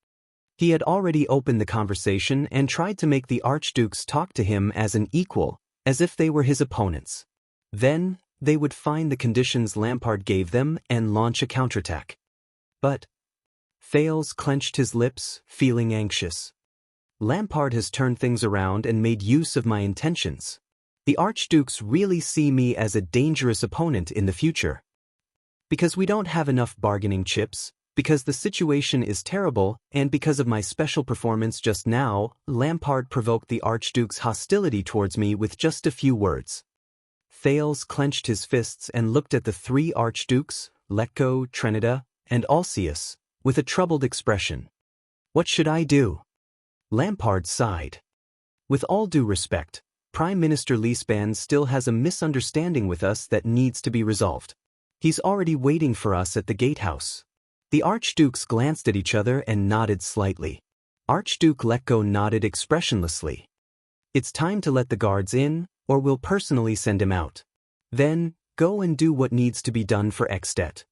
He had already opened the conversation and tried to make the archdukes talk to him as an equal, as if they were his opponents. Then, they would find the conditions Lampard gave them and launch a counterattack. But Thales clenched his lips, feeling anxious. Lampard has turned things around and made use of my intentions. The archdukes really see me as a dangerous opponent in the future. Because we don't have enough bargaining chips, because the situation is terrible, and because of my special performance just now, Lampard provoked the archduke's hostility towards me with just a few words. Thales clenched his fists and looked at the three archdukes, Letko, Trinita, and Alcius, with a troubled expression. What should I do? Lampard sighed. With all due respect, Prime Minister Leespan still has a misunderstanding with us that needs to be resolved. He's already waiting for us at the gatehouse. The archdukes glanced at each other and nodded slightly. Archduke Letko nodded expressionlessly. It's time to let the guards in, or we'll personally send him out. Then, go and do what needs to be done for Extet.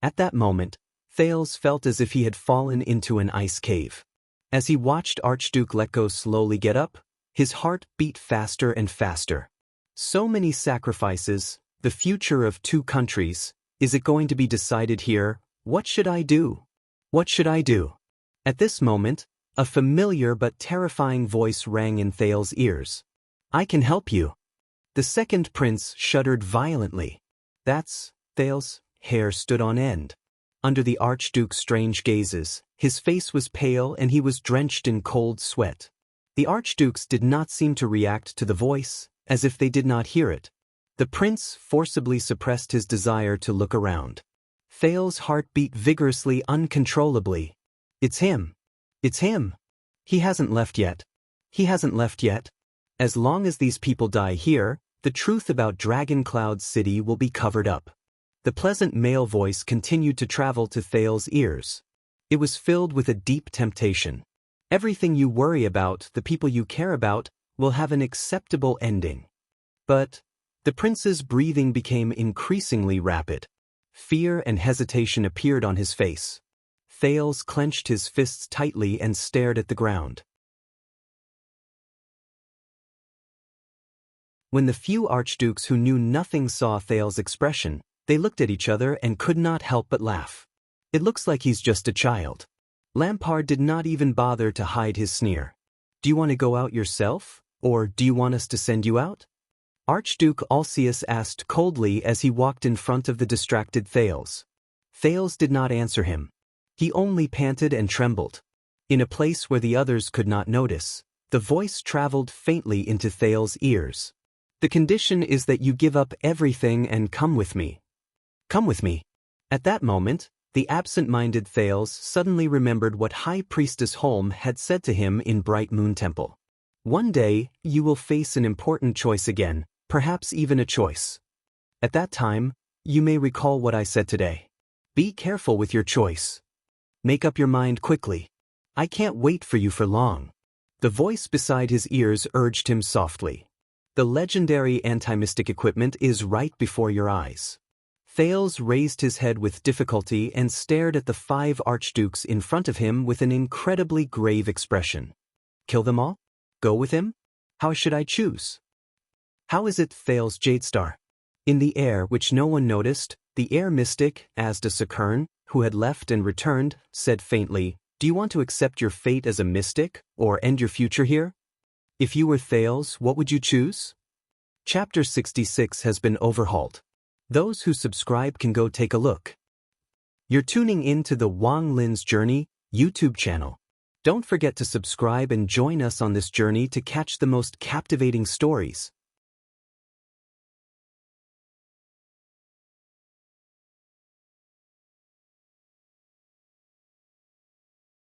At that moment, Thales felt as if he had fallen into an ice cave. As he watched Archduke Letko slowly get up, his heart beat faster and faster. So many sacrifices, the future of two countries, is it going to be decided here? What should I do? What should I do? At this moment, a familiar but terrifying voice rang in Thales' ears. I can help you. The second prince shuddered violently. That's Thales' hair stood on end. Under the archduke's strange gazes, his face was pale and he was drenched in cold sweat. The archdukes did not seem to react to the voice, as if they did not hear it. The prince forcibly suppressed his desire to look around. Thales' heart beat vigorously, uncontrollably. It's him. It's him. He hasn't left yet. He hasn't left yet. As long as these people die here, the truth about Dragon Cloud City will be covered up. The pleasant male voice continued to travel to Thales' ears. It was filled with a deep temptation. Everything you worry about, the people you care about, will have an acceptable ending. But the prince's breathing became increasingly rapid. Fear and hesitation appeared on his face. Thales clenched his fists tightly and stared at the ground. When the few archdukes who knew nothing saw Thales' expression, they looked at each other and could not help but laugh. It looks like he's just a child. Lampard did not even bother to hide his sneer. Do you want to go out yourself, or do you want us to send you out? Archduke Alcius asked coldly as he walked in front of the distracted Thales. Thales did not answer him. He only panted and trembled. In a place where the others could not notice, the voice traveled faintly into Thales' ears. The condition is that you give up everything and come with me. Come with me. At that moment, the absent-minded Thales suddenly remembered what High Priestess Holm had said to him in Bright Moon Temple. One day, you will face an important choice again, perhaps even a choice. At that time, you may recall what I said today. Be careful with your choice. Make up your mind quickly. I can't wait for you for long. The voice beside his ears urged him softly. The legendary anti-mystic equipment is right before your eyes. Thales raised his head with difficulty and stared at the 5 archdukes in front of him with an incredibly grave expression. Kill them all? Go with him? How should I choose? How is it, Thales Jadestar? In the air, which no one noticed, the air mystic, Asda Sakern, who had left and returned, said faintly, Do you want to accept your fate as a mystic, or end your future here? If you were Thales, what would you choose? Chapter 66 has been overhauled. Those who subscribe can go take a look. You're tuning in to the Wang Lin's Journey YouTube channel. Don't forget to subscribe and join us on this journey to catch the most captivating stories.